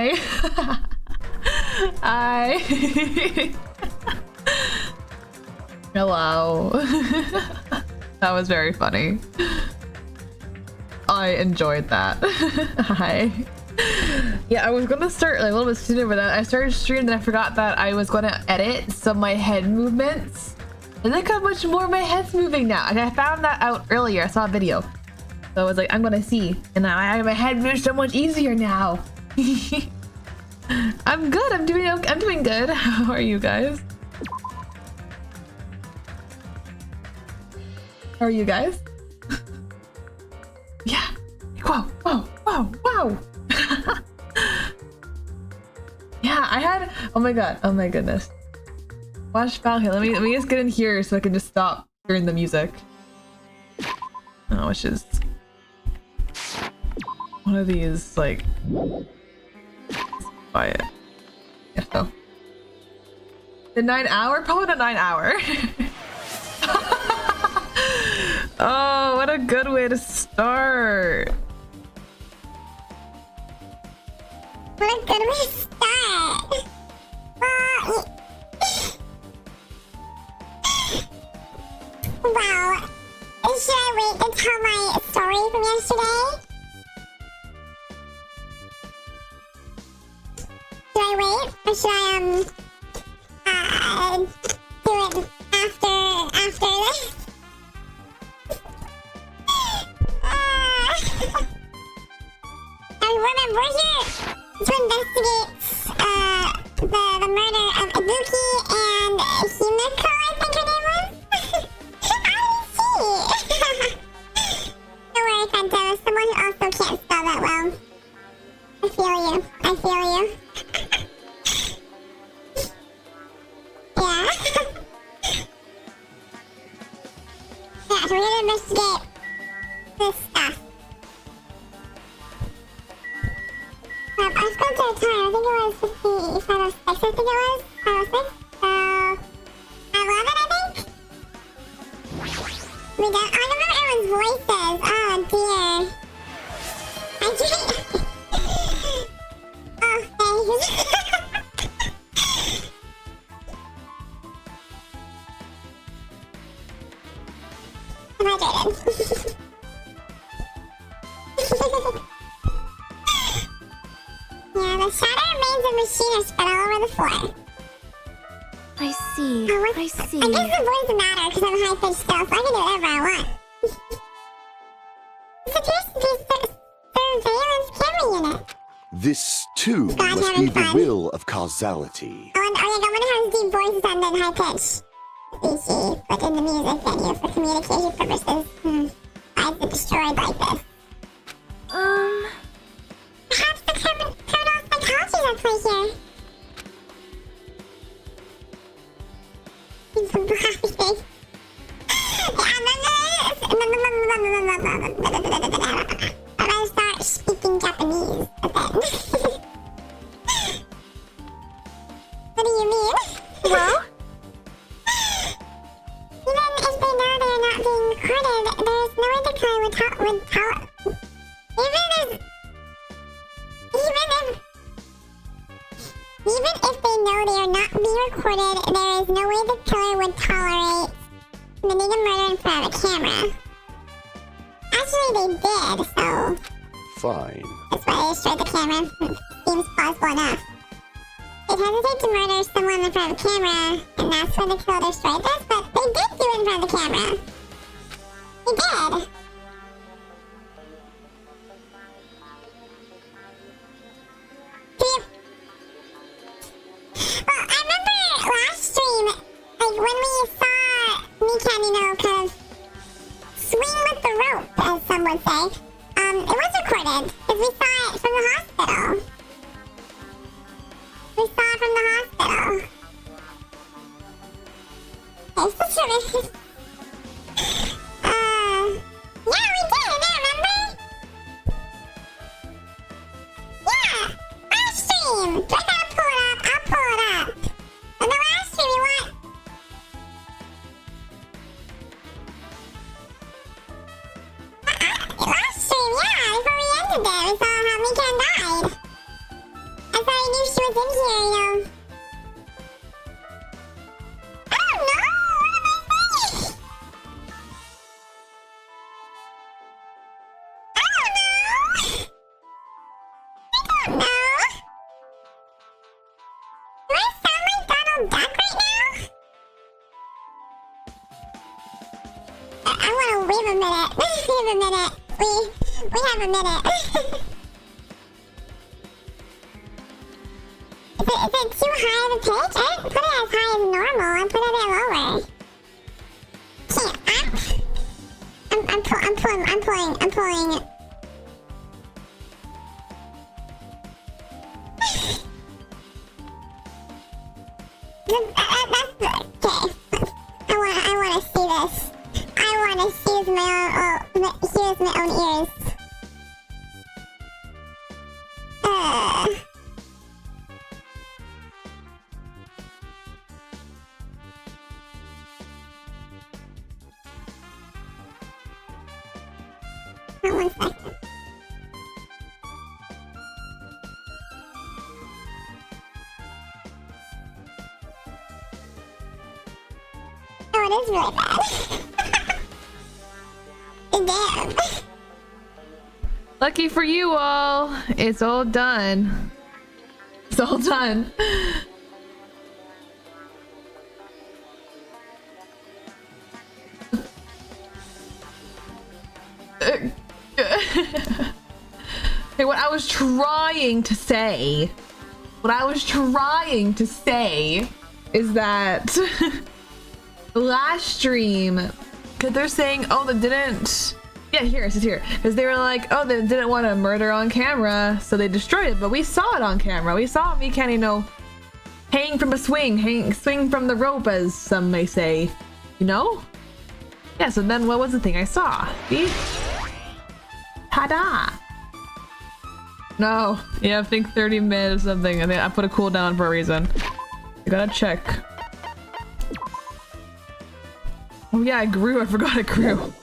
Hi. Hi. Hello. That was very funny. I enjoyed that. Hi. Yeah, I was gonna start like a little bit sooner, but then I started streaming and I forgot that I was gonna edit some of my head movements. And look how much more my head's moving now. And I found that out earlier. I saw a video. So I was like, I'm gonna see. And now my head moves so much easier now. I'm good. I'm doing okay. I'm doing good. How are you guys? How are you guys? Yeah. Whoa, whoa, whoa, whoa. Yeah, I had. Oh my god. Oh my goodness. Watch Val here. Let me just get in here so I can just stop hearing the music. Oh, which is one of these like quiet. Yeah. So the 9 hour, probably the 9 hour. Oh, what a good way to start. What a good way to start. Wow. Should I wait to tell my story from yesterday? Should I wait? Or should I, do it after this? Everyone, we're here to investigate, the murder of Ibuki and Himiko, I think her name was? Don't worry, Fanta. Someone who also can't spell that well. I feel you. I feel you. Yeah. Yeah, so we're gonna investigate this stuff. I spent our time. I think it was 506. I think it was 506. So 11, I think. We got. I remember everyone's voices. Oh dear. I can't. Oh, thanks. I'm hydrated. Yeah, the shadow remains of machine are spread all over the floor. I see. Oh, I see. I guess the voice doesn't matter because I'm high-pitched still, so I can do whatever I want. This appears to be surveillance camera unit. This, too, God, must be the fun. will of causality. I wonder how his deep voice is under high-pitch. Species, but in the music venue for communication purposes. Why is it destroyed like this? Perhaps the criminal psychology at play here. I'm gonna start speaking Japanese again. What do you mean? Well? Even if they know they're not being recorded, there's no way to tell Even if they know they are not being recorded, there is no way the killer would tolerate committing a murder in front of a camera. Actually, they did, so Fine. that's why they destroyed the camera. Seems plausible enough. They'd hesitate to murder someone in front of a camera, and that's why the killer destroyed this, but they did do it in front of the camera. They did. Well, I remember last stream, like when we saw Nikan, kind of swing with the rope, as some would say. It was recorded, because we saw it from the hospital. We saw it from the hospital. It's the truth. Yeah, we did, remember? Yeah, last stream. Do I gotta pull it up? I'll pull it up. And the last stream we went. Last stream, yeah, before we ended there, we saw how Mikan died. As in here, you know. I don't know. What am I saying? I don't know. I don't know. Do I sound like Donald Duck right now? I want to wait a minute. Wait a minute. We have a minute. Is it too high of a pitch? I didn't put it as high as normal. I put it a bit lower. I'm pulling. That's okay. I wanna see this. I wanna see this with my own, hear this with my own ears. One second. Oh, it is really bad. Damn. Lucky for you all, it's all done. It's all done. Hey, what I was trying to say is that last stream, because they're saying, oh, they didn't, yeah, here, it says here, because they were like, oh, they didn't want to murder on camera, so they destroyed it, but we saw it on camera. We saw Mikani, you know, hang from a swing from the rope, as some may say, you know? Yeah, so then what was the thing I saw? See? Ta-da! No, yeah, I think 30 minutes or something. I think I put a cooldown for a reason. I gotta check. Oh yeah, I grew. I forgot I grew.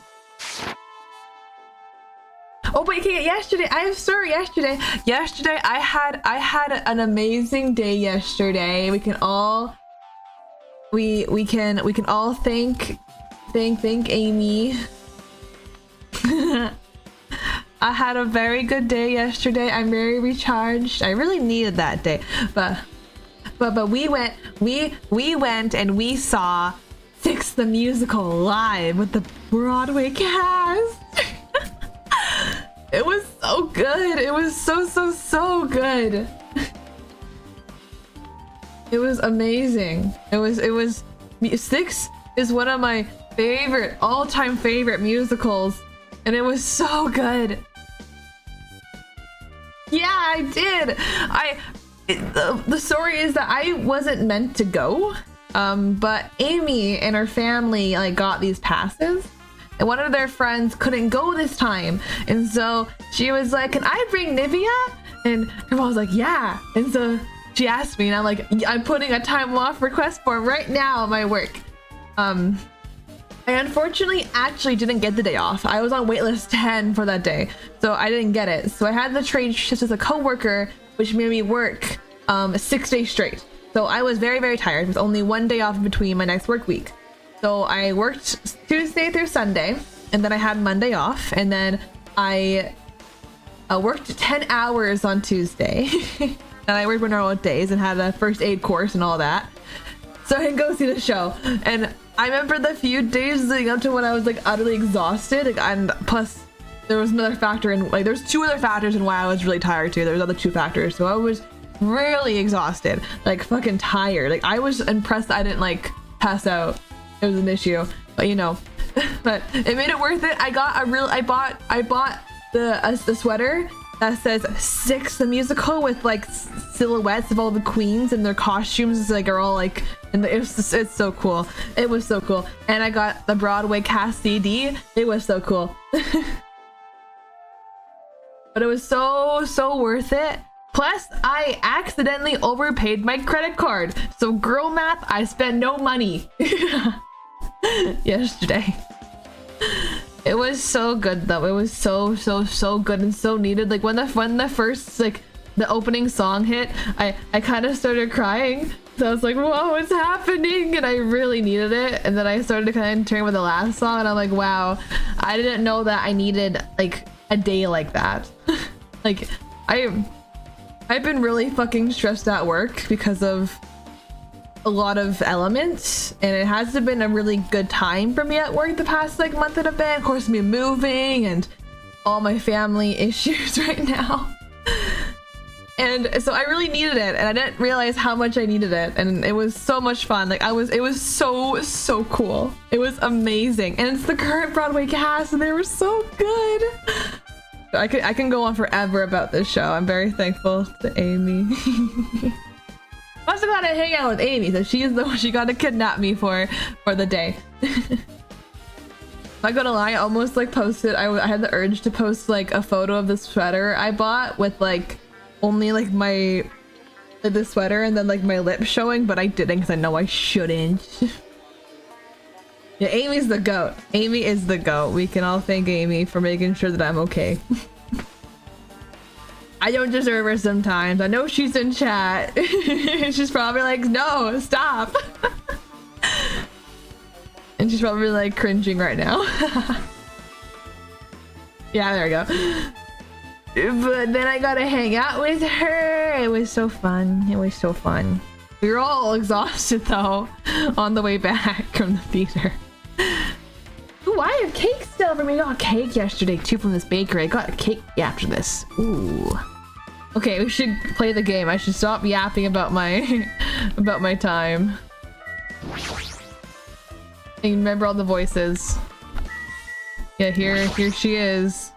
Oh, but okay, yesterday I had an amazing day yesterday. We can all thank Amy. I had a very good day yesterday. I'm very recharged. I really needed that day. But we went and we saw Six the Musical live with the Broadway cast. It was so good. It was so good. It was amazing. It was Six is one of my all-time favorite musicals, and it was so good. Yeah, I did. The story is that I wasn't meant to go, but Amy and her family like got these passes, and one of their friends couldn't go this time, and so she was like, "Can I bring Nivea?" And her mom was like, "Yeah." And so she asked me, and I'm like, "I'm putting a time off request form right now at my work." I unfortunately actually didn't get the day off. I was on waitlist 10 for that day, so I didn't get it. So I had the trade shift as a coworker, which made me work 6 days straight. So I was very tired with only one day off in between my next work week. So I worked Tuesday through Sunday, and then I had Monday off, and then I worked 10 hours on Tuesday. And I worked my normal days and had a first aid course and all that, so I can go see the show. And I remember the few days leading up to when I was like utterly exhausted, like, and plus there was another factor in, like, there's two other factors in why I was really tired too. There was other two factors. So I was really exhausted, like fucking tired. Like I was impressed that I didn't like pass out. It was an issue, but you know, but it made it worth it. I bought the sweater that says Six the Musical with like silhouettes of all the queens and their costumes, like are all like, and it's so cool. It was so cool. And I got the Broadway cast CD. It was so cool. But it was so worth it. Plus I accidentally overpaid my credit card, so girl math, I spent no money yesterday. It was so good though. It was so good and so needed. Like when the first like the opening song hit, I kind of started crying. So I was like, whoa, what's happening? And I really needed it. And then I started to kind of turn with the last song and I'm like, wow, I didn't know that I needed like a day like that. Like I've been really fucking stressed at work because of a lot of elements, and it hasn't been a really good time for me at work the past like month and a bit. Of course, me moving and all my family issues right now. And so I really needed it, and I didn't realize how much I needed it, and it was so much fun. Like it was so cool. It was amazing, and it's the current Broadway cast, and they were so good. I can go on forever about this show. I'm very thankful to Amy. Must have got to hang out with Amy, so she's the one she got to kidnap me for the day. Not gonna lie, I almost like posted. I had the urge to post like a photo of the sweater I bought with like only like the sweater and then like my lips showing, but I didn't because I know I shouldn't. Yeah, Amy's the goat. Amy is the goat. We can all thank Amy for making sure that I'm okay. I don't deserve her sometimes. I know she's in chat. She's probably like, no, stop. And she's probably like cringing right now. Yeah, there we go. But then I got to hang out with her. It was so fun. It was so fun. We were all exhausted though on the way back from the theater. Ooh, I have cake still for me. I got cake yesterday too from this bakery. I got a cake after this. Ooh. Okay, we should play the game. I should stop yapping about my time. And remember all the voices. Yeah, here she is.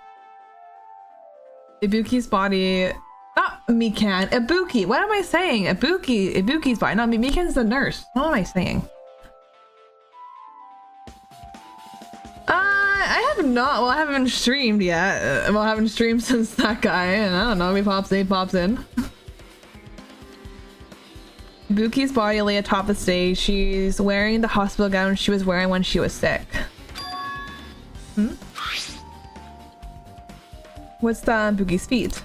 Ibuki's body. Not Mikan. Ibuki. What am I saying? Ibuki's body. No, Mikan's the nurse. What am I saying? I have not. Well, I haven't streamed yet. Well, I haven't streamed since that guy. And I don't know. He pops in. Ibuki's body lay atop the stage. She's wearing the hospital gown she was wearing when she was sick. What's that on Ibuki's feet?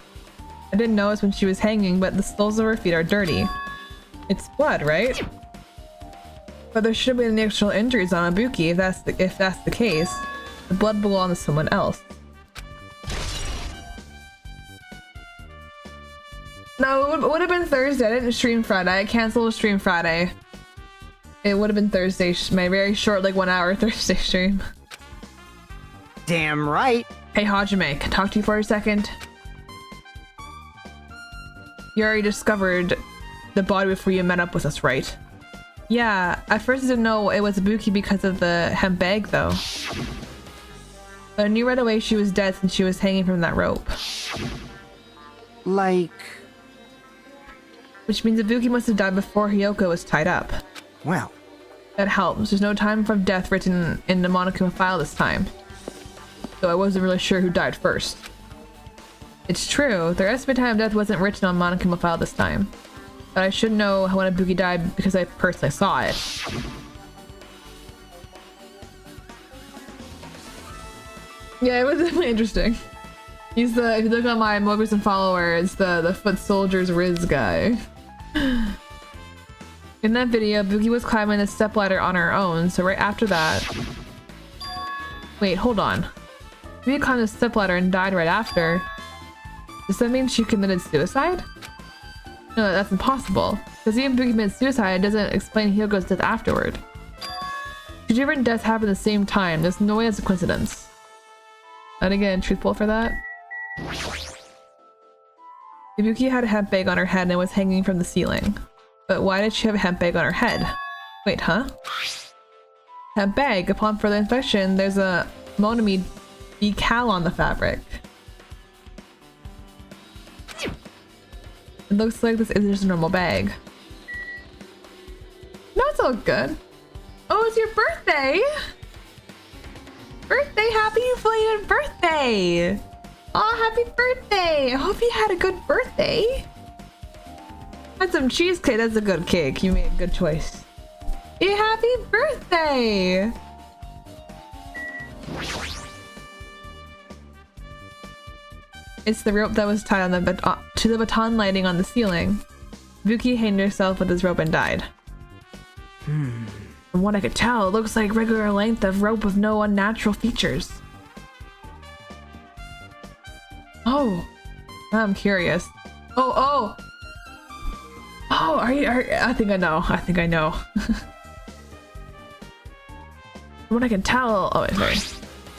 I didn't notice when she was hanging, but the soles of her feet are dirty. It's blood, right? But there should be any external injuries on Ibuki if that's the case. The blood belongs to someone else. No, it would have been Thursday. I didn't stream Friday. I canceled stream Friday. It would have been Thursday. My very short, like 1 hour Thursday stream. Damn right. Hey Hajime, can I talk to you for a second? You already discovered the body before you met up with us, right? Yeah, at first I didn't know it was Ibuki because of the hemp bag though. But I knew right away she was dead since she was hanging from that rope. Like... Which means Ibuki must have died before Hyoko was tied up. Well... That helps. There's no time for death written in the Monokuma file this time. So I wasn't really sure who died first. It's true, their estimated time of death wasn't written on Monokuma file this time. But I should know when Ibuki died because I personally saw it. Yeah, it was definitely interesting. He's the, if you look on my most recent follower, it's the foot soldiers Riz guy. In that video, Ibuki was climbing the stepladder on her own, so right after that... Wait, hold on. Ibuki climbed the stepladder and died right after. Does that mean she committed suicide? No, that's impossible. Because even Ibuki committed suicide, it doesn't explain Hyogo's death afterward. Two different deaths happened at the same time. There's no way it's a coincidence. And again, truthful for that. Ibuki had a hemp bag on her head and was hanging from the ceiling. But why did she have a hemp bag on her head? Wait, huh? Hemp bag. Upon further inspection, there's a Monami decal on the fabric. It looks like this isn't just a normal bag. No, it's all good. Oh, it's your birthday! Birthday! Happy belated birthday! Oh, happy birthday! I hope you had a good birthday. Had some cheesecake. That's a good cake. You made a good choice. Hey, happy birthday! It's the rope that was tied on the to the baton lighting on the ceiling. Buki hanged herself with his rope and died. From what I could tell, it looks like regular length of rope with no unnatural features. Oh, now I'm curious. Oh, are you? I think I know. From what I can tell, oh wait, sorry.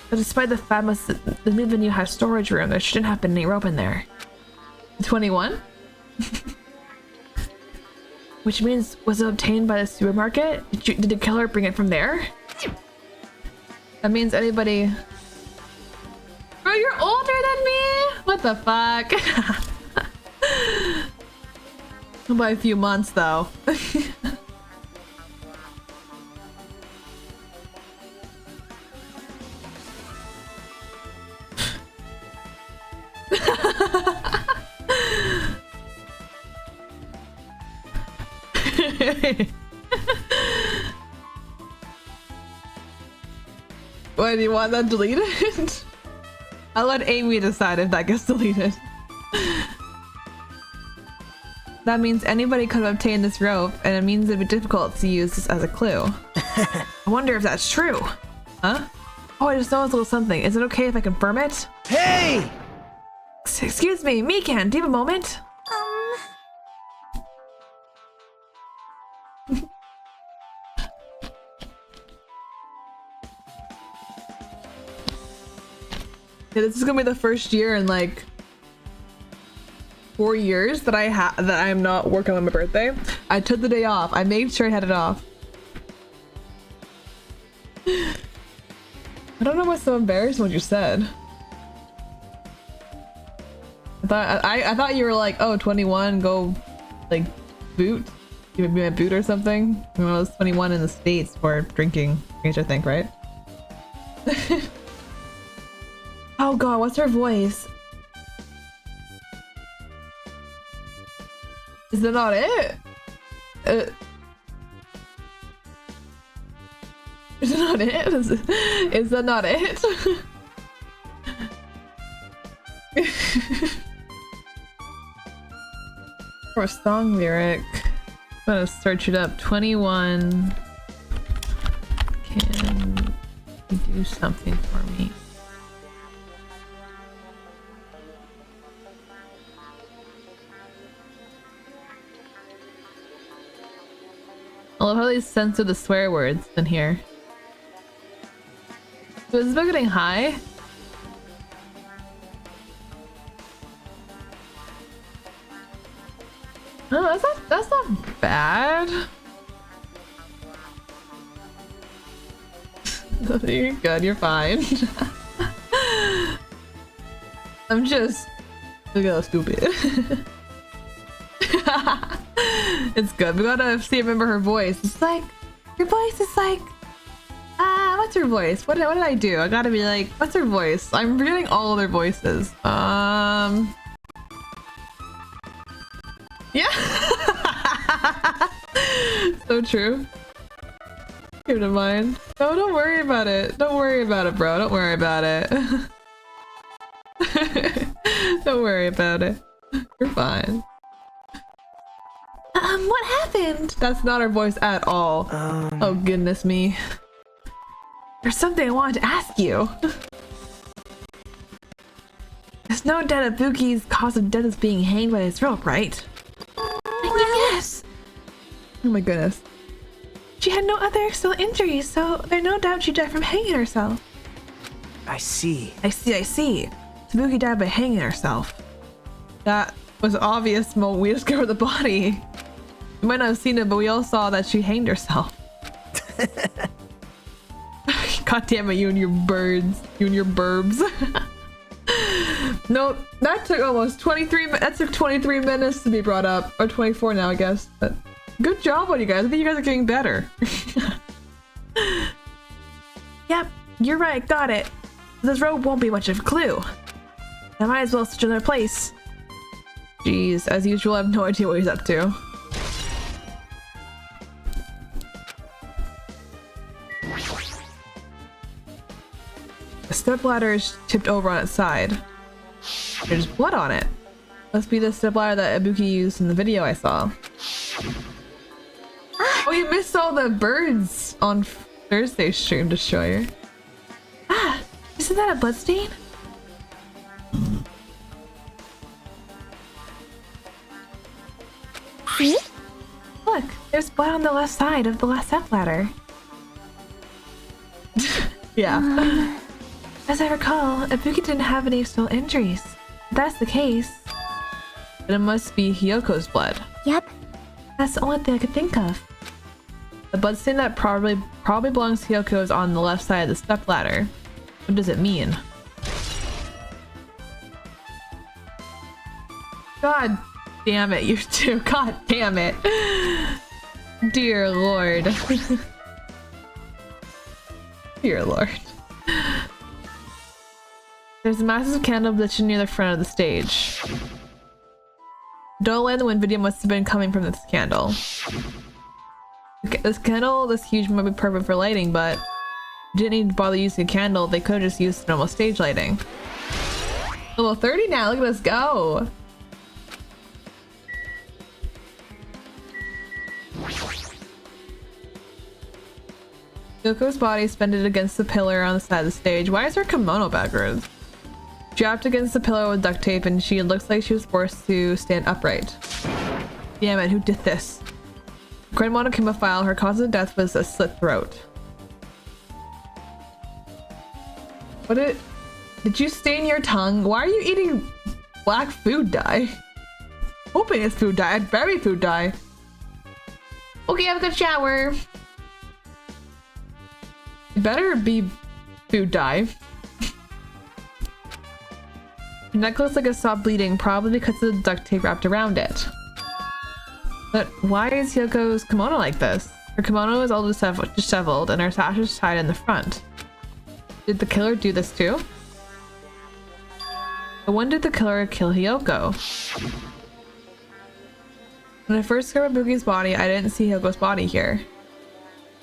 But despite the fact that the new venue has storage room, there shouldn't have been any rope in there. 21? Which means, was it obtained by the supermarket? Did the killer bring it from there? That means anybody... Bro, you're older than me? What the fuck? By a few months though. Why do you want that deleted? I'll let Amy decide if that gets deleted. That means anybody could have obtained this rope, and it means it'd be difficult to use this as a clue. I wonder if that's true. Huh? Oh, I just noticed a little something. Is it okay if I confirm it? Hey! Excuse me, Mikan, do you have a moment? Yeah, this is gonna be the first year in like 4 years that I'm not working on my birthday. I took the day off. I made sure I had it off. I don't know what's so embarrassing what you said. I thought you were like, oh, 21, go like boot. You would be a boot or something. When I was 21 in the States for drinking, I think, right? Oh god, what's her voice? Is that not it? Is that not it? Is that not it? For a song lyric, I'm gonna search it up. 21. Can you do something for me? I love how they censor the swear words in here. So is this about getting high? No, that's not bad. You're good, you're fine. I'm just look how stupid. It's good. We gotta remember her voice. It's like your voice is like what's her voice? What did I do? I gotta be like, what's her voice? I'm forgetting all of their voices. Yeah. So true. Keep it in mind. No, don't worry about it. Don't worry about it, bro. Don't worry about it. Don't worry about it. You're fine. What happened? That's not her voice at all. Oh goodness me. There's something I wanted to ask you. There's no doubt that Buki's cause of death is being hanged by his rope, right? Yes. Oh my goodness. She had no other external injuries, so there's no doubt she died from hanging herself. I see. I see. So Buki died by hanging herself. That was obvious the moment we discovered the body. You might not have seen it, but we all saw that she hanged herself. God damn it, you and your birds. You and your burbs. No, that took almost 23 minutes. That took 23 minutes to be brought up. Or 24 now, I guess. But good job on you guys. I think you guys are getting better. Yep, you're right. Got it. This rope won't be much of a clue. I might as well switch another place. Jeez, as usual, I have no idea what he's up to. The stepladder is tipped over on its side. There's blood on it. Must be the stepladder that Ibuki used in the video I saw. Oh, you missed all the birds on Thursday's stream, Destroyer. Ah, isn't that a bloodstain? See? Look, there's blood on the left side of the last stepladder. Yeah. As I recall, Ibuki didn't have any external injuries. If that's the case, then it must be Hyoko's blood. Yep. That's the only thing I could think of. The bloodstain that probably belongs to Hyoko is on the left side of the stepladder. What does it mean? God damn it, you two. God damn it. Dear Lord. Dear Lord. There's a massive candle glitching near the front of the stage. Don't Land the Wind video must have been coming from this candle. This candle, this huge, might be perfect for lighting, but didn't need to bother using a candle. They could have just used normal stage lighting. Level 30 now, look at us go! Yoko's body is bended against the pillar on the side of the stage. Why is her kimono backwards? Dropped against the pillar with duct tape, and she looks like she was forced to stand upright. Damn it, who did this? According to Chemophile, her cause of death was a slit throat. What did you stain your tongue? Why are you eating black food dye? Hoping it's food dye. I'd bury food dye. Okay, have a good shower. It better be food dye. Her neck looks like it stopped bleeding, probably because of the duct tape wrapped around it. But why is Hyoko's kimono like this? Her kimono is all disheveled and her sash is tied in the front. Did the killer do this too? But when did the killer kill Hyoko? When I first discovered Ibuki's body, I didn't see Hyoko's body here.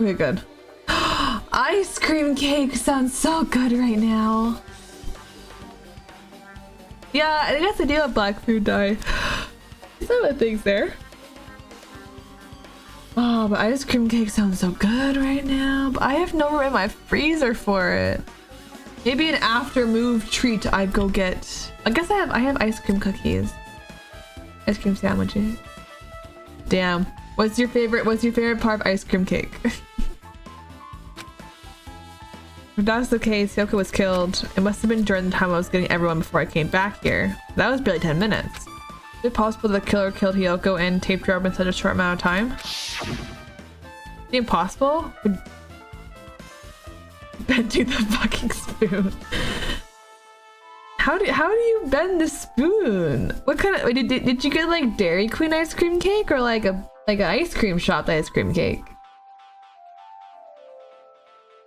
Okay, good. Ice cream cake sounds so good right now. Yeah, I guess I do have black food dye. Some of the things there. Oh, but ice cream cake sounds so good right now. But I have no room in my freezer for it. Maybe an after move treat I'd go get. I guess I have ice cream cookies. Ice cream sandwiches. Damn. What's your favorite part of ice cream cake? If that's the case, Hyoko was killed. It must have been during the time I was getting everyone before I came back here. That was barely 10 minutes. Is it possible the killer killed Hyoko and taped her up in such a short amount of time? Is it impossible? Bending the fucking spoon. How do you bend the spoon? What kind of did you get like Dairy Queen ice cream cake or like an ice cream shop ice cream cake?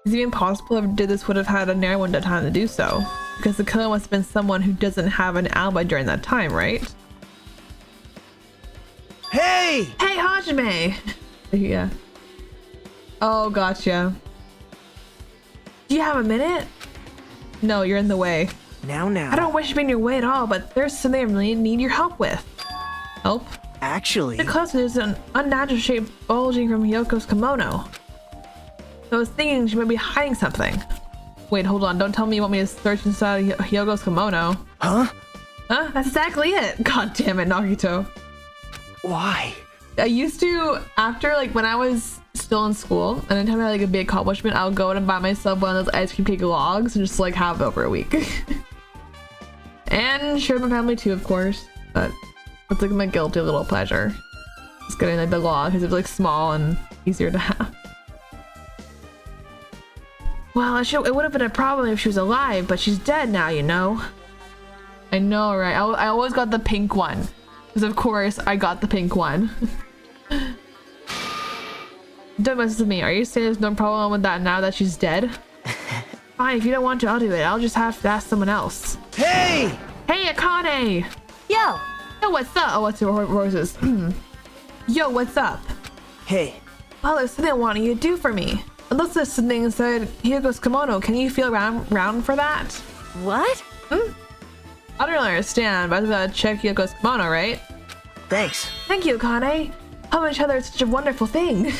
Is it even possible if did this would have had a narrow window time to do so? Because the killer must have been someone who doesn't have an alibi during that time, right? Hey! Hey, Hajime! Yeah. Oh, gotcha. Do you have a minute? No, you're in the way. Now. I don't wish to be in your way at all, but there's something I really need your help with. Help? Actually... Because there's an unnatural shape bulging from Hyoko's kimono. So I was thinking she might be hiding something. Wait, hold on. Don't tell me you want me to search inside Hyoko's kimono. Huh? Huh? That's exactly it. God damn it, Nagito. Why? I used to, after like when I was still in school, and anytime I had like a big accomplishment, I would go and buy myself one of those ice cream cake logs and just like have it over a week. And share with my family too, of course. But it's like my guilty little pleasure. Just getting like the log because it's like small and easier to have. Well, it would have been a problem if she was alive, but she's dead now, you know. I know, right? I always got the pink one. Because of course, I got the pink one. Don't mess with me. Are you saying there's no problem with that now that she's dead? Fine, if you don't want to, I'll do it. I'll just have to ask someone else. Hey! Hey, Akane! Yo! Yo, what's up? Oh, what's your voices? Yo, what's up? Hey. Well, there's something I want you to do for me. Unless there's something inside Hyoko's kimono, can you feel round for that? What? I don't really understand, but I gotta check Yoko's kimono, right? Thanks. Thank you, Kane. Helping each other is such a wonderful thing.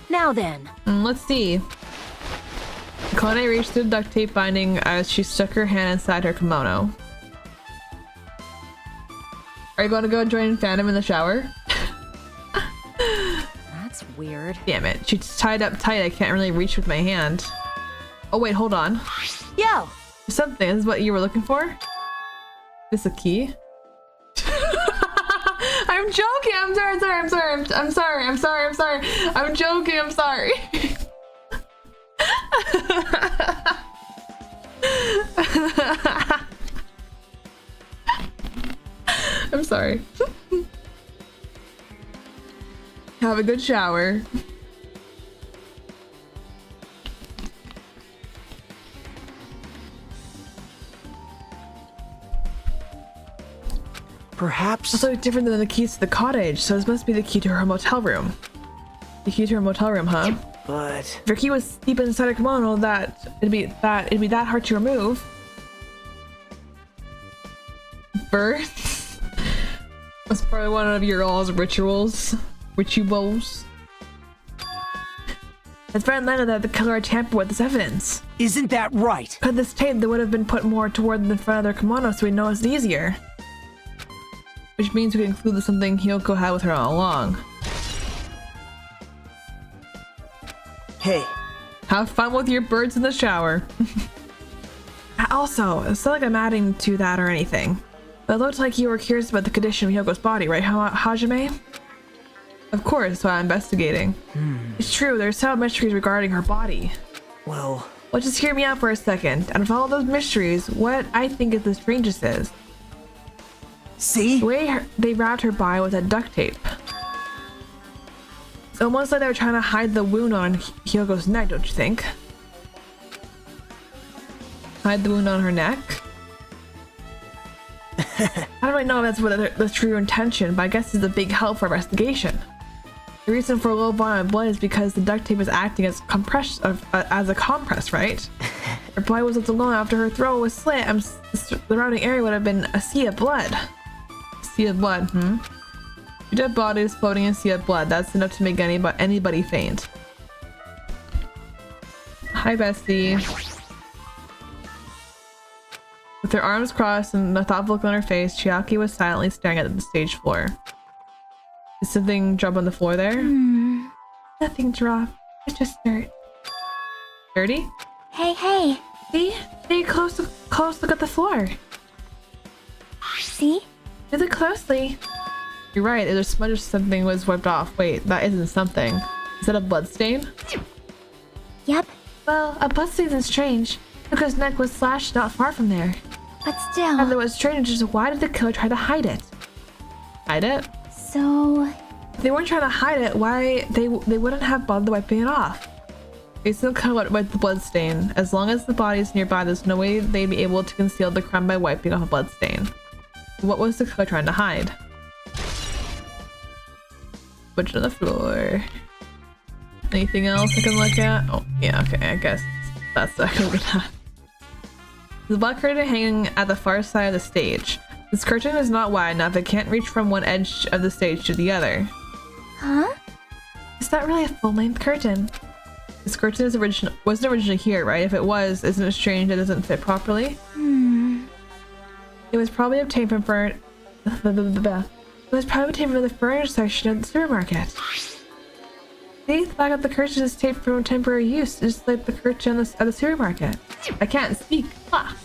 Now then. Let's see. Kane reached through the duct tape binding as she stuck her hand inside her kimono. Are you going to go join Phantom in the shower? That's weird. Damn it. She's tied up tight. I can't really reach with my hand. Oh, wait, hold on. Yo! Something. This is what you were looking for? Is this a key? I'm joking. I'm sorry. I'm joking. I'm sorry. I'm sorry. Have a good shower. Perhaps. Also different than the keys to the cottage, so this must be the key to her motel room. The key to her motel room, huh? But If your key was deep inside her kimono, it'd be that hard to remove. Birth? That's probably one of your all's rituals. Rituals. It's very unlikely that the killer had tampered with this evidence. isn't that right? Cut this tape that would have been put more toward the front of their kimono so we know it's easier. Which means we can conclude that something Hyoko had with her all along. Hey, Have fun with your birds in the shower. Also, it's not like I'm adding to that or anything. But it looked like you were curious about the condition of Hyoko's body, right, Hajime? Of course, that's why I'm investigating. It's true, there's several mysteries regarding her body. well, Just hear me out for a second. Out of all those mysteries, what I think is the strangest is see? the way they wrapped her body with that duct tape. It's almost like they were trying to hide the wound on Hyoko's neck, don't you think? Hide the wound on her neck? I don't really know if that's what the true intention, but I guess it's a big help for investigation. The reason for a low volume of blood is because the duct tape is acting as a compress, right? Her blood was left alone after her throat was slit, and the surrounding area would have been a sea of blood. A sea of blood, Two dead bodies floating in a sea of blood. That's enough to make anybody faint. Hi, Bestie. With her arms crossed and a thoughtful look on her face, Chiaki was silently staring at the stage floor. Did something drop on the floor there? Nothing dropped. It's just dirt. Dirty? Hey. See? Take a close look at the floor. See? Look closely. You're right, there's a smudge of something was wiped off. Wait, that isn't something. Is that a bloodstain? Yep. Well, a bloodstain isn't strange. Yuka's neck was slashed not far from there. But And still. what's strange is why did the killer try to hide it? Hide it? So. If they weren't trying to hide it, why they wouldn't have bothered wiping it off. Based on the color with the bloodstain, as long as the body is nearby, there's no way they'd be able to conceal the crime by wiping off a bloodstain. What was the killer trying to hide? Put it on the floor. Anything else I can look at? Oh, yeah, okay, I guess that's what I can look at. There's a black curtain hanging at the far side of the stage. This curtain is not wide enough, it can't reach from one edge of the stage to the other. Huh? It's not really a full-length curtain. This curtain wasn't originally here, right? If it was, isn't it strange it doesn't fit properly? It was probably obtained from the furniture section of the supermarket. See, the back of the curtain is taped for temporary use, just like the curtain at the supermarket. I can't speak. Ah.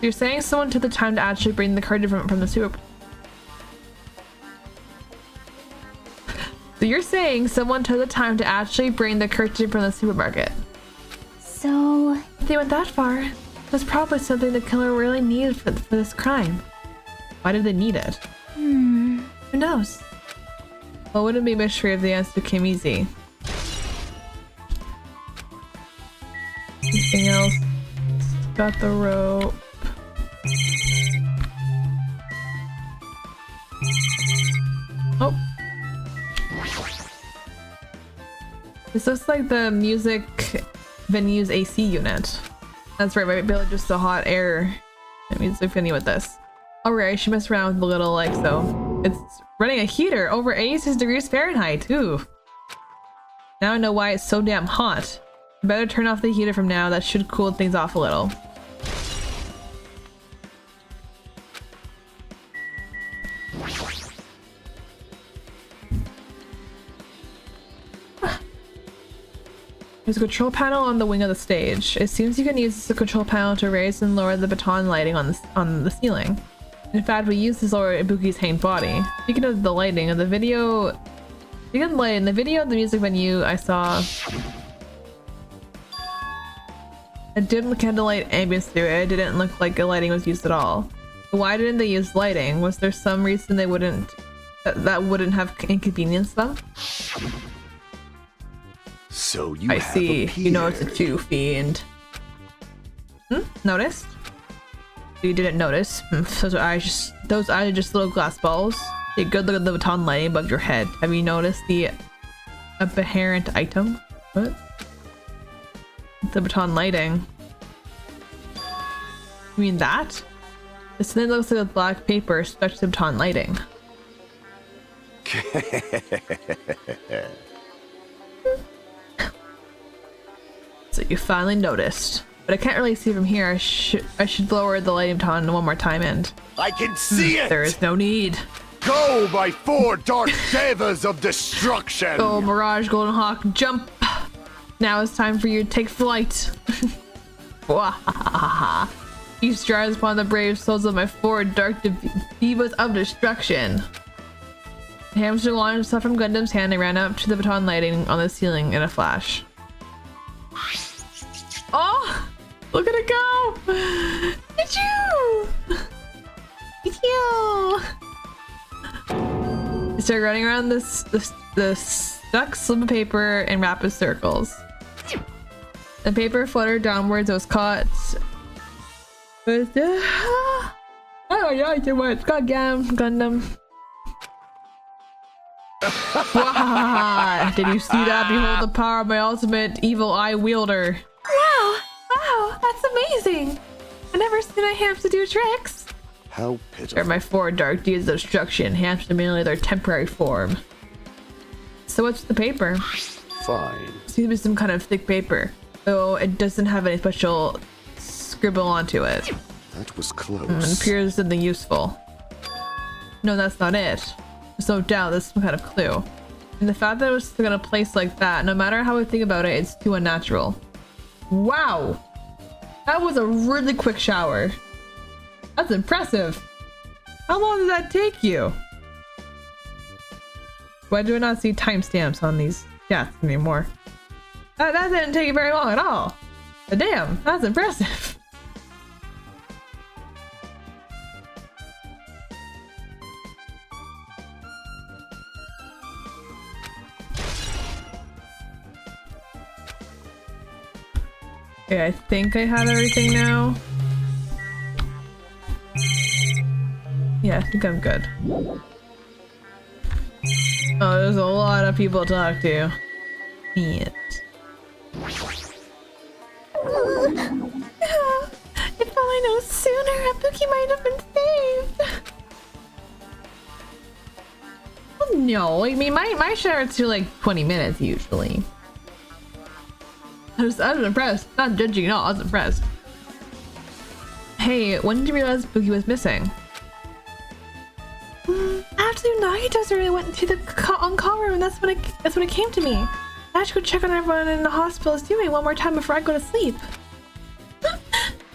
You're saying someone took the time to actually bring the curtain from the super. So you're saying someone took the time to actually bring the curtain from the supermarket. So. If they went that far, that's probably something the killer really needed for this crime. Why did they need it? Who knows? Well, wouldn't be a mystery if the answer came easy. Anything else? Got the rope. Oh. This looks like the music venue's AC unit. That's right, maybe just the hot air Let me continue with this. Alright, she messed around with the little like so. It's running a heater over 86 degrees Fahrenheit. Ooh. Now I know why it's so damn hot. Better turn off the heater from now. That should cool things off a little. There's a control panel on the wing of the stage. It seems you can use the control panel to raise and lower the baton lighting on the ceiling. In fact, we use this lower Ibuki's hanged body. Speaking of the lighting, in the video of the music venue I saw a dim candlelight ambience through it. It didn't look like a lighting was used at all. Why didn't they use lighting? Was there some reason they wouldn't that wouldn't have inconvenienced them? So you I have see. appeared. You know it's a two fiend. Noticed? You didn't notice. Those eyes are just little glass balls. Take a good look at the baton lighting above your head. Have you noticed the aberrant item? What? The baton lighting. You mean that? This thing looks like a black paper stuck to the baton lighting. So you finally noticed. But I can't really see from here. I should lower the lighting baton one more time and... I can see it! There is no need. Go, my four dark devas of destruction! Go, Mirage, Golden Hawk, jump! Now it's time for you to take flight. He strides upon the brave souls of my four dark divas of destruction. The hamster launched himself from Gundam's hand and ran up to the baton lighting on the ceiling in a flash. Oh! Look at it go! Achoo! Achoo! He started running around the stuck slip of paper in rapid circles. The paper fluttered downwards. It was caught with the... Oh yeah, too much. Goddamn Gundam. Did you see that? Behold the power of my ultimate evil eye wielder. Wow, that's amazing. I've never seen a hamster do tricks. How They're pitiful. my four dark deeds of destruction. Hamster merely their temporary form. So what's the paper? Fine. Seems to be some kind of thick paper, though it doesn't have any special scribble onto it. That was It close. appears something useful. No, that's not it. There's no doubt there's some kind of clue. And the fact that it was in a place like that, no matter how I think about it, it's too unnatural. Wow! That was a really quick shower. That's impressive. How long did that take you? Why do I not see timestamps on these chats anymore? That didn't take you very long at all. But damn, that's impressive. Okay, I think I have everything now. Yeah, I think I'm good. Oh, there's a lot of people to talk to. Shit. If only no sooner, Ibuki might have been saved. Oh, no, I mean my showers are like 20 minutes usually. I was impressed. Not judging at all. I was impressed. Hey, when did you realize Boogie was missing? After Nagita's really went to the on-call room, and that's when it came to me. I had to go check on everyone in the hospital is doing one more time before I go to sleep.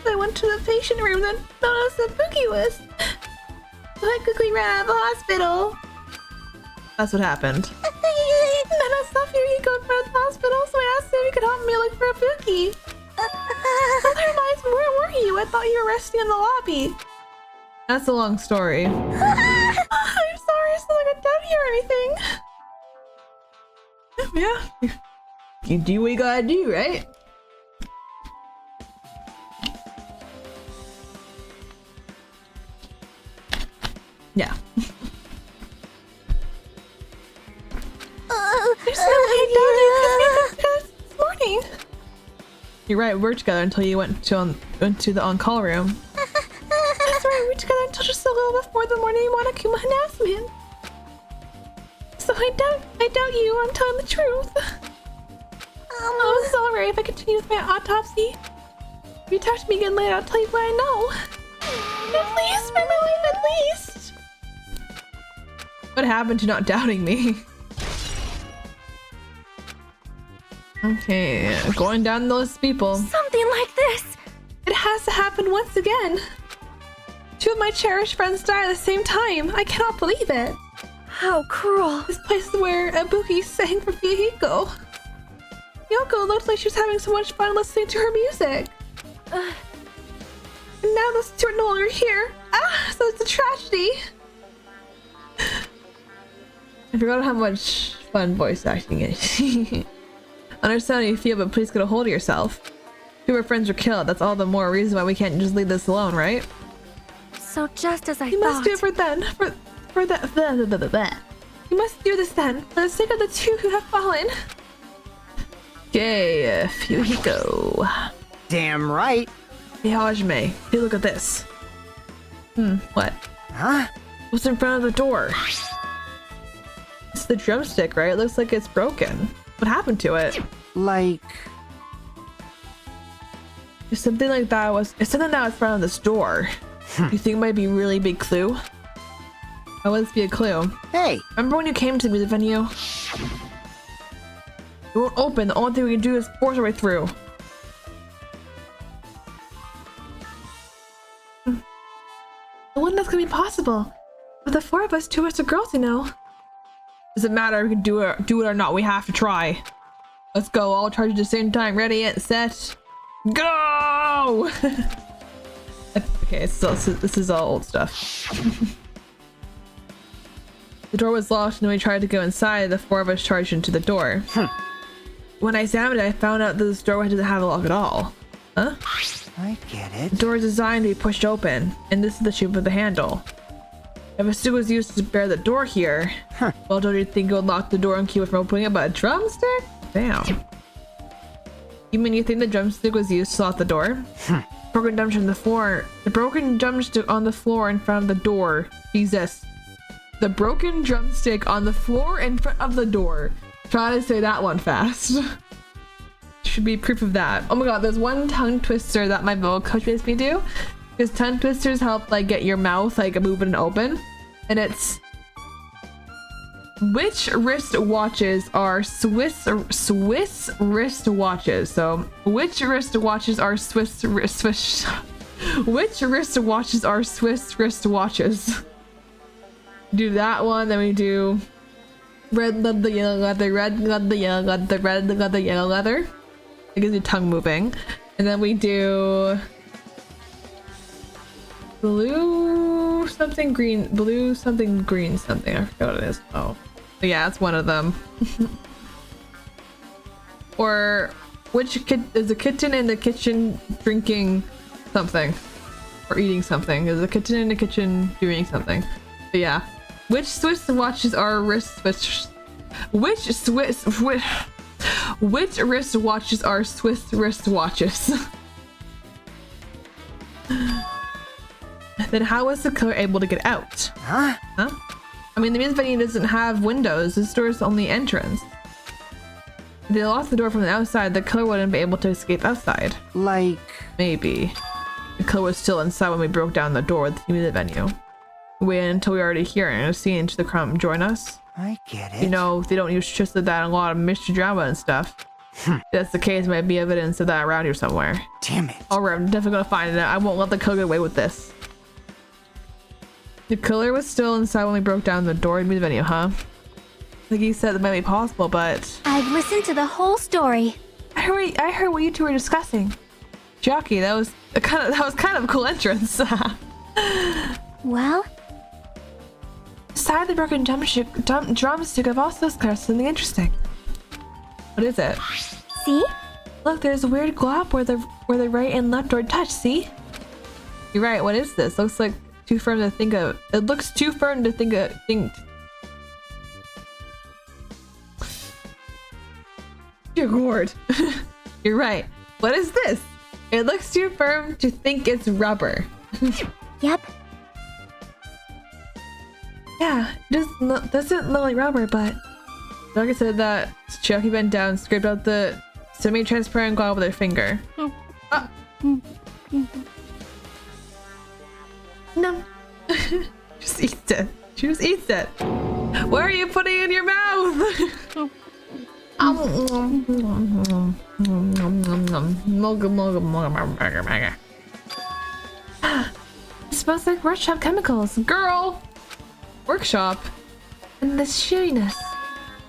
I went to the patient room and noticed that Boogie was. So I quickly ran out of the hospital. That's what happened. Then I saw Fury go to the hospital, so I asked him if he could help me look for a Boogie. Otherwise, where were you? I thought you were resting in the lobby. That's a long story. I'm sorry, it's not like I doubt you or anything. Yeah. You do what you gotta do, right? Yeah. There's no way I doubted you this morning. You're right, we worked together until you went to the on-call room. well before the morning Monokuma announcement. So I doubt you. I'm telling the truth. Oh, sorry if I continue with my autopsy. If you talk to me again later, I'll tell you what I know. At least, for my life, at least. What happened to not doubting me? Okay, going down the list of people. Something like this. It has to happen once again. 2 of my cherished friends died at the same time. I cannot believe it. How cruel. This place is where Ibuki sang for Fuyuhiko. Yoko looked like she was having so much fun listening to her music. And now those 2 are no longer here. So it's a tragedy. I forgot how much fun voice acting is. Understand how you feel, but please get a hold of yourself. 2 of our friends were killed. That's all the more reason why we can't just leave this alone, right? So just as I You thought. must do it for then. For that. You must do this then, for the sake of the 2 who have fallen. Okay, Fuyuhiko. Damn right. Hey, Hajime. Hey, look at this. What? Huh? What's in front of the door? It's the drumstick, right? It looks like it's broken. What happened to it? Like... If something like that was... If something that was in front of this door, you think it might be a really big clue? How would this be a clue? Hey! Remember when you came to the music venue? It won't open. The only thing we can do is force our way through. I wonder if that's gonna be possible. With the 4 of us, 2 of us are girls, you know. Doesn't matter. We can do it or not. We have to try. Let's go. All charge at the same time. Ready, set, go! Okay, so this is all old stuff. The door was locked, and when we tried to go inside, the 4 of us charged into the door. When I examined it, I found out that this doorway doesn't have a lock at all. Huh? I get it. The door is designed to be pushed open, and this is the shape of the handle. If a stick was used to bear the door here, well, don't you think it would lock the door and keep it from opening it by a drumstick? Damn. You mean you think the drumstick was used to lock the door? Broken drumstick on the floor. The broken drumstick on the floor in front of the door. Jesus. The broken drumstick on the floor in front of the door. Try to say that one fast. Should be proof of that. Oh my god, there's one tongue twister that my vocal coach makes me do. Because tongue twisters help like get your mouth like moving and open. And it's which wrist watches are Swiss wrist watches? So which wrist watches are which wrist watches are Swiss wrist watches? Do that one, then we do red leather, yellow leather, red leather, yellow leather, red leather, yellow leather. It gives you tongue moving. And then we do blue something green, blue something green something. I forgot what it is. Oh, but yeah, it's one of them. Or which kid is the kitten in the kitchen drinking something or eating something? Is the kitten in the kitchen doing something? But yeah, which Swiss watches are wrist watches? Which wrist watches are Swiss wrist watches? Then how was the killer able to get out? Huh? I mean, the music venue doesn't have windows. This door is the only entrance. If they locked the door from the outside, the killer wouldn't be able to escape outside. Like... Maybe. The killer was still inside when we broke down the door with the music venue. We waited until we were already here and seen to the crowd join us. I get it. You know, they don't use just that in a lot of mystery drama and stuff. If that's the case, might be evidence of that around here somewhere. Damn it. Alright, I'm definitely gonna find it. I won't let the killer get away with this. The killer was still inside when we broke down the door in the venue, huh? Like you said, that might be possible, but I've listened to the whole story. I heard what you 2 were discussing. Jockey, that was kind of a cool entrance. Well, Beside the broken drumstick, I've also discovered something interesting. What is it? see? Look, there's a weird glob where the right and left door touch. See? You're right. What is this? Looks like too firm to think of. It looks too firm to think. Dear Lord. You're right. What is this? It looks too firm to think it's rubber. Yep. Yeah, it doesn't look like rubber, but... Like I said that Chiaki bent down, scraped out the semi-transparent glob with her finger. Ah. No. Just eats it. She just eats it. Where are you putting it in your mouth? It smells like workshop chemicals. Girl! Workshop? And this sheeriness.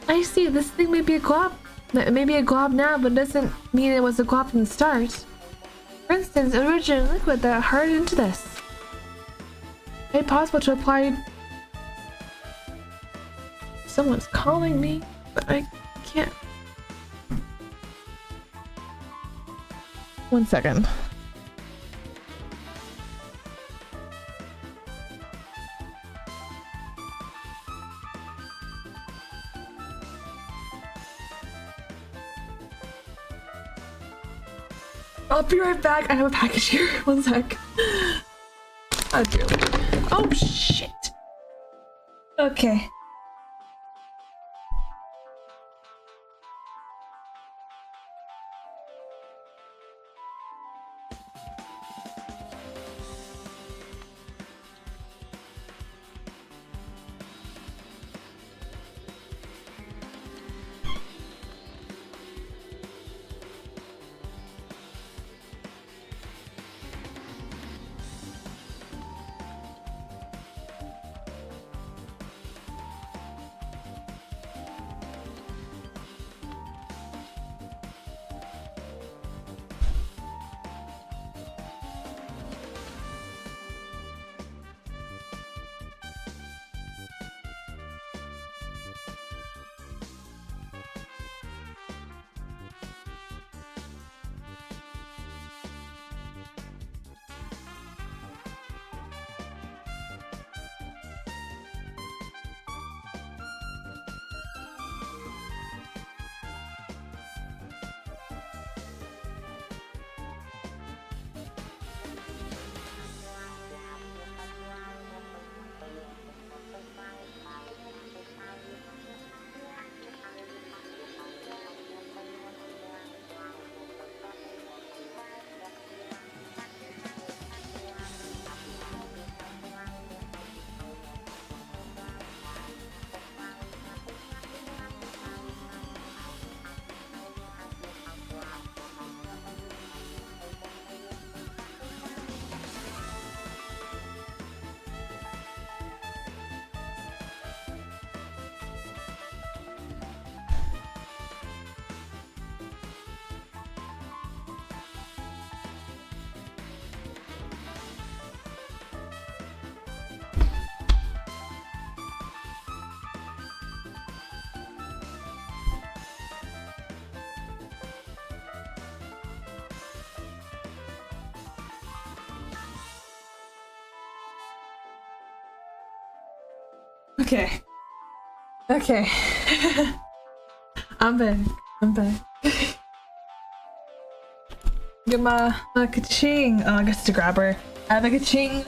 I see, this thing may be a glob. Maybe a glob now, but doesn't mean it was a glob from the start. For instance, original liquid that hardened into this. Is it possible to apply... Someone's calling me, but I can't... One second. I'll be right back. I have a package here. One sec. Oh, dear. Oh, shit. Okay. Okay. Okay. I'm back. I'm back. Get my ka-ching. Oh, I guess to grab her. I have a ka-ching.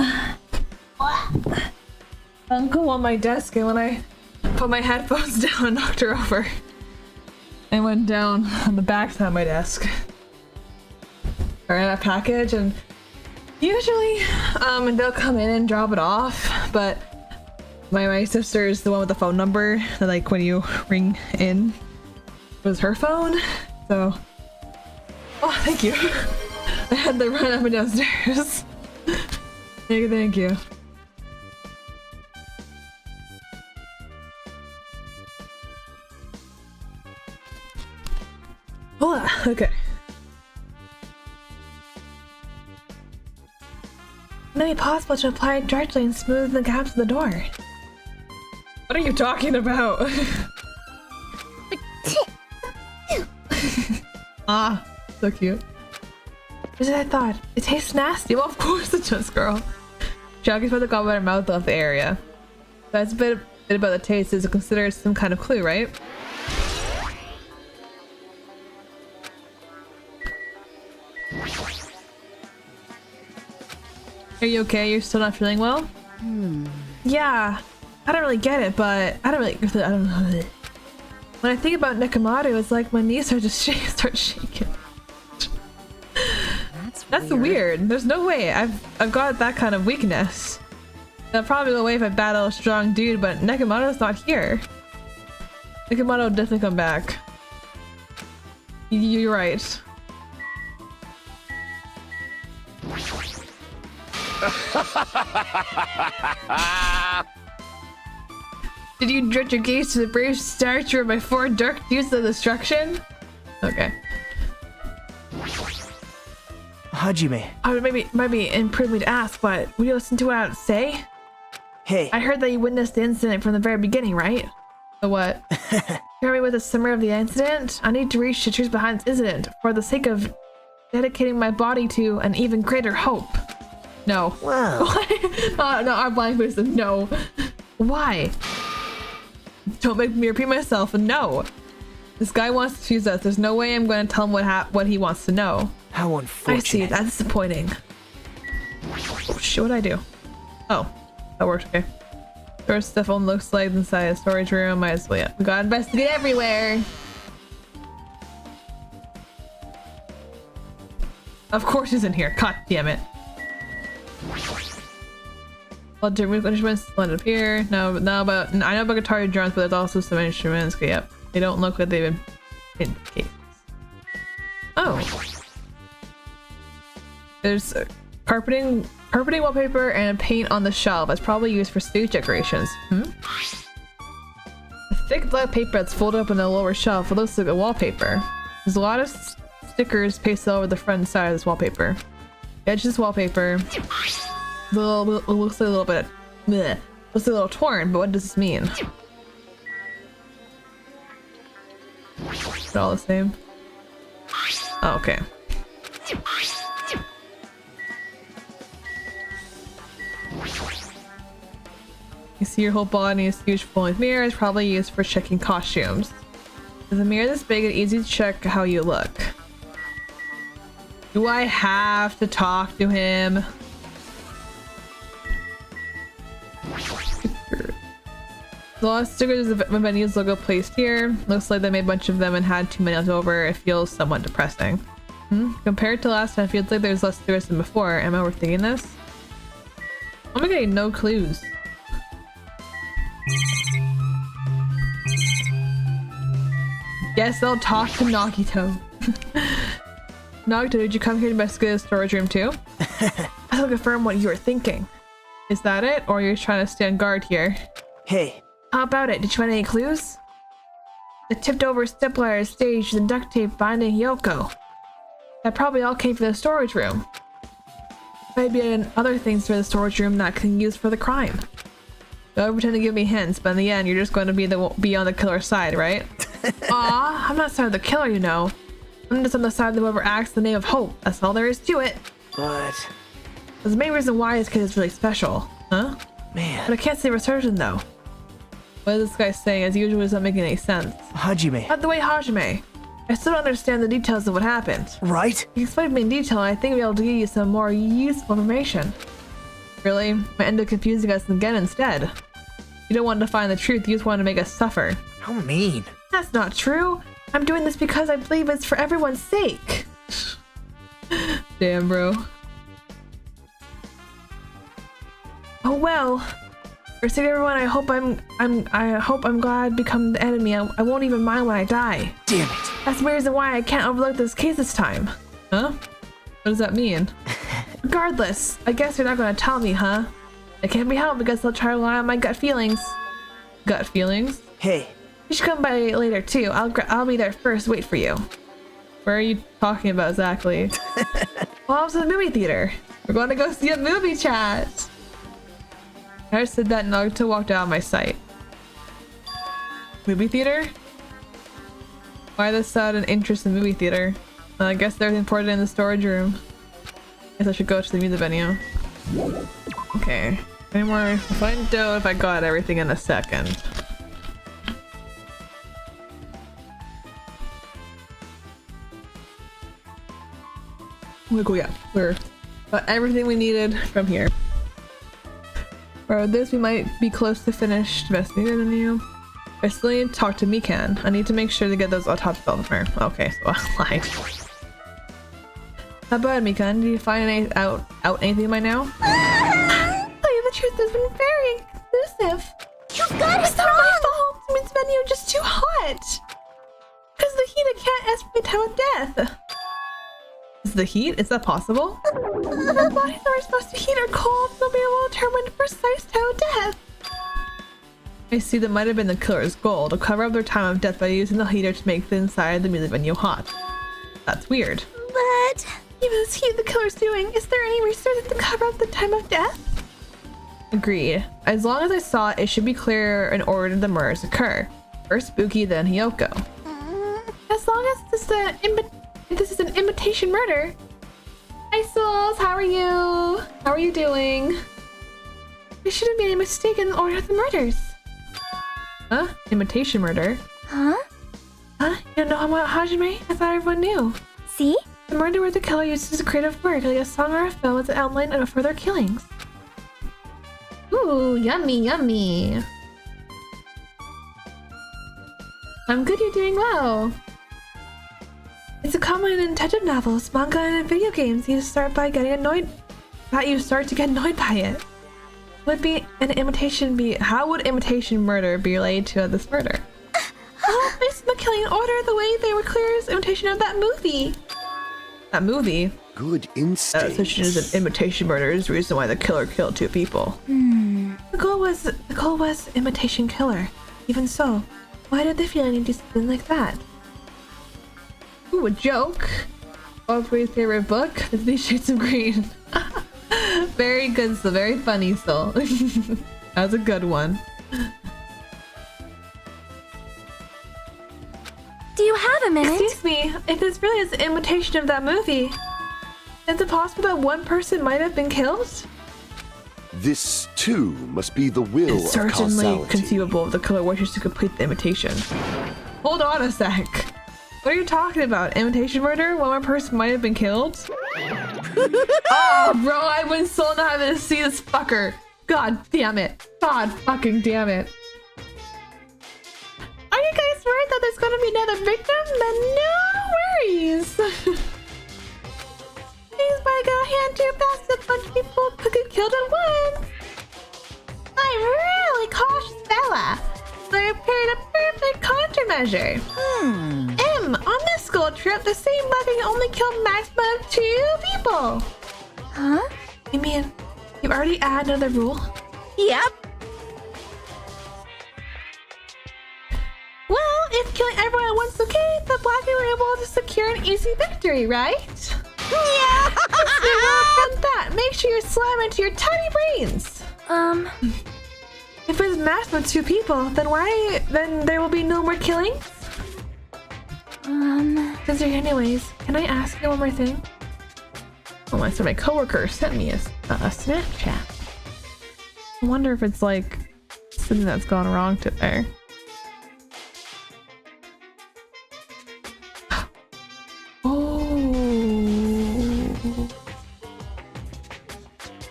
Uncle on my desk, and when I put my headphones down and knocked her over, I went down on the back side of my desk. I ran a package, and usually they'll come in and drop it off, but my sister is the one with the phone number that, like, when you ring in, was her phone. So, oh, thank you. I had to run up and downstairs. Thank you. Hola. Okay. It may be possible to apply it directly and smooth the gaps of the door. What are you talking about? Ah, so cute. Just as I thought. It tastes nasty. Well, of course it does, girl. Chiaki's about to gobble her mouth off the area. That's a bit about the taste is considered some kind of clue, right? Are you okay? You're still not feeling well? Yeah. I don't really get it, but I don't know. When I think about Nekomaru, it's like my knees are just start shaking. That's weird. There's no way I've got that kind of weakness. That'll probably go away if I battle a strong dude, but Nekomaru's not here. Nekomaru will definitely come back. You're right. Did you direct your gaze to the brave statue of my four dark deeds of destruction? Okay. Hajime. Might be imprudent to ask, but will you listen to what I have to say? Hey. I heard that you witnessed the incident from the very beginning, right? So what? Hear me with a summary of the incident? I need to reach the truth behind this incident for the sake of dedicating my body to an even greater hope. No. Wow. No, I'm blank person. No. Why? Don't make me repeat myself. No. This guy wants to choose us. There's no way I'm going to tell him what he wants to know. How unfortunate. I see. That's disappointing. Oh shit, what'd I do? Oh, that worked. Okay. First stuff only looks like inside a storage room. Might as well, yeah. We gotta investigate everywhere. Of course he's in here. God damn it. Well, different instruments landed up here. I know about guitar and drums, but there's also some instruments. Okay, yep. They don't look like they've been in cases. Oh. There's carpeting wallpaper and paint on the shelf. It's probably used for stage decorations. A thick black paper that's folded up on the lower shelf. It looks like a wallpaper. There's a lot of stickers pasted over the front and side of this wallpaper. The edge of this wallpaper it looks like a little bit bleh. Looks like a little torn, but what does this mean? Is it all the same? Oh, okay. You see your whole body is huge full-length mirror. It's probably used for checking costumes. With a mirror this big, it's easy to check how you look. Do I have to talk to him? A lot of stickers of the venue's logo placed here. Looks like they made a bunch of them and had too many left over. It feels somewhat depressing. Compared to last time, it feels like there's less stickers than before. Am I overthinking this? I'm getting no clues. Guess I'll talk to Nagito. Nagito, did you come here to investigate the storage room too? I will confirm what you were thinking. Is that it? Or you're trying to stand guard here? Hey. How about it? Did you find any clues? The tipped over stepladder, stage, and duct tape binding Yoko. That probably all came from the storage room. Maybe other things for the storage room that can be used for the crime. Don't pretend to give me hints, but in the end, you're just going to be on the killer's side, right? Aw, I'm not side of the killer, you know. I'm just on the side of whoever acts in the name of hope. That's all there is to it. But... The main reason why is because it's really special. Huh? Man. But I can't say for certain, though. What is this guy saying? As usual, it's not making any sense. Hajime. By the way, Hajime, I still don't understand the details of what happened. Right? You explained to me in detail, and I think I'll be able to give you some more useful information. Really? Might end up confusing us again instead. You don't want to find the truth, you just want to make us suffer. How mean. That's not true. I'm doing this because I believe it's for everyone's sake. Damn, bro. Oh well. For the sake of everyone, I hope I'm glad I become the enemy. I won't even mind when I die. Damn it. That's the reason why I can't overlook this case this time. Huh? What does that mean? Regardless, I guess you're not gonna tell me, huh? It can't be helped because I'll try to rely on my gut feelings. Gut feelings? Hey. You should come by later too. I'll be there first. Wait for you. Where are you talking about exactly? Well, I was in the movie theater. We're going to go see a movie, chat. I just said that and Naruto walked out of my sight. Movie theater? Why this sudden interest in movie theater? I guess they're important in the storage room. Guess I should go to the music venue. Okay. Any more? I'll find out if I got everything in a second. Yeah, we're got everything we needed from here. Or this, we might be close to finished investigating than you. I still need to talk to Mikan. I need to make sure to get those autopsy results from her. Okay, so I lied. How about Mikan? Did you find out anything by now? Tell you the truth, has been very exclusive. You've got It's it not my wrong! fault. It's venue just too hot. Because the heat, I can't estimate time of death. Is the heat? Is that possible? The bodies are supposed to be heat or cold. They'll be able to determine the precise time of death. I see that might have been the killer's goal to cover up their time of death by using the heater to make the inside of the music venue hot. That's weird. But... Even this heat the killer's doing, is there any reason to cover up the time of death? Agreed. As long as I saw it, it should be clear in order the murders occur. First Buki, then Hiyoko. As long as this is an imitation murder. Hi Souls, how are you? How are you doing? There shouldn't be any mistake in the order of the murders. Huh? Imitation murder? Huh? Huh? You don't know about Hajime? I thought everyone knew. See? The murder where the killer uses a creative work, like a song or a film, as an outline of further killings. Ooh, yummy, yummy. I'm good, you're doing well. It's a common in detective novels, manga, and in video games. You start to get annoyed by it. Would be an imitation be? How would imitation murder be related to this murder? Oh, based on the killing order, the way they were clear is imitation of that movie. That movie? Good instinct. Such as an imitation murder is the reason why the killer killed 2 people. The goal was imitation killer. Even so, why did they feel any to do something like that? Ooh, a joke. Aubrey's favorite book, 50 Shades of Green. Very good, so very funny, so that was a good one. Do you have a minute? Excuse me, if this really is an imitation of that movie, is it possible that one person might have been killed? This, too, must be the will It's of certainly causality. conceivable if the killer wishes to complete the imitation. Hold on a sec. What are you talking about? Imitation murder? One more person might have been killed? Oh, bro, I've been so not having to see this fucker. God damn it. God fucking damn it. Are you guys worried that there's gonna be another victim? Then no worries. Things might go hand too fast. A bunch of people could get killed at once. I'm really cautious fella. So I prepared a perfect countermeasure. On this school trip, the same bugging only killed maximum of 2 people. Huh? You mean you already added another rule? Yep. Well, if killing everyone at once is okay, the Blackie were able to secure an easy victory, right? Yeah. Let's do more than that. Make sure you slam into your tiny brains. If it's maximum 2 people, then there will be no more killings? Since you're here anyways, can I ask you one more thing? Oh, my coworker sent me a Snapchat. I wonder if it's like something that's gone wrong to there. Oh,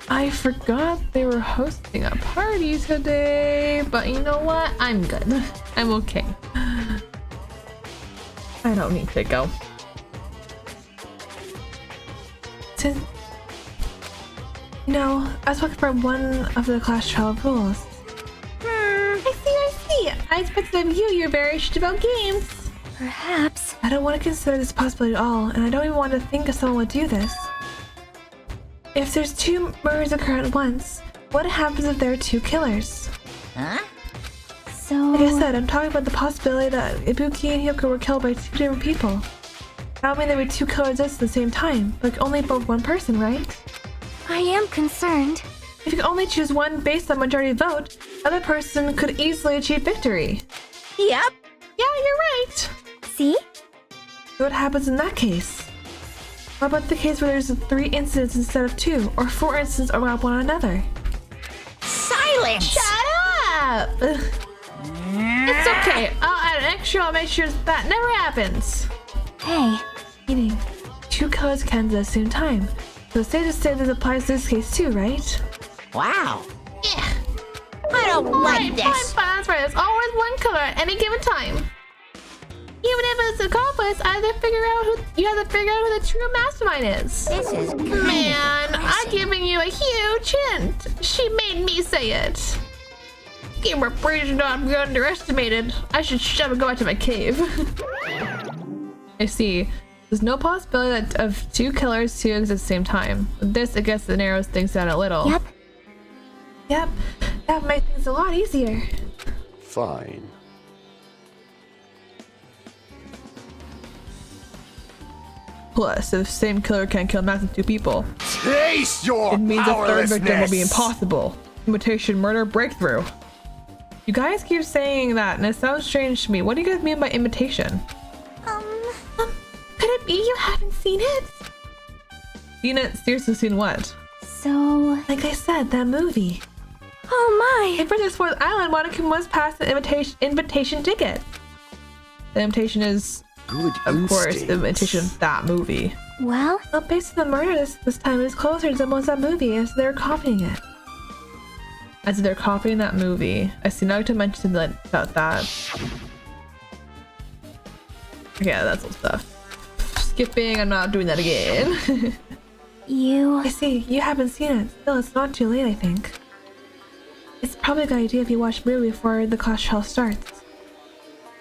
I forgot they were hosting a party today, but you know what? I'm good. I'm okay. I don't need to go. I was looking for one of the class 12 rules. I see. I expected of you're very interested about games. Perhaps. I don't want to consider this possibility at all, and I don't even want to think if someone would do this. If there's 2 murders occur at once, what happens if there are 2 killers? Huh? So... Like I said, I'm talking about the possibility that Ibuki and Hiyoko were killed by 2 different people. That would mean there were 2 killers at the same time, like only both one person, right? I am concerned. If you could only choose one based on majority vote, the other person could easily achieve victory. Yep. Yeah, you're right. See? What happens in that case? What about the case where there's 3 incidents instead of 2, or 4 incidents around one another? Silence! Shut up! It's okay. I'll add an extra. I'll make sure that never happens. Hey. Meaning, 2 killers can at the same time. So it's safe to say this applies to this case too, right? Wow. Yeah. don't like this. Fine, that's right. It's always one color at any given time. Even if it's accomplice, you have to figure out who the true mastermind is. This is Man, I'm giving you a huge hint. She made me say it. You were pretty not be underestimated. I should shove and go back to my cave. I see. There's no possibility of two killers to exist at the same time. With this, I guess it narrows things down a little. Yep. That makes things a lot easier. Fine. Plus, if the same killer can't kill max than two people, Taste your it means a third victim will be powerlessness. impossible. Imitation, murder, breakthrough. You guys keep saying that, and it sounds strange to me. What do you guys mean by imitation? Could it be you haven't seen it? Seen it? Seriously, seen what? So... Like I said, that movie. Oh my! For this fourth island, Monica must pass the invitation ticket. The invitation is, Good of course, the instincts. invitation of that movie. Well, Well, based on the murder this time is closer to almost that movie as they're copying it. As they're copying that movie. I see Naruto mentioned about that. Yeah, that's all stuff. Skipping, I'm not doing that again. you... I see, you haven't seen it. Still, it's not too late, I think. It's probably a good idea if you watch the movie before the class trial starts.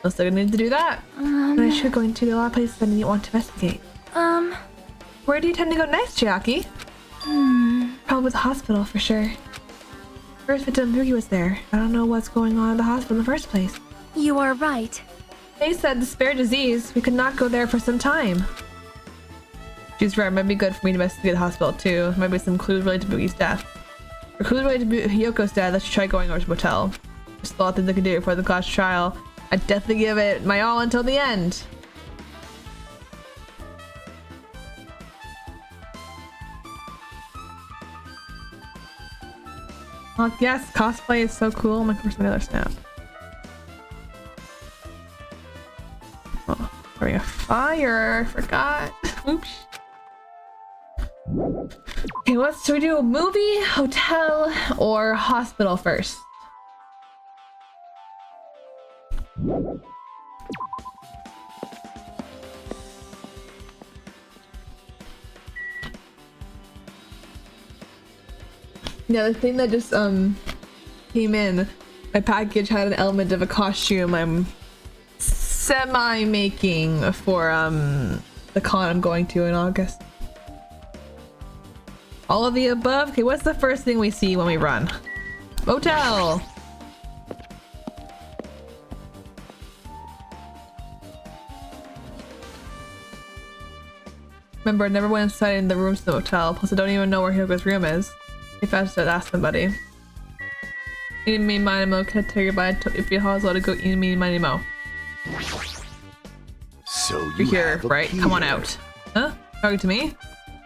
I'm still gonna need to do that. And I should go into a lot of places that you want to investigate. Where do you tend to go next, Chiaki? Probably the hospital, for sure. First victim Ruki was there. I don't know what's going on in the hospital in the first place. You are right. They said the spare disease. We could not go there for some time. She's right. It might be good for me to investigate the hospital too. Might be some clues related to Buki's death. For clues related to Hyoko's death, I should try going over to the motel. There's a lot that they can do before the class trial. I'd definitely give it my all until the end. Yes, cosplay is so cool. My first another snap. Oh, bring a fire. Forgot. Oops. Okay, should we do a movie, hotel, or hospital first? Yeah, the thing that just came in, my package had an element of a costume I'm semi-making for the con I'm going to in August. All of the above? Okay, what's the first thing we see when we run? Motel! Remember, I never went inside in the rooms of the motel, plus I don't even know where Hyoko's room is. If I have to ask somebody. Eeny, meeny, mo, can I tell you about it? If you have to go, eeny, meeny, miny, mo. So you You're here, have right? Come on appeared. out. Huh? Talking to me?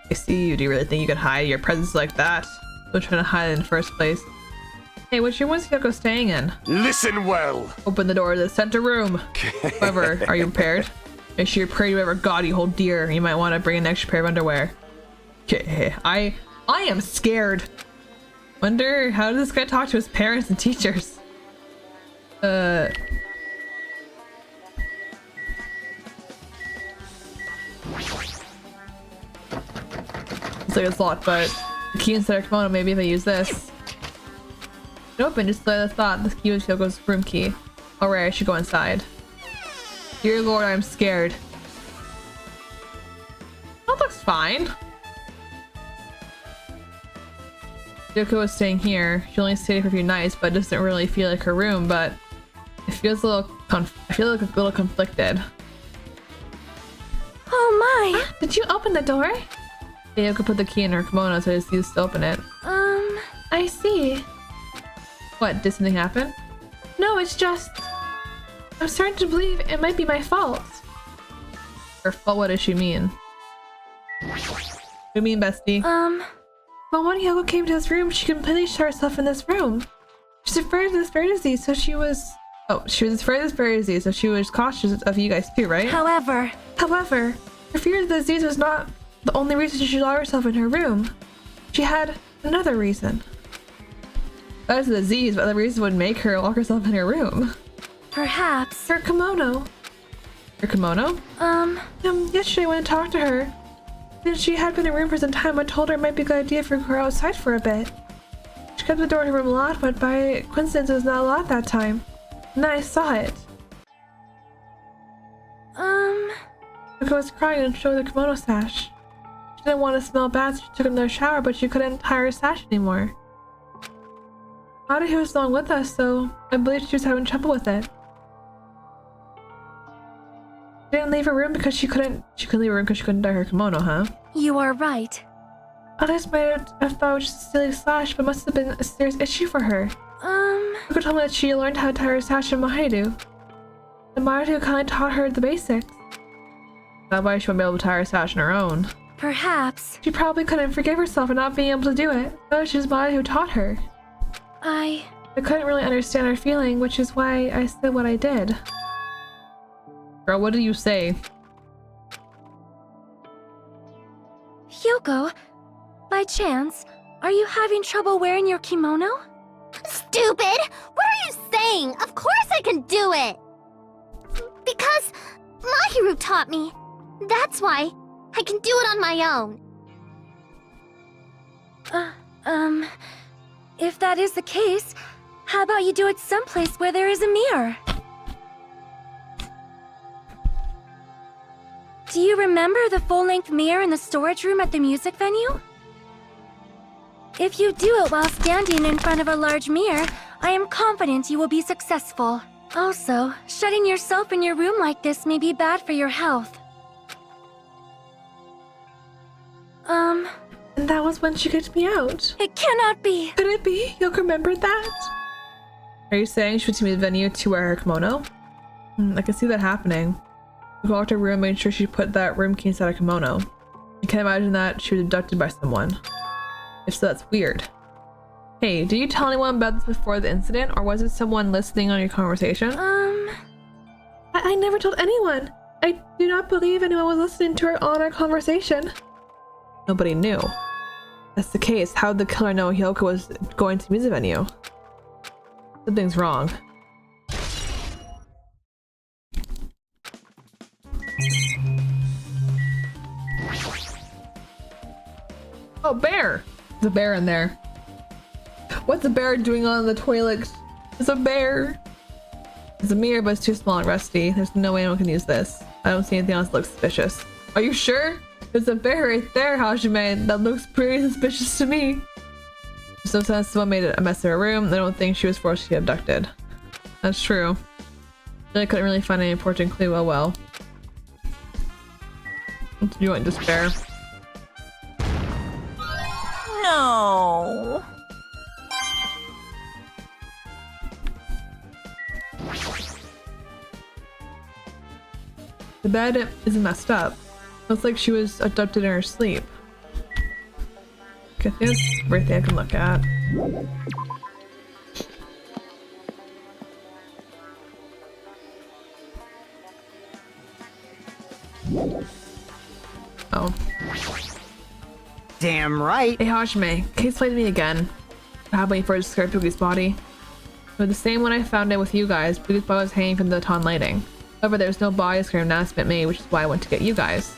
I see you. Do you really think you could hide your presence like that? Don't try to hide it in the first place. Hey, which room was Hyoko staying in? Listen well. Open the door to the center room. However, are you prepared? Make sure you're prepared to whatever god you hold dear. You might want to bring an extra pair of underwear. Okay, I am scared. Wonder how does this guy talk to his parents and teachers? It's like it's locked, but the key inside our kimono. Maybe if I use this, open. Just the thought. The key was Hyoko's room key. Alright, I should go inside. Dear Lord, I'm scared. That looks fine. Hyoko was staying here. She only stayed for a few nights, but it doesn't really feel like her room. But it feels a little. I feel like a little conflicted. Oh my! Did you open the door? Hyoko put the key in her kimono, so I just used to open it. I see. What? Did something happen? No, it's just. I'm starting to believe it might be my fault. Her fault? What does she mean? What do you mean, bestie? Well, when Hyoko came to this room, she completely shut herself in this room. She's afraid of this spare disease, so she was... Oh, she was afraid of this spare disease, so she was cautious of you guys too, right? However, her fear of the disease was not the only reason she locked herself in her room. She had another reason. That's the disease, but the reason would make her lock herself in her room. Perhaps. Her kimono. Her kimono? Yesterday when I talked to her, since she had been in her room for some time, I told her it might be a good idea for her to go outside for a bit. She kept the door to her room locked, but by coincidence it was not locked that time. And then I saw it. Yuka was crying and showed the kimono sash. She didn't want to smell bad, so she took another shower, but she couldn't tie her sash anymore. He was along with us, so I believe she was having trouble with it. She didn't leave her room because she couldn't leave her room because she couldn't dye her kimono, huh? You are right. Others might have thought it was just a silly slash, but must have been a serious issue for her. Yuka told me that she learned how to tie her sash in Mahaidu. The Mahaidu kind of taught her the basics. That's why she wouldn't be able to tie her sash on her own. Perhaps. She probably couldn't forgive herself for not being able to do it. No, she was Mahaidu who taught her. I couldn't really understand her feeling, which is why I said what I did. Girl, what did you say? Hyoko, by chance, are you having trouble wearing your kimono? Stupid! What are you saying? Of course I can do it! Because Mahiru taught me. That's why I can do it on my own. If that is the case, how about you do it someplace where there is a mirror? Do you remember the full-length mirror in the storage room at the music venue? If you do it while standing in front of a large mirror, I am confident you will be successful. Also, shutting yourself in your room like this may be bad for your health. And that was when she kicked me out. It cannot be. Could it be? You'll remember that? Are you saying she went to the venue to wear her kimono? I can see that happening. We walked to her room and made sure she put that room key inside a kimono. I can't imagine that she was abducted by someone. If so, that's weird. Hey, did you tell anyone about this before the incident, or was it someone listening on your conversation? I never told anyone. I do not believe anyone was listening to our conversation. Nobody knew. That's the case. How did the killer know Hyoko was going to the music venue? Something's wrong. Oh, bear! There's a bear in there. What's a bear doing on the toilet? There's a bear! There's a mirror, but it's too small and rusty. There's no way anyone can use this. I don't see anything else that looks suspicious. Are you sure? There's a bear right there, Hajime. That looks pretty suspicious to me. There's no sense someone made a mess of her room. They don't think she was forced to get abducted. That's true. I couldn't really find any important clue. Oh well. What do you want, despair? No. The bed isn't messed up. Looks like she was abducted in her sleep. Okay, I think that's everything I can look at. Oh. Damn right. Hey Hajime, can you explain to me again what happened before I discovered Poogie's body? It was the same when I found it with you guys. Poogie's body was hanging from the baton lighting. However, there was no body description announcement made, which is why I went to get you guys.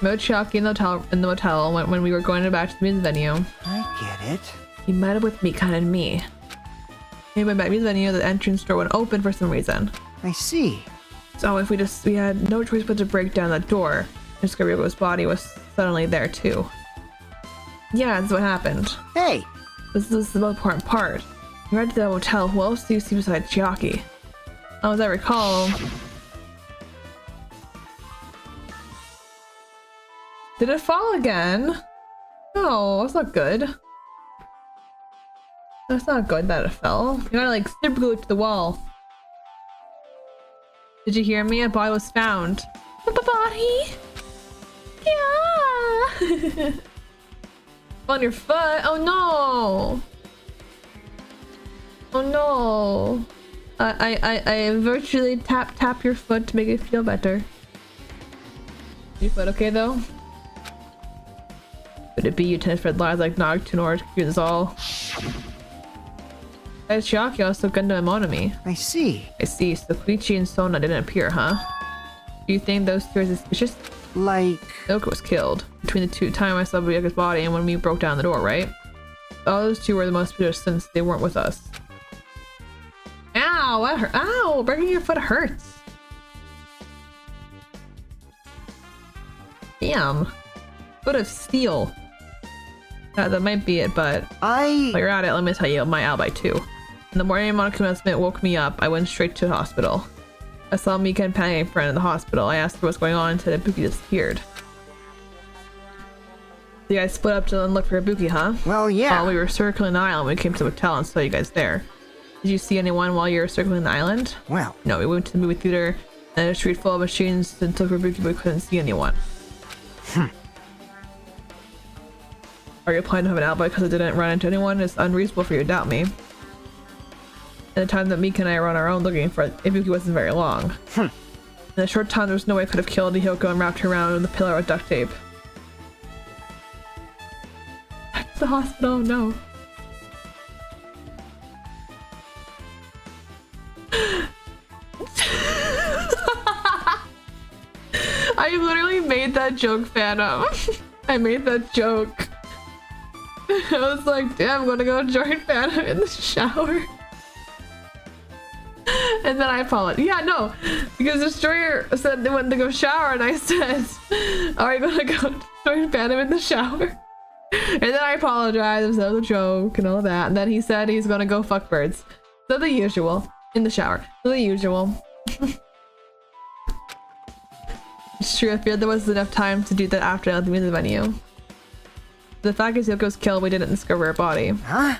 I met Chiaki in the motel when we were going back to the music venue. I get it. He met up with Mika and me. When we went back to the music venue, the entrance door went open for some reason. I see. So if we had no choice but to break down that door, Ryugo's body was suddenly there too. Yeah, that's what happened. Hey! This is the most important part. You arrived at the hotel. Who else do you see besides Chiaki? As I recall... Did it fall again? No, that's not good. That's not good that it fell. You gotta like super glue it to the wall. Did you hear me? A body was found. Body? Yeah! On your foot? Oh no! Oh no! I virtually tap your foot to make it feel better. Your foot okay though? Would it be you tennis red lines like Nocturne or to cure this all? Chiaki also Gundam Emonomi. I see. I see. So Koichi and Sona didn't appear, huh? Do you think those two are suspicious? Like... Ilka was killed between the two time I saw Ryuka's body and when we broke down the door, right? All those two were the most suspicious since they weren't with us. Ow! That hurt. Ow! Breaking your foot hurts. Damn. Foot of steel. That might be it, but while you're at it, let me tell you my alibi too. In the morning Mono commencement woke me up, I went straight to the hospital. I saw Mika and Panic friend in the hospital. I asked her what's going on and said that Ibuki disappeared. You guys split up to look for Ibuki, huh? Well, yeah. While we were circling the island, we came to the hotel and saw you guys there. Did you see anyone while you were circling the island? Well. No, we went to the movie theater and a street full of machines and took Ibuki, but we couldn't see anyone. Are you planning to have an alibi because I didn't run into anyone? It's unreasonable for you to doubt me. And the time that Mika and I were on our own looking for Ibuki wasn't very long. In a short time, there was no way I could have killed Hiyoko and wrapped her around in the pillar with duct tape. The hospital, no. I literally made that joke, Phantom. I made that joke. I was like, damn, I'm gonna go join Phantom in the shower. And then I apologized. Yeah, no, because Destroyer said they wanted to go shower, and I said, are you gonna go join Phantom in the shower? And then I apologized, it was a joke and all that. And then he said he's gonna go fuck birds. So the usual. In the shower. So the usual. It's true, I feared there wasn't enough time to do that after I left the venue. The fact is Yoko's killed, we didn't discover her body. Huh?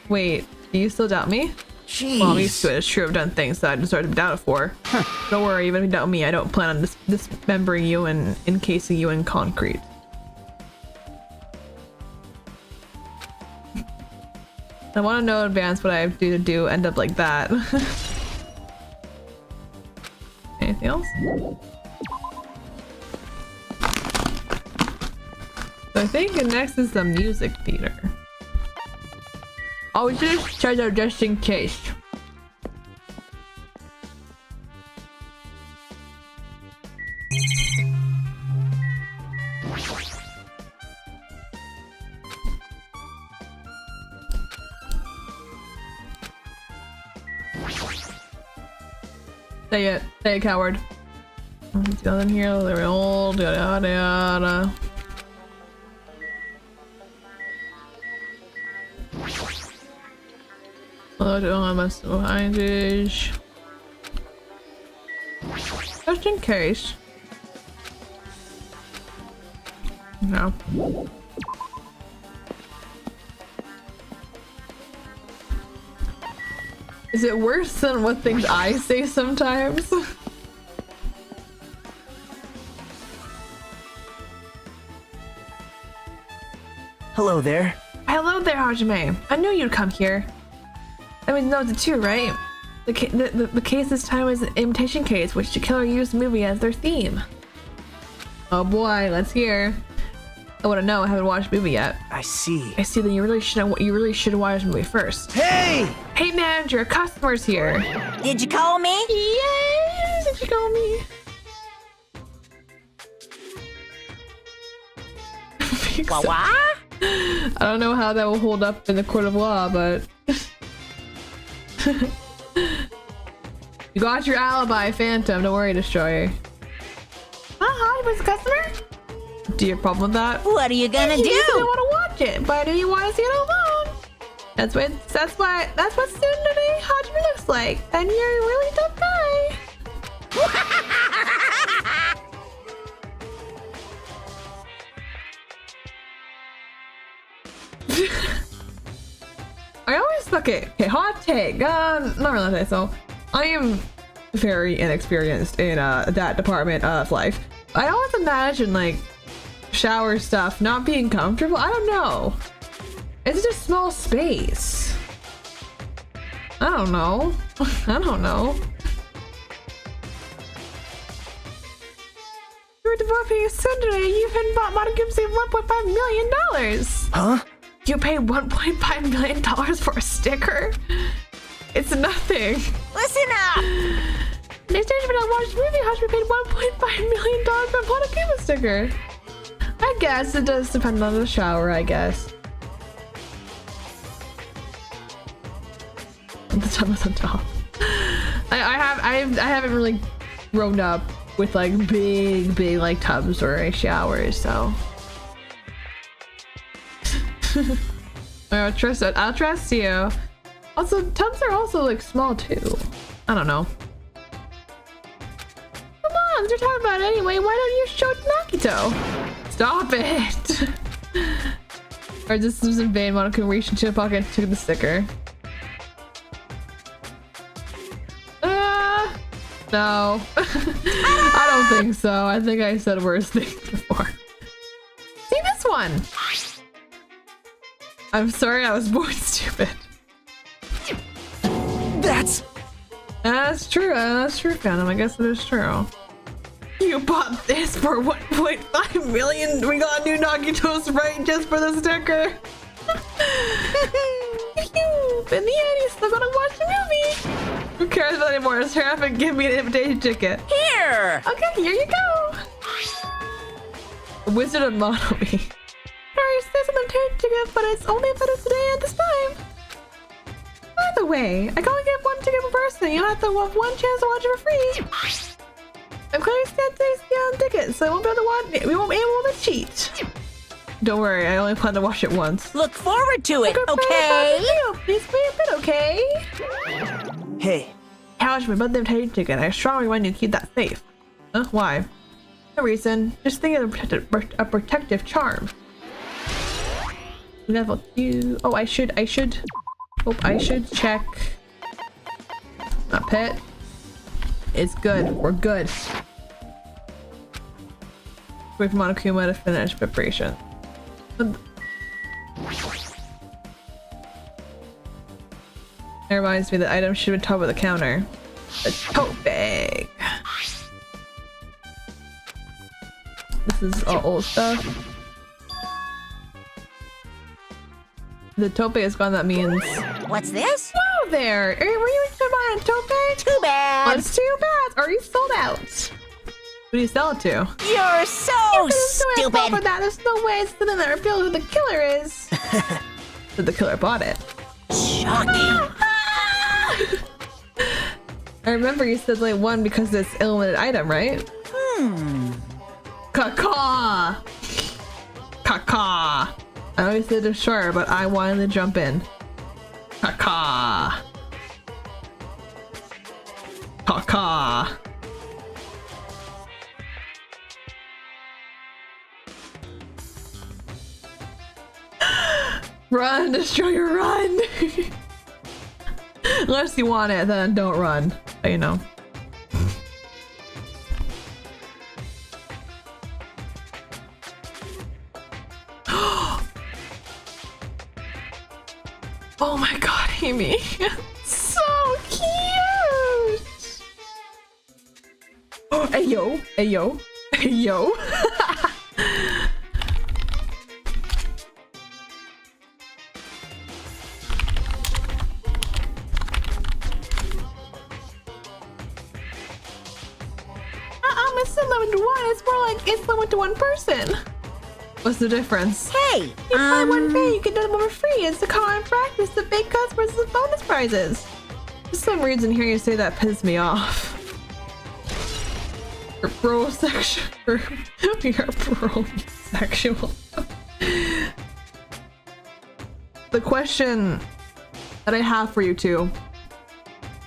Wait, do you still doubt me? Jeez. Well, I'm used to it. It's true, I've done things that I deserve to be doubted for. Don't worry, even if you doubt me, I don't plan on dismembering you and encasing you in concrete. I want to know in advance what I have to do end up like that. Anything else? So I think next is the music theater. Oh, we should just charge out just in case. Say it, coward. Nothing here, they're old, yada yada yada. Oh, I must behind it. Just in case. No. Is it worse than what things I say sometimes? Hello there. Hello there, Hajime. I knew you'd come here. I mean, no, it's true, right? The case this time is an imitation case, which the killer used the movie as their theme. Oh boy, let's hear. I want to know. I haven't watched the movie yet. I see. I see. Then you really should watch the movie first. Hey! Hey, manager, customers here. Did you call me? Yes. Did you call me? What? I don't know how that will hold up in the court of law, but you got your alibi, Phantom. Don't worry, Destroyer. Hi, was a customer? Do you have a problem with that? What are you gonna do? You didn't want to watch it, but I knew you want to see it alone. That's what Tsundere Hajime looks like. And you're a really tough guy. I always okay, hot take. Not really. So I am very inexperienced in that department of life. I always imagine like shower stuff not being comfortable. I don't know. It's just a small space. I don't know. I don't know. You're developing a Tsundere. You've been bought Modern Game Save $1.5 million. Huh? You paid $1.5 million for a sticker? It's nothing. Listen up! In exchange for not watching the movie, how should we paid $1.5 million for a Monokuma sticker? I guess it does depend on the shower, I guess. The tub is on top. I haven't really grown up with like big like tubs or showers, so I'll trust you. Also, tubs are also like small too. I don't know. Come on, you're talking about it anyway. Why don't you show Nakito? Stop it. Or this was in vain. Monokuma reached into the pocket and took the sticker. No. I don't think so. I think I said worse things before. See this one. I'm sorry I was born stupid. That's true. That's true, Phantom. I guess it is true. You bought this for 1.5 million. We got new Nagito's right just for the sticker. In the end, he's still gonna watch the movie. Who cares about it anymore? Just hurry up and give me an invitation ticket. Here! Okay, here you go. Wizard of Monomi. Sorry, it says on the ticket, but it's only available today at this time. By the way, I can only get one ticket per person. You have to have one chance to watch it for free. I'm clearly scared to scan tickets, so I won't be able to watch it. We won't be able to cheat. Don't worry, I only plan to watch it once. Look forward to it, okay? Please be a bit okay. hey. Couch my birthday invitation ticket. I strongly want you to keep that safe. Huh? Why? No reason. Just think of a protective charm. Level 2. Oh, I should check. Not pet. It's good. We're good. Wait for Monokuma to finish preparation. It reminds me that items should be top of the counter. The tote bag. This is all old stuff. The tote bag is gone. That means. What's this? Whoa there! Were you interested in a tote bag? Too bad. Well, it's too bad. Already sold out. Who do you sell it to? You're so stupid. For that. There's no way it's sitting there revealed who the killer is. So the killer bought it. Shocking. I remember you said like one because it's a limited item, right? Caw. Caw. I always said it sure, but I wanted to jump in. Caw. Caw. Run, destroyer, run! Unless you want it, then don't run. But you know. Oh my god, Amy. So cute! Oh, ayo. It's limited to one. It's more like it's limited to one person. What's the difference? Hey, You buy one pay, you get another one for free. It's a common practice to big customers with bonus prizes. For some reason, hearing you say that pissed me off. You're pro-sexual. You're pro-sexual. The question that I have for you two: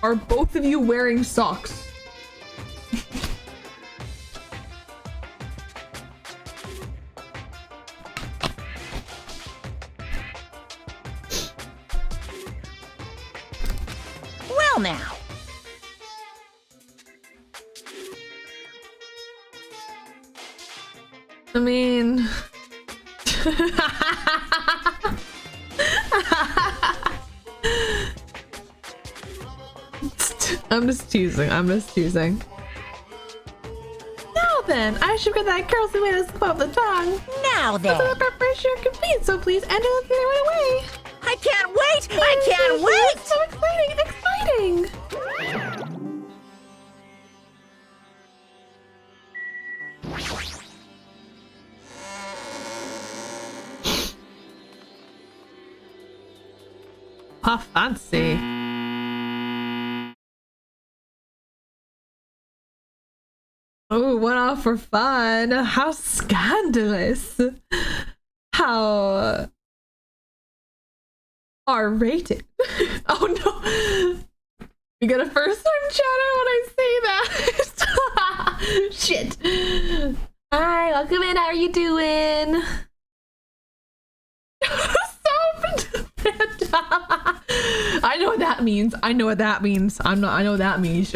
are both of you wearing socks? well now. I mean... I'm just teasing. Now then, I should get that girl's way to slip up the tongue. Now The then. preparation are complete, so please enter the theater right away. I can't wait! I can't wait! So exciting! How fancy. Oh, one off for fun. How scandalous. How R-rated. Oh no. We get a first time chatter when I say that. Shit. Hi, welcome in. How are you doing? I know what that means. I know what that means. I know what that means.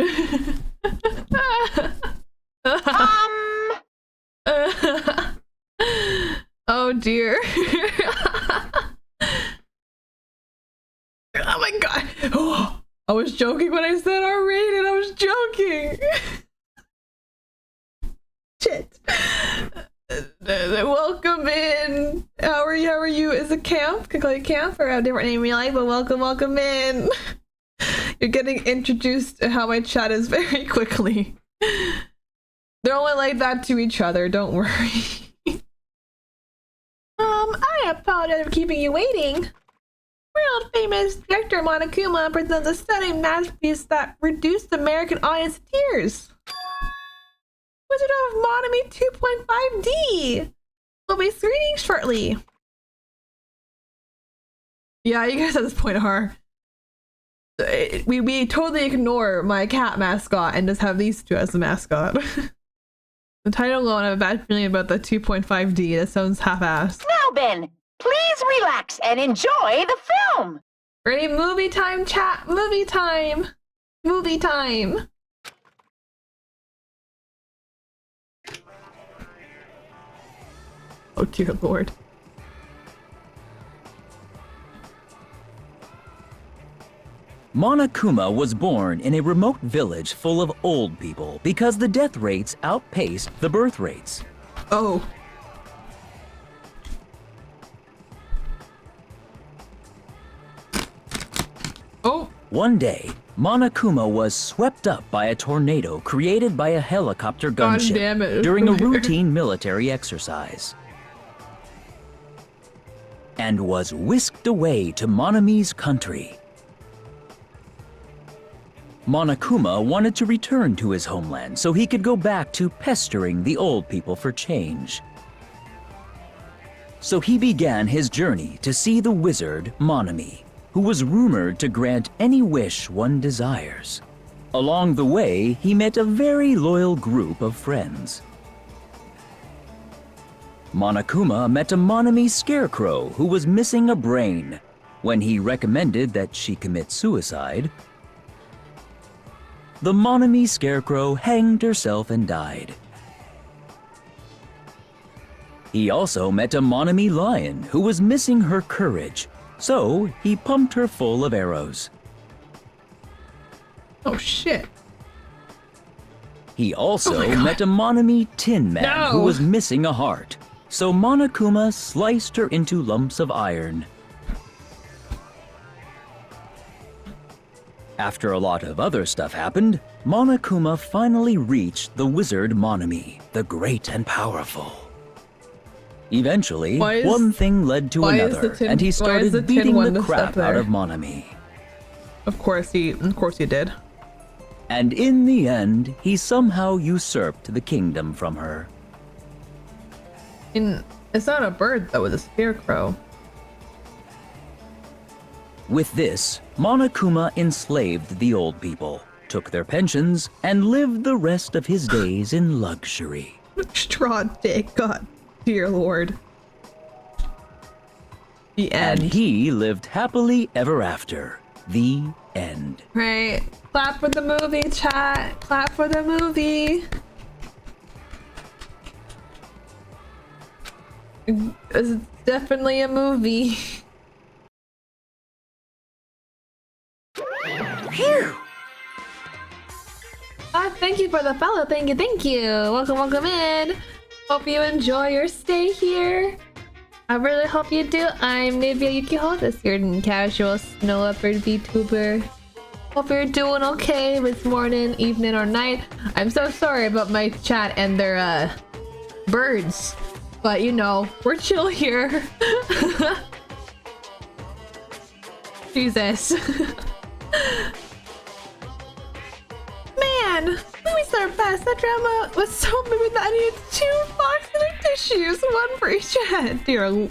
Oh dear. Oh my god. Oh, I was joking when I said R-rated. I was joking. Shit. Welcome in. How are you? How are you? Is it camp? Could call you camp or a different name in real life, but welcome in. You're getting introduced to how my chat is very quickly. They're only like that to each other, don't worry. I apologize for keeping you waiting. World famous director Monokuma presents a stunning masterpiece that reduced American audience to tears. Wizard of Monami 2.5D will be screening shortly. Yeah, you guys at this point are. We totally ignore my cat mascot and just have these two as the mascot. The title alone, I have a bad feeling about the 2.5D. That sounds half-assed. Now then, please relax and enjoy the film. Ready? Movie time, chat. Movie time. Movie time. Oh dear lord. Monokuma was born in a remote village full of old people because the death rates outpaced the birth rates. Oh. Oh. One day, Monokuma was swept up by a tornado created by a helicopter gunship during a routine military exercise, and was whisked away to Monami's country. Monokuma wanted to return to his homeland so he could go back to pestering the old people for change. So he began his journey to see the wizard Monami, who was rumored to grant any wish one desires. Along the way, he met a very loyal group of friends. Monokuma met a Monami scarecrow who was missing a brain. When he recommended that she commit suicide, the Monami scarecrow hanged herself and died. He also met a Monami lion who was missing her courage, so he pumped her full of arrows. Oh shit. He also met a Monami tin man who was missing a heart, so Monokuma sliced her into lumps of iron. After a lot of other stuff happened, Monokuma finally reached the wizard Monami, the great and powerful. Eventually, one thing led to another, and he started beating the crap out of Monami. Of course he did. And in the end, he somehow usurped the kingdom from her. It's not a bird though, it's a scarecrow. With this, Monokuma enslaved the old people, took their pensions, and lived the rest of his days in luxury. Straw dick, god dear lord. The end. And he lived happily ever after. The end. Right. Clap for the movie, chat. Clap for the movie. It's definitely a movie. Phew. Thank you for the follow. Thank you. Welcome in. Hope you enjoy your stay here. I really hope you do. I'm Nivea Yukiho, the student casual snow leopard VTuber. Hope you're doing okay this morning, evening, or night. I'm so sorry about my chat and their birds, but you know, we're chill here. Jesus. Man, let me start past that drama was so vivid that I needed 2 boxes of tissues, 1 for each head. Dear.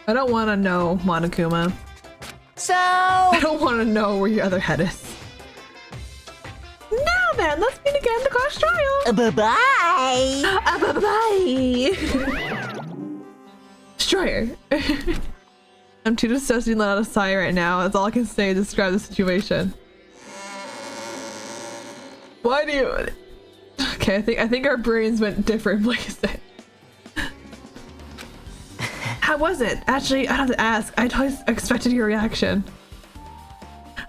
I don't want to know, Monokuma. So... I don't want to know where your other head is. Now then, let's meet again in the class trial. Bye-bye! Bye-bye! Destroyer. I'm too disgusted to let out a sigh right now. That's all I can say to describe the situation. Why do you... Okay, I think our brains went different places. How was it? Actually, I have to ask. I totally expected your reaction.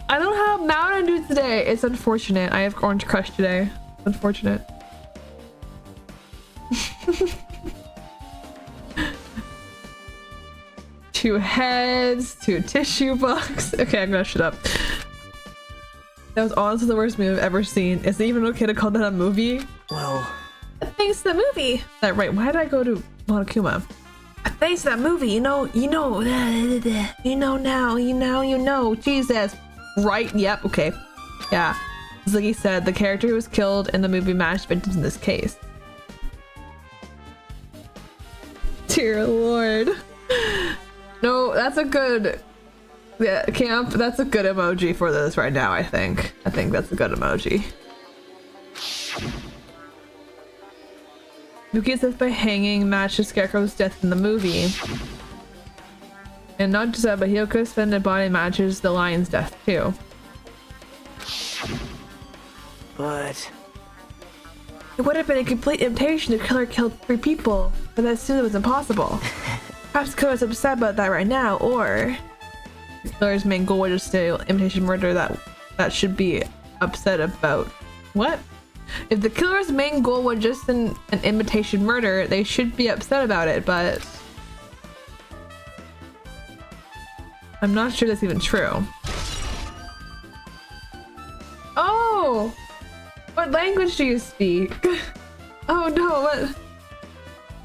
I don't have Mountain Dew today. It's unfortunate. I have Orange Crush today. It's unfortunate. 2 heads, 2 tissue box. Okay, I'm gonna shut up. That was honestly the worst movie I've ever seen. Is it even okay to call that a movie? Well, thanks to the movie. That right? Why did I go to Monokuma? Thanks to that movie, you know now, you know, Jesus. Right? Yep. Okay. Yeah. As like he said, the character who was killed in the movie matched victims in this case. Dear Lord. No, that's a good... Yeah, camp, that's a good emoji for this right now, I think. I think that's a good emoji. Yuki says by hanging matches Scarecrow's death in the movie. And not just that, but Hyoko's suspended body matches the lion's death too. but... It would have been a complete imitation. The killer killed 3 people, but that soon it was impossible. Perhaps the killer is upset about that right now, or the killer's main goal was just to imitation murder that should be upset about. What? If the killer's main goal was just an imitation murder, they should be upset about it, but I'm not sure that's even true. Oh! What language do you speak? Oh no, what?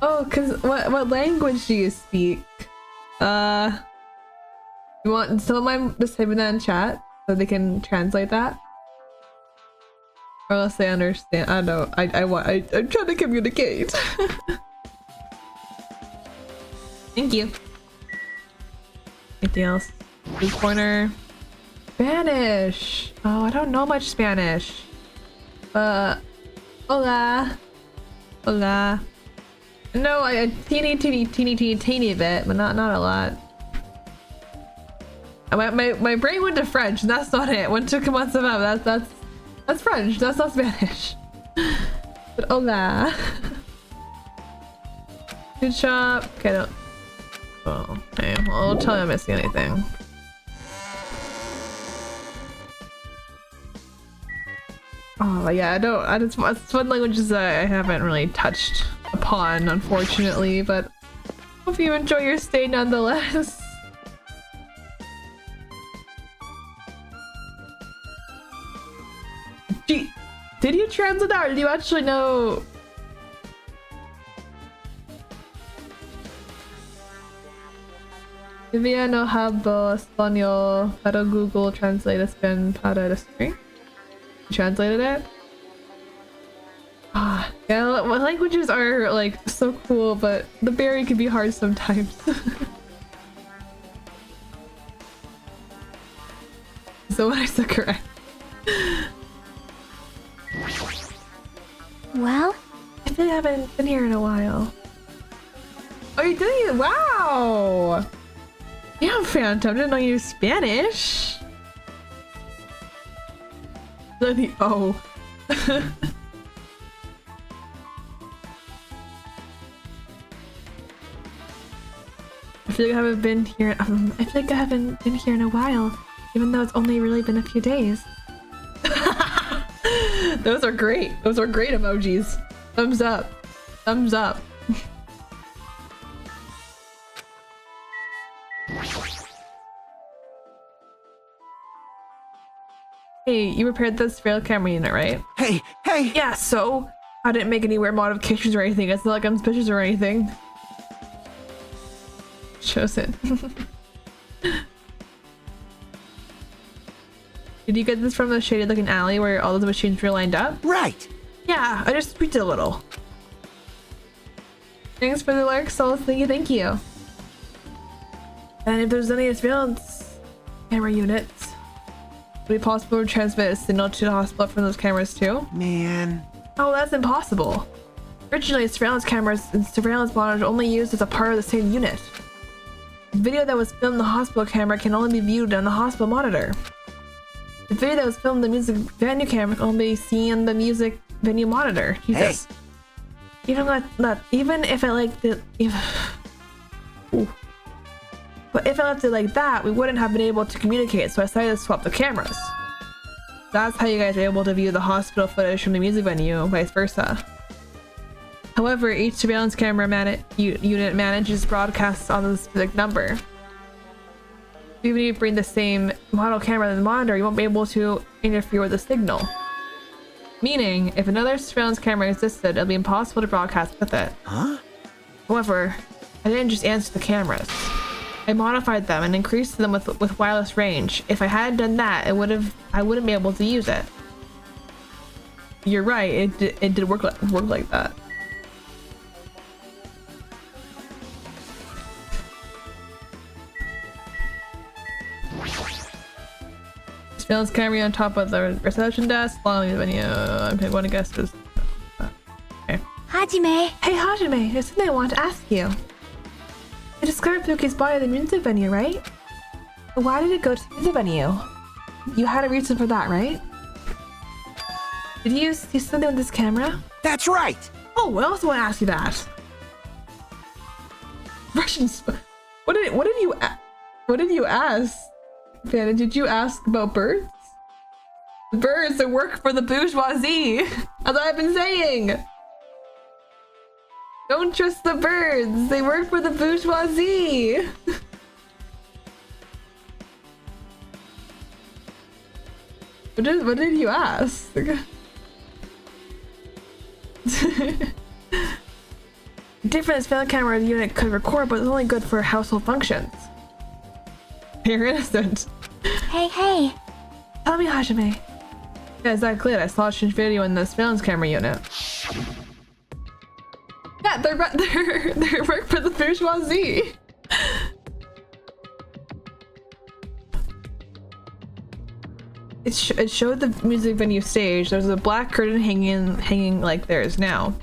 Oh, cause what language do you speak? You want someone just type that in chat so they can translate that? Or else they understand. I don't know. I'm trying to communicate. Thank you. Anything else? Blue corner. Spanish. Oh, I don't know much Spanish. Hola. Hola. No, a teeny bit, but not a lot. My brain went to French, and that's not it. Went to comment about that's French. That's not Spanish. But hola. Good shop. Okay, don't. Oh, okay. Well, I'll tell you I'm missing anything. Oh yeah, I don't. It's one languages I haven't really touched upon, unfortunately. But hope you enjoy your stay nonetheless. Gee, did you translate that, or did you actually know? Todavía no hablo español, pero Google Translate es bien para escribir. You translated it? Ah, yeah, well, languages are like so cool, but the berry can be hard sometimes. So what is the correct? Well? I feel like I haven't been here in a while. Oh, you're doing it? Wow! Yeah, Phantom, didn't know you knew Spanish. The O. I feel like I haven't been here. I feel like I haven't been here in a while, even though it's only really been a few days. Those are great. Those are great emojis. Thumbs up. Thumbs up. Hey, you repaired this surveillance camera unit, right? Hey, hey! Yeah, so I didn't make any weird modifications or anything. It's not like I'm suspicious or anything. Shows it. Did you get this from the shaded looking alley where all of the machines were lined up? Right! Yeah, I just tweaked it a little. Thanks for the lurk, Soul. Thank you. And if there's any surveillance camera units, would it be possible to transmit a signal to the hospital from those cameras too? Man. Oh, that's impossible. Originally, surveillance cameras and surveillance monitors only used as a part of the same unit. The video that was filmed in the hospital camera can only be viewed on the hospital monitor. The video that was filmed in the music venue camera can only be seen on the music venue monitor. Jesus. Hey. Even if I liked it, but if I left it like that, we wouldn't have been able to communicate, so I decided to swap the cameras. That's how you guys are able to view the hospital footage from the music venue, vice versa. However, each surveillance camera unit manages broadcasts on the specific number. Even if you bring the same model camera to the monitor, you won't be able to interfere with the signal. Meaning, if another surveillance camera existed, it'll be impossible to broadcast with it. Huh? However, I didn't just answer the cameras. I modified them and increased them with wireless range. If I hadn't done that, I wouldn't be able to use it. You're right, it did work like that. Surveillance camera on top of the reception desk, following the venue. I'm going to guess this. Okay. Hajime. Hey Hajime, there's something I want to ask you. You discovered Fuki's body at the music venue, right? Why did it go to the music venue? You had a reason for that, right? Did you see something with this camera? That's right! Oh, I also want to ask you that. Russians. What did you ask? Vanna, did you ask about birds? Birds that work for the bourgeoisie. As I've been saying. Don't trust the birds. They work for the bourgeoisie. What did you ask? Different film camera unit could record, but it's only good for household functions. You're innocent. Hey. Tell me, Hajime. Yeah, exactly. I saw a strange video in the surveillance camera unit. Yeah, they're work for the bourgeoisie. It showed the music venue stage. There was a black curtain hanging like there is now.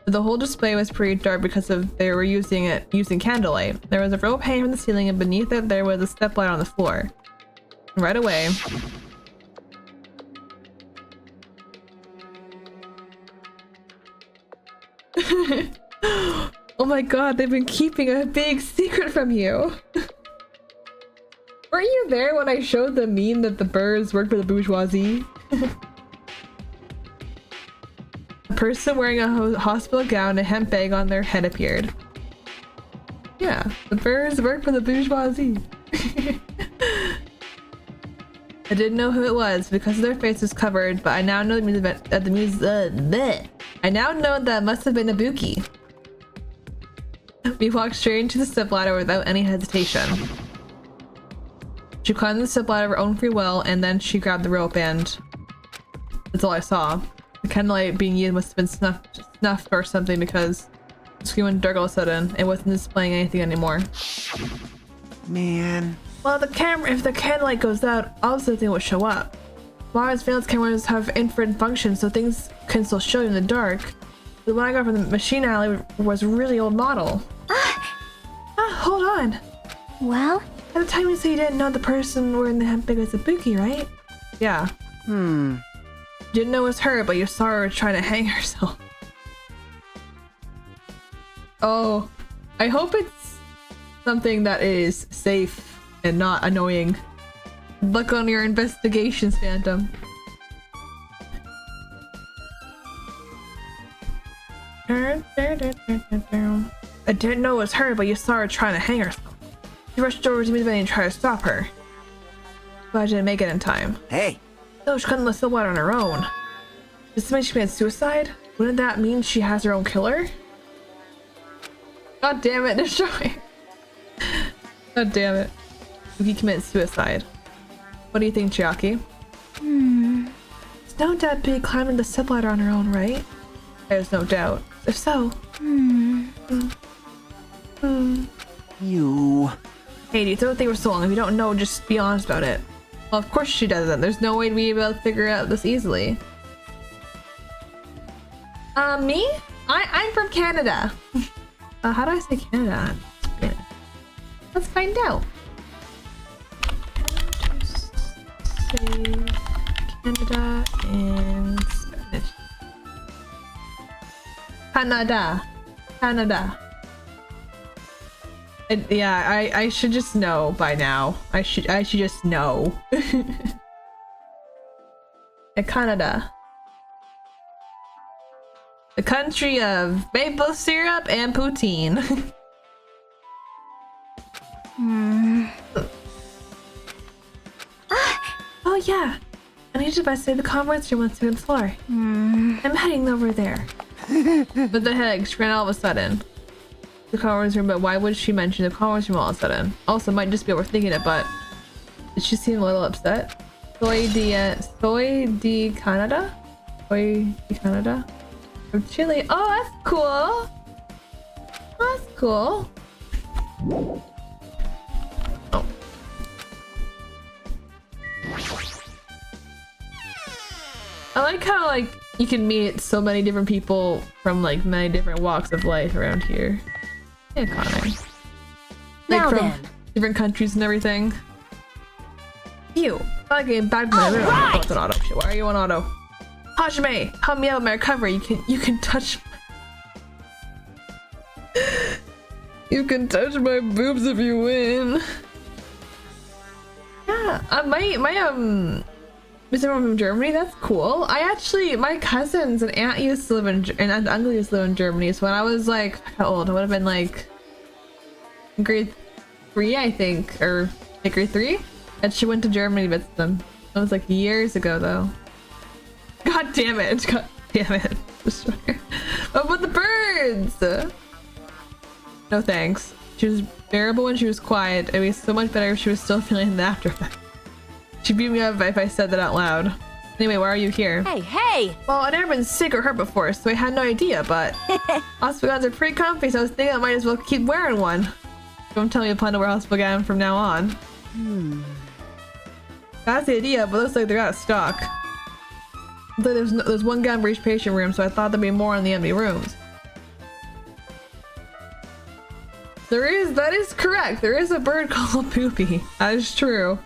The whole display was pretty dark because they were using candlelight. There was a rope hanging from the ceiling, and beneath it there was a step light on the floor. Right away. Oh my god, they've been keeping a big secret from you. Weren't you there when I showed the meme that the birds work for the bourgeoisie? A person wearing a hospital gown and a hemp bag on their head appeared. Yeah, the birds work for the bourgeoisie. I didn't know who it was because their face was covered, but I now know I now know that it must have been Ibuki. We walked straight into the stepladder without any hesitation. She climbed the stepladder of her own free will, and then she grabbed the rope, and that's all I saw. The candlelight being used must have been snuffed or something, because the screen went dark all of a sudden. It wasn't displaying anything anymore. Man. Well, if the candlelight goes out, obviously the thing will show up. Wireless surveillance cameras have infrared functions, so things can still show you in the dark. The one I got from the machine alley was a really old model. Hold on. Well? At the time you said you didn't know the person wearing the hemp bag was Ibuki, right? Yeah. Didn't know it was her, but you saw her trying to hang herself. Oh, I hope it's something that is safe and not annoying. Look on your investigations, Phantom. I didn't know it was her, but you saw her trying to hang herself. You rushed over to me and tried to stop her. But I didn't make it in time. Hey. No, she couldn't let Silhouette on her own. Does this mean she committed suicide? Wouldn't that mean she has her own killer? God damn it, destroy. God damn it. He commits suicide. What do you think, Chiaki? There's no doubt Bee climbing the step ladder on her own, right? There's no doubt. If so... You... Hey, do you don't think we're so long? If you don't know, just be honest about it. Well, of course she doesn't. There's no way to be able to figure out this easily. Me? I'm from Canada. How do I say Canada? Let's find out. Say Canada in Spanish. Canada. Canada. Yeah, I should just know by now. I should just know. Canada. The country of maple syrup and poutine. Oh yeah. I need to say the conference room on the second floor. I'm heading over there. But the headache ran all of a sudden. The conference room, but why would she mention the conference room all of a sudden? Also, might just be overthinking it, but did she seem a little upset? Soy de Canada? Soy de Canada? From Chile. Oh, that's cool. That's cool. Oh. I like how, like, you can meet so many different people from, like, many different walks of life around here. Yeah, Connor. Like, Now from then. different countries and everything. You. I getting back to my room. Alright! Oh, it's an auto. Shit, why are you on auto? Hajime, help me out with my recovery. You can touch You can touch my boobs if you win. Yeah, my is everyone from Germany? That's cool. My cousins and aunt used to live and uncle used to live in Germany. So when I was like, how old? I would have been like grade 3, I think, or like grade 3. And she went to Germany to visit them. That was like years ago, though. God damn it! God damn it! What about the birds? No thanks. She was bearable when she was quiet. It'd be so much better if she was still feeling the aftereffect. She'd beat me up if I said that out loud. Anyway, why are you here? Hey! Well, I'd never been sick or hurt before, so I had no idea, but hospital gowns are pretty comfy, so I was thinking I might as well keep wearing one. Don't tell me I plan to wear a hospital gown from now on. That's the idea, but it looks like they're out of stock. There's one gown for each patient room, so I thought there'd be more in the empty rooms. That is correct. There is a bird called Poopy. That is true.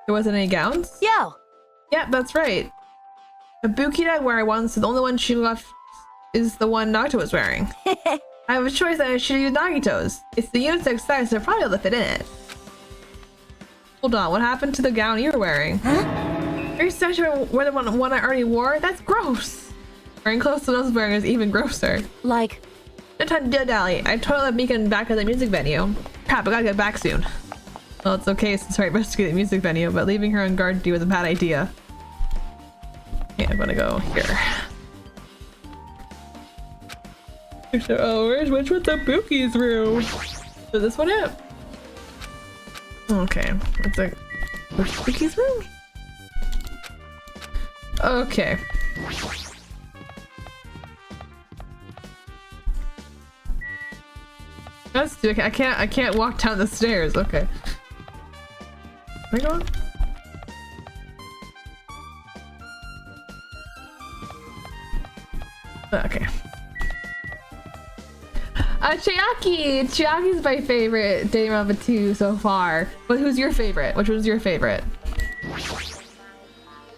There wasn't any gowns? Yo! Yeah, that's right. Ibuki did wear one, so the only one she left is the one Nagito was wearing. I have a choice that I should use Nagito's. It's the unisex size, so I'll probably able to fit in it. Hold on, what happened to the gown you were wearing? Are you sure wear the one I already wore? That's gross. Wearing clothes someone else is wearing is even grosser. Like... No time to dilly-dally. I totally left Mika back at the music venue. Crap, I gotta get back soon. Well, it's okay since I investigate the music venue, but leaving her on guard duty was a bad idea. Yeah, I'm gonna go here. Oh, which one's the Buki's room? So this one it? Okay, what's like where's Buki's room? Okay. That's too, I can't walk down the stairs. Okay. Am I going? Okay. Chiaki's my favorite Danganronpa 2 so far. But who's your favorite? Which was your favorite?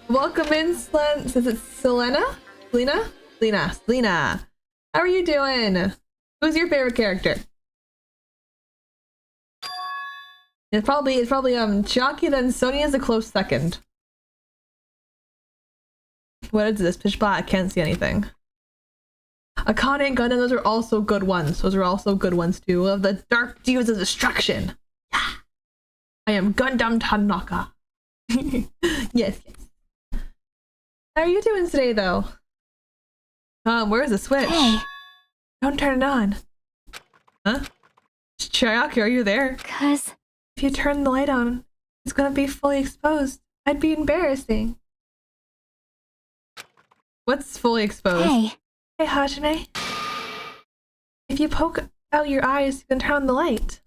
Welcome in, Says it's Selena? Selena. How are you doing? Who's your favorite character? It's probably Chiaki, then Sonia's a close second. What is this? Pitch black, I can't see anything. Akane and Gundam, those are also good ones. Those are also good ones too. Of the Dark Divas of Destruction. Yeah. I am Gundam Tanaka. Yes, yes. How are you doing today, though? Where's the switch? Hey. Don't turn it on. Huh? Karaoke, are you there? 'Cause If you turn the light on, it's gonna be fully exposed. I'd be embarrassing. What's fully exposed? Hey. Hey, Hajime. If you poke out your eyes, you can turn on the light.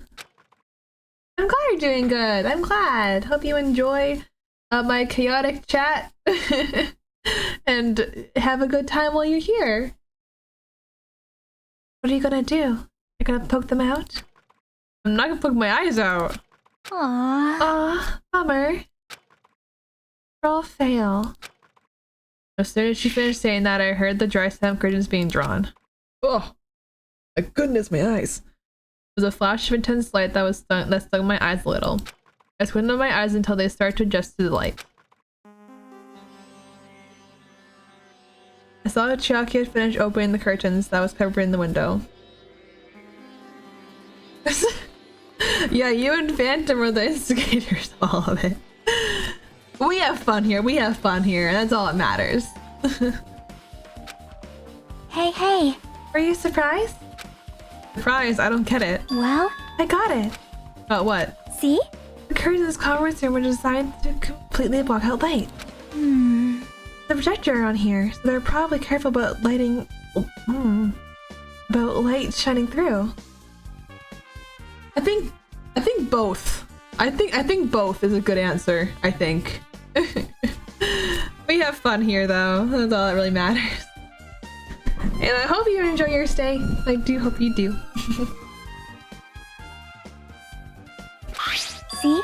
I'm glad you're doing good. I'm glad. Hope you enjoy my chaotic chat and have a good time while you're here. What are you gonna do? You're gonna poke them out? I'm not gonna poke my eyes out. Aww. Aw, bummer. Roll fail. As soon as she finished saying that, I heard the dry stamp curtains being drawn. Oh, my goodness, my eyes. There was a flash of intense light that stung my eyes a little. I squinted my eyes until they started to adjust to the light. I saw that Chiaki had finished opening the curtains that was covering the window. Yeah, you and Phantom are the instigators of all of it. We have fun here. We have fun here. That's all that matters. Hey, hey. Are you surprised? Surprised? I don't get it. Well, I got it. What? see? The curtains in this conference room were designed to completely block out light. Hmm. The projector on here, so they're probably careful about lighting. About light shining through. I think both. I think both is a good answer. I think. We have fun here, though. That's all that really matters. And I hope you enjoy your stay. I do hope you do. See?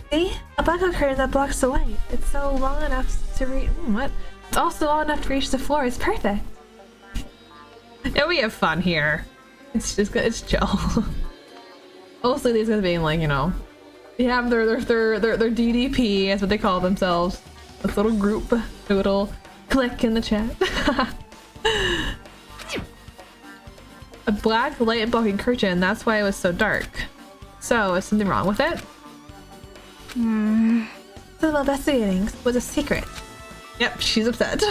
See? A blackout curtain that blocks the light. It's so long enough to reach. What? It's also long enough to reach the floor. It's perfect. Yeah, we have fun here. It's just good. It's chill. Mostly these guys being like, you know, they have their DDP. That's what they call themselves. This little group, a little clique in the chat. A black light blocking curtain. That's why it was so dark. So, is something wrong with it? The investigating was a secret. Yep, she's upset.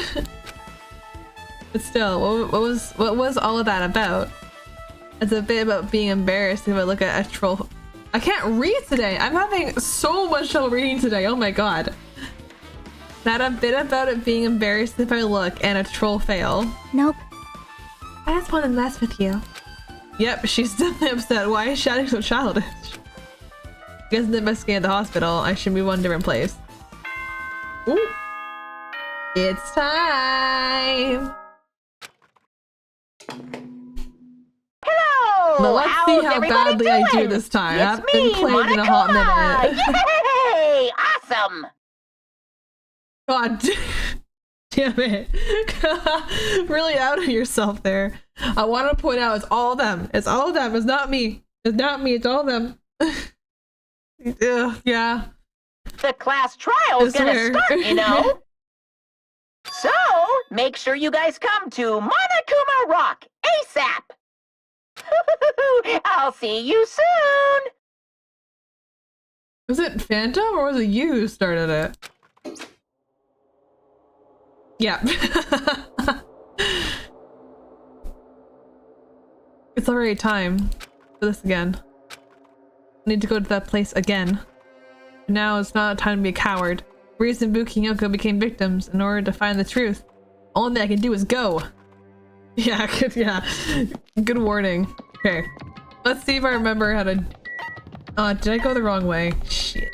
But still, what was all of that about? It's a bit about being embarrassed if I look at a troll. I can't read today. I'm having so much trouble reading today. Oh my god. That a bit about it being embarrassed if I look and a troll fail. Nope. I just want to mess with you. Yep, she's definitely upset. Why is shouting so childish? You guys investigate the hospital. I should move on to a different place. Ooh. It's time. Hello! But let's see how everybody badly I do doing? this time. It's I've been me, playing in a hot Monokuma! minute. Yay! Awesome! God damn it. Really out of yourself there. I want to point out it's all of them. It's all of them. It's not me. It's not me. It's all of them. Yeah. The class trial's It's gonna weird. start, you know? So, make sure you guys come to Monokuma Rock ASAP! I'll see you soon! Was it Phantom or was it you who started it? Yeah. It's already time for this again. I need to go to that place again. Now it's not time to be a coward. Reese and Buki and Yoko became victims in order to find the truth. All thing I can do is go. Yeah, good warning. Okay, let's see if I remember how to. Did I go the wrong way? Shit.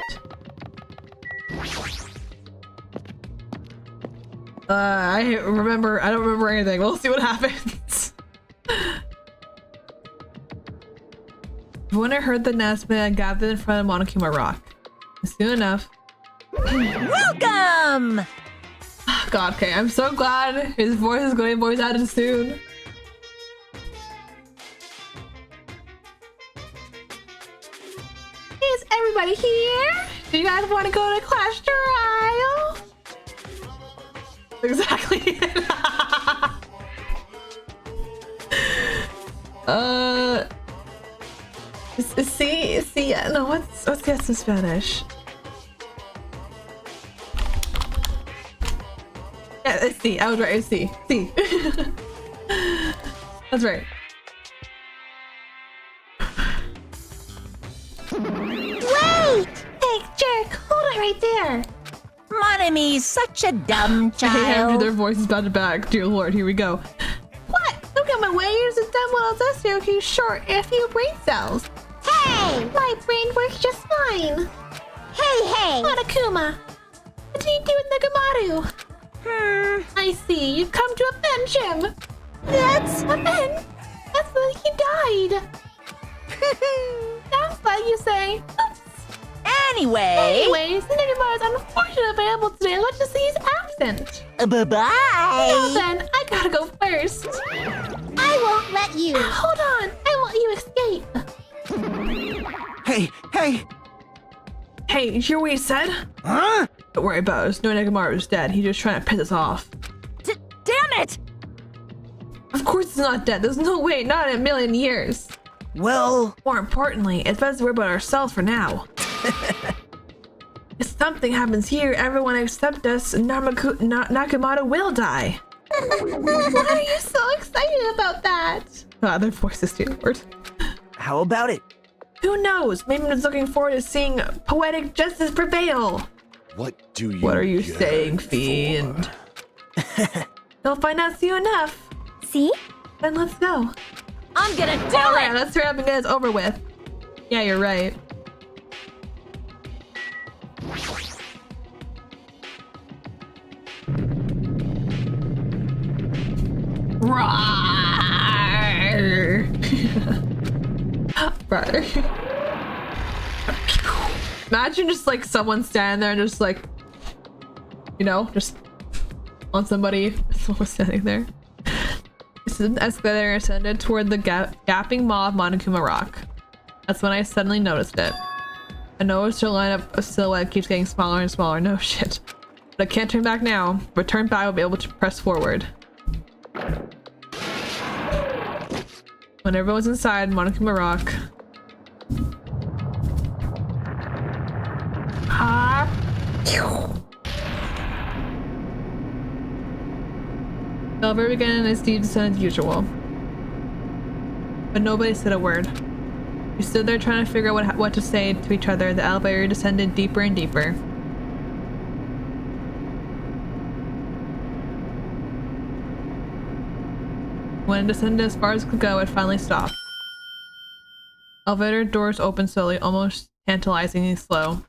I don't remember anything. We'll see what happens. When I heard the announcement, I gathered in front of Monokuma Rock. Soon enough. Welcome! God, okay, I'm so glad his voice is going to be voice added soon. Is everybody here? Do you guys want to go to Clash Trial? Exactly. See, no, what's yes in Spanish? Yeah, it's C. I was right. It's C. C. That's right. Wait! Hey, jerk, hold it right there. Monomy's such a dumb Hey, Andrew, child. their voices back to back. Dear Lord, here we go. What? Look at my waves and dumb little Zestio short and a few brain cells. Hey! My brain works just fine. Hey! Monokuma, what do you do with Nagamaru? I see. You've come to avenge him. That's avenge. That's why he died. Sounds like you say. Oops. Anyways, Nagamaru is unfortunately unavailable today. Let's just see he's absent. Bye-bye. Well then, I gotta go first. I won't let you. Hold on. I want you escape. Hey, hey! Hey, did you hear what he said? Huh? Don't worry about it. No, Nagamaru's dead. He's just trying to piss us off. Damn it! Of course he's not dead. There's no way. Not in a million years. Well, More importantly, it's best to worry about ourselves for now. If something happens here, everyone except us, Nakamata will die. Why are you so excited about that? Their voices too weird. how about it? Who knows? Maybe I'm just looking forward to seeing poetic justice prevail. What What are you yearn saying, for? fiend? You'll find out soon enough. See? Then let's go. I'm gonna do Alright, it! let's hurry up and get this over with. Yeah, you're right. Roar! Roar. Imagine just like someone standing there and just like, you know, just on somebody. Someone standing there. This is an escalator and ascended toward the gaping maw of Monokuma Rock. That's when I suddenly noticed it. I noticed her lineup of silhouette keeps getting smaller and smaller. No shit. But I can't turn back now. If I turn back, I'll be able to press forward. When everyone's inside Monokuma Rock. The elevator began its deep descent as usual. But nobody said a word. We stood there trying to figure out what to say to each other. The elevator descended deeper and deeper. When it descended as far as it could go, it finally stopped. Elevator doors opened slowly, almost tantalizingly slow.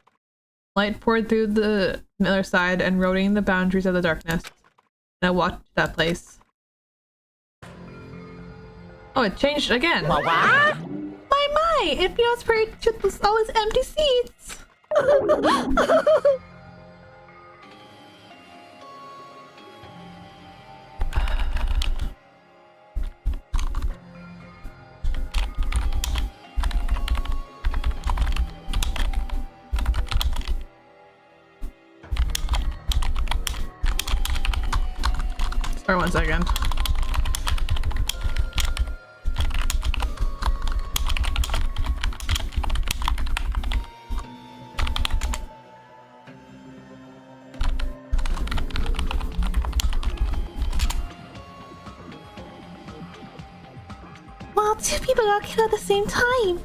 Light poured through the other side, eroding the boundaries of the darkness. And I walked to that place. Oh, it changed again. What? My! It feels pretty with all these empty seats. Sorry, 1 second. Well, 2 people got killed at the same time.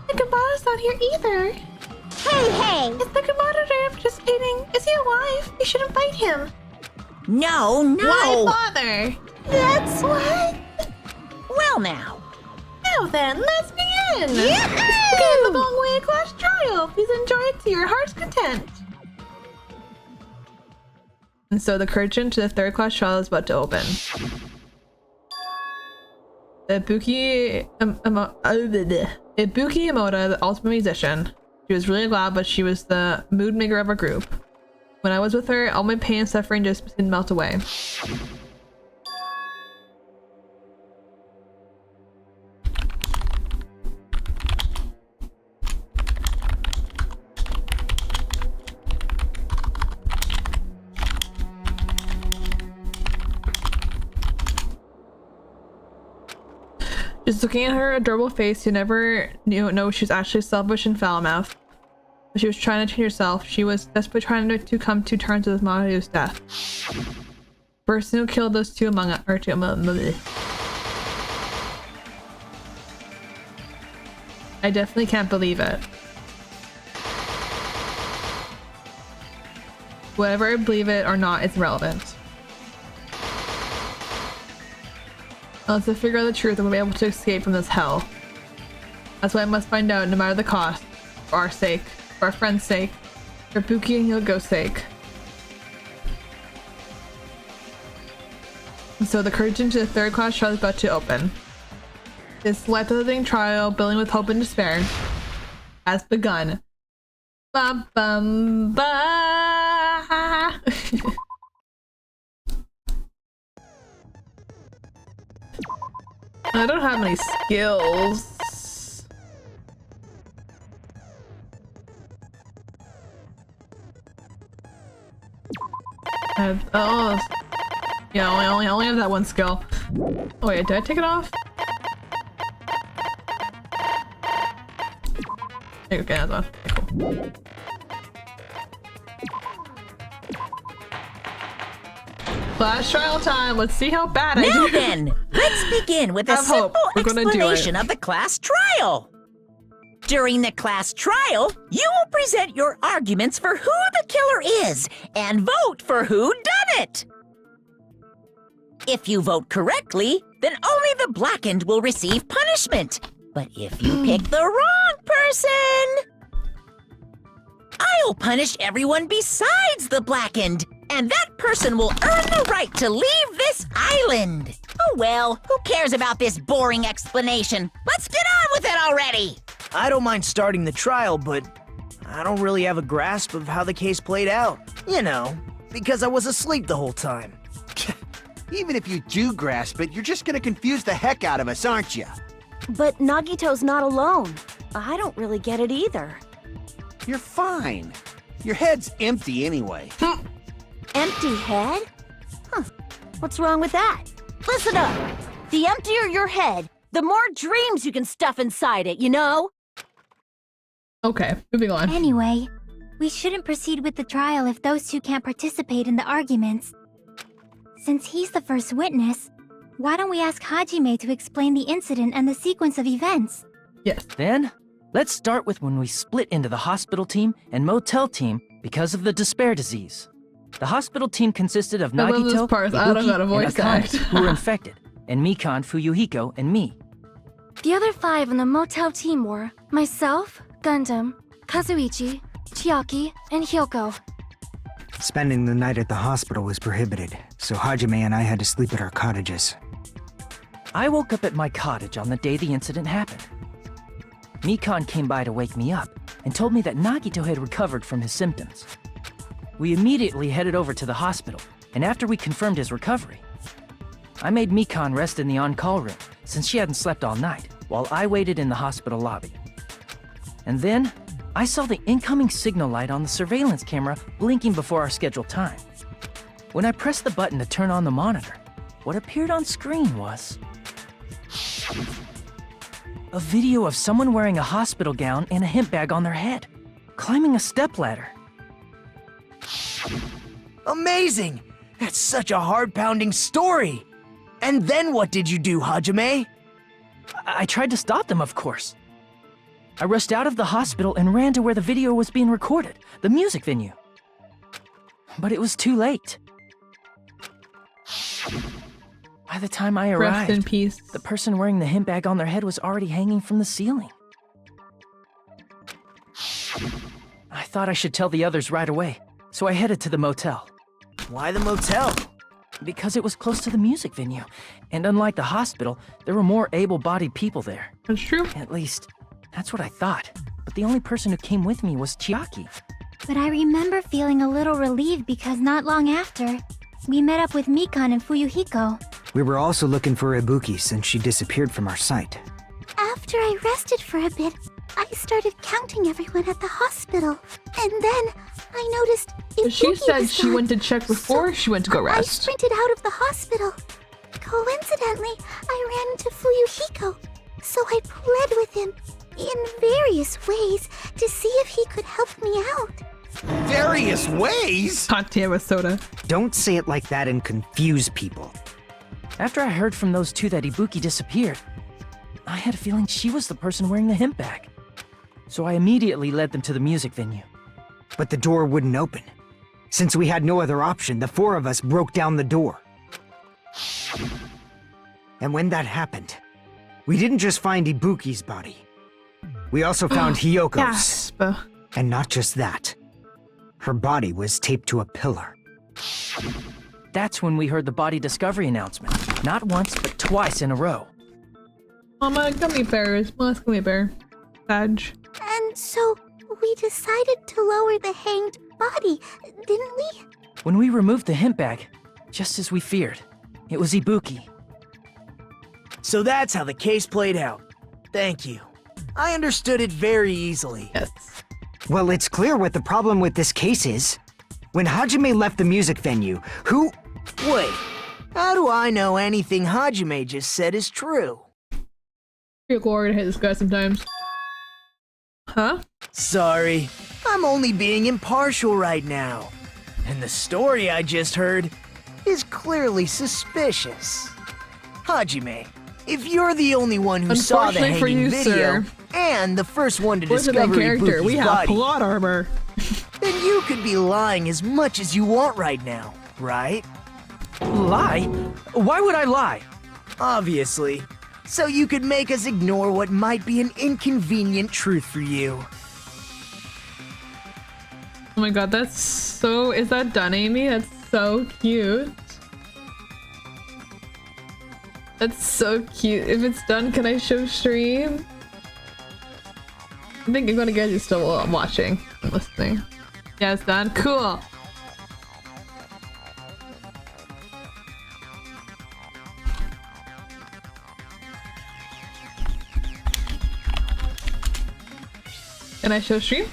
Nakamata's not here either. Hey! Is Nakamata there participating? Is he alive? We shouldn't fight him. No! Why bother? That's what? Well now. Now then, let's begin! Begin the long way class trial! Please enjoy it to your heart's content! And so the curtain to the 3rd class trial is about to open. Ibuki Emotes, the ultimate musician. She was really loud, but she was the mood maker of our group. When I was with her, all my pain and suffering just didn't melt away. Just looking at her adorable face, you never know she's actually selfish and foul-mouthed. But she was trying to change herself. She was desperately trying to come to terms with Montague's death. Person who killed those two among us. I definitely can't believe it. Whether I believe it or not, it's relevant. Unless I figure out the truth, I will be able to escape from this hell. That's why I must find out, no matter the cost. For our sake. For our friend's sake. For Buki and Yogo's sake. And so the curtain to the third-class trial is about to open. This life-living trial, building with hope and despair, has begun. Bum bum ba. I don't have any skills. Oh, yeah, I only have that one skill. Oh wait, did I take it off? Okay, that's on. Okay, cool. Class trial time. Let's see how bad I do. Now then, let's begin with a simple explanation of the class trial. During the class trial, you will present your arguments for who the killer is and vote for who done it. If you vote correctly, then only the blackened will receive punishment. But if you pick the wrong person, I'll punish everyone besides the blackened, and that person will earn the right to leave this island. Oh well, who cares about this boring explanation? Let's get on with it already! I don't mind starting the trial, but I don't really have a grasp of how the case played out. You know, because I was asleep the whole time. Even if you do grasp it, you're just gonna confuse the heck out of us, aren't you? But Nagito's not alone. I don't really get it either. You're fine. Your head's empty anyway. Empty head? Huh. What's wrong with that? Listen up! The emptier your head, the more dreams you can stuff inside it, you know? Okay, moving on. Anyway, we shouldn't proceed with the trial if those two can't participate in the arguments. Since he's the first witness, why don't we ask Hajime to explain the incident and the sequence of events? Yes. Then, let's start with when we split into the hospital team and motel team because of the despair disease. The hospital team consisted of Nagito, Ibuki, and Akane, who were infected, and Mikan, Fuyuhiko, and me. The other 5 in the motel team were myself, Gundam, Kazuichi, Chiaki, and Hyoko. Spending the night at the hospital was prohibited, so Hajime and I had to sleep at our cottages. I woke up at my cottage on the day the incident happened. Mikan came by to wake me up and told me that Nagito had recovered from his symptoms. We immediately headed over to the hospital, and after we confirmed his recovery, I made Mikan rest in the on-call room since she hadn't slept all night, while I waited in the hospital lobby. And then, I saw the incoming signal light on the surveillance camera blinking before our scheduled time. When I pressed the button to turn on the monitor, what appeared on screen was a video of someone wearing a hospital gown and a hemp bag on their head, climbing a stepladder. Amazing! That's such a heart-pounding story! And then what did you do, Hajime? I tried to stop them, of course. I rushed out of the hospital and ran to where the video was being recorded, the music venue. But it was too late. By the time I arrived, Rest in peace. The person wearing the hemp bag on their head was already hanging from the ceiling. I thought I should tell the others right away, so I headed to the motel. Why the motel? Because it was close to the music venue, and unlike the hospital, there were more able-bodied people there. That's true. At least, that's what I thought. But the only person who came with me was Chiaki. But I remember feeling a little relieved because not long after, we met up with Mikan and Fuyuhiko. We were also looking for Ibuki since she disappeared from our sight. After I rested for a bit, I started counting everyone at the hospital. And then I noticed Ibuki She said was she gone. went to check before she went to go I rest. sprinted out of the hospital. Coincidentally, I ran into Fuyuhiko. So I pled with him in various ways to see if he could help me out. Various ways? Hot damn with soda. Don't say it like that and confuse people. After I heard from those two that Ibuki disappeared, I had a feeling she was the person wearing the hemp bag. So I immediately led them to the music venue. But the door wouldn't open. Since we had no other option, the four of us broke down the door. And when that happened, we didn't just find Ibuki's body. We also found Hyoko's. Gasp. And not just that. Her body was taped to a pillar. That's when we heard the body discovery announcement. Not once, but twice in a row. Mama, gummy bears. Mama's gummy bear. Badge. And so we decided to lower the hanged body, didn't we? When we removed the hemp bag, just as we feared, it was Ibuki. So that's how the case played out. Thank you. I understood it very easily. Yes. Well, it's clear what the problem with this case is. When Hajime left the music venue, who... Wait, how do I know anything Hajime just said is true? Pretty cool to hit this guy sometimes. Huh? Sorry, I'm only being impartial right now. And the story I just heard is clearly suspicious. Hajime, if you're the only one who saw the Unfortunately for hanging you, video, sir. and the first one to Where's the discover main character? Ibuki's We have body, plot armor. then you could be lying as much as you want right now, right? Lie? Why would I lie? Obviously. So you could make us ignore what might be an inconvenient truth for you. Oh my god, that's so... Is that done, Amy? That's so cute. That's so cute. If it's done, can I show stream? I think I'm gonna guess you're still watching and listening. Yeah, it's done. Cool. Can I show stream?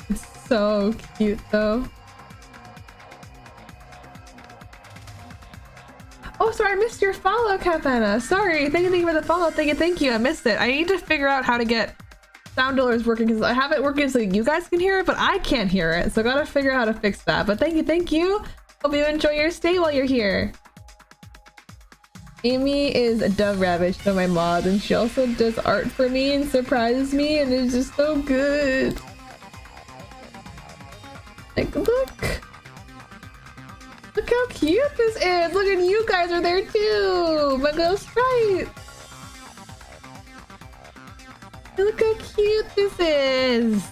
It's so cute though. Oh, sorry, I missed your follow, Katana. Sorry, thank you for the follow. Thank you. I missed it. I need to figure out how to get sound doors working because I have it working so you guys can hear it, but I can't hear it. So I gotta figure out how to fix that. But thank you. Hope you enjoy your stay while you're here. Amy is a DoveRabbit. She's my mod, and she also does art for me and surprises me, and it's just so good. Like, look how cute this is. Look, and you guys are there too. My little sprite. Look how cute this is.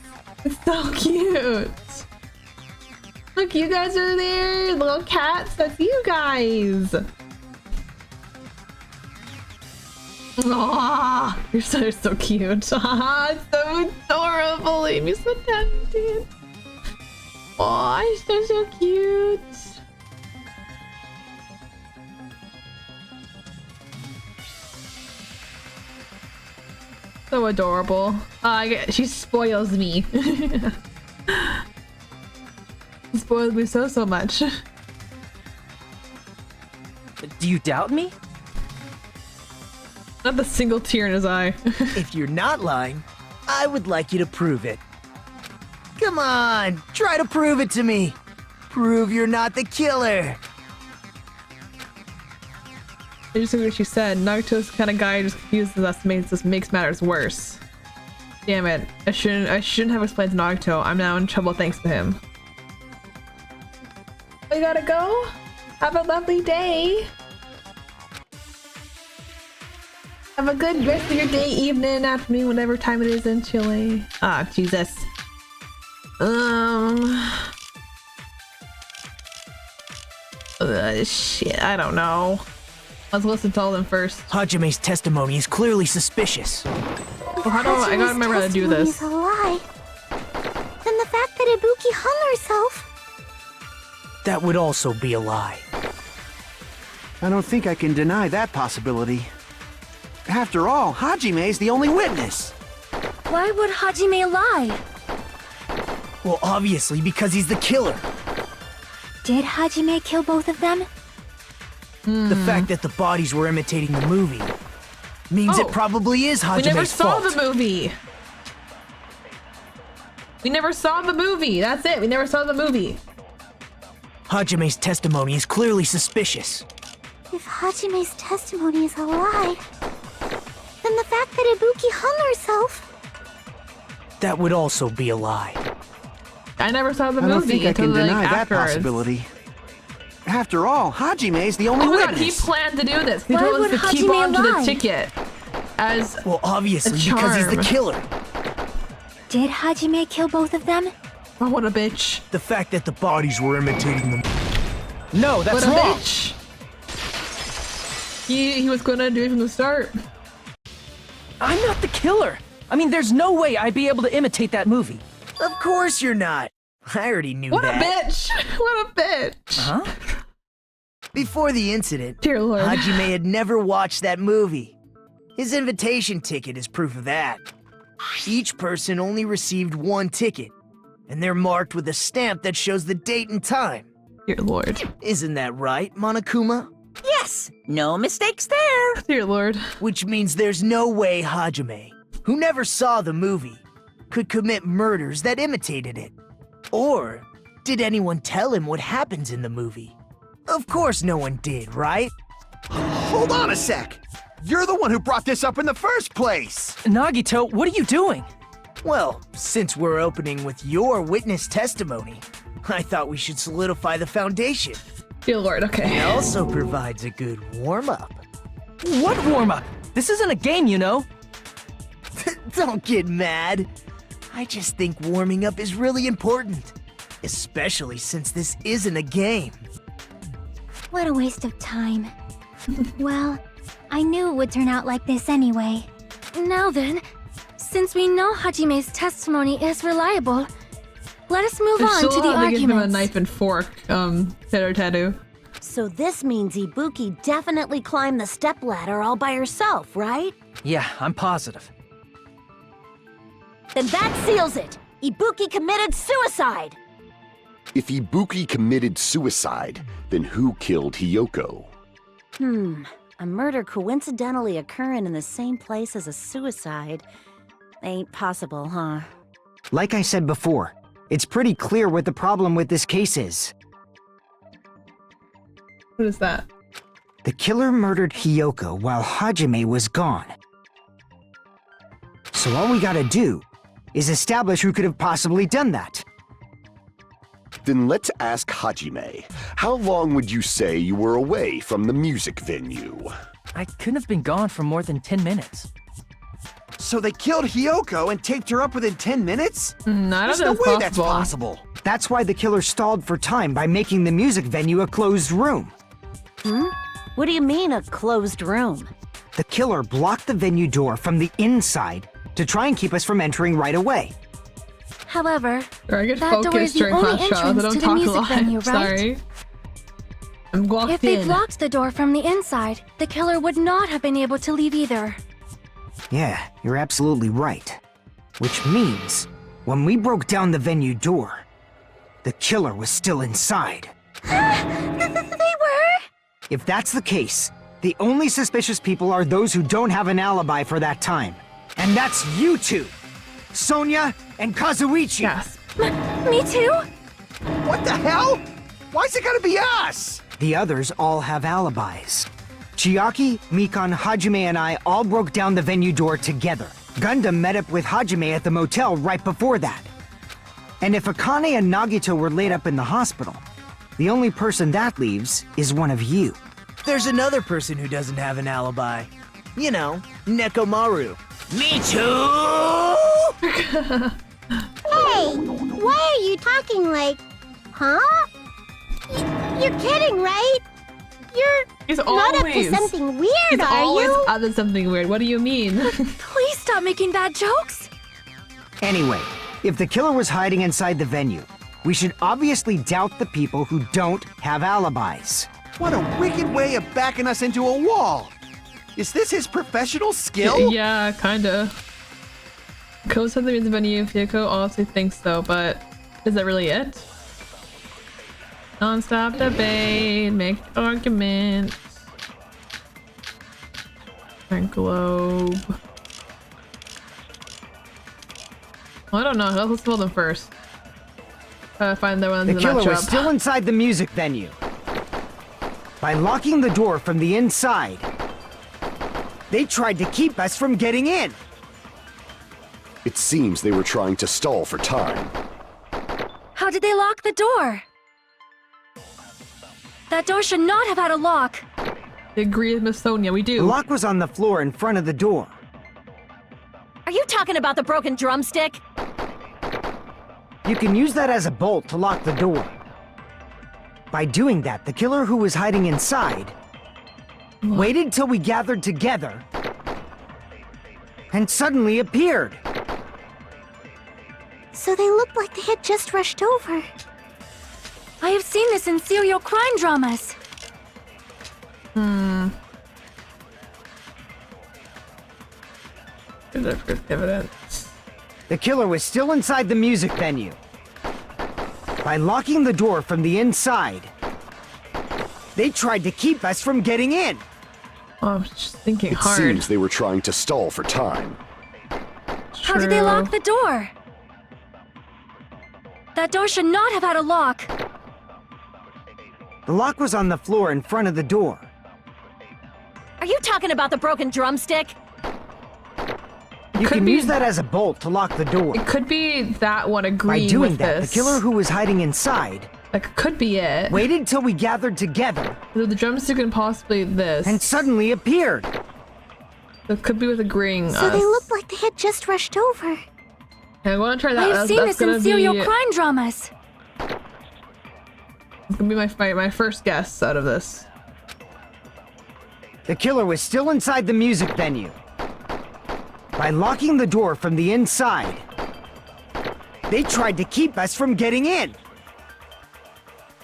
It's so cute. Look, you guys are there. Little cats. That's you guys. Aww, you're so cute. Aw, it's so adorable. Amy's so talented. Aw, you're so cute. So adorable. She spoils me. She spoils me so much. Do you doubt me? Not the single tear in his eye. If you're not lying, I would like you to prove it. Come on, try to prove it to me. Prove you're not the killer. I just heard what she said. Naruto's the kind of guy who just confuses us, makes matters worse. Damn it. I shouldn't have explained to Naruto. I'm now in trouble thanks to him. We gotta go. Have a lovely day. Have a good rest of your day, evening, afternoon, whatever time it is in Chile. Ah, Jesus. Shit, I don't know. Let's listen to all of them first. Hajime's testimony is clearly suspicious. Well, how do I gotta remember how to do this. Is a lie. Then the fact that Ibuki hung herself. That would also be a lie. I don't think I can deny that possibility. After all, Hajime is the only witness. Why would Hajime lie? Well, obviously because he's the killer. Did Hajime kill both of them? The fact that the bodies were imitating the movie means it probably is Hajime's fault. We never saw the movie. We never saw the movie. That's it. We never saw the movie. Hajime's testimony is clearly suspicious. If Hajime's testimony is a lie, then the fact that Ibuki hung herself... That would also be a lie. I never saw the I don't movie think I can until, deny like, that afterwards. possibility. After all, Hajime's the only Oh my god, witness. he planned to do this. He Why told would us to keep Hajime on to the lie? ticket as Well, obviously, a because he's the charm. killer. Did Hajime kill both of them? Oh, what a bitch. The fact that the bodies were imitating them. No, that's What a wrong. bitch. He was gonna do it from the start. I'm not the killer. I mean, there's no way I'd be able to imitate that movie. Of course you're not. I already knew What that. a bitch. What a bitch. Huh? Before the incident, Dear Lord. Hajime had never watched that movie. His invitation ticket is proof of that. Each person only received one ticket, and they're marked with a stamp that shows the date and time. Dear Lord. Isn't that right, Monokuma? Yes, no mistakes there. Dear Lord. Which means there's no way Hajime, who never saw the movie, could commit murders that imitated it. Or did anyone tell him what happens in the movie? Of course no one did, right? Hold on a sec. You're the one who brought this up in the first place. Nagito, what are you doing? Well, since we're opening with your witness testimony, I thought we should solidify the foundation. Dear Lord, okay. It also provides a good warm-up. What warm-up? This isn't a game, you know. Don't get mad. I just think warming up is really important, especially since this isn't a game. What a waste of time. Well, I knew it would turn out like this anyway. Now then, since we know Hajime's testimony is reliable, let us move on to the Give him a arguments. knife and fork, tattoo. So this means Ibuki definitely climbed the stepladder all by herself, right? Yeah, I'm positive. Then that seals it! Ibuki committed suicide! If Ibuki committed suicide, then who killed Hiyoko? A murder coincidentally occurring in the same place as a suicide. Ain't possible, huh? Like I said before, it's pretty clear what the problem with this case is. What is that? The killer murdered Hiyoko while Hajime was gone. So all we gotta do is establish who could have possibly done that. Then let's ask Hajime. How long would you say you were away from the music venue? I couldn't have been gone for more than 10 minutes. So they killed Hiyoko and taped her up within 10 minutes? I don't There's know no if way that's possible. That's why the killer stalled for time by making the music venue a closed room. What do you mean, a closed room? The killer blocked the venue door from the inside to try and keep us from entering right away. However, Or I get that door is focused the during only class trials. I entrance don't to the talk a music lot. venue, right? Sorry. I'm locked If they in. blocked the door from the inside, the killer would not have been able to leave either. Yeah, you're absolutely right. Which means, when we broke down the venue door, the killer was still inside. They were? If that's the case, the only suspicious people are those who don't have an alibi for that time. And that's you two! Sonia and Kazuichi! Yes. Me too? What the hell? Why's it gotta be us? The others all have alibis. Chiaki, Mikan, Hajime, and I all broke down the venue door together. Gundam met up with Hajime at the motel right before that. And if Akane and Nagito were laid up in the hospital, the only person that leaves is one of you. There's another person who doesn't have an alibi. You know, Nekomaru. Me too! Hey, why are you talking like, huh? You're kidding, right? You're He's not up to always. something weird, He's are always you? up to something weird. What do you mean? Please stop making bad jokes. Anyway, if the killer was hiding inside the venue, we should obviously doubt the people who don't have alibis. What a wicked way of backing us into a wall. Is this his professional skill? Yeah, kinda. Ko said the music venue. Fuyoko also thinks so, but is that really it? Non-stop debate, make arguments. transparent globe. Well, I don't know. Let's build them first. Find the ones The that killer match was up. still inside the music venue. By locking the door from the inside, they tried to keep us from getting in. It seems they were trying to stall for time. How did they lock the door? That door should not have had a lock. I agree with Miss Sonia, we do. The lock was on the floor in front of the door. Are you talking about the broken drumstick? You can use that as a bolt to lock the door. By doing that, the killer who was hiding inside waited till we gathered together and suddenly appeared. So they looked like they had just rushed over. I have seen this in serial crime dramas. Good evidence. The killer was still inside the music venue. By locking the door from the inside, they tried to keep us from getting in. Oh, I'm just thinking It hard. seems they were trying to stall for time. How did they lock the door? That door should not have had a lock. The lock was on the floor in front of the door. Are you talking about the broken drumstick? You Could can be- use that as a bolt to lock the door. It could be that one By agreeing doing with that, this. the killer who was hiding inside That could be it. waited till we gathered together The drumstick and possibly this. and suddenly appeared. It could be with agreeing So us. they looked like they had just rushed over. Okay, I want to try that. I have That's- seen that's this in gonna serial be, crime dramas. It's gonna be my first guess out of this. The killer was still inside the music venue. By locking the door from the inside, they tried to keep us from getting in.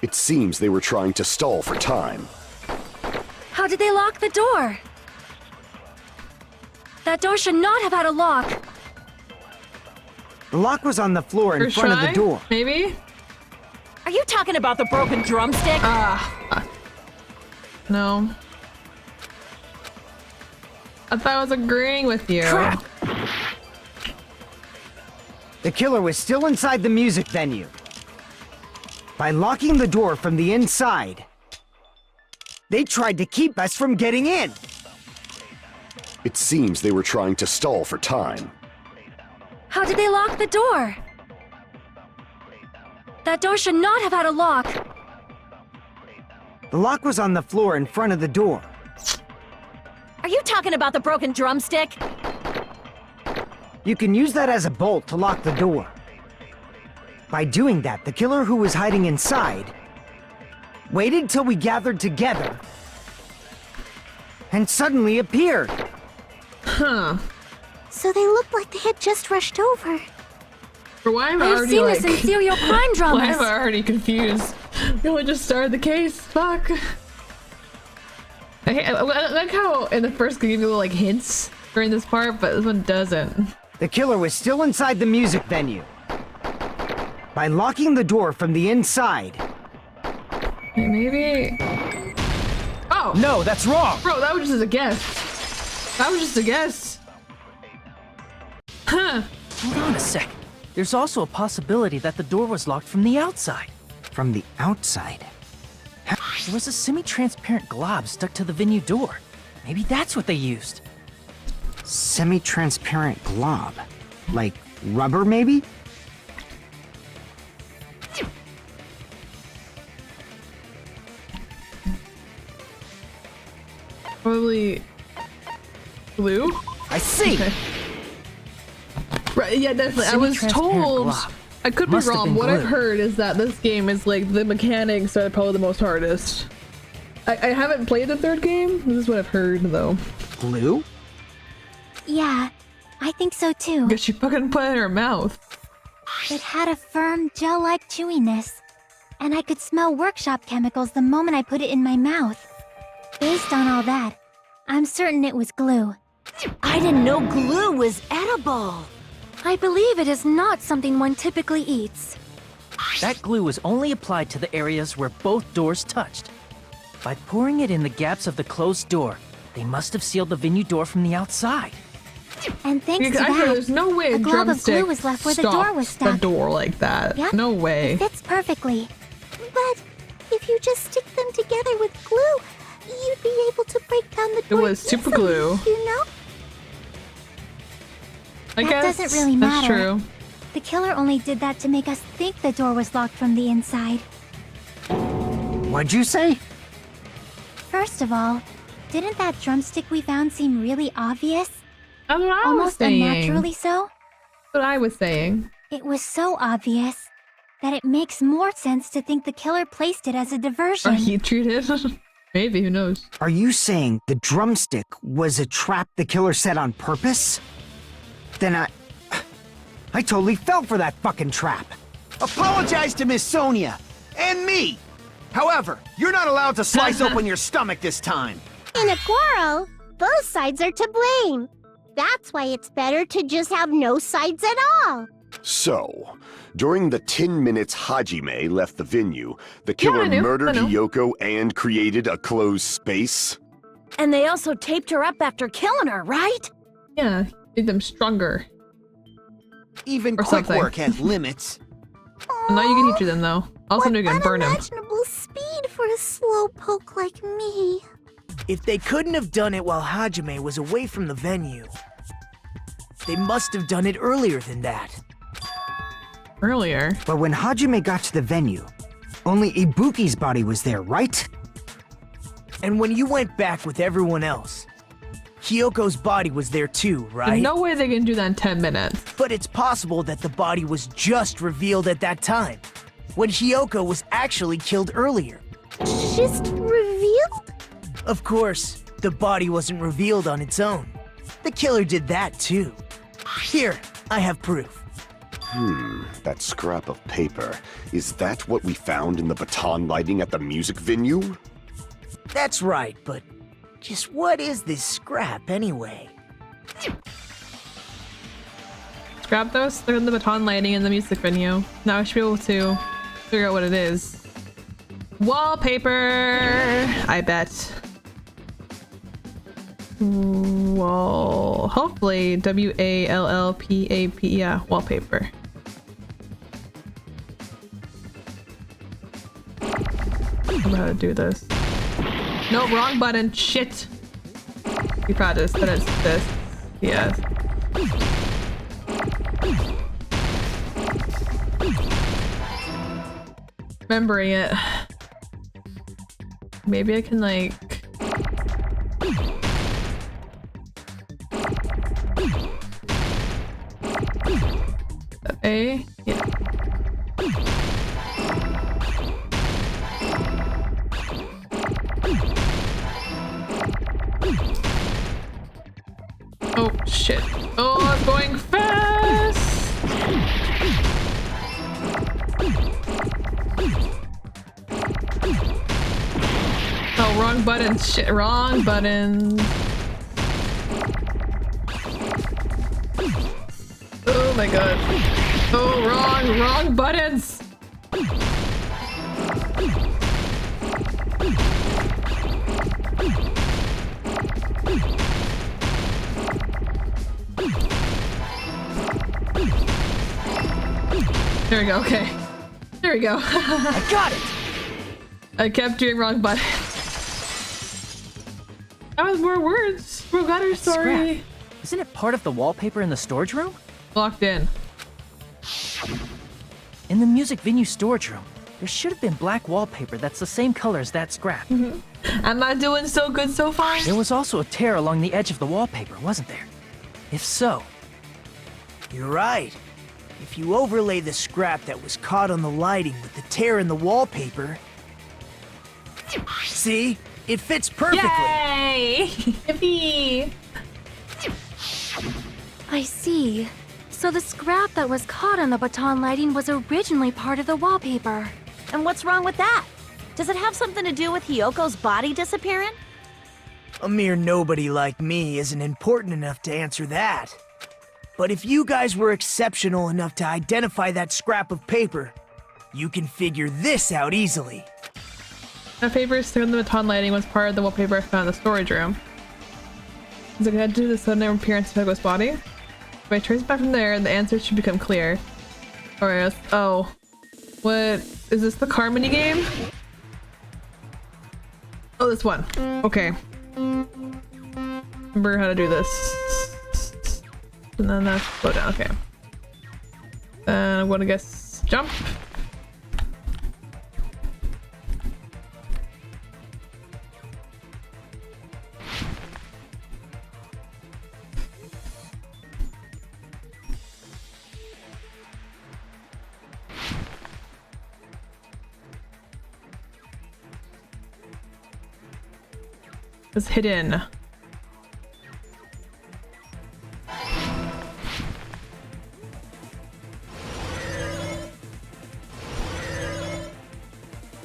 It seems they were trying to stall for time. How did they lock the door? That door should not have had a lock. The lock was on the floor in First front try? of the door. Maybe? Are you talking about the broken drumstick? No. I thought I was agreeing with you. Crap! The killer was still inside the music venue. By locking the door from the inside, they tried to keep us from getting in. It seems they were trying to stall for time. How did they lock the door? That door should not have had a lock. The lock was on the floor in front of the door. Are you talking about the broken drumstick? You can use that as a bolt to lock the door. By doing that, the killer who was hiding inside waited till we gathered together and suddenly appeared. Huh. So they looked like they had just rushed over. For why am I I have already seen like... this in serial crime dramas. Why am I already confused? We only just started the case. Fuck. I like how in the first game you little like hints during this part, but this one doesn't. The killer was still inside the music venue. By locking the door from the inside, Okay, maybe. Oh No, that's wrong! bro, that was just a guess. That was just a guess. Huh. Hold on a sec. There's also a possibility that the door was locked from the outside. from the outside. There was a semi-transparent glob stuck to the venue door. Maybe that's what they used. Semi-transparent glob. Like rubber, maybe? Probably glue. I see! Okay. Right, yeah, definitely. I was Semi-transparent told. glob. I could be Must have wrong. been What I've glue. heard is that this game is like the mechanics are probably the most hardest. I haven't played the third game. This is what I've heard though. Glue? Yeah, I think so too. Guess she fucking put it in her mouth. It had a firm, gel-like chewiness, and I could smell workshop chemicals the moment I put it in my mouth. Based on all that, I'm certain it was glue. I didn't know glue was edible. I believe it is not something one typically eats. That glue was only applied to the areas where both doors touched. By pouring it in the gaps of the closed door, They must have sealed the venue door from the outside. And thanks Because to I feel that, there's no way a glob of glue drumstick was left where the door was stopped stuck. the door like that. Yep. No way. It fits perfectly. But if you just stick them together with glue, you'd be able to break down the It door was super easily, glue. You know? I That guess doesn't really that's matter. true. The killer only did that to make us think the door was locked from the inside. What'd you say? First of all, didn't that drumstick we found seem really obvious? That's what I was Almost saying. unnaturally so? That's what I was saying. It was so obvious that it makes more sense to think the killer placed it as a diversion. Or he treated. Maybe, who knows? Are you saying the drumstick was a trap the killer set on purpose? Then I totally fell for that fucking trap. Apologize to Miss Sonia and me. However, you're not allowed to slice open your stomach this time. In a quarrel, both sides are to blame. That's why it's better to just have no sides at all. So, during the 10 minutes Hajime left the venue, the killer I know. murdered Hiyoko and created a closed space? And they also taped her up after killing her, right? Yeah, made them stronger. Even Or quick something. work has limits. Well, now you can teach them though. Also, What you can burn him. unimaginable speed for a slowpoke like me. If they couldn't have done it while Hajime was away from the venue, they must have done it earlier than that. Earlier. But when Hajime got to the venue, only Ibuki's body was there, right? And when you went back with everyone else, Hiyoko's body was there too, right? There's no way they can do that in 10 minutes. But it's possible that the body was just revealed at that time, when Hiyoko was actually killed earlier. Just revealed? Of course, the body wasn't revealed on its own. The killer did that too. Here, I have proof. That scrap of paper. Is that what we found in the baton lighting at the music venue? That's right, but just what is this scrap anyway? Scrap those. They're in the baton lighting in the music venue. Now I should be able to figure out what it is. Wallpaper! I bet. Well, hopefully WALLPAP. Yeah, wallpaper. I don't know how to do this. No, wrong button. Shit. You practiced, but it's this. Yes. Remembering it. Maybe I can like. A? Yeah. Oh shit. Oh, I'm going fast! Oh, wrong button. Shit, wrong button. Oh my god. Oh, wrong buttons! There we go, okay. There we go. I got it! I kept doing wrong button. That was more words. More better story. Scrap. Isn't it part of the wallpaper in the storage room? Locked in. In the music venue storage room, there should have been black wallpaper that's the same color as that scrap. Am I doing so good so far? There was also a tear along the edge of the wallpaper, wasn't there? If so, You're right. If you overlay the scrap that was caught on the lighting with the tear in the wallpaper... See? It fits perfectly. Yay! Yippee! I see. So the scrap that was caught on the baton lighting was originally part of the wallpaper. And what's wrong with that? Does it have something to do with Hiyoko's body disappearing? A mere nobody like me isn't important enough to answer that. But if you guys were exceptional enough to identify that scrap of paper, you can figure this out easily. That paper still in the baton lighting was part of the wallpaper I found in the storage room. Since I had to do the sudden appearance of Hyoko's body. If I trace back from there, the answer should become clear. Alright, oh. What? Is this the car mini game? Oh, this one. Okay. Remember how to do this. And then that's slow down, okay. I'm gonna guess jump. It's hidden.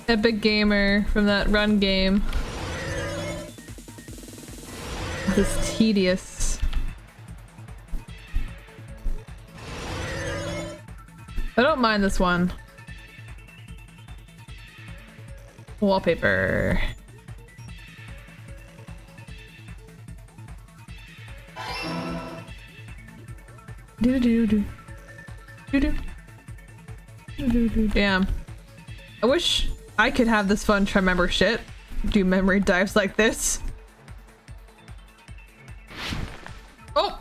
Epic Gamer from that run game. This is tedious. I don't mind this one. Wallpaper. Do do do do do do do. Damn. I wish I could have this fun to remember shit. Do memory dives like this. Oh!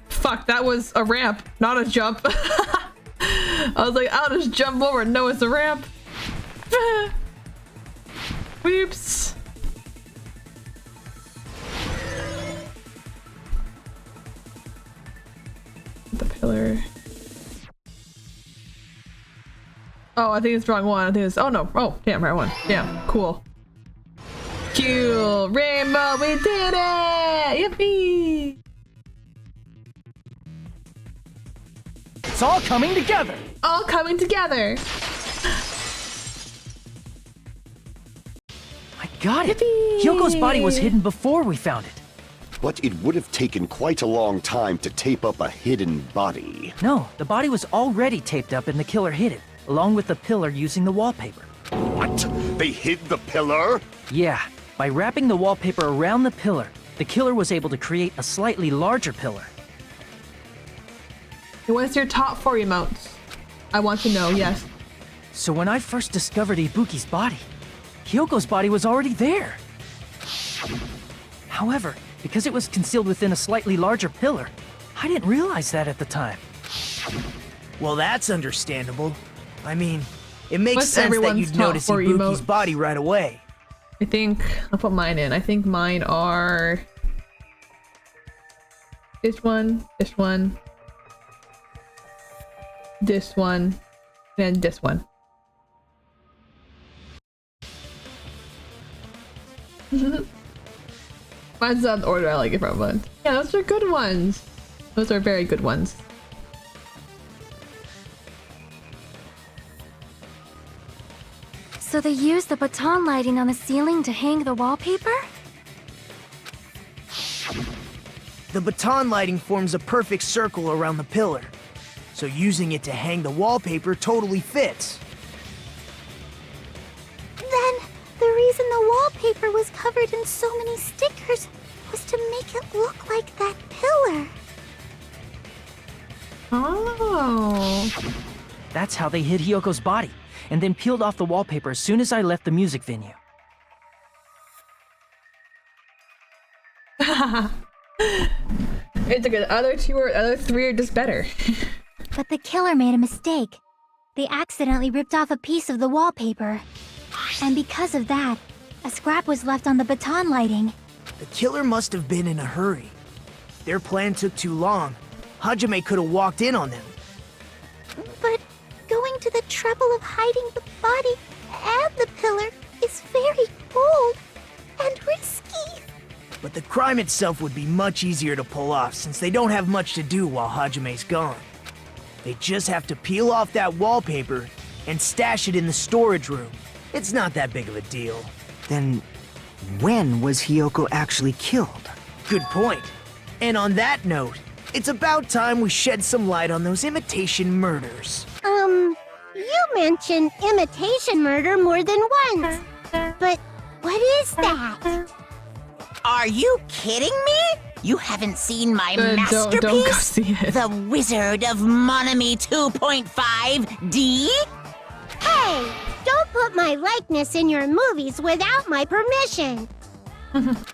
Fuck, that was a ramp, not a jump. I was like, I'll just jump over. No, it's a ramp. Whoops. The pillar. Oh, I think it's the wrong one. I think it's. Oh no. Oh, damn, right one. Damn, cool. Cool. Rainbow, we did it! Yippee! It's all coming together! All coming together! I got it! Yippee! Hyoko's body was hidden before we found it. But it would have taken quite a long time to tape up a hidden body. No, the body was already taped up and the killer hid it, along with the pillar using the wallpaper. What? They hid the pillar? Yeah, by wrapping the wallpaper around the pillar, the killer was able to create a slightly larger pillar. What's your top 4 emotes? I want to know, yes. So when I first discovered Ibuki's body, Hyoko's body was already there. However, because it was concealed within a slightly larger pillar, I didn't realize that at the time. Well, that's understandable. I mean, it makes What's sense that everyone's you'd top notice 4 Ibuki's emotes? body right away. I think I'll put mine in. I think mine are this one, this one, this one, and this one. Mine's not the order I like it from, but yeah, those are good ones. Those are very good ones. So they used the baton lighting on the ceiling to hang the wallpaper? The baton lighting forms a perfect circle around the pillar, so using it to hang the wallpaper totally fits. Then, the reason the wallpaper was covered in so many stickers was to make it look like that pillar. Oh. That's how they hid Hyoko's body, and then peeled off the wallpaper as soon as I left the music venue. It's okay. The other 3 are just better. But the killer made a mistake. They accidentally ripped off a piece of the wallpaper. And because of that, a scrap was left on the baton lighting. The killer must have been in a hurry. Their plan took too long. Hajime could have walked in on them. But going to the trouble of hiding the body and the pillar is very bold and risky. But the crime itself would be much easier to pull off since they don't have much to do while Hajime's gone. They just have to peel off that wallpaper and stash it in the storage room. It's not that big of a deal. Then, when was Hyoko actually killed? Good point. And on that note, it's about time we shed some light on those imitation murders. You mentioned imitation murder more than once. But what is that? Are you kidding me? You haven't seen my Good, masterpiece? don't go see it. The Wizard of Monami 2.5D? Hey, don't put my likeness in your movies without my permission.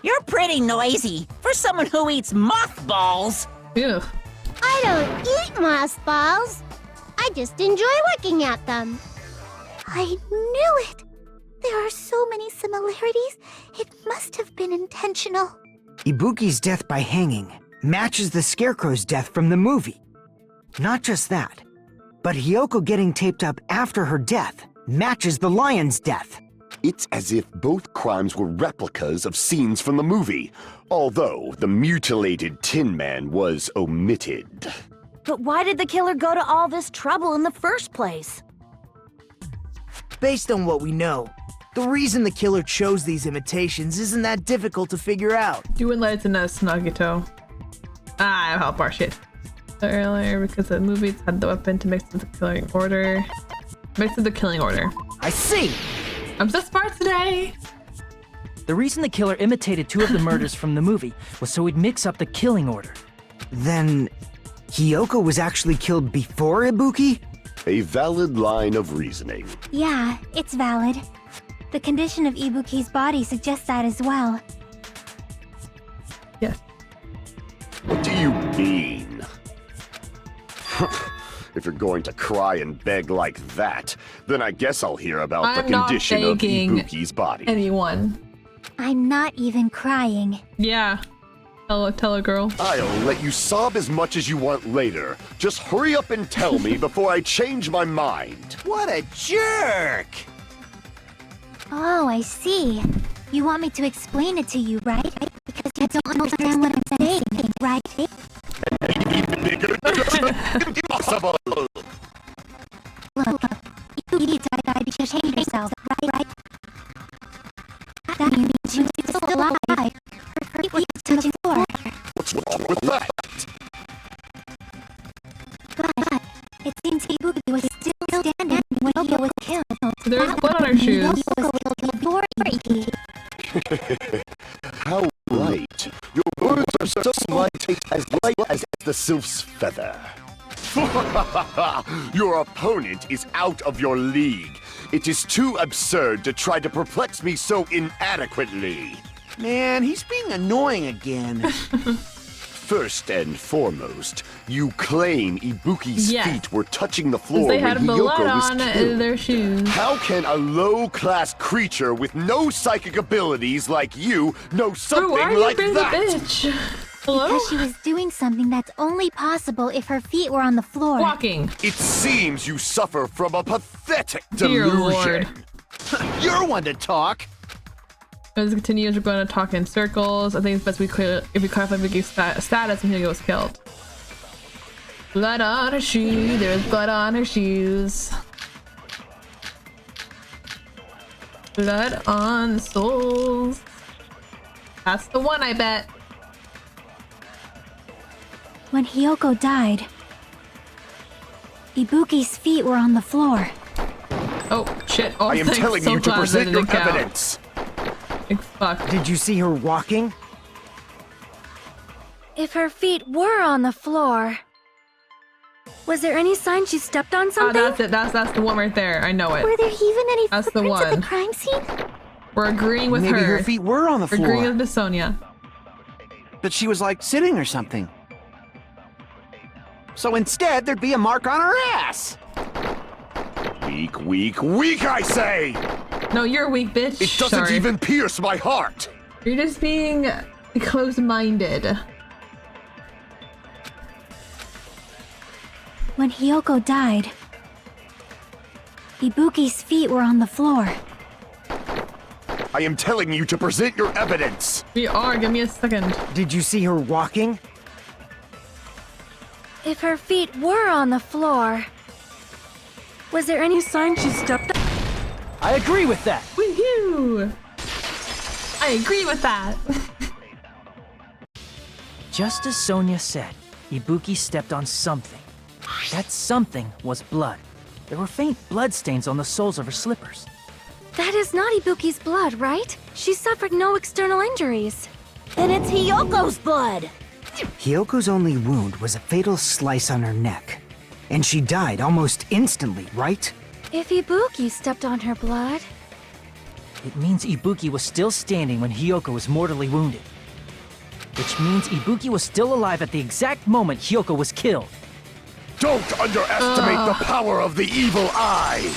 You're pretty noisy for someone who eats mothballs. Ew. I don't eat mothballs. I just enjoy looking at them. I knew it. There are so many similarities. It must have been intentional. Ibuki's death by hanging matches the Scarecrow's death from the movie. Not just that, but Hiyoko getting taped up after her death matches the lion's death. It's as if both crimes were replicas of scenes from the movie, although the mutilated Tin Man was omitted. But why did the killer go to all this trouble in the first place? Based on what we know, the reason the killer chose these imitations isn't that difficult to figure out. You enlighten us, Nagito. Ah, how far shit. Earlier, because the movies had the weapon to mix with the killing order. Mix with the killing order. I see! I'm so smart today! The reason the killer imitated 2 of the murders from the movie was so he'd mix up the killing order. Then, Hiyoko was actually killed before Ibuki? A valid line of reasoning. Yeah, it's valid. The condition of Ibuki's body suggests that as well. Yes. What do you mean? If you're going to cry and beg like that, then I guess I'll hear about the condition of Ibuki's body. Anyone. I'm not even crying. Yeah. Tell a girl. I'll let you sob as much as you want later. Just hurry up and tell me before I change my mind. What a jerk! Oh, I see. You want me to explain it to you, right? Because you don't understand what I'm saying, right? Impossible! Look, you died because you hate yourself, right? That means she was still alive. Her feet were to the floor. What's wrong with that? But it seems Ibuki was still standing when Hiyoko was killed. So there's blood on her shoes. How light. Your words are so as light as the sylph's feather. Your opponent is out of your league. It is too absurd to try to perplex me so inadequately. Man, he's being annoying again. First and foremost, you claim Ibuki's feet were touching the floor they when had blood Hiyoko was on killed. their shoes. How can a low-class creature with no psychic abilities like you know something Why are like you being that? a bitch? Hello? Because she was doing something that's only possible if her feet were on the floor. Walking. It seems you suffer from a pathetic Dear delusion. Lord. You're one to talk. As it continues, we're going to talk in circles. I think it's best if we clarify Vicky's status when Hugo was killed. Blood on her shoe. There's blood on her shoes. Blood on the soles. That's the one, I bet. When Hiyoko died, Ibuki's feet were on the floor. Oh, shit. Oh, I am telling you to present your evidence. Fuck. Did you see her walking? If her feet were on the floor, was there any sign she stepped on Oh, something? that's it. That's the one right there. I know it. Were there even any That's the footprints at one. the crime scene? We're agreeing with Maybe her. her feet were on the We're floor. agreeing with Miss Sonia. But she was like sitting or something. So instead, there'd be a mark on her ass. Weak, weak, weak, I say! No, you're weak, bitch. It doesn't Sorry. even pierce my heart! You're just being close-minded. When Hiyoko died, Ibuki's feet were on the floor. I am telling you to present your evidence! We are. Give me a second. Did you see her walking? If her feet were on the floor, was there any sign she stepped on? I agree with that. Woohoo! I agree with that. Just as Sonia said, Ibuki stepped on something. That something was blood. There were faint blood stains on the soles of her slippers. That is not Ibuki's blood, right? She suffered no external injuries. Then it's Hiyoko's blood! Hyoko's only wound was a fatal slice on her neck. And she died almost instantly, right? If Ibuki stepped on her blood... It means Ibuki was still standing when Hyoko was mortally wounded. Which means Ibuki was still alive at the exact moment Hyoko was killed. Don't underestimate the power of the evil eye!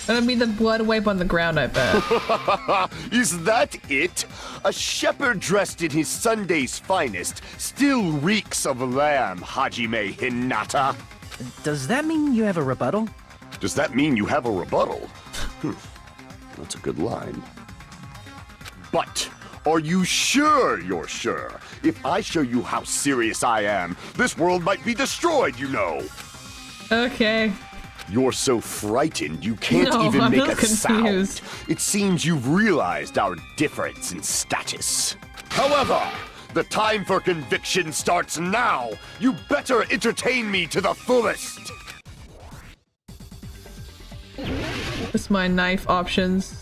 That'd be the blood wipe on the ground, I bet. Is that it? A shepherd dressed in his Sunday's finest still reeks of lamb, Hajime Hinata. Does that mean you have a rebuttal? Does that mean you have a rebuttal? That's a good line. But are you sure you're sure? If I show you how serious I am, this world might be destroyed, you know. Okay. You're so frightened you can't No, even I'm make just a confused. sound. It seems you've realized our difference in status. However, the time for conviction starts now. You better entertain me to the fullest. What's my knife options?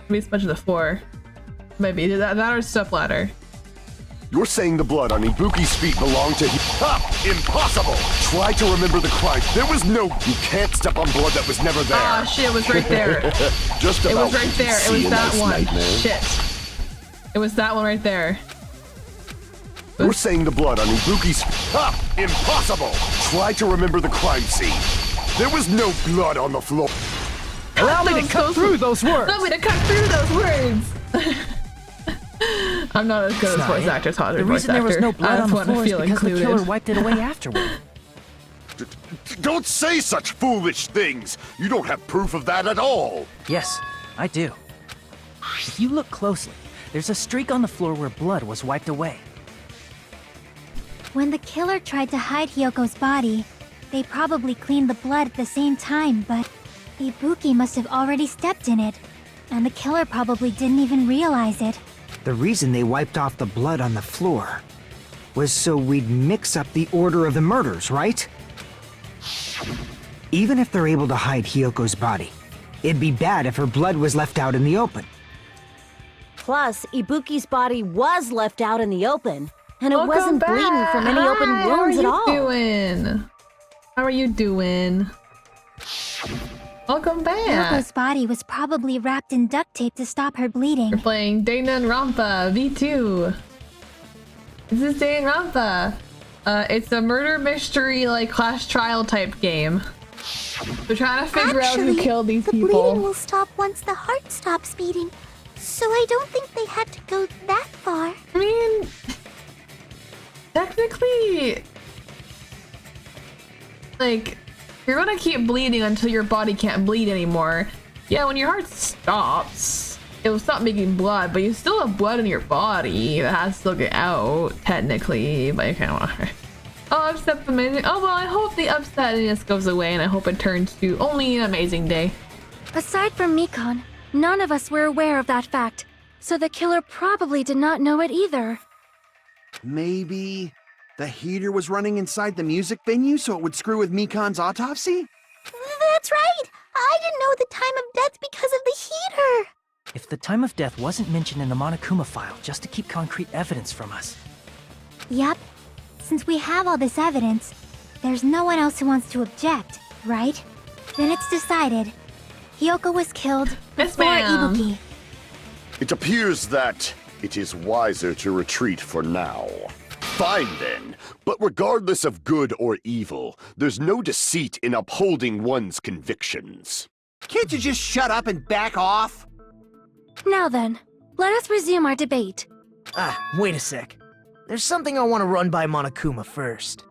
Maybe it's a bunch of the 4. Maybe that or step ladder. You're saying the blood on Ibuki's feet belonged to him? Ha! Impossible! Try to remember the crime. There was no... You can't step on blood that was never there. Ah, shit, it was right there. Just about it was right there. It was that one. Nightmare. Shit. It was that one right there. You're saying the blood on Ibuki's... Ha! Impossible! Try to remember the crime scene. There was no blood on the floor. Allow me to cut through those words! Allow me to cut through those words! I'm not as good as voice actor. The reason there was no blood on the floor is because the killer wiped it away afterward. Don't say such foolish things! You don't have proof of that at all! Yes, I do. If you look closely, there's a streak on the floor where blood was wiped away. When the killer tried to hide Hyoko's body, they probably cleaned the blood at the same time, but Ibuki must have already stepped in it, and the killer probably didn't even realize it. The reason they wiped off the blood on the floor was so we'd mix up the order of the murders, right? Even if they're able to hide Hyoko's body, it'd be bad if her blood was left out in the open. Plus, Ibuki's body was left out in the open, and it Welcome wasn't back. bleeding from any open wounds at all. How are you doing? How are you doing? Welcome back. Hyoko's body was probably wrapped in duct tape to stop her bleeding. We're playing Danganronpa V2. This is Danganronpa. It's a murder mystery, like class trial type game. We're trying to figure out who killed these people. The bleeding will stop once the heart stops beating, so I don't think they had to go that far. I mean, technically, like, you're gonna keep bleeding until your body can't bleed anymore. Yeah, when your heart stops, it will stop making blood, but you still have blood in your body that has to still get out, technically, but you can't. Oh, upset's amazing. Oh, well, I hope the upsetness goes away, and I hope it turns to only an amazing day. Aside from Mikon, none of us were aware of that fact, so the killer probably did not know it either. Maybe the heater was running inside the music venue so it would screw with Mikon's autopsy? That's right! I didn't know the time of death because of the heater! If the time of death wasn't mentioned in the Monokuma file just to keep concrete evidence from us. Yep. Since we have all this evidence, there's no one else who wants to object, right? Then it's decided. Hyoko was killed before Ibuki. It appears that it is wiser to retreat for now. Fine then, but regardless of good or evil, there's no deceit in upholding one's convictions. Can't you just shut up and back off? Now then, let us resume our debate. Ah, wait a sec. There's something I want to run by Monokuma first.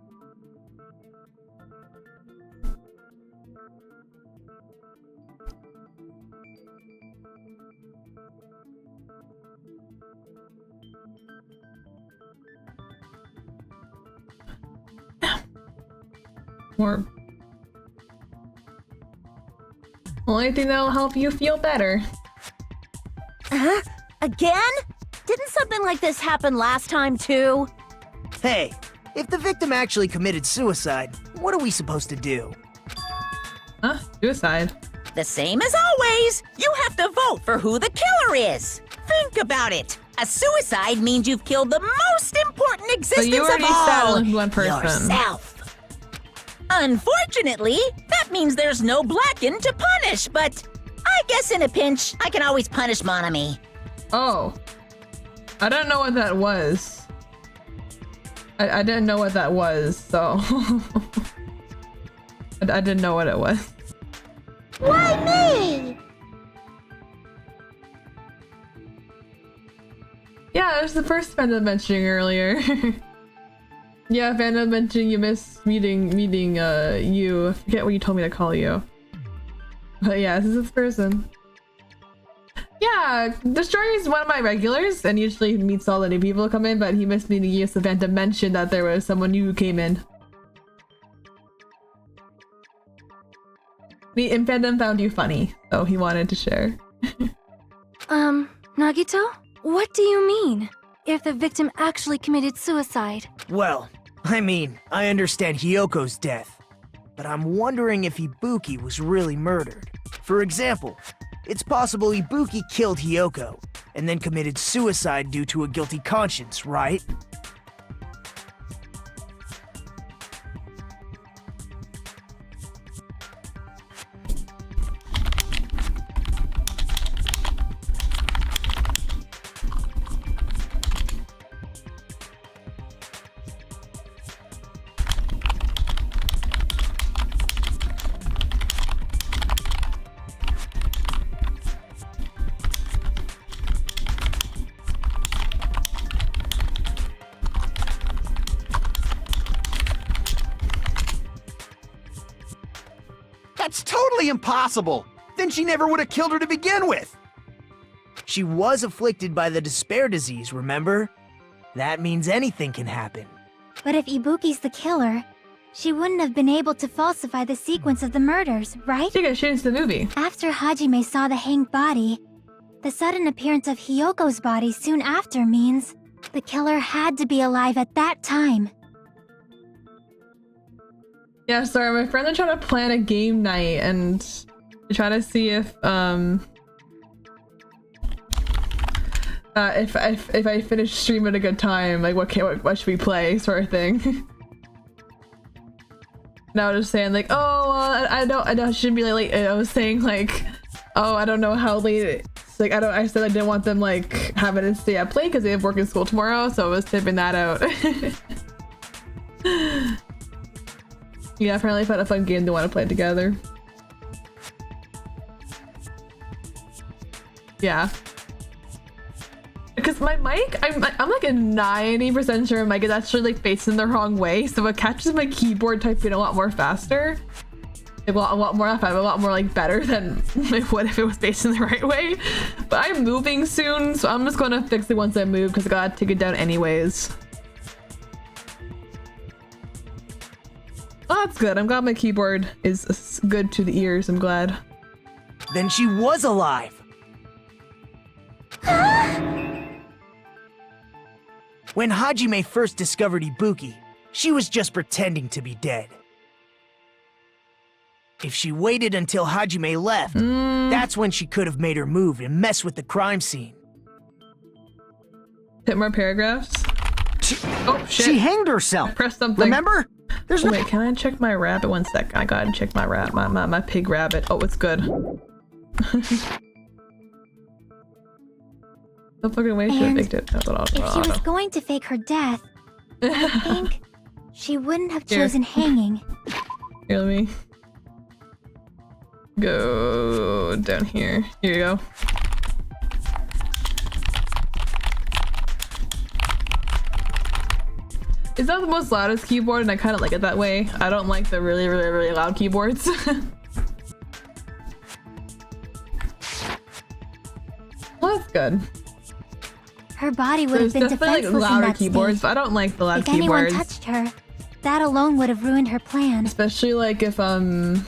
Or only thing that'll help you feel better. Huh? Again? Didn't something like this happen last time too? Hey, if the victim actually committed suicide, what are we supposed to do? Huh? Suicide. The same as always. You have to vote for who the killer is. Think about it. A suicide means you've killed the most important existence you already of all, said one person. yourself. Unfortunately, that means there's no Blackened to punish, but I guess in a pinch, I can always punish Monami. Oh. I don't know what that was. I didn't know what that was, so... I didn't know what it was. Why me? Yeah, it was the first fan mentioning earlier. Yeah, Fandom mentioning you miss meeting you. I forget what you told me to call you. But yeah, this is this person. Yeah, Destroyer is one of my regulars and usually meets all the new people who come in, but he missed meeting you, so Fandom mentioned that there was someone new who came in. And Fandom found you funny, so he wanted to share. Nagito? What do you mean? If the victim actually committed suicide? Well, I mean, I understand Hyoko's death, but I'm wondering if Ibuki was really murdered. For example, it's possible Ibuki killed Hyoko and then committed suicide due to a guilty conscience, right? That's totally impossible! Then she never would have killed her to begin with! She was afflicted by the despair disease, remember? That means anything can happen. But if Ibuki's the killer, she wouldn't have been able to falsify the sequence of the murders, right? I think I changed the movie. After Hajime saw the hanged body, the sudden appearance of Hyoko's body soon after means the killer had to be alive at that time. Yeah, sorry, my friends are trying to plan a game night and try to see if I finish stream at a good time, like what should we play, sort of thing. Now just saying like, oh, I know it shouldn't be late. I was saying like, oh, I don't know how late. Like I said I didn't want them like having to stay up late because they have work in school tomorrow, so I was tipping that out. Yeah, apparently I found a fun game they want to play together. Yeah. Because my mic, I'm like a 90% sure my mic is actually like facing the wrong way, so it catches my keyboard typing a lot more faster. A lot more like better than it would if it was facing the right way. But I'm moving soon, so I'm just gonna fix it once I move because I gotta take it down anyways. Oh, that's good. I'm glad my keyboard is good to the ears. I'm glad. Then she was alive. When Hajime first discovered Ibuki, she was just pretending to be dead. If she waited until Hajime left, that's when she could have made her move and mess with the crime scene. Hit more paragraphs. Oh shit! She hanged herself. I pressed something. Remember? There's no. Wait, can I check my rabbit? 1 sec. I gotta check my my pig rabbit. Oh, it's good. No fucking way she faked it. That's what if she was going to fake her death, I think she wouldn't have chosen hanging. Here, let me go down here. Here you go. It's not the most loudest keyboard, and I kind of like it that way. I don't like the really loud keyboards. Well, that's good. Her body would have been defenseless like louder in that keyboards, state. but I don't like the loud if keyboards. If anyone touched her, that alone would have ruined her plan. Especially like if I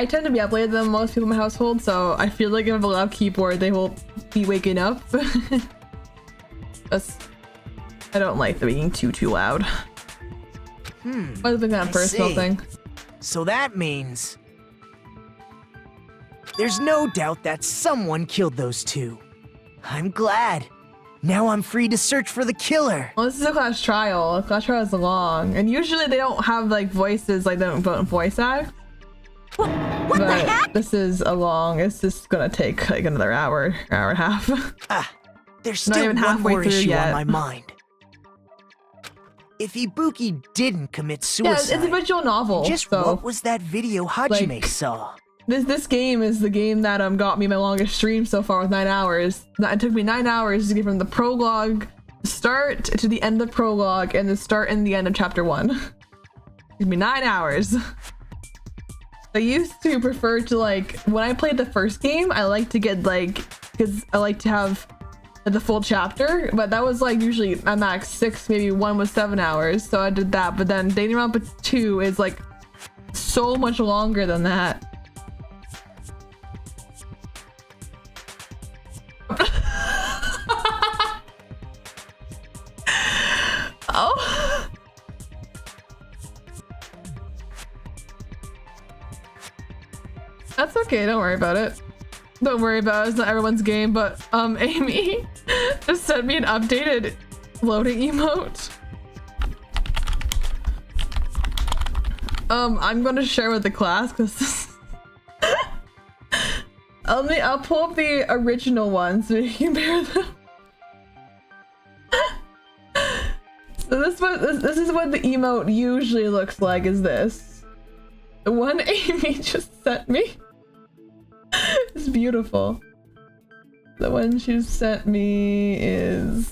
tend to be up later than most people in my household, so I feel like if I have a loud keyboard, they will be waking up. I don't like them being too loud. Might have been kind of personal thing. So that means There's no doubt that someone killed those two. I'm glad. Now I'm free to search for the killer. Well, this is a class trial. Class trial is long, and usually they don't have like voices, like they don't voice act. What the heck? This is a long. It's just gonna take like another hour and a half. There's still one more issue on my mind. If Ibuki didn't commit suicide, yeah, it's a visual novel. Just so, what was that video Hajime saw? This game is the game that got me my longest stream so far with 9 hours. It took me 9 hours to get from the prologue start to the end of prologue and the start and the end of chapter 1. It took me 9 hours. I used to prefer to like when I played the first game, I like to get like because I like to have the full chapter, but that was like usually at max 6, maybe 1 was 7 hours, so I did that. But then Danganronpa 2 is like so much longer than that. Oh. That's okay, don't worry about it. Don't worry about it, it's not everyone's game, but Amy just sent me an updated loading emote. I'm gonna share with the class because I'll pull up the original one so you can compare them. So this is what the emote usually looks like, is this. The one Amy just sent me. It's beautiful. The one she sent me is...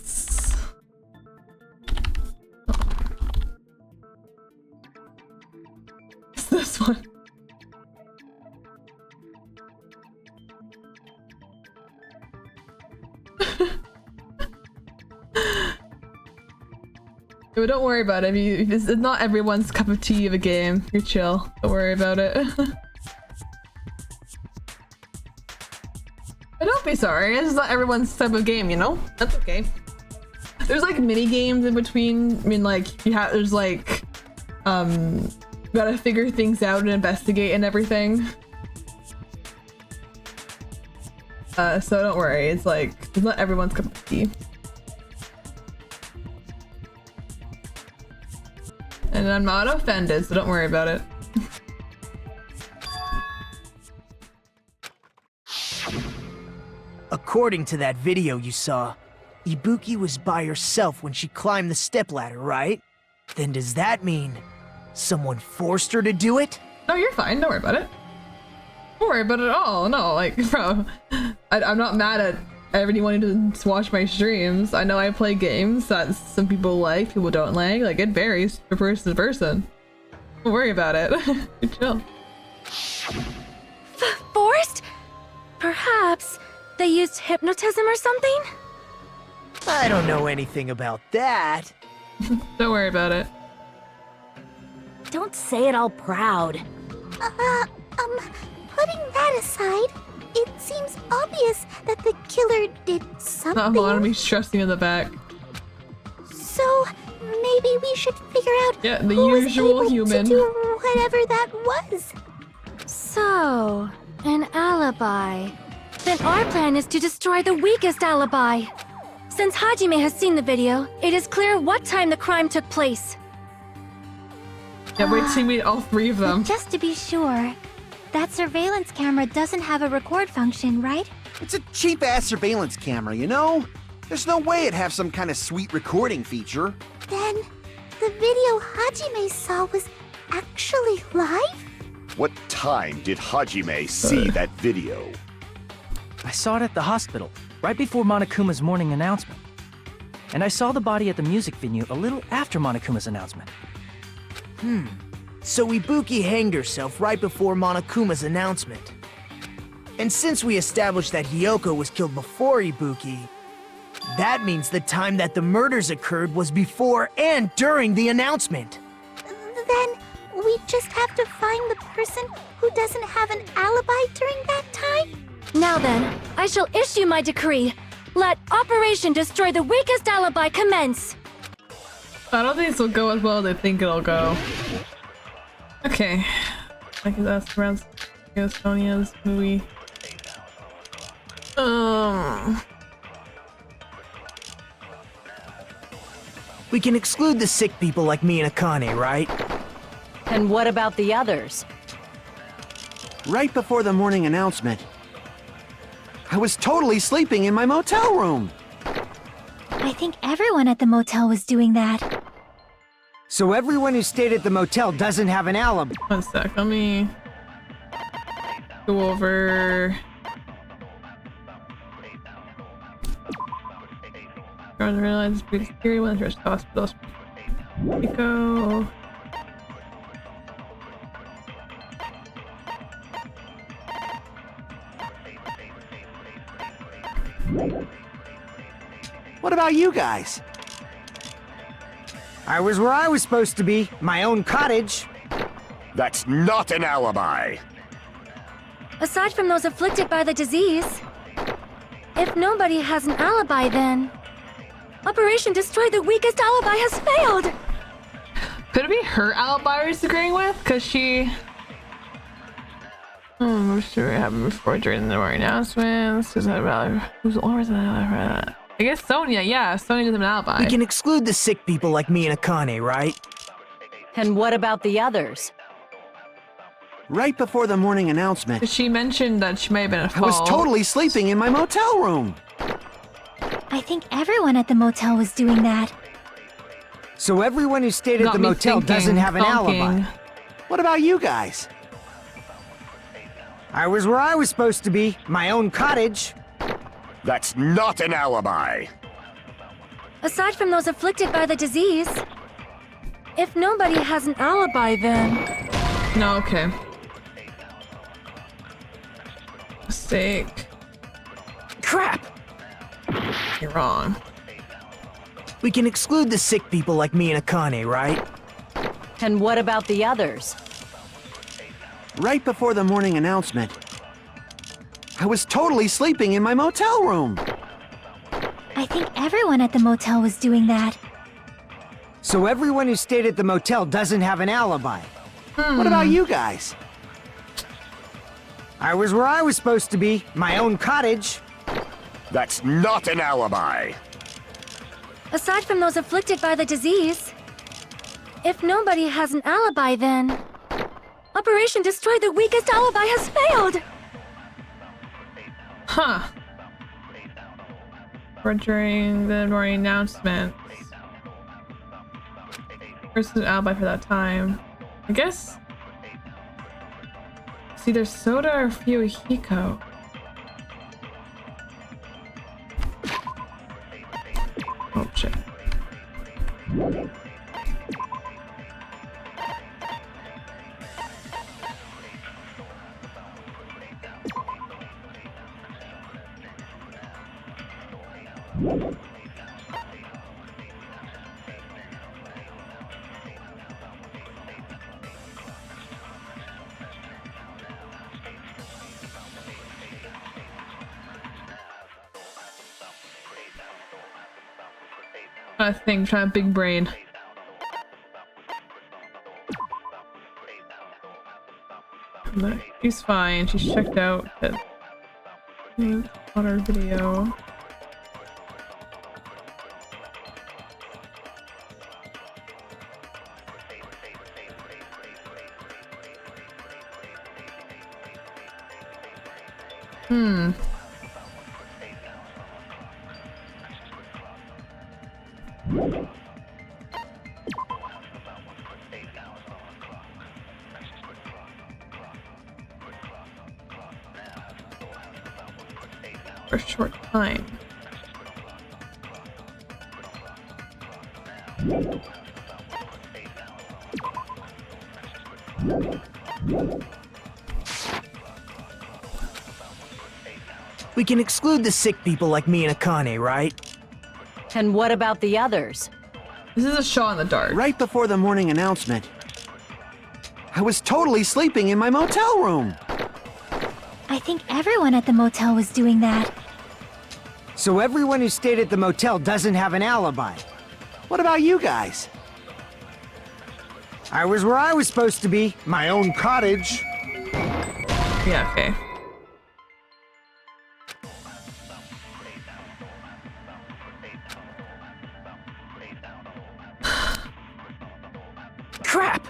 It's this one. But don't worry about it. It's not everyone's cup of tea of a game. You're chill. Don't worry about it. But don't be sorry. It's not everyone's type of game, you know? That's okay. There's like mini games in between. I mean, like there's like you gotta figure things out and investigate and everything. So don't worry. It's like it's not everyone's cup of tea. And I'm not offended, so don't worry about it. According to that video you saw, Ibuki was by herself when she climbed the stepladder, right? Then does that mean someone forced her to do it? No, you're fine. Don't worry about it. Don't worry about it at all. No, like, bro, I'm not mad at everybody wanting to watch my streams. I know I play games that some people like, people don't like. Like, it varies from person to person. Don't worry about it. You're chill. Forced? Perhaps they used hypnotism or something? I don't know anything about that. Don't worry about it. Don't say it all proud. Putting that aside, it seems obvious that the killer did something. Not a lot of me stressing in the back. So maybe we should figure out the who usual was able human. to do whatever that was. So, an alibi. Then our plan is to destroy the weakest alibi. Since Hajime has seen the video, it is clear what time the crime took place. Yeah, wait till you meet all 3 of them. Just to be sure, that surveillance camera doesn't have a record function, right? It's a cheap-ass surveillance camera, you know? There's no way it'd have some kind of sweet recording feature. Then the video Hajime saw was actually live? What time did Hajime see that video? I saw it at the hospital, right before Monokuma's morning announcement. And I saw the body at the music venue a little after Monokuma's announcement. So Ibuki hanged herself right before Monokuma's announcement. And since we established that Hiyoko was killed before Ibuki, that means the time that the murders occurred was before and during the announcement. Then we just have to find the person who doesn't have an alibi during that time? Now then, I shall issue my decree. Let Operation Destroy the Weakest Alibi commence! I don't think this will go as well as I think it'll go. Okay. I can ask around Sonia's movie. We can exclude the sick people like me and Akane, right? And what about the others? Right before the morning announcement, I was totally sleeping in my motel room. I think everyone at the motel was doing that. So everyone who stayed at the motel doesn't have an alibi. One sec, let me go over. I realize it's theory when the hospital. Pico. What about you guys? I was where I was supposed to be, my own cottage. That's not an alibi. Aside from those afflicted by the disease, if nobody has an alibi, then Operation Destroy the Weakest Alibi has failed! Could it be her alibi we're disagreeing with? Because she... I'm sure it happened before during the morning announcements. Who's the only reason I guess Sonia, yeah. Sonia doesn't have an alibi. We can exclude the sick people like me and Akane, right? And what about the others? Right before the morning announcement, She mentioned that she may have been at I fault. was totally sleeping in my motel room. I think everyone at the motel was doing that. So everyone who stayed at Got the me motel thinking, doesn't have an conking. alibi. What about you guys? I was where I was supposed to be, my own cottage. That's not an alibi. Aside from those afflicted by the disease, if nobody has an alibi, then... No, okay. Mistake. Crap! You're wrong. We can exclude the sick people like me and Akane, right? And what about the others? Right before the morning announcement, I was totally sleeping in my motel room. I think everyone at the motel was doing that. So everyone who stayed at the motel doesn't have an alibi. What about you guys? I was where I was supposed to be, my own cottage. That's not an alibi. Aside from those afflicted by the disease, if nobody has an alibi, then Operation Destroy the Weakest Alibi has failed! Huh. Or during the morning announcements. Versus an alibi for that time. I guess. It's either Soda or Fuyuhiko. Oh shit. I think, trying to big brain. But she's fine. She's checked out on her video. For a short time. We can exclude the sick people like me and Akane, right? And what about the others? This is a shot in the dark. Right before the morning announcement, I was totally sleeping in my motel room. I think everyone at the motel was doing that. So everyone who stayed at the motel doesn't have an alibi. What about you guys? I was where I was supposed to be, my own cottage. Yeah, okay. Crap!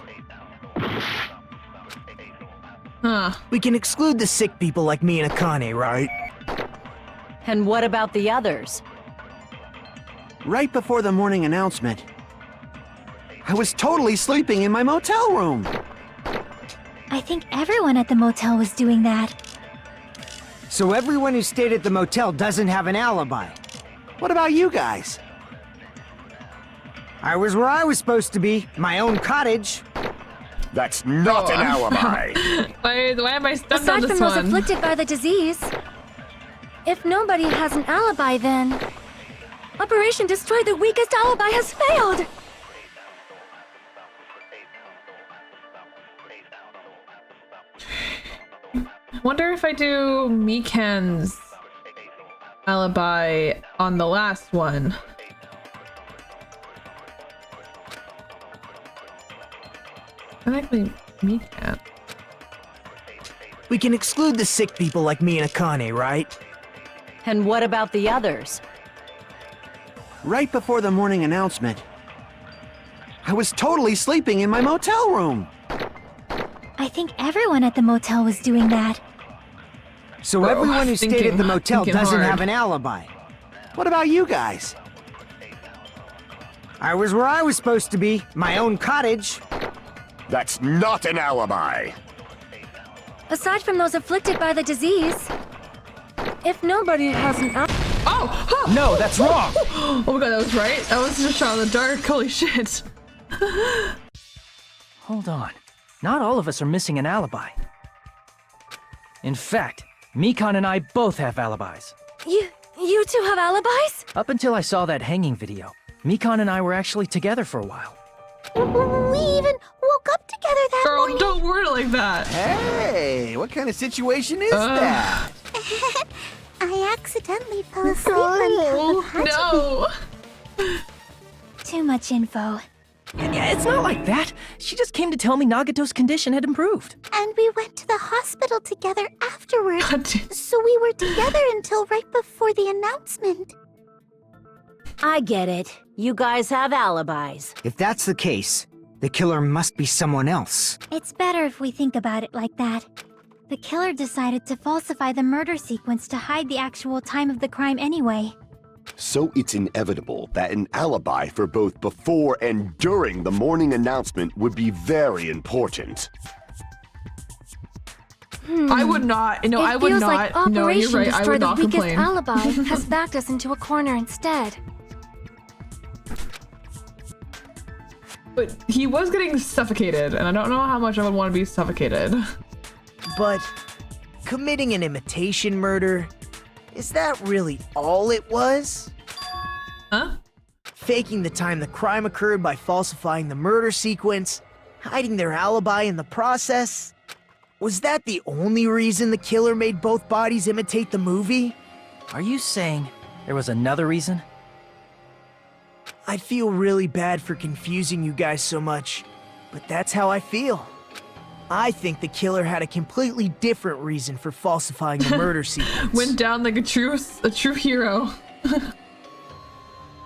Huh. We can exclude the sick people like me and Akane, right? And what about the others? Right before the morning announcement, I was totally sleeping in my motel room. I think everyone at the motel was doing that. So everyone who stayed at the motel doesn't have an alibi. What about you guys? I was where I was supposed to be, my own cottage. That's not an alibi. Why am I stuck on Aside this from those one? afflicted by the disease, if nobody has an alibi, then Operation Destroy the Weakest Alibi has failed. Wonder if I do Mikan's alibi on the last one. Technically, Mikan. We can exclude the sick people like me and Akane, right? And what about the others? Right before the morning announcement, I was totally sleeping in my motel room. I think everyone at the motel was doing that. So everyone who stayed at the motel doesn't have an alibi. What about you guys? I was where I was supposed to be, my own cottage. That's not an alibi. Aside from those afflicted by the disease, if nobody has an alibi... Oh! No, that's wrong! Oh my god, that was right? That was just shot in the dark. Holy shit. Hold on. Not all of us are missing an alibi. In fact, Mikan and I both have alibis. You two have alibis? Up until I saw that hanging video, Mikan and I were actually together for a while. We even woke up together that Girl, morning. don't word it like that. Hey, what kind of situation is that? I accidentally fell asleep on top of Hajime. No! Too much info. Yeah, it's not like that. She just came to tell me Nagato's condition had improved. And we went to the hospital together afterward. God. So we were together until right before the announcement. I get it. You guys have alibis. If that's the case, the killer must be someone else. It's better if we think about it like that. The killer decided to falsify the murder sequence to hide the actual time of the crime anyway. So it's inevitable that an alibi for both before and during the morning announcement would be very important. I would not. No, I would feels not. like No, you're Operation right. I Destroy would the not Weakest complain. Alibi has backed us into a corner instead. But he was getting suffocated, and I don't know how much I would want to be suffocated. But committing an imitation murder, is that really all it was? Huh? Faking the time the crime occurred by falsifying the murder sequence, hiding their alibi in the process? Was that the only reason the killer made both bodies imitate the movie? Are you saying there was another reason? I feel really bad for confusing you guys so much, but that's how I feel. I think the killer had a completely different reason for falsifying the murder sequence. Went down like a true hero.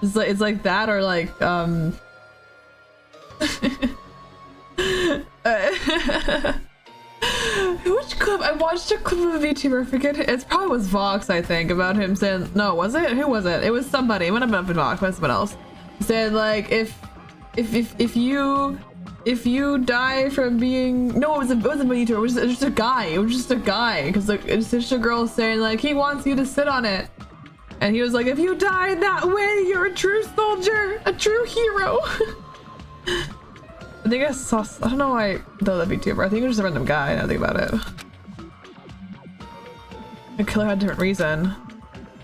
It's like that, or like which clip? I watched a clip of a VTuber, I forget it probably was Vox, I think, about him saying, no, was it? Who was it? It was somebody. It might have been Vox, but someone else. He said like if you die from being, no, it wasn't a VTuber, it was just a guy. It was just a guy, because like it's just a girl saying like he wants you to sit on it. And he was like, if you die that way, you're a true soldier, a true hero. I think I saw, I don't know why I thought that VTuber. I think it was just a random guy, now I think about it. The killer had a different reason.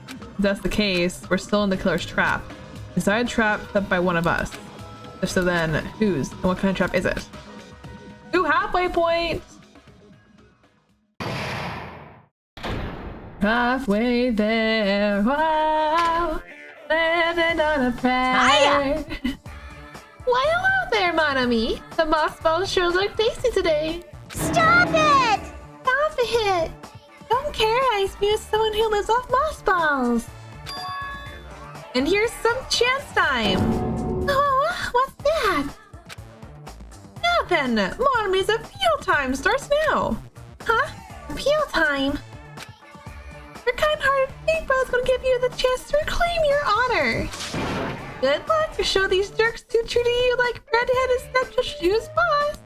If that's the case, we're still in the killer's trap. Is that a trap set by one of us? If so, then whose? And what kind of trap is it? Ooh, halfway point! Halfway there, wow, living on a prayer. Why, hello there, mon ami. The moss balls sure look tasty today. Stop it! Stop it! Don't care, Ice Mew is someone who lives off moss balls. And here's some chance time. Oh, what's that? then! Monomy's appeal time starts now! Huh? Appeal time? Your kind-hearted big brother's gonna give you the chance to reclaim your honor! Good luck to show these jerks who treated you like red-headed stepchild shoes boss!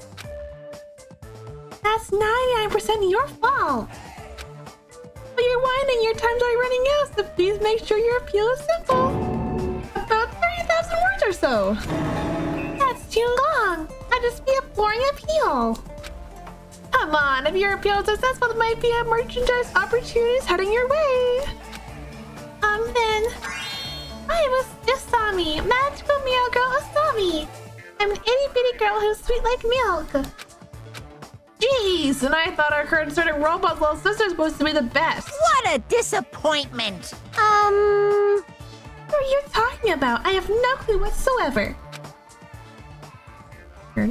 That's 99% your fault! But you're whining, your time's already running out, so please make sure your appeal is simple! About 30,000 words or so! That's too long! I'd just be a boring appeal! Come on, if your appeal is successful, there might be a merchandise opportunities heading your way! Then... I was Asami, magical meow girl Asami! I'm an itty-bitty girl who's sweet like milk! Jeez, and I thought our current sort of robot little sister was supposed to be the best! What a disappointment! What are you talking about? I have no clue whatsoever! I'm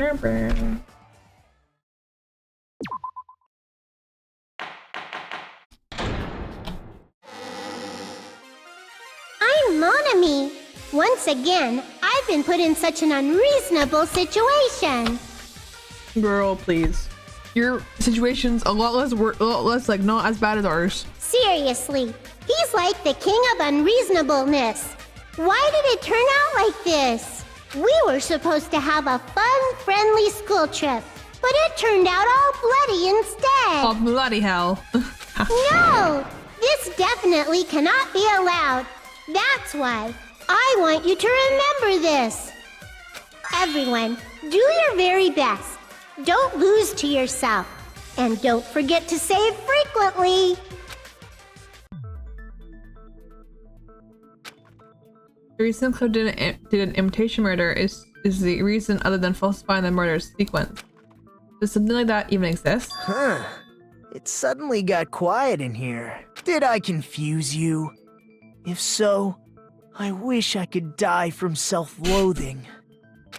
Monami. Once again, I've been put in such an unreasonable situation. Girl, please. Your situation's a lot less like not as bad as ours. Seriously, he's like the king of unreasonableness. Why did it turn out like this? We were supposed to have a fun, friendly school trip, but it turned out all bloody instead. Oh, bloody hell. No! This definitely cannot be allowed. That's why I want you to remember this. Everyone, do your very best. Don't lose to yourself. And don't forget to save frequently. The reason Claire did an imitation murder is the reason other than falsifying the murder sequence. Does something like that even exist? Huh. It suddenly got quiet in here. Did I confuse you? If so, I wish I could die from self-loathing.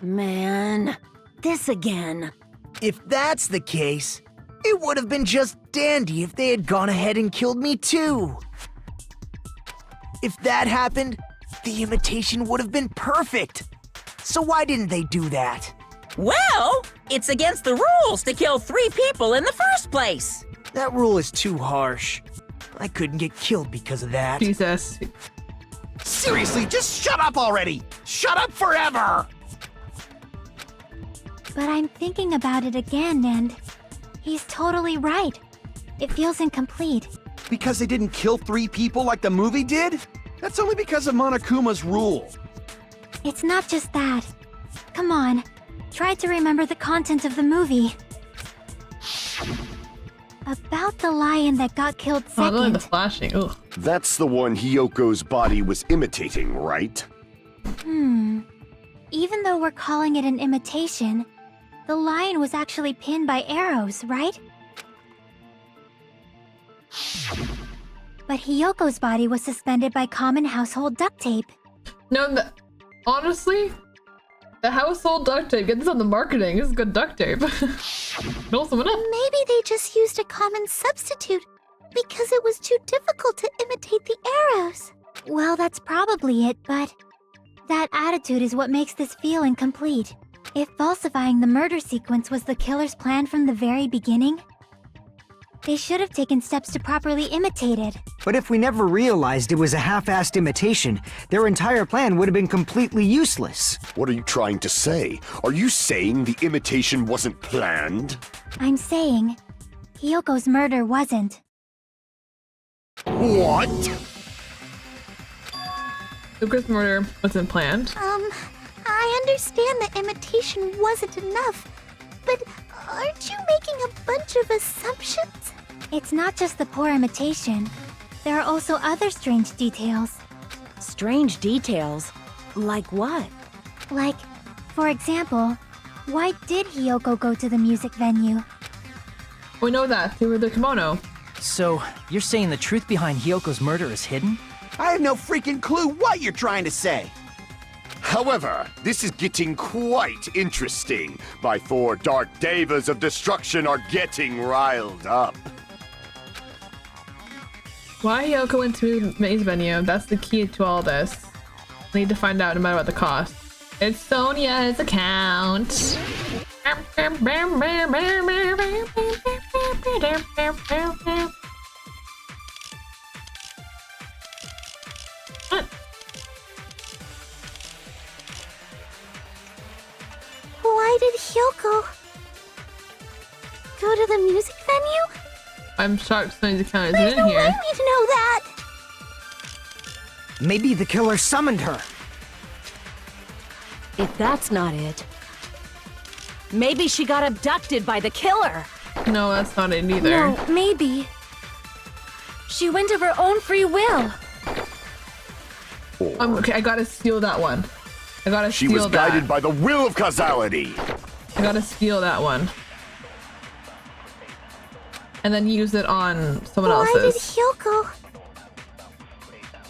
Man, this again. If that's the case, it would have been just dandy if they had gone ahead and killed me too. If that happened, the imitation would have been perfect. So why didn't they do that? Well, it's against the rules to kill 3 people in the first place. That rule is too harsh. I couldn't get killed because of that. Jesus. Seriously, just shut up already! Shut up forever! But I'm thinking about it again, and he's totally right. It feels incomplete. Because they didn't kill 3 people like the movie did? That's only because of Monokuma's rule. It's not just that. Come on, try to remember the content of the movie. About the lion that got killed second. Oh, the flashing. Ugh. That's the one Hyoko's body was imitating, right? Even though we're calling it an imitation, the lion was actually pinned by arrows, right? But Hyoko's body was suspended by common household duct tape. No, honestly, the household duct tape. Get this on the marketing. This is good duct tape. Roll someone up. Maybe they just used a common substitute because it was too difficult to imitate the arrows. Well, that's probably it, but that attitude is what makes this feel incomplete. If falsifying the murder sequence was the killer's plan from the very beginning, they should have taken steps to properly imitate it. But if we never realized it was a half-assed imitation, their entire plan would have been completely useless. What are you trying to say? Are you saying the imitation wasn't planned? I'm saying Hyoko's murder wasn't. What? Hyoko's murder wasn't planned. I understand that imitation wasn't enough, but aren't you making a bunch of assumptions? It's not just the poor imitation. There are also other strange details. Strange details? Like what? Like, for example, why did Hyoko go to the music venue? We know that through the kimono. So, you're saying the truth behind Hyoko's murder is hidden? I have no freaking clue what you're trying to say. However, this is getting quite interesting. My 4 dark devas of destruction are getting riled up. Why Hyoko went to Mae's venue? That's the key to all this. We need to find out no matter what the cost. It's Sonia's account. Why did Hyoko go to the music venue? I'm shocked Sunny's account There's isn't no in way here. we'd know that! Maybe the killer summoned her. If that's not it, maybe she got abducted by the killer. No, that's not it either. No, maybe. She went of her own free will. Okay, I gotta steal that one. I gotta She steal was that. guided by the will of causality. I gotta steal that one. And then use it on someone Why did else's. Hyoko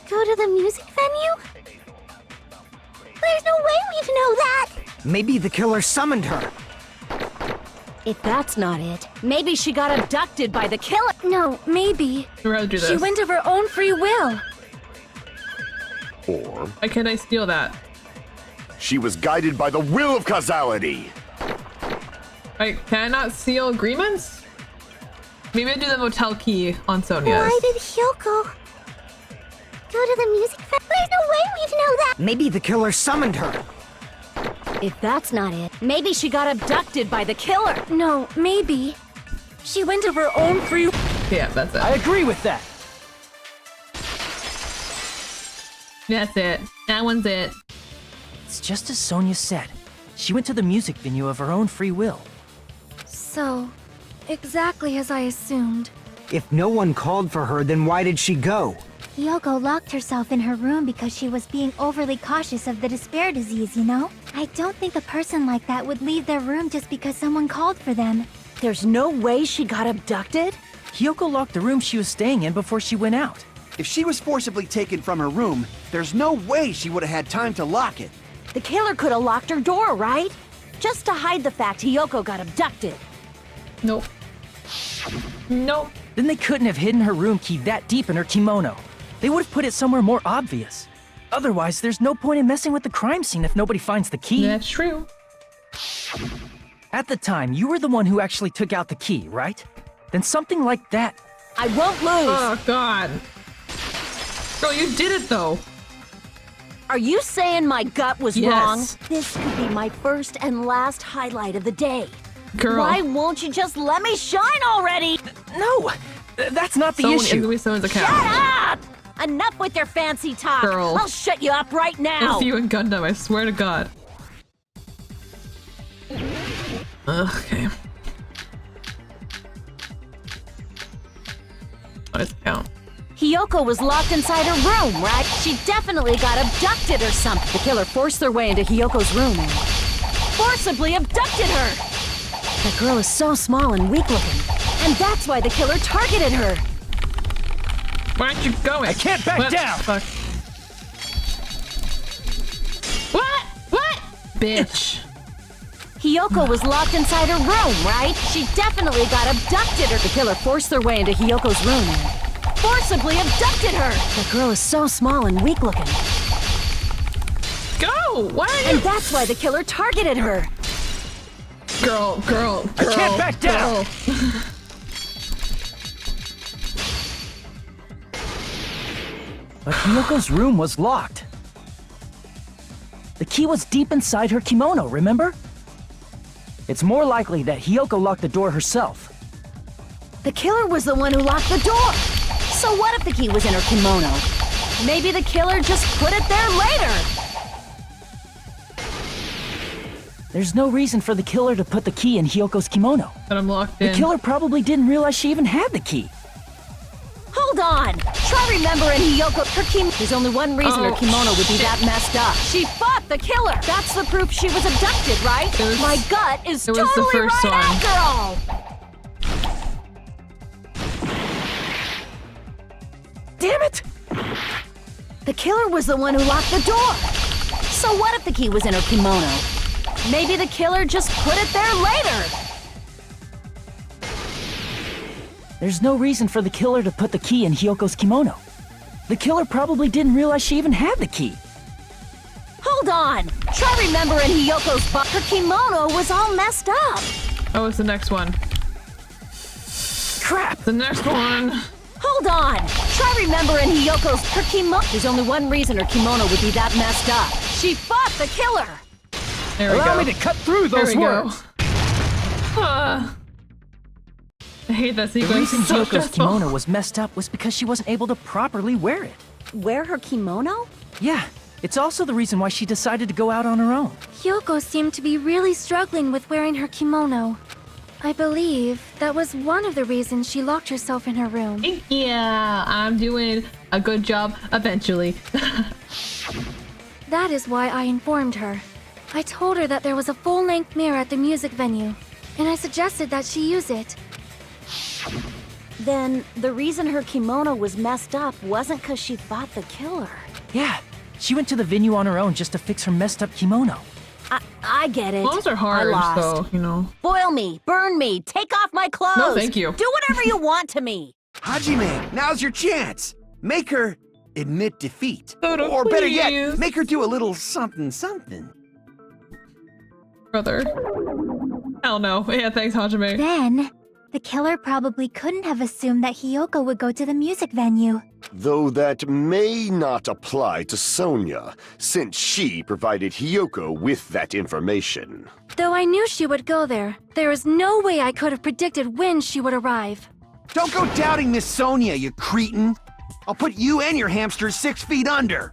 go to the music venue? There's no way we'd know that! Maybe the killer summoned her. If that's not it, maybe she got abducted by the killer. No, maybe. I'd rather do this. She went of her own free will. Or Why can't I steal that? she was guided by the will of causality. Like, can I not seal agreements? Maybe I do the motel key on Sonia's. Why did Hyoko go to the music venue? There's no way we'd know that! Maybe the killer summoned her. If that's not it, maybe she got abducted by the killer. No, maybe. She went of her own free will. Yeah, that's it. I agree with that. That's it. That one's it. It's just as Sonia said. She went to the music venue of her own free will. So, exactly as I assumed. If no one called for her, then why did she go? Hyoko locked herself in her room because she was being overly cautious of the despair disease, you know? I don't think a person like that would leave their room just because someone called for them. There's no way she got abducted? Hyoko locked the room she was staying in before she went out. If she was forcibly taken from her room, there's no way she would have had time to lock it. The killer could have locked her door, right? Just to hide the fact Hyoko got abducted. Nope. Nope. Then they couldn't have hidden her room key that deep in her kimono. They would have put it somewhere more obvious. Otherwise, there's no point in messing with the crime scene if nobody finds the key. That's true. At the time, you were the one who actually took out the key, right? Then something like that. I won't lose! Oh, God. Girl, you did it, though. Are you saying my gut was Yes. wrong? This could be my first and last highlight of the day. Girl. Why won't you just let me shine already? No! That's not the It's issue. gonna be someone's account. Shut up! Enough with your fancy talk. Girl. I'll shut you up right now. It's you and Gundam, I swear to God. Okay. Let's count. Hyoko was locked inside her room, right? She definitely got abducted or something. The killer forced their way into Hyoko's room and forcibly abducted her. The girl is so small and weak looking, and that's why the killer targeted her. Why aren't you going? I can't back What? down! Fuck. What? What? Bitch. Hyoko was locked inside her room, right? She definitely got abducted or the killer forced their way into Hyoko's room and forcibly abducted her. The girl is so small and weak looking, Go! Why are you? and that's why the killer targeted her. Girl. I can't back down! But Hyoko's room was locked. The key was deep inside her kimono, remember? It's more likely that Hyoko locked the door herself. The killer was the one who locked the door. So what if the key was in her kimono? Maybe the killer just put it there later. There's no reason for the killer to put the key in Hyoko's kimono. But I'm locked The in. killer probably didn't realize she even had the key. Hold on. Try remembering Hyoko. Her kimono. There's only one reason her Oh, kimono would be shit. that messed up. She fought the killer. That's the proof she was abducted, right? It was- My gut is it was the totally first right one. after all. Damn it! The killer was the one who locked the door. So what if the key was in her kimono? Maybe the killer just put it there later. There's no reason for the killer to put the key in Hyoko's kimono. The killer probably didn't realize she even had the key. Hold on. Try remembering Hiyoko's butt. Her kimono was all messed up. Oh, it's the next one. Crap! The next one. Hold on. Try remembering Hiyoko's her kimono. There's only one reason her kimono would be that messed up. She fought the killer. There we go. Allow me to cut through those words. I hate that sequence. The reason so Hyoko's stressful. kimono was messed up was because she wasn't able to properly wear it. Wear her kimono? Yeah, it's also the reason why she decided to go out on her own. Hyoko seemed to be really struggling with wearing her kimono. I believe that was one of the reasons she locked herself in her room. Yeah, I'm doing a good job eventually. That is why I informed her. I told her that there was a full-length mirror at the music venue, and I suggested that she use it. Then the reason her kimono was messed up wasn't because she fought the killer. Yeah, she went to the venue on her own just to fix her messed up kimono. I get it. Clothes are hard, I lost. so, you know. Boil me, burn me, take off my clothes. No, thank you. Do whatever you want to me. Hajime, now's your chance. Make her admit defeat. Soda, or better please. yet, make her do a little something something. Brother. Hell no. Yeah, thanks, Hajime. Then, the killer probably couldn't have assumed that Hiyoko would go to the music venue. Though that may not apply to Sonia, since she provided Hiyoko with that information. Though I knew she would go there, there is no way I could have predicted when she would arrive. Don't go doubting Miss Sonia, you cretin. I'll put you and your hamsters 6 feet under.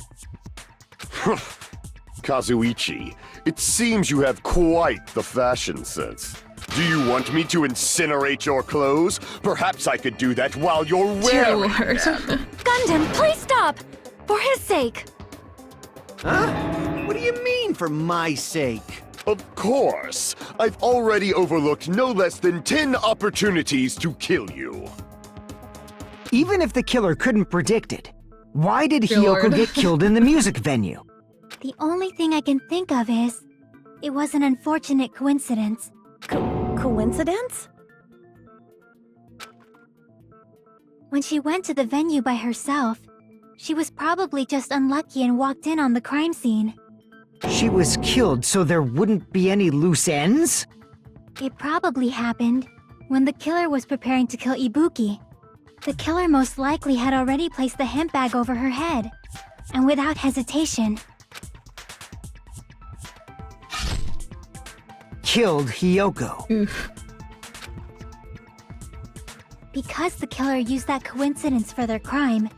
Kazuichi, it seems you have quite the fashion sense. Do you want me to incinerate your clothes? Perhaps I could do that while you're wearing them. Gundam, please stop! For his sake! Huh? What do you mean, for my sake? Of course. I've already overlooked no less than 10 opportunities to kill you. Even if the killer couldn't predict it, why did Dear Hiyoko Lord. get killed in the music venue? The only thing I can think of is, it was an unfortunate coincidence. Coincidence? When she went to the venue by herself, she was probably just unlucky and walked in on the crime scene. She was killed so there wouldn't be any loose ends? It probably happened when the killer was preparing to kill Ibuki. The killer most likely had already placed the hemp bag over her head, and without hesitation, Killed Hiyoko. Oof. because the killer used that coincidence for their crime,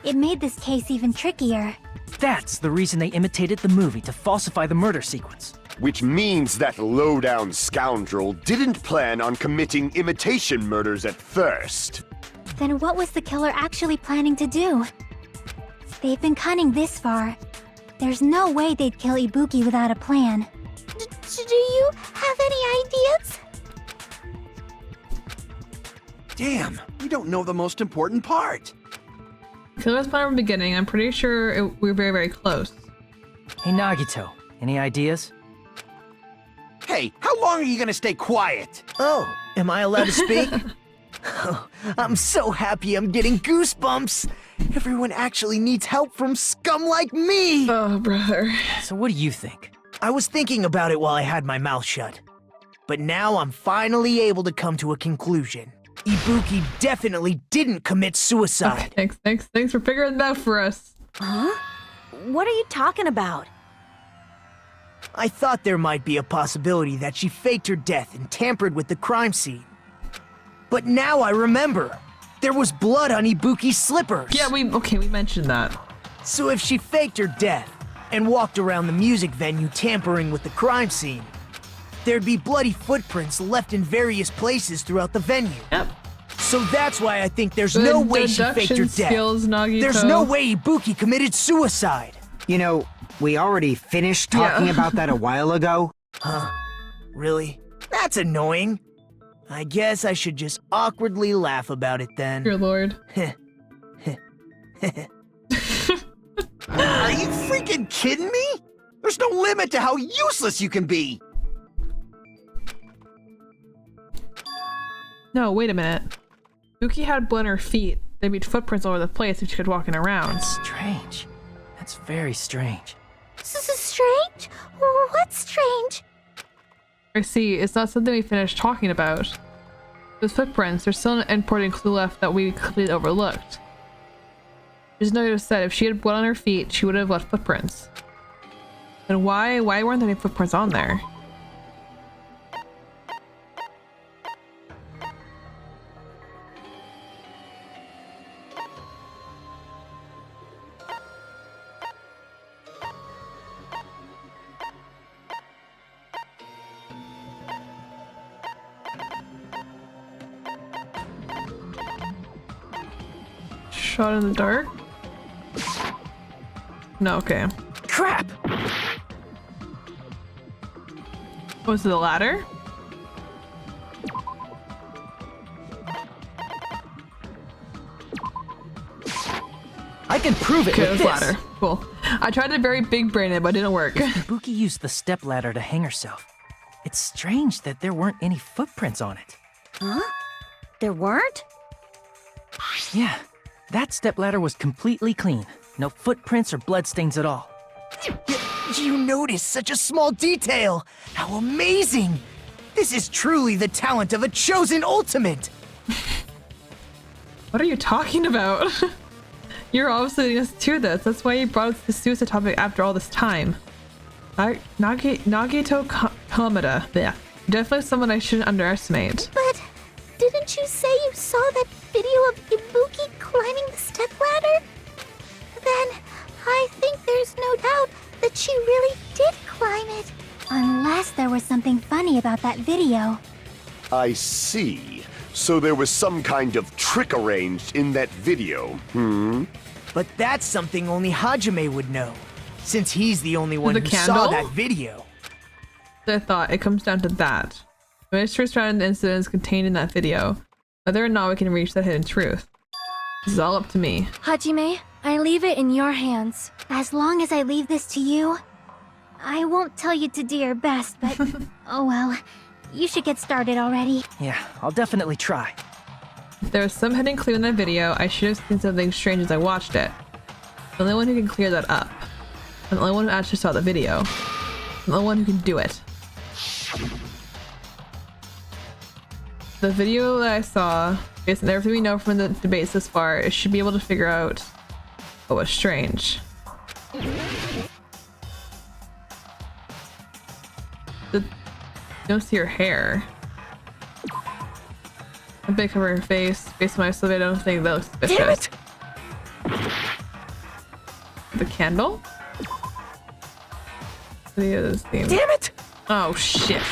it made this case even trickier. That's the reason they imitated the movie to falsify the murder sequence. Which means that low-down scoundrel didn't plan on committing imitation murders at first. Then what was the killer actually planning to do? They've been cunning this far. There's no way they'd kill Ibuki without a plan. Do you have any ideas? Damn, we don't know the most important part. Killer's plan from the beginning. I'm pretty sure we were very, very close. Hey Nagito, any ideas? Hey, how long are you gonna stay quiet? Oh, am I allowed to speak? Oh, I'm so happy I'm getting goosebumps. Everyone actually needs help from scum like me. Oh, brother. So what do you think? I was thinking about it while I had my mouth shut. But now I'm finally able to come to a conclusion. Ibuki definitely didn't commit suicide. Okay, thanks for figuring that out for us. Huh? What are you talking about? I thought there might be a possibility that she faked her death and tampered with the crime scene. But now I remember. There was blood on Ibuki's slippers. Yeah, we mentioned that. So if she faked her death and walked around the music venue tampering with the crime scene, there'd be bloody footprints left in various places throughout the venue. Yep. So that's why I think there's Good no way she faked her deduction death. skills, Nagito. There's no way Ibuki committed suicide. You know, we already finished talking about that a while ago. Huh? Really? That's annoying. I guess I should just awkwardly laugh about it then. Dear Lord. Are you freaking kidding me? There's no limit to how useless you can be. No, wait a minute. Buki had blood on her feet. There'd be footprints all over the place if she could walk in around. Strange. That's very strange. This is strange? That's strange. I see. It's not something we finished talking about. Those footprints, there's still an important clue left that we completely overlooked. Just know you said if she had blood on her feet, she would have left footprints. And why weren't there any footprints on there? Shot in the dark? No, okay. Crap! Was it the ladder? I can prove it Okay, it with was this. ladder. Cool. I tried to very big brain it, but it didn't work. Ibuki used the stepladder to hang herself. It's strange that there weren't any footprints on it. Huh? There weren't? Yeah, that stepladder was completely clean. No footprints or bloodstains at all. You noticed such a small detail! How amazing! This is truly the talent of a chosen ultimate! What are you talking about? You're obviously leading us to this. That's why you brought us the suicide topic after all this time. Nagito Kamada. Yeah. Definitely someone I shouldn't underestimate. But didn't you say you saw that video of Ibuki climbing the stepladder? Then I think there's no doubt that she really did climb it. Unless there was something funny about that video. I see. So there was some kind of trick arranged in that video, But that's something only Hajime would know, since he's the only one The who candle? saw that video. I thought it comes down to that. The mystery surrounding the incidents contained in that video. Whether or not we can reach that hidden truth. This is all up to me. Hajime, I leave it in your hands. As long as I leave this to you, I won't tell you to do your best, but oh well. You should get started already. Yeah, I'll definitely try. If there was some hidden clue in that video, I should have seen something strange as I watched it. The only one who can clear that up. And the only one who actually saw the video. The only one who can do it. The video that I saw, based on everything we know from the debates this far, it should be able to figure out what was strange. You don't see her hair. A bit cover her face. Based on my survey, I don't think that looks suspicious. Damn it! The candle? Damn it! Oh shit.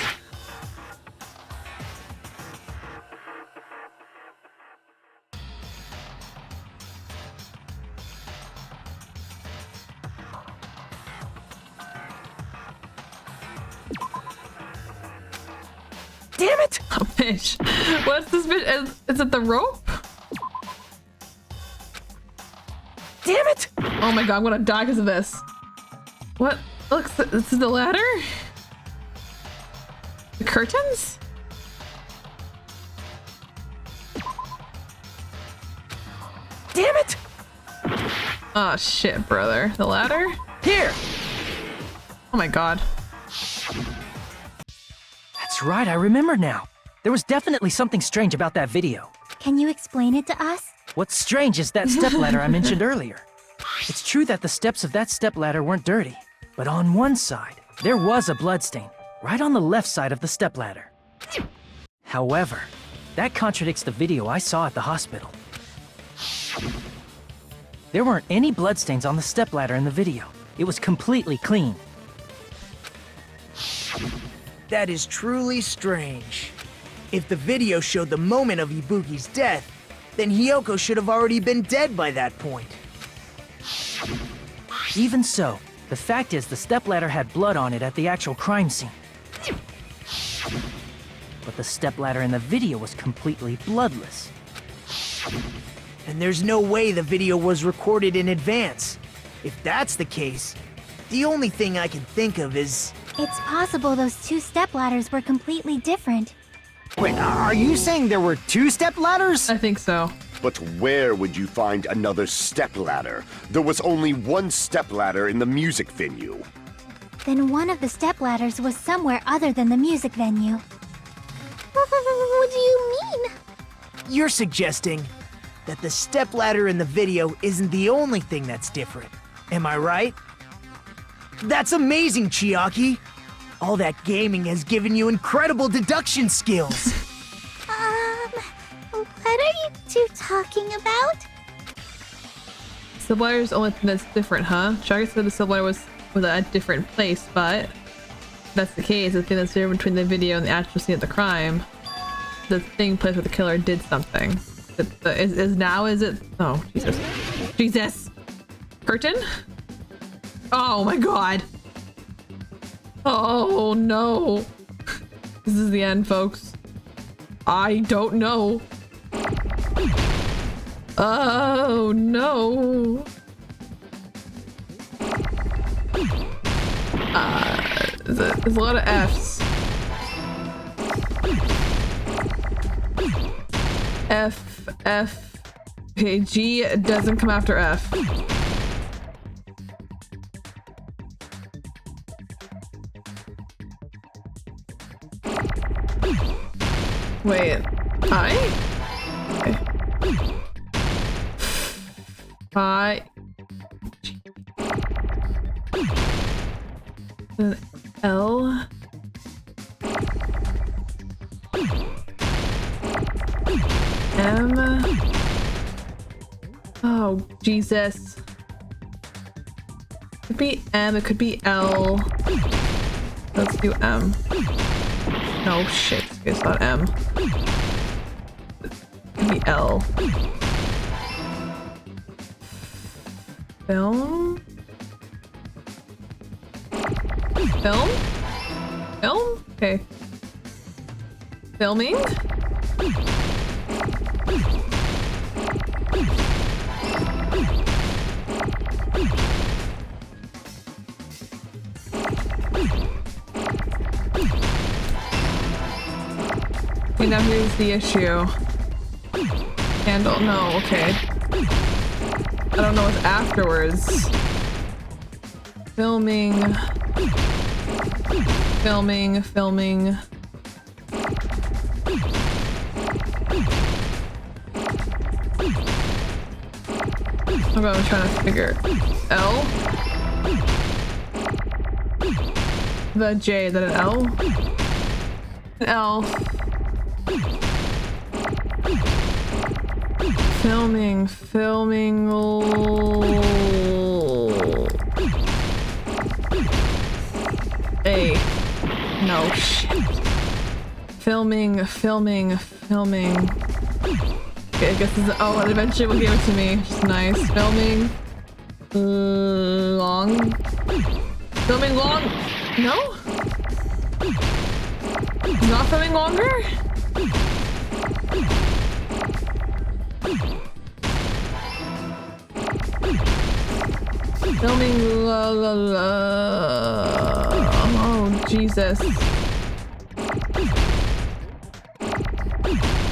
Damn it! Oh, bitch. What's this bitch? Is it the rope? Damn it! Oh my god, I'm gonna die because of this. What? Look, this is the ladder? The curtains? Damn it! Oh shit, brother. The ladder? Here! Oh my god. That's right, I remember now. There was definitely something strange about that video. Can you explain it to us? What's strange is that stepladder I mentioned earlier. It's true that the steps of that stepladder weren't dirty, but on one side, there was a bloodstain, right on the left side of the stepladder. However, that contradicts the video I saw at the hospital. There weren't any bloodstains on the stepladder in the video. It was completely clean. That is truly strange. If the video showed the moment of Ibuki's death, then Hiyoko should have already been dead by that point. Even so, the fact is the stepladder had blood on it at the actual crime scene. But the stepladder in the video was completely bloodless. And there's no way the video was recorded in advance. If that's the case, the only thing I can think of is... It's possible those two stepladders were completely different. Wait, are you saying there were two stepladders? I think so. But where would you find another stepladder? There was only one stepladder in the music venue. then one of the stepladders was somewhere other than the music venue. What do you mean? You're suggesting that the stepladder in the video isn't the only thing that's different. Am I right? That's amazing, Chiaki! All that gaming has given you incredible deduction skills! What are you two talking about? Subladder's the only thing that's different, huh? Chiaki said the subladder was at a different place, but if that's the case, the thing that's different between the video and the actual scene of the crime, the thing place where the killer did something. Is it? Oh, Jesus. Jesus! Curtain? Oh my god! Oh no! This is the end, folks. I don't know. Oh no! There's a lot of F's. F. Okay, G doesn't come after F. Wait, I? Okay. An L. M. Oh, Jesus. It could be M, it could be L. Let's do M. No, shit. It's not M. It could be L. Film? Film? Film? Okay. Filming? Okay, now here's the issue. Candle, no, okay. I don't know what's afterwards. Filming. I'm trying to figure. L? The J, is that an L? An L. Filming. A. No shit. Filming. Okay, I guess this is. Oh, and eventually will give it to me. Just nice. Filming. Long. Filming long. No? It's not filming longer? Filming oh Jesus.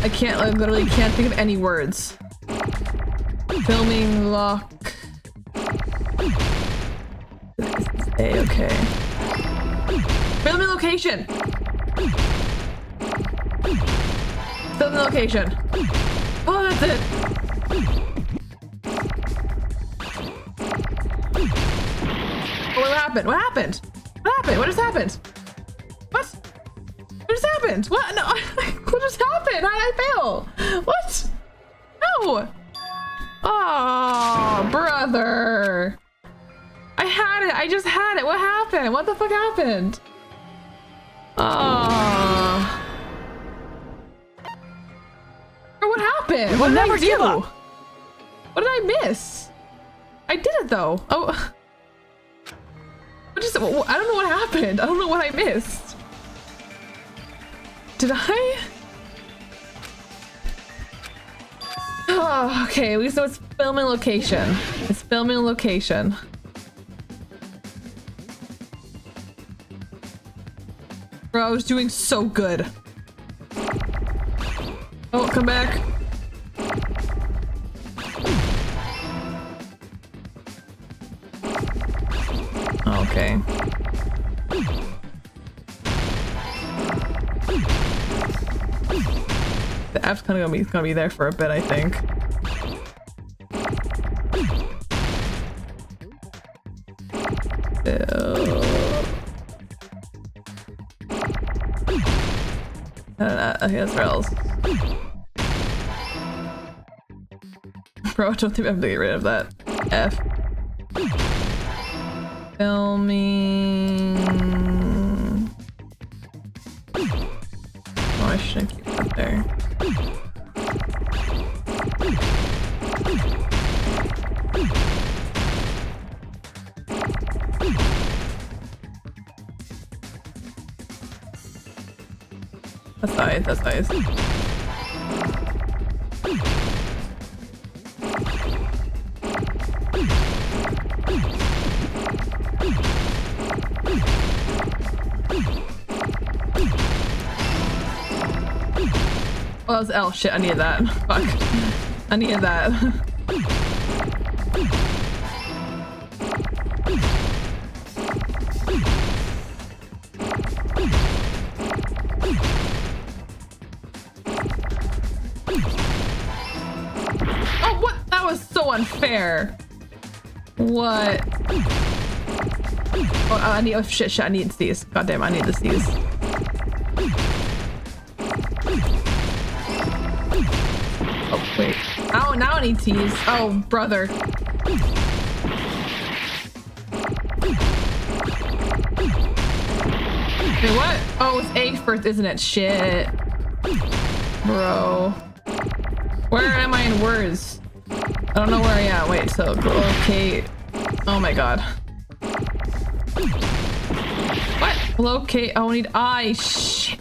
I literally can't think of any words. Filming lock. A, okay. Filming location. Filming location. Oh, that's it. What happened? What happened? What just happened? What just happened? What? No. What just happened? How did I fail? What? No. Oh, brother. I had it. I just had it. What happened? What the fuck happened? Oh. What happened? What did I do? What did I miss? I did it though. Oh. I don't know what happened. I don't know what I missed. Did I? Oh, okay, at least it's filming location. It's filming location. Bro, I was doing so good. Oh, come back. Okay. The F's kind of gonna be there for a bit, I think. I think that's rails. Bro, I don't think I have to get rid of that. F. Filming. Oh, I shouldn't keep that there. That's nice, that's nice. Oh, that was L. Shit, I needed that. Fuck. I needed that. Oh, what? That was so unfair. What? Oh, I need. Oh, shit, I need these. God damn, I need these. Oh, wait. Oh, now I need teas. Oh, brother. Wait, what? Oh, it's A first, isn't it? Shit. Bro. Where am I in words? I don't know where I am. Wait, so locate. Oh my god. What? Locate. Oh, I need I. Shit.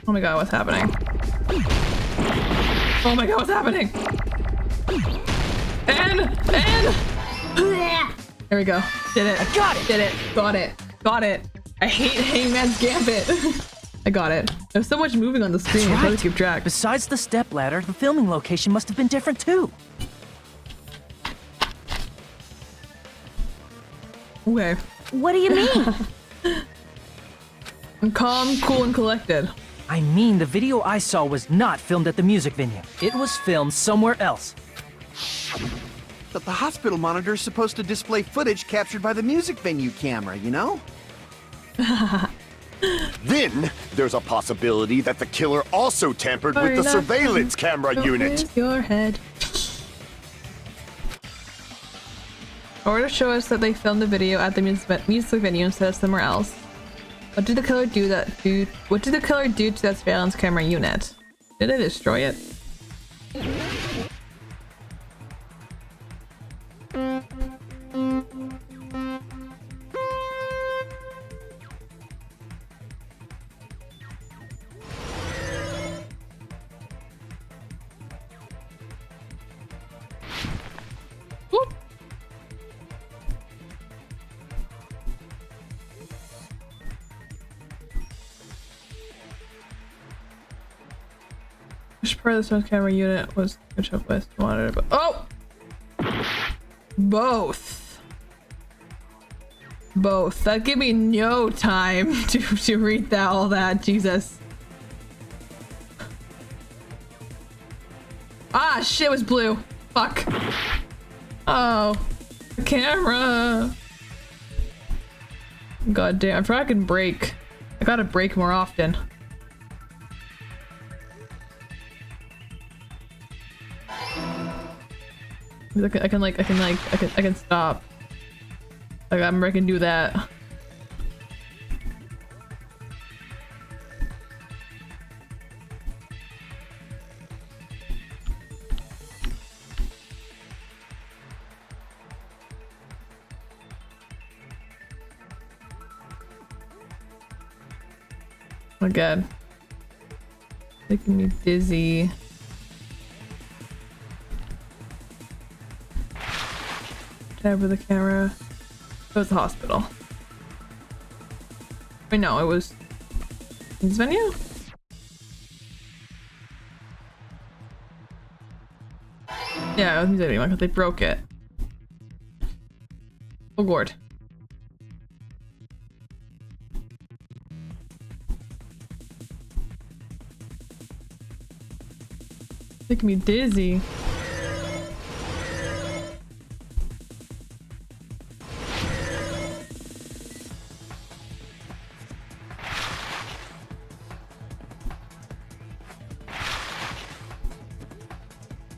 Oh my god, what's happening? Oh my god, what's happening? And there we go. Did it. I got it. Did it. Got it. Got it. I hate Hangman's Gambit. I got it. There's so much moving on the screen. That's It's hard right. to keep track. Besides the stepladder, the filming location must have been different too. Okay. What do you mean? I'm calm, cool, and collected. I mean, the video I saw was not filmed at the music venue. It was filmed somewhere else. But the hospital monitor is supposed to display footage captured by the music venue camera, you know? Then there's a possibility that the killer also tampered with the surveillance camera unit. Your head. Or to show us that they filmed the video at the music venue instead of somewhere else. What did the killer do what did the killer do to that surveillance camera unit? Did they destroy it? Whoop. Which part of the camera unit was catch up with monitor? But oh, both. That gave me no time to read all that. Jesus. Ah, shit, it was blue. Fuck. Oh, the camera. God damn, I forgot I can brake. I gotta brake more often. I can stop. Like, I remember I can do that. Oh my god. Making me dizzy. Tab with the camera. It was the hospital. Wait, no, it was in this venue? Yeah, it was music venue because they broke it. Oh, Lord. Making me dizzy.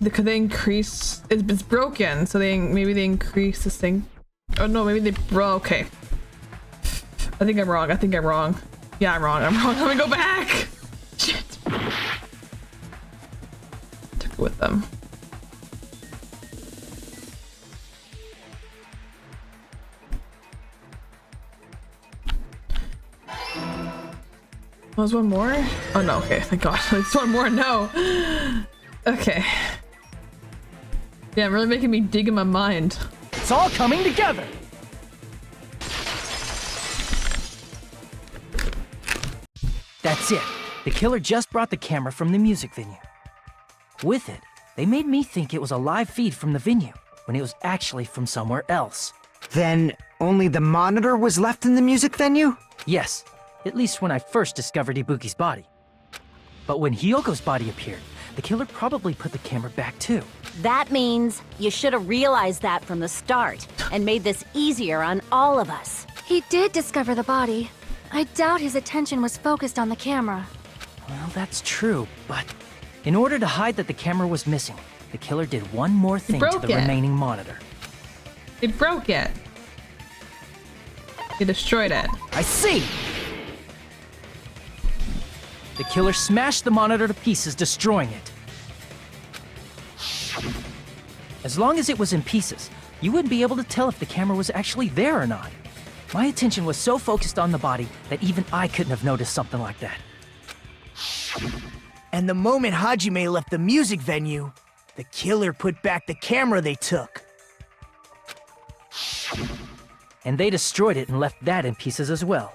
Because they increase, it's broken, so maybe they increase this thing. Oh no, maybe they broke. Okay, I think I'm wrong. Yeah, I'm wrong. Let me go back. Shit. Took it with them. Oh, there's one more? Oh no, okay, thank God. There's one more, no. Okay. Yeah, really making me dig in my mind. It's all coming together! That's it. The killer just brought the camera from the music venue. With it, they made me think it was a live feed from the venue, when it was actually from somewhere else. Then, only the monitor was left in the music venue? Yes, at least when I first discovered Ibuki's body. But when Hyoko's body appeared, the killer probably put the camera back too. That means you should have realized that from the start and made this easier on all of us. He did discover the body. I doubt his attention was focused on the camera. Well, that's true, but in order to hide that the camera was missing, the killer did one more thing to the remaining monitor. It broke it. He destroyed it. I see! The killer smashed the monitor to pieces, destroying it. As long as it was in pieces, you wouldn't be able to tell if the camera was actually there or not. My attention was so focused on the body that even I couldn't have noticed something like that. And the moment Hajime left the music venue, the killer put back the camera they took. And they destroyed it and left that in pieces as well.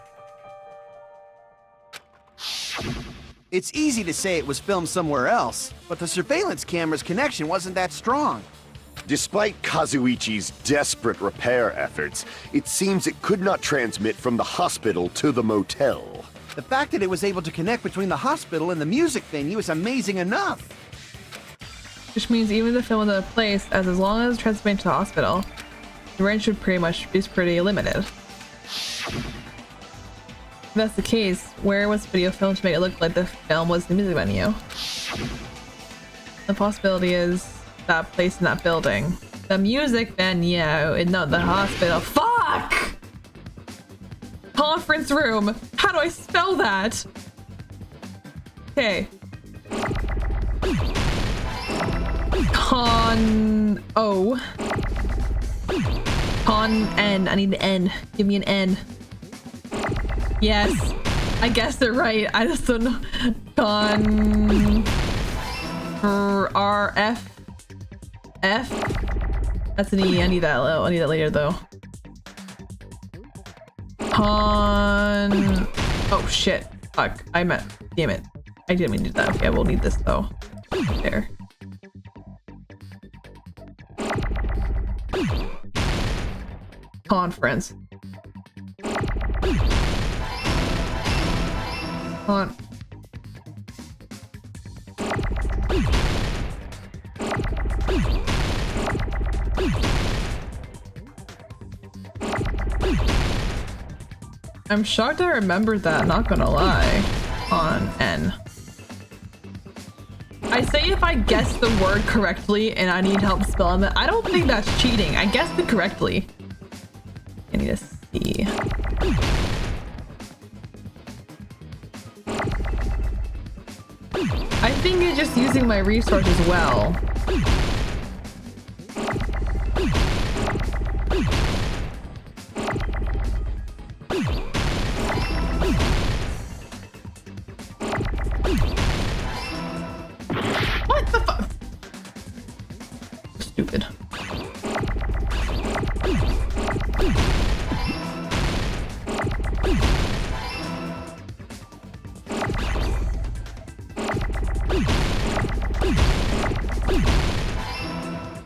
It's easy to say it was filmed somewhere else, but the surveillance camera's connection wasn't that strong. Despite Kazuichi's desperate repair efforts, it seems it could not transmit from the hospital to the motel. The fact that it was able to connect between the hospital and the music venue is amazing enough. Which means even the film in the place, as long as it's transmitted to the hospital, the range should pretty much be pretty limited. If that's the case, where was video filmed to make it look like the film was the music venue? The possibility is that place in that building. The music venue and not the hospital. Fuck! Conference room! How do I spell that? Okay. Con-O. Con-N. I need an N. Give me an N. Yes. I guess they're right. I just don't know. R-F. F? That's an E. I need that later though. Oh shit. Fuck. I meant. Damn it. I didn't mean to do that. Okay, we'll need this though. There. Conference. I'm shocked I remembered that, not gonna lie. On N. I say if I guess the word correctly and I need help spelling it, I don't think that's cheating. I guessed it correctly. I need to see. I think it's just using my resources well. What the fuck? Stupid.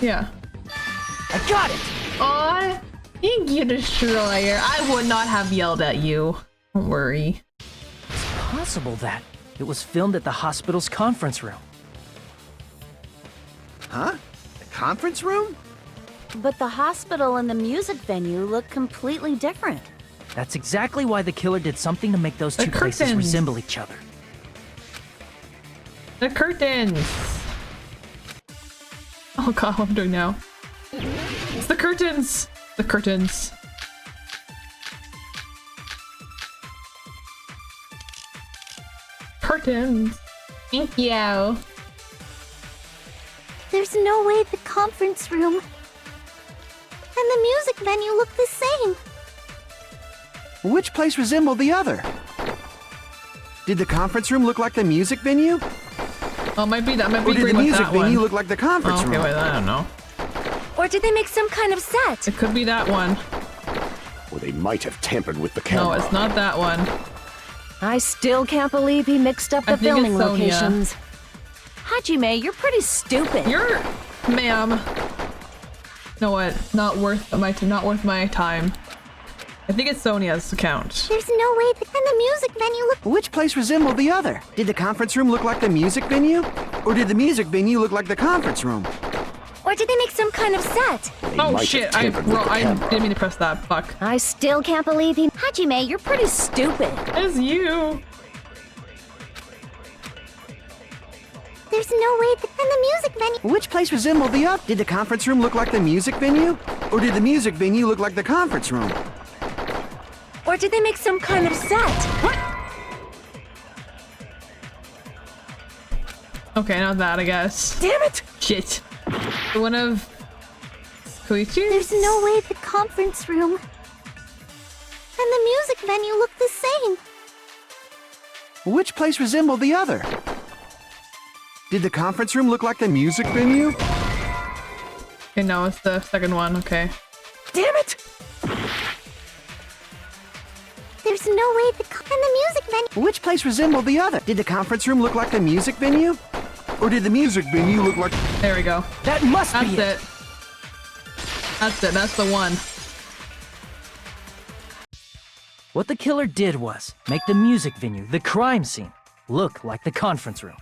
Yeah. I got it! Aw, thank you, Destroyer. I would not have yelled at you. Don't worry. It's possible that it was filmed at the hospital's conference room. Huh? The conference room? But the hospital and the music venue look completely different. That's exactly why the killer did something to make those two places resemble each other. The curtains! Oh god, what am I doing now? It's the curtains! The curtains. Curtains! Thank you! There's no way the conference room and the music venue look the same. Which place resembled the other? Did the conference room look like the music venue? Oh, might be that. Might Or be did green the with music that venue one. look like the conference room? Okay, wait, I don't know. Or did they make some kind of set? It could be that one. Or they might have tampered with the camera. No, it's not that one. I still can't believe he mixed up the filming locations. Hajime, you're pretty stupid. You're, ma'am. You know what? Not worth my time. I think it's Sonia's account. There's no way and the music venue look. Which place resembled the other? Did the conference room look like the music venue? Or did the music venue look like the conference room? Or did they make some kind of set? Oh shit, I didn't mean to press that. Fuck. I still can't believe he... Hajime, you're pretty stupid. It's you. There's no way and the music venue. Which place resembled the other? Did the conference room look like the music venue? Or did the music venue look like the conference room? Or did they make some kind of set? What? Okay, not that, I guess. Damn it! Shit. One of Koichi's? There's no way the conference room and the music venue look the same. Which place resembled the other? Did the conference room look like the music venue? Okay, no, it's the second one. Okay. Damn it! There's no way and the music venue. Which place resembled the other? Did the conference room look like the music venue? Or did the music venue look like... There we go. That must That's be it. That's it. That's the one. What the killer did was make the music venue, the crime scene, look like the conference room.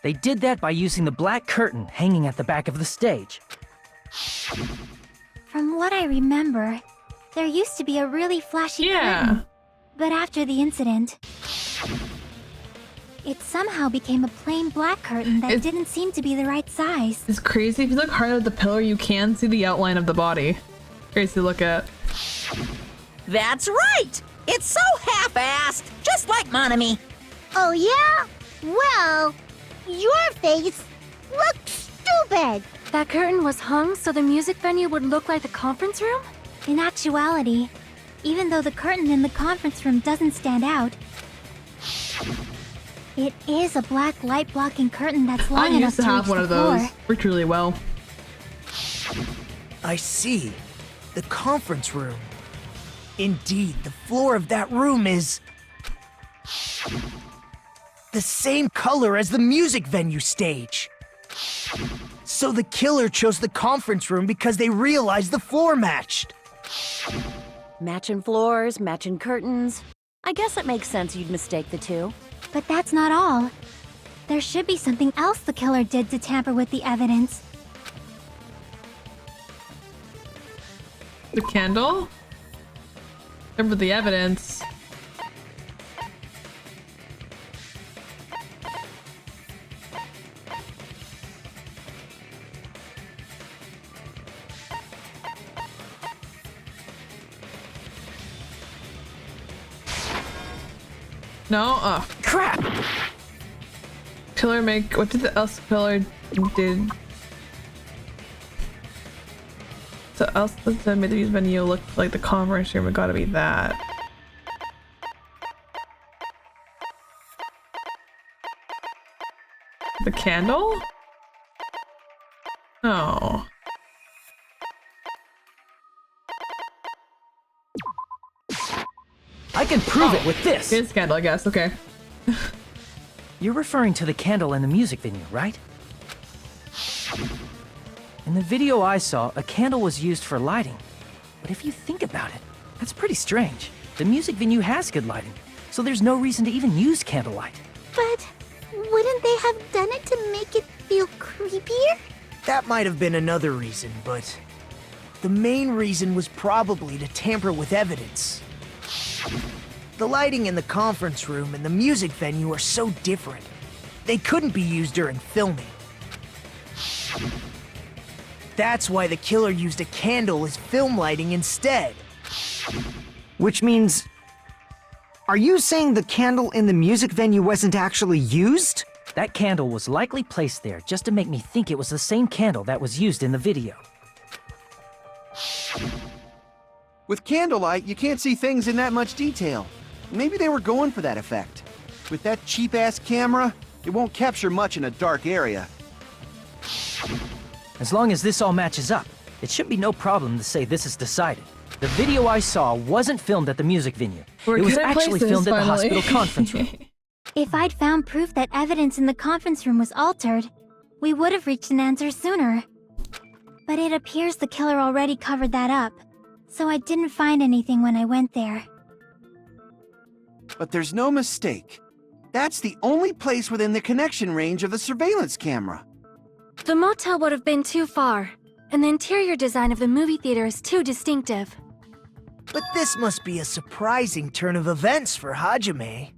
They did that by using the black curtain hanging at the back of the stage. From what I remember, there used to be a really flashy curtain. But after the incident, it somehow became a plain black curtain that didn't seem to be the right size. It's crazy. If you look hard at the pillar, you can see the outline of the body. Crazy to look at. That's right! It's so half-assed, just like Monami. Oh yeah? Well, your face looks stupid. That curtain was hung so the music venue would look like the conference room? In actuality, even though the curtain in the conference room doesn't stand out, it is a black light-blocking curtain that's long enough to have reach one the of those. floor. Worked really well. I see. The conference room. Indeed, the floor of that room is... the same color as the music venue stage. So the killer chose the conference room because they realized the floor matched. Matching floors, matching curtains. I guess it makes sense you'd mistake the two. But that's not all. There should be something else the killer did to tamper with the evidence. The candle? Remember the evidence. No? Oh. Crap! Killer make... What did the else killer did? So else that made the music venue look like the conference room. It gotta be that. The candle? No. I can prove it with this! It's candle, I guess. Okay. You're referring to the candle in the music venue, right? In the video I saw, a candle was used for lighting. But if you think about it, that's pretty strange. The music venue has good lighting, so there's no reason to even use candlelight. But wouldn't they have done it to make it feel creepier? That might have been another reason, but the main reason was probably to tamper with evidence. The lighting in the conference room and the music venue are so different. They couldn't be used during filming. That's why the killer used a candle as film lighting instead. Which means... Are you saying the candle in the music venue wasn't actually used? That candle was likely placed there just to make me think it was the same candle that was used in the video. With candlelight, you can't see things in that much detail. Maybe they were going for that effect. With that cheap-ass camera, it won't capture much in a dark area. As long as this all matches up, it should be no problem to say this is decided. The video I saw wasn't filmed at the music venue. It was actually filmed at the hospital conference room. If I'd found proof that evidence in the conference room was altered, we would have reached an answer sooner. But it appears the killer already covered that up, so I didn't find anything when I went there. But there's no mistake. That's the only place within the connection range of the surveillance camera. The motel would have been too far, and the interior design of the movie theater is too distinctive. But this must be a surprising turn of events for Hajime.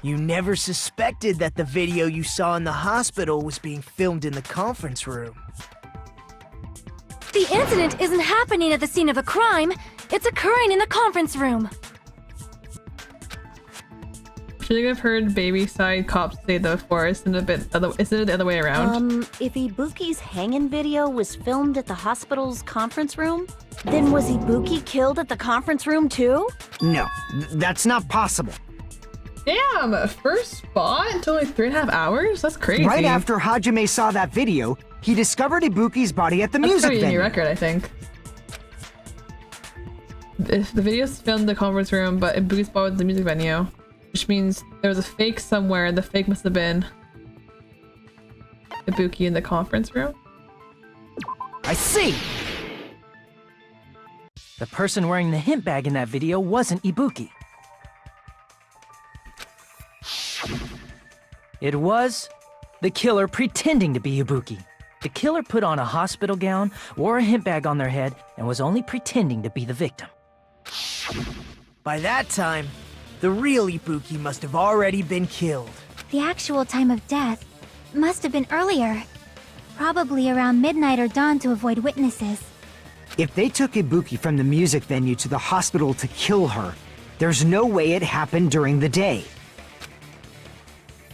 You never suspected that the video you saw in the hospital was being filmed in the conference room. The incident isn't happening at the scene of a crime, it's occurring in the conference room. I feel like I've heard baby side cops say that before. Isn't it the other way around? If Ibuki's hanging video was filmed at the hospital's conference room, then was Ibuki killed at the conference room too? No, that's not possible. Damn, first spot until like 3.5 hours? That's crazy. Right after Hajime saw that video, he discovered Ibuki's body at the music venue. That's a new record, I think. If the video's filmed in the conference room, but Ibuki's body was at the music venue, which means there was a fake somewhere, and the fake must have been Ibuki in the conference room. I see! The person wearing the hint bag in that video wasn't Ibuki. It was the killer pretending to be Ibuki. The killer put on a hospital gown, wore a hint bag on their head, and was only pretending to be the victim. By that time, the real Ibuki must have already been killed. The actual time of death must have been earlier. Probably around midnight or dawn to avoid witnesses. If they took Ibuki from the music venue to the hospital to kill her, there's no way it happened during the day.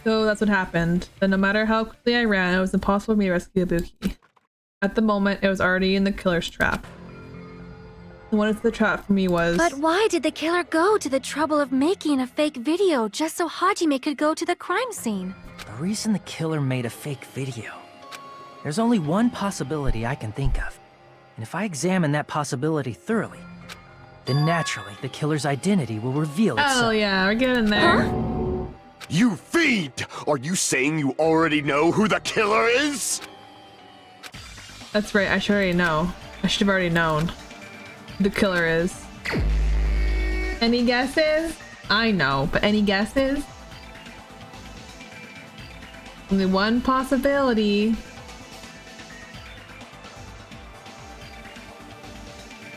So that's what happened. Then no matter how quickly I ran, it was impossible for me to rescue Ibuki. At the moment, it was already in the killer's trap. And what if the trap for me was... But why did the killer go to the trouble of making a fake video just so Hajime could go to the crime scene? The reason the killer made a fake video. There's only one possibility I can think of. And if I examine that possibility thoroughly, then naturally the killer's identity will reveal itself. Oh yeah, we're getting there. Huh? You fiend! Are you saying you already know who the killer is? That's right, I should already know. I should have already known who the killer is. Any guesses? I know, but any guesses? Only one possibility.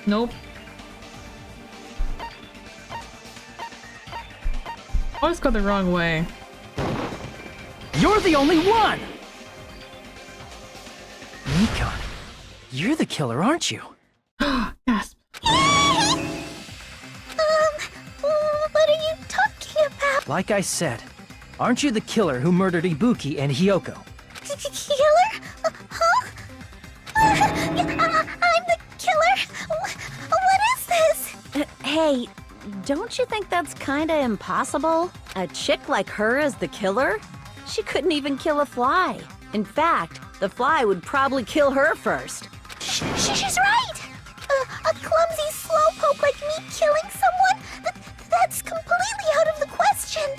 Nope. I always go the wrong way. You're the only one! Nikon, you're the killer, aren't you? Gasp. What are you talking about? Like I said, aren't you the killer who murdered Ibuki and Hyoko? Killer? Huh? I'm the killer? What is this? Hey, don't you think that's kinda impossible? A chick like her as the killer? She couldn't even kill a fly. In fact, the fly would probably kill her first. She's right! A clumsy slowpoke like me killing someone? That's completely out of the question!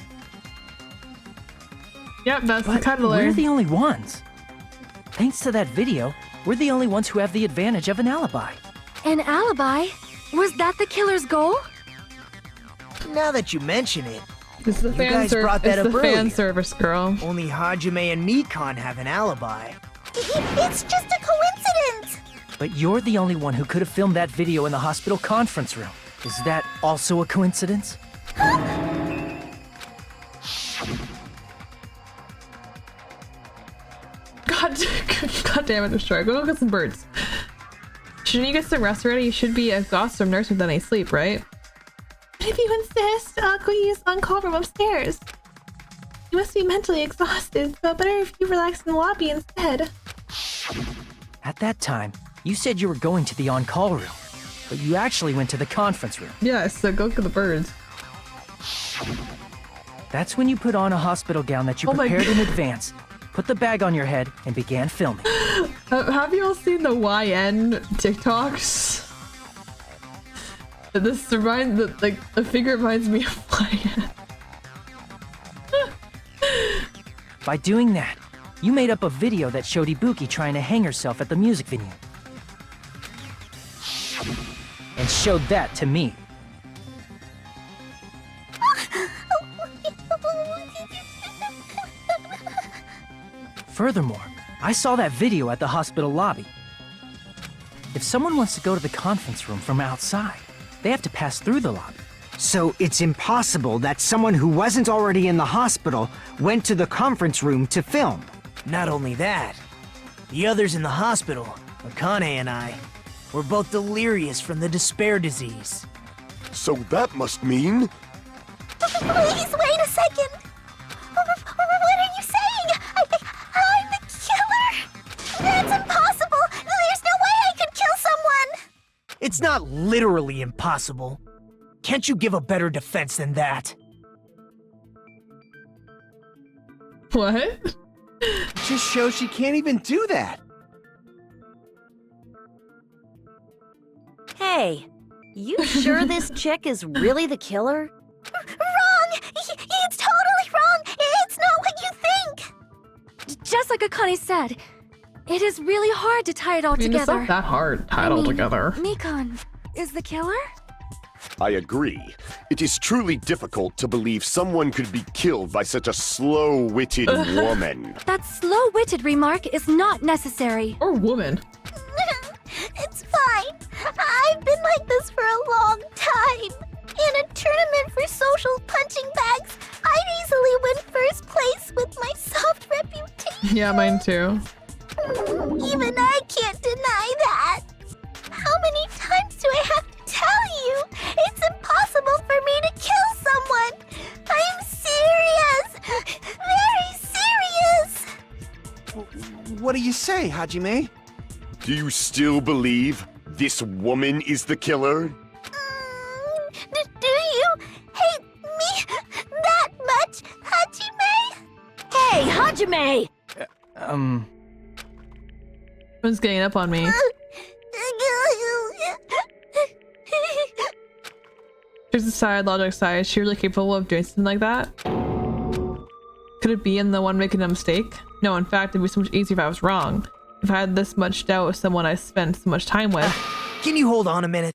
Yep, that's the But cuddler. we're the only ones. Thanks to that video, we're the only ones who have the advantage of an alibi. An alibi? Was that the killer's goal? Now that you mention it, This is the you fan guys brought that it's up the fan earlier. service, girl. Only Hajime and Mikan have an alibi. It's just a coincidence! But you're the only one who could have filmed that video in the hospital conference room. Is that also a coincidence? God damn it, Destroy. Go get some birds. Shouldn't you get some rest already? You should be exhausted from nursing without any sleep, right? If you insist, I'll go use on-call room upstairs. You must be mentally exhausted, so better if you relax in the lobby instead. At that time, you said you were going to the on-call room, but you actually went to the conference room. Yeah, so go get the birds. That's when you put on a hospital gown that you prepared in advance, put the bag on your head, and began filming. Have you all seen the YN TikToks? This reminds, the figure reminds me of YN. By doing that, you made up a video that showed Ibuki trying to hang herself at the music venue. And showed that to me. Furthermore, I saw that video at the hospital lobby. If someone wants to go to the conference room from outside, they have to pass through the lobby. So it's impossible that someone who wasn't already in the hospital went to the conference room to film. Not only that, the others in the hospital, Akane and I, were both delirious from the despair disease. So that must mean... Please, wait a second! What are you saying? I'm the killer? That's impossible! There's no way I could kill someone! It's not literally impossible. Can't you give a better defense than that? What? It just shows she can't even do that. Hey, you sure this chick is really the killer? Wrong! It's totally wrong! It's not what you think! Just like Akane said, it is really hard to tie it all It's together. not that hard, tie it all together. Mikan is the killer? I agree. It is truly difficult to believe someone could be killed by such a slow-witted woman. That slow-witted remark is not necessary. Or woman. It's fine. I've been like this for a long time. In a tournament for social punching bags, I'd easily win first place with my soft reputation. Yeah, mine too. Even I can't deny that. How many times do I have to tell you? It's impossible for me to kill someone. I'm serious. Very serious. What do you say, Hajime? Do you still believe this woman is the killer? Do you hate me that much, Hajime? Hey, Hajime! Someone's getting up on me. There's a side, logic side. Is she really capable of doing something like that? Could it be in the one making a mistake? No, in fact, it'd be so much easier if I was wrong. If I had this much doubt with someone I spent so much time with. Can you hold on a minute?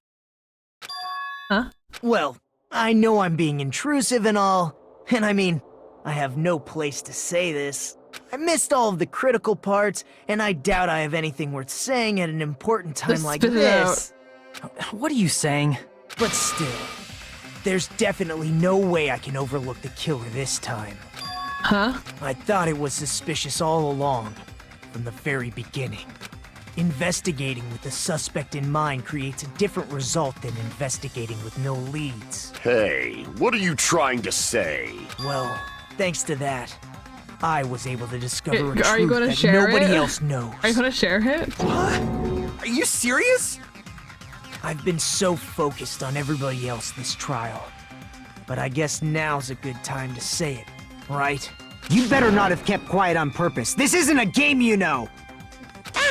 Huh? Well, I know I'm being intrusive and all, and I mean, I have no place to say this. I missed all of the critical parts, and I doubt I have anything worth saying at an important time Just like spit it this. What are you saying? But still, there's definitely no way I can overlook the killer this time. Huh? I thought it was suspicious all along, from the very beginning. Investigating with the suspect in mind creates a different result than investigating with no leads. Hey, what are you trying to say? Well, thanks to that, I was able to discover a Are truth you gonna that share nobody it? else knows. Are you gonna share it? What? Are you serious? I've been so focused on everybody else this trial. But I guess now's a good time to say it, right? You better not have kept quiet on purpose. This isn't a game, you know!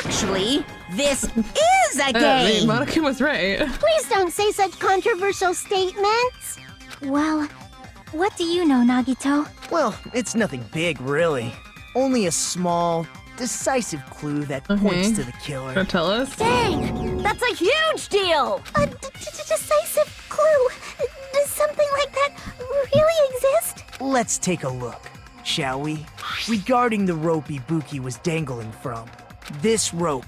Actually, this is a game! Monica was right. Please don't say such controversial statements. Well, what do you know, Nagito? Well, it's nothing big, really. Only a small, decisive clue that points to the killer. Go tell us. Dang! That's a huge deal! A decisive clue? Does something like that really exist? Let's take a look, shall we? Regarding the rope Ibuki was dangling from, this rope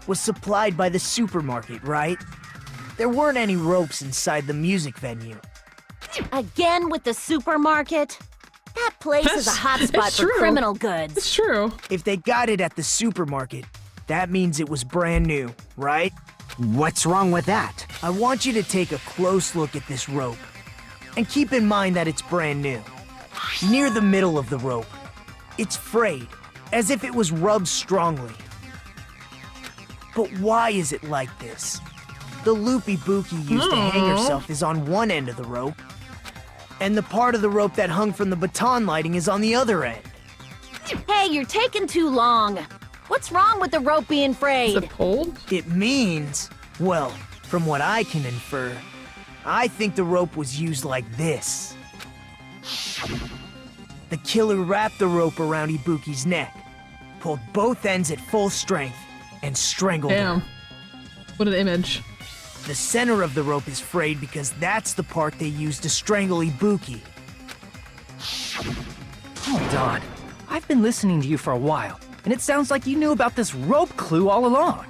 was supplied by the supermarket, right? There weren't any ropes inside the music venue. Again with the supermarket? That place is a hotspot for criminal goods. It's true. If they got it at the supermarket, that means it was brand new, right? What's wrong with that? I want you to take a close look at this rope. And keep in mind that it's brand new. Near the middle of the rope, it's frayed, as if it was rubbed strongly. But why is it like this? The loop Ibuki used to hang herself is on one end of the rope, and the part of the rope that hung from the baton lighting is on the other end. Hey, you're taking too long. What's wrong with the rope being frayed? Is it pulled? It means, well, from what I can infer, I think the rope was used like this. The killer wrapped the rope around Ibuki's neck, pulled both ends at full strength, and strangled her. Damn. What an image. The center of the rope is frayed because that's the part they used to strangle Ibuki. Hold on. I've been listening to you for a while, and it sounds like you knew about this rope clue all along.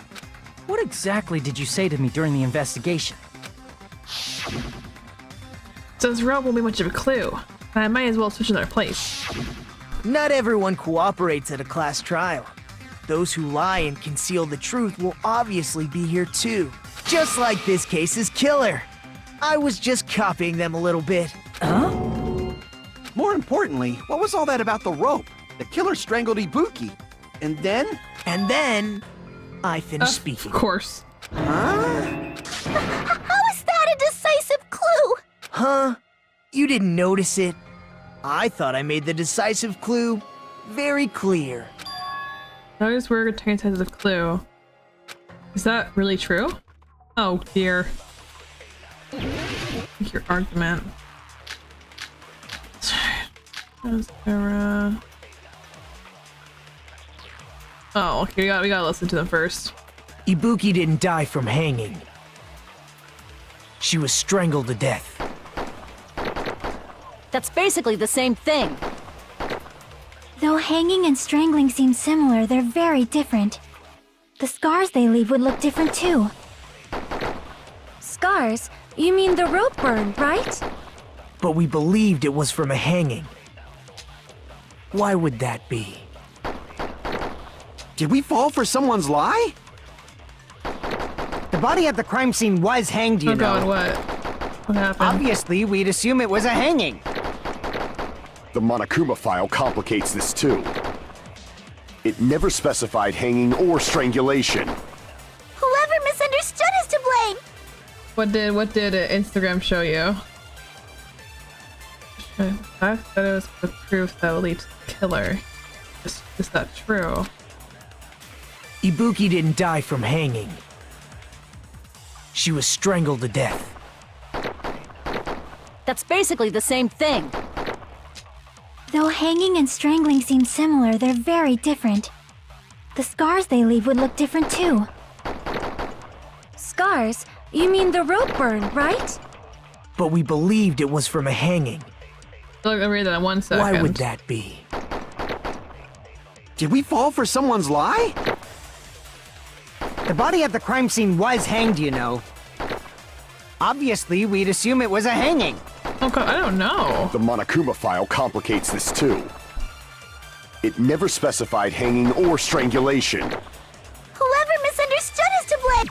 What exactly did you say to me during the investigation? So this rope won't be much of a clue. I might as well switch another place. Not everyone cooperates at a class trial. Those who lie and conceal the truth will obviously be here too. Just like this case's killer. I was just copying them a little bit. Huh? More importantly, what was all that about the rope? The killer strangled Ibuki. And then? And then, I finished speaking. Of course. Huh? How is that a decisive clue? Huh? You didn't notice it? I thought I made the decisive clue very clear. Notice where a tiny decisive clue. Is that really true? Oh dear. I think your argument. Oh, okay, we gotta listen to them first. Ibuki didn't die from hanging. She was strangled to death. That's basically the same thing. Though hanging and strangling seem similar, they're very different. The scars they leave would look different too. Scars? You mean the rope burn, right? But we believed it was from a hanging. Why would that be? Did we fall for someone's lie? The body at the crime scene was hanged, you Oh know. god, what? What happened? Obviously, we'd assume it was a hanging. The Monokuma file complicates this too. It never specified hanging or strangulation. Whoever misunderstood is to blame! What did Instagram show you? The fact that it was the proof that will lead to the killer. Is that true? Ibuki didn't die from hanging. She was strangled to death. That's basically the same thing. Though hanging and strangling seem similar, they're very different. The scars they leave would look different too. Scars? You mean the rope burn, right? But we believed it was from a hanging. Look, I'll read that in 1 second. Why would that be? Did we fall for someone's lie? The body at the crime scene was hanged, you know. Obviously, we'd assume it was a hanging. Oh god, I don't know. The Monokuma file complicates this too. It never specified hanging or strangulation. Whoever misunderstood is to blame!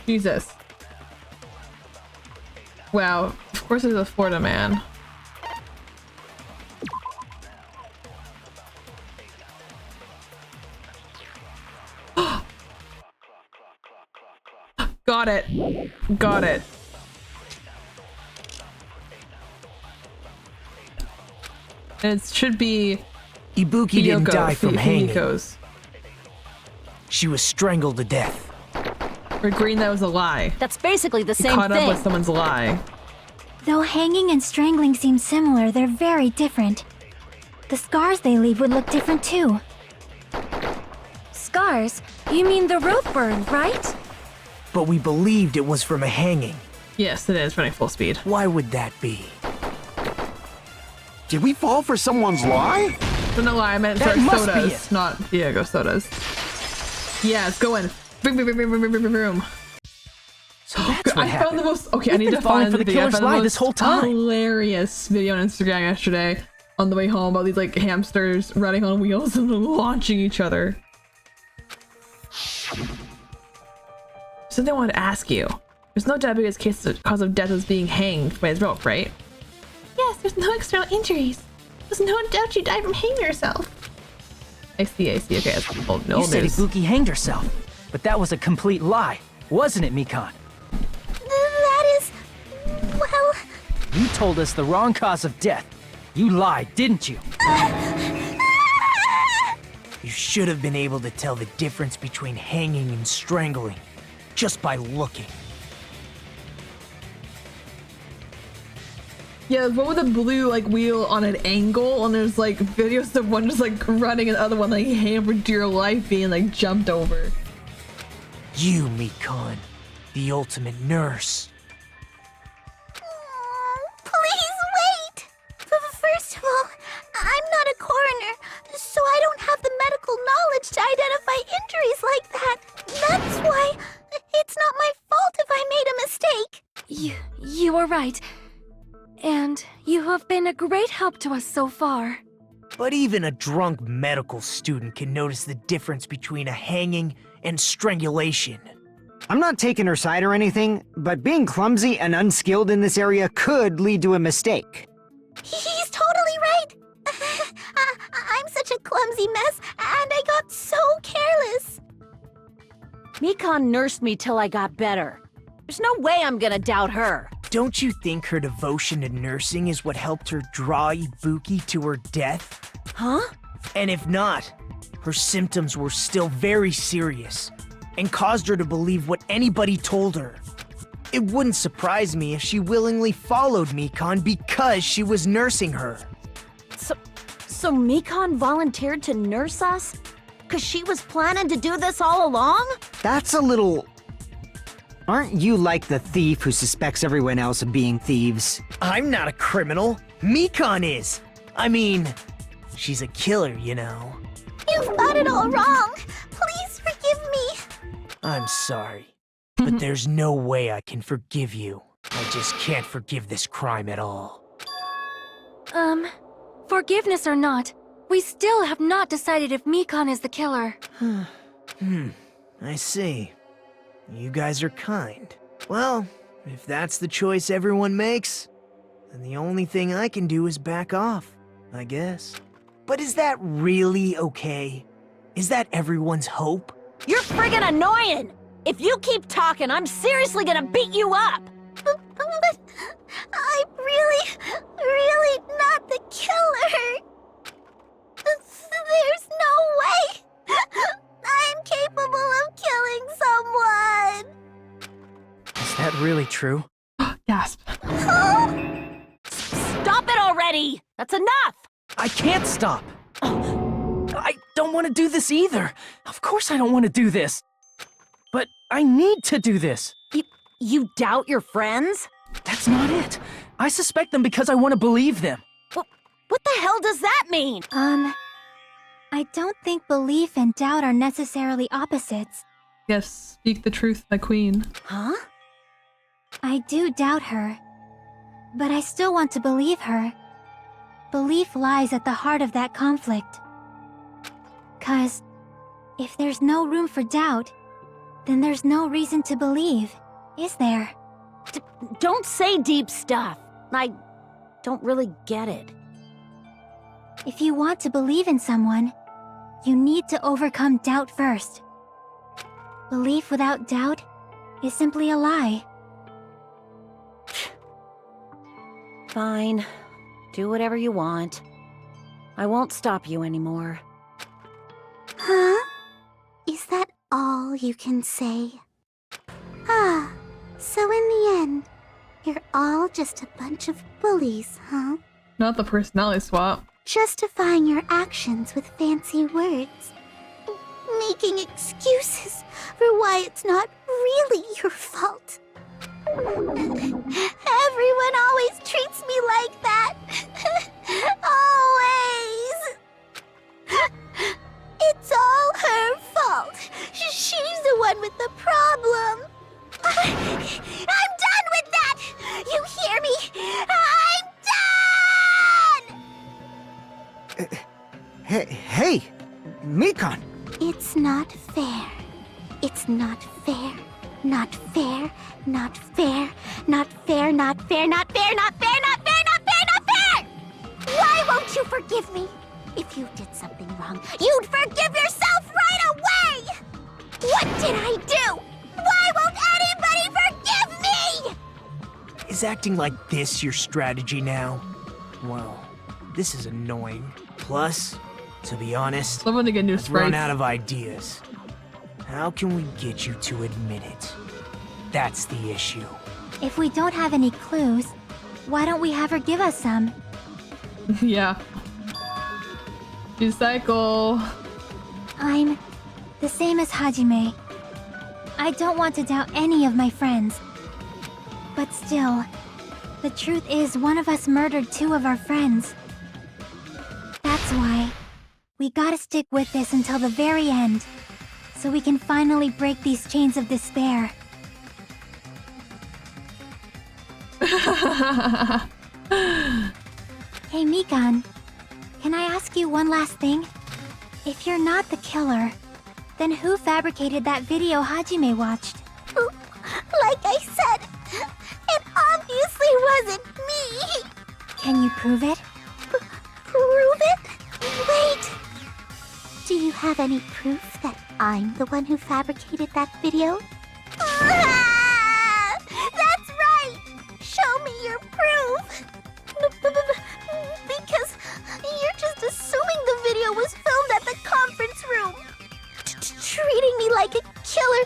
Jesus. Wow, of course it's a Florida man. Got it. Got it. It should be Ibuki didn't die from hanging. Himiko's. She was strangled to death. Or green, that was a lie. That's basically the same Caught thing. up with someone's lie. Though hanging and strangling seem similar, they're very different. The scars they leave would look different too. Scars? You mean the rope burn, right? But we believed it was from a hanging. Yes, it is running full speed. Why would that be? Did we fall for someone's lie? Don't know why I meant That sorry, must be sodas, it. not Diego sodas. Yeah, it's going. Vroom, vroom, vroom, vroom, vroom, vroom, vroom. So that's what I happened. found the most. Okay, I We've need been to falling find for the video. I killer's found the lie most this whole time. hilarious video on Instagram yesterday on the way home about these like hamsters running on wheels and launching each other. Something I wanted to ask you. There's no doubt because cause of death was being hanged by his rope, right? Yes, there's no external injuries. There's no doubt you died from hanging yourself. I see. Okay, that's old You said news. Ibuki hanged herself, but that was a complete lie, wasn't it, Mikan? That is... well... You told us the wrong cause of death. You lied, didn't you? You should have been able to tell the difference between hanging and strangling just by looking. Yeah, the one with the blue like wheel on an angle, and there's like videos of one just like running and the other one like hammered to your life being like jumped over. You, Mikan, the ultimate nurse. Please wait! First of all, I'm not a coroner, so I don't have the medical knowledge to identify injuries like that. That's why it's not my fault if I made a mistake. You are right. And you have been a great help to us so far. But even a drunk medical student can notice the difference between a hanging and strangulation. I'm not taking her side or anything, but being clumsy and unskilled in this area could lead to a mistake. He's totally right. I'm such a clumsy mess, and I got so careless. Mikan nursed me till I got better. There's no way I'm gonna doubt her. Don't you think her devotion to nursing is what helped her draw Ibuki to her death? Huh? And if not, her symptoms were still very serious and caused her to believe what anybody told her. It wouldn't surprise me if she willingly followed Mikan because she was nursing her. So Mikan volunteered to nurse us? 'Cause she was planning to do this all along? That's a little... Aren't you like the thief who suspects everyone else of being thieves? I'm not a criminal. Mikan is. I mean, she's a killer, you know. You've got it all wrong. Please forgive me. I'm sorry, but there's no way I can forgive you. I just can't forgive this crime at all. Forgiveness or not, we still have not decided if Mikan is the killer. I see. You guys are kind. Well, if that's the choice everyone makes, then the only thing I can do is back off, I guess. But is that really okay? Is that everyone's hope? You're friggin' annoying! If you keep talking, I'm seriously gonna beat you up! But I'm really not the killer. There's no way. I'm capable of killing someone. Is that really true? Gasp. Stop it already! That's enough! I can't stop! I don't want to do this either! Of course I don't want to do this! But I need to do this! You doubt your friends? That's not it! I suspect them because I want to believe them! What the hell does that mean? I don't think belief and doubt are necessarily opposites. Yes, speak the truth, my queen. Huh? I do doubt her, but I still want to believe her. Belief lies at the heart of that conflict. 'Cause if there's no room for doubt, then there's no reason to believe, is there? Don't say deep stuff. I don't really get it. If you want to believe in someone, you need to overcome doubt first. Belief without doubt is simply a lie. Fine. Do whatever you want. I won't stop you anymore. Huh? Is that you can say. Ah, so in the end, you're all just a bunch of bullies, huh? Not the personality swap. Justifying your actions with fancy words. Making excuses for why it's not really your fault. Everyone always treats me like that. Always. It's all her fault. She's the one with the problem. I'm done with that! You hear me? I'm done! Hey, Mikan! It's not fair. It's not fair. Not fair. Not fair. Not fair. Not fair. Not fair. Not fair. Not fair. Not fair. Not fair! Why won't you forgive me? If you did something wrong, you'd forgive yourself right away! What did I do? Why won't anybody forgive me? Is acting like this your strategy now? Well, this is annoying. Plus, to be honest, Someone to get new I've run sprites. out of ideas. How can we get you to admit it? That's the issue. If we don't have any clues, why don't we have her give us some? Yeah. You cycle. I'm the same as Hajime. I don't want to doubt any of my friends. But still, the truth is one of us murdered two of our friends. That's why we gotta stick with this until the very end, so we can finally break these chains of despair. Hey Mikan, can I ask you one last thing? If you're not the killer, then who fabricated that video Hajime watched? Like I said, it obviously wasn't me! Can you prove it? Prove it? Wait! Do you have any proof that I'm the one who fabricated that video? That's right! Show me your proof! Because you're just assuming the video was filmed at the conference room. Treating me like a killer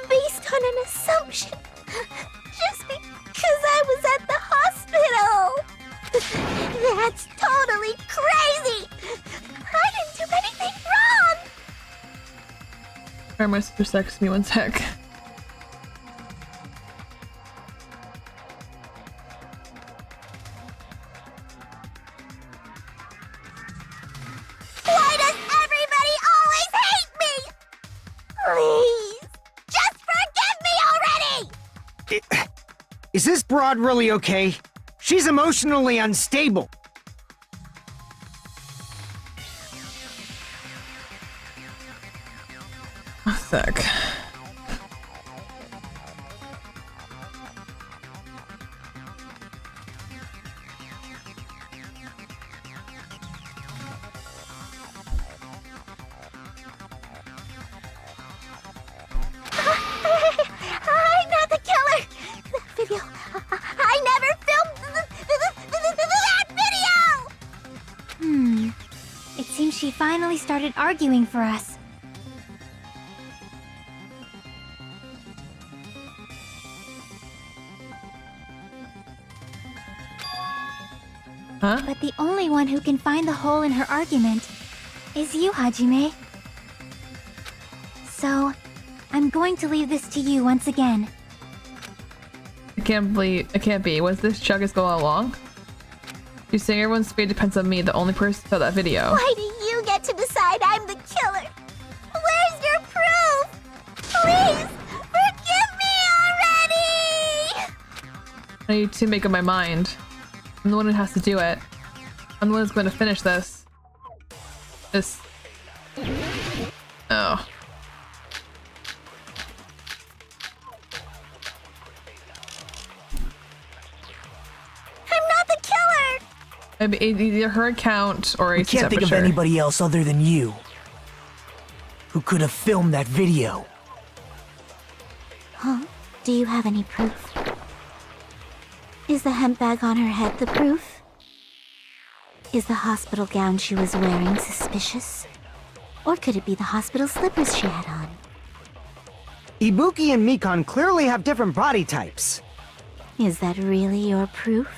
based on an assumption. Just because I was at the hospital. That's totally crazy! I didn't do anything wrong! Sorry, my sister texted me 1 sec. Why does everybody always hate me? Please, just forgive me already! Is this broad really okay? She's emotionally unstable. Sick. I'm not the killer! The video... I never filmed that video! It seems she finally started arguing for us. Huh? But the only one who can find the hole in her argument is you, Hajime. So, I'm going to leave this to you once again. I can't be. Was this Chuggas go all along? You saying everyone's fate depends on me, the only person who saw that video. Why do you get to decide I'm the killer? Where's your proof? Please, forgive me already! I need to make up my mind. I'm the one who has to do it. I'm the one who's going to finish this. Oh. I'm not the killer! Maybe either her account or I can't think of anybody else other than you who could have filmed that video. Huh? Do you have any proof? Is the hemp bag on her head the proof? Is the hospital gown she was wearing suspicious? Or could it be the hospital slippers she had on? Ibuki and Mikan clearly have different body types. Is that really your proof?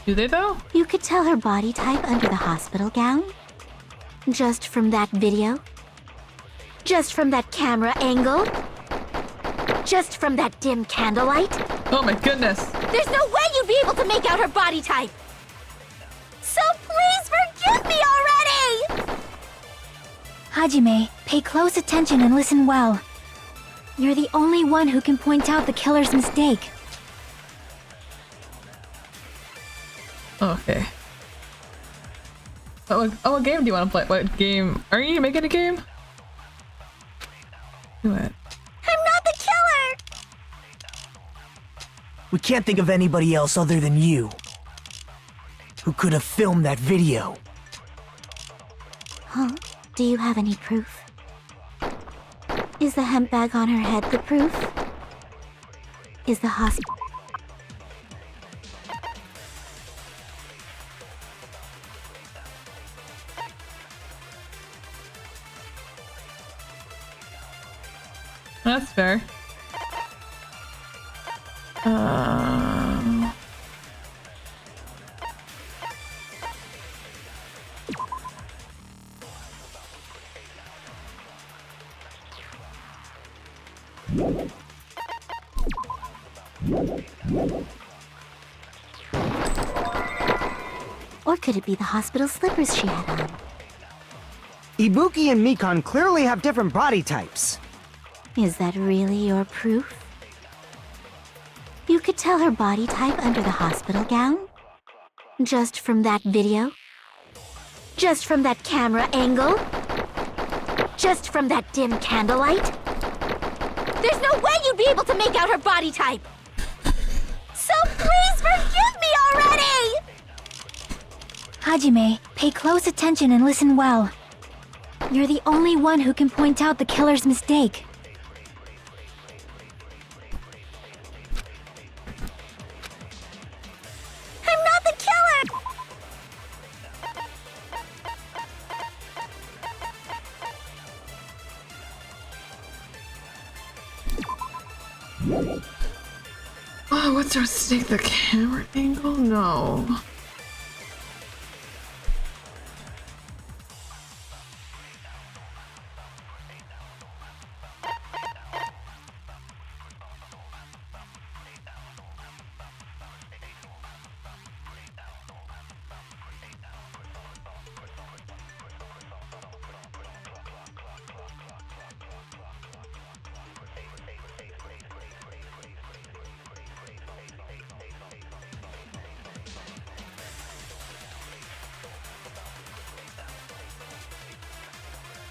Do they though? You could tell her body type under the hospital gown? Just from that video? Just from that camera angle? Just from that dim candlelight? Oh my goodness. There's no way you'd be able to make out her body type! So please forgive me already! Hajime, pay close attention and listen well. You're the only one who can point out the killer's mistake. Okay. Oh, what game do you want to play? What game? Are you making a game? Do it. I'm not the killer! We can't think of anybody else other than you who could have filmed that video. Huh? Do you have any proof? Is the hemp bag on her head the proof? Is the hospital... That's fair. Or could it be the hospital slippers she had on? Ibuki and Mikan clearly have different body types. Is that really your proof? You could tell her body type under the hospital gown? Just from that video? Just from that camera angle? Just from that dim candlelight? There's no way you'd be able to make out her body type! So please forgive me already! Hajime, pay close attention and listen well. You're the only one who can point out the killer's mistake. I'm not the killer! Oh, what's our mistake? The camera angle? No.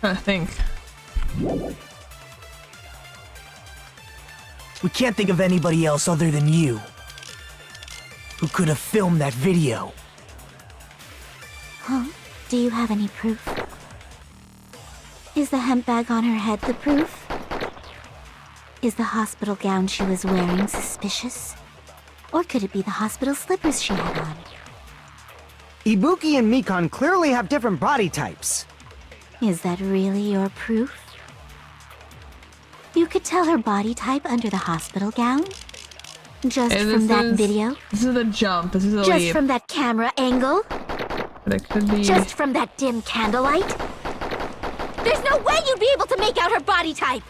I think. We can't think of anybody else other than you who could have filmed that video. Huh? Do you have any proof? Is the hemp bag on her head the proof? Is the hospital gown she was wearing suspicious? Or could it be the hospital slippers she had on? Ibuki and Mikan clearly have different body types. Is that really your proof? You could tell her body type under the hospital gown? Just from that video? This is a jump. This is a Just leap. from that camera angle? But it could be... Just from that dim candlelight? There's no way you'd be able to make out her body type!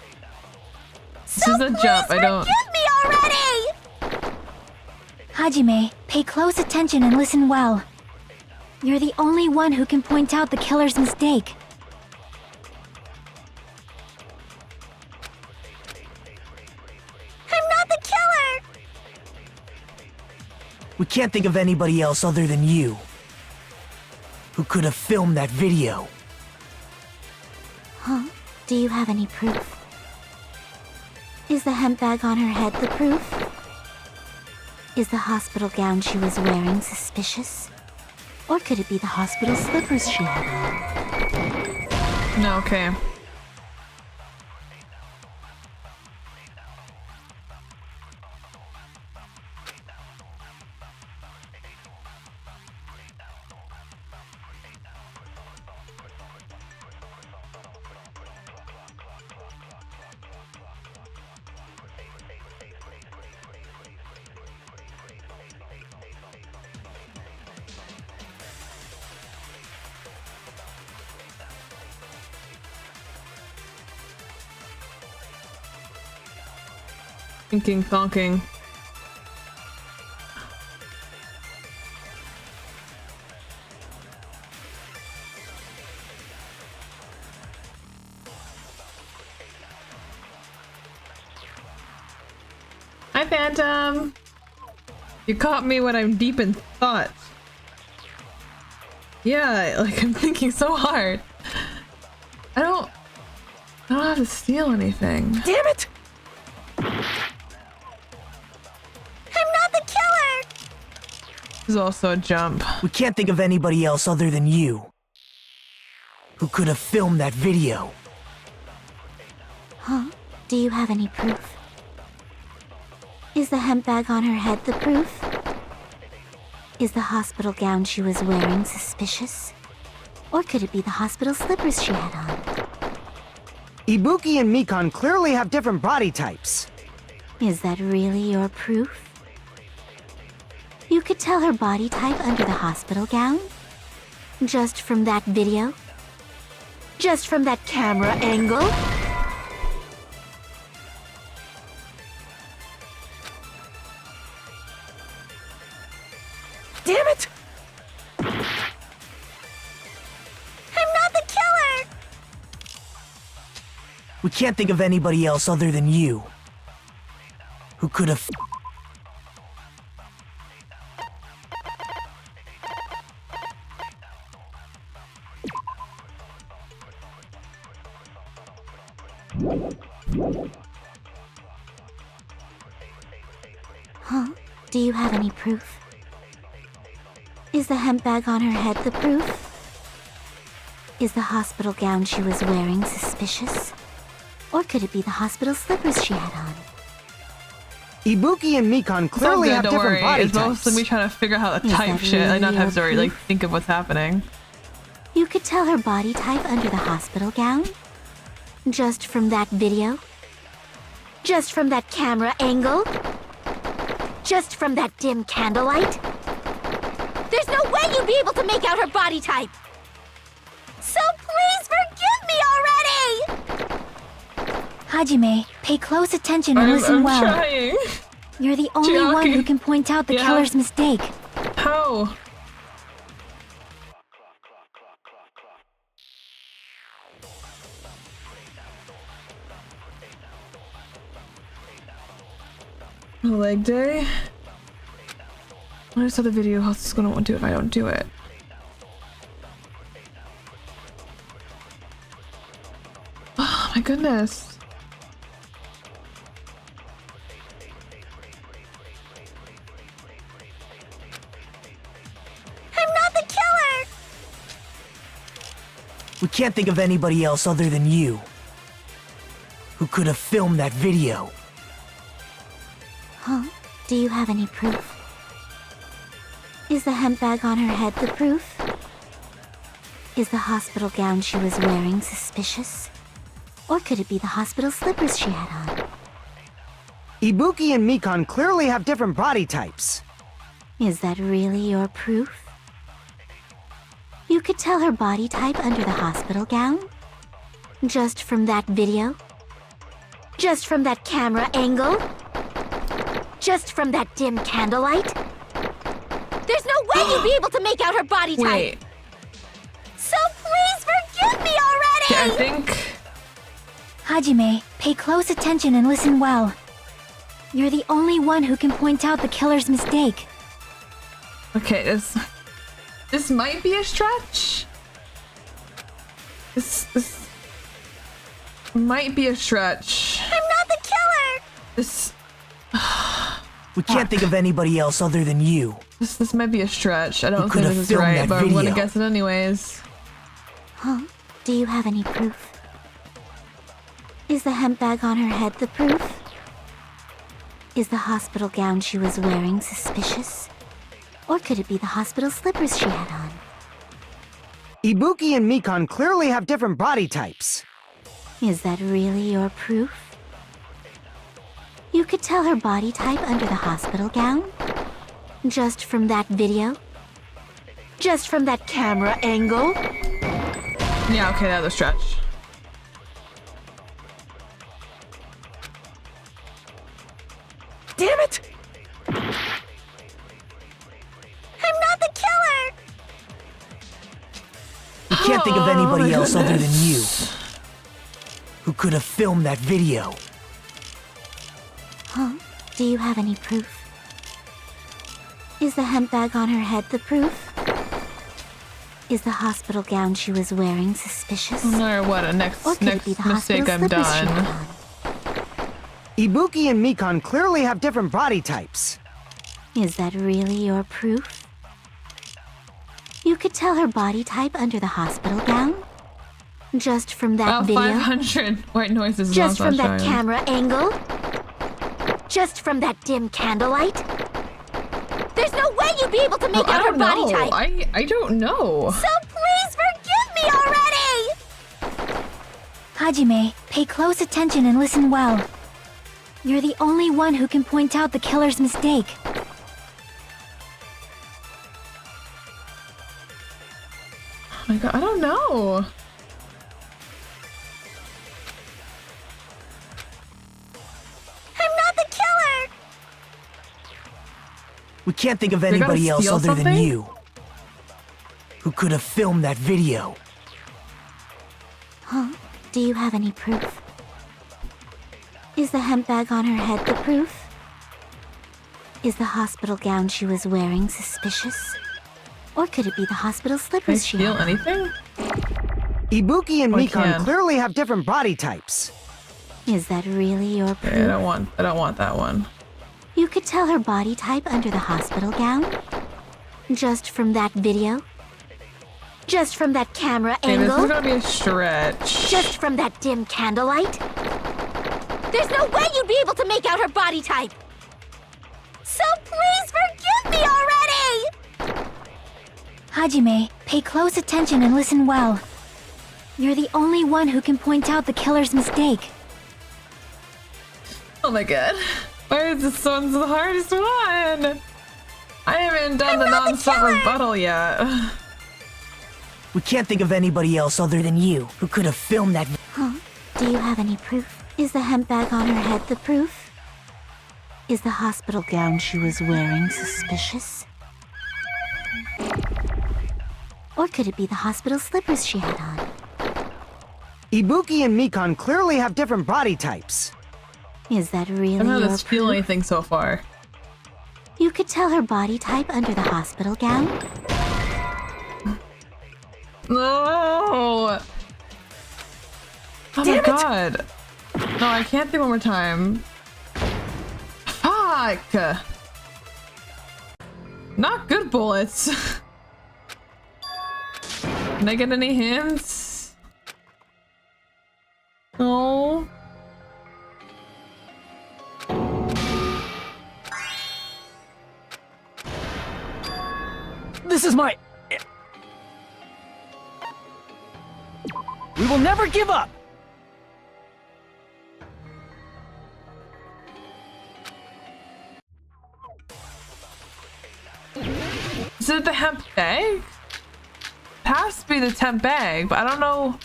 This is a jump. I don't... Forgive me already! Hajime, pay close attention and listen well. You're the only one who can point out the killer's mistake. I'm not the killer! We can't think of anybody else other than you who could have filmed that video. Huh? Do you have any proof? Is the hemp bag on her head the proof? Is the hospital gown she was wearing suspicious? Or could it be the hospital slippers she had on? No, okay. Thinking, thonking. Hi, Phantom! You caught me when I'm deep in thought. Yeah, like I'm thinking so hard. I don't have to steal anything. Damn it! I'm not the killer! This is also a jump. We can't think of anybody else other than you who could have filmed that video. Huh? Do you have any proof? Is the hemp bag on her head the proof? Is the hospital gown she was wearing suspicious? Or could it be the hospital slippers she had on? Ibuki and Mikan clearly have different body types. Is that really your proof? You could tell her body type under the hospital gown? Just from that video? Just from that camera angle? Damn it! I'm not the killer! We can't think of anybody else other than you who could have... Huh? Do you have any proof? Is the hemp bag on her head the proof? Is the hospital gown she was wearing suspicious? Or could it be the hospital slippers she had on? Ibuki and Mikan clearly have different body It's types. mostly me trying to figure out how to Is type that shit. I not really have to your like proof? think of what's happening. You could tell her body type under the hospital gown? Just from that video? Just from that camera angle? Just from that dim candlelight? There's no way you'd be able to make out her body type! So please forgive me already! Hajime, pay close attention and listen I'm well. trying. You're the only one Chiaki. who can point out the Yeah. killer's mistake. How? Leg day? I just saw the video. How's this gonna do if I don't do it? Oh my goodness. I'm not the killer! We can't think of anybody else other than you who could have filmed that video. Huh? Do you have any proof? Is the hemp bag on her head the proof? Is the hospital gown she was wearing suspicious? Or could it be the hospital slippers she had on? Ibuki and Mikan clearly have different body types. Is that really your proof? You could tell her body type under the hospital gown? Just from that video? Just from that camera angle? Just from that dim candlelight? There's no way you'd be able to make out her body type! Wait. So please forgive me already! Yeah, I think. Hajime, pay close attention and listen well. You're the only one who can point out the killer's mistake. Okay, this might be a stretch. This might be a stretch. I'm not the killer! This We can't think of anybody else other than you. this might be a stretch. I don't You think could this have is filmed right, that but I'm gonna video. guess it anyways. Huh? Do you have any proof? Is the hemp bag on her head the proof? Is the hospital gown she was wearing suspicious? Or could it be the hospital slippers she had on? Ibuki and Mikan clearly have different body types. Is that really your proof? You could tell her body type under the hospital gown? Just from that video? Just from that camera angle? Yeah, okay, that was a stretch. Damn it! I'm not the killer! We can't think of anybody else other than you who could have filmed that video. Huh? Do you have any proof? Is the hemp bag on her head the proof? Is the hospital gown she was wearing suspicious? No matter what, a next mistake I've done. Ibuki and Mikan clearly have different body types. Is that really your proof? You could tell her body type under the hospital gown? Just from that video? 500 white noises. Just from that camera angle? Just from that dim candlelight? There's no way you'd be able to make out her body type! I don't know. So please forgive me already! Hajime, pay close attention and listen well. You're the only one who can point out the killer's mistake. Oh my god, I don't know. I'm not the killer! We can't think of anybody else other than you who could have filmed that video. Huh? Do you have any proof? Is the hemp bag on her head the proof? Is the hospital gown she was wearing suspicious? Or could it be the hospital slippers she had? Can I feel anything? Ibuki and Mikan clearly have different body types. Is that really your proof? Okay, I don't want that one. You could tell her body type under the hospital gown? Just from that video? Just from that camera angle? This is gonna be a stretch. Just from that dim candlelight? There's no way you'd be able to make out her body type! So please forgive me already! Hajime, pay close attention and listen well. You're the only one who can point out the killer's mistake. Oh my god. Why is this one the hardest one? I haven't done the non-stop rebuttal yet. We can't think of anybody else other than you who could have filmed that. Huh? Do you have any proof? Is the hemp bag on her head the proof? Is the hospital gown she was wearing suspicious? Or could it be the hospital slippers she had on? Ibuki and Mikan clearly have different body types. Is that really I don't know your this feel anything so far. You could tell her body type under the hospital gown? No! Oh my god. No, I can't think one more time. Fuck! Not good bullets. Can I get any hints? No. This is my... We will never give up! Is it the hemp bag? It has to be the temp bag, but I don't know.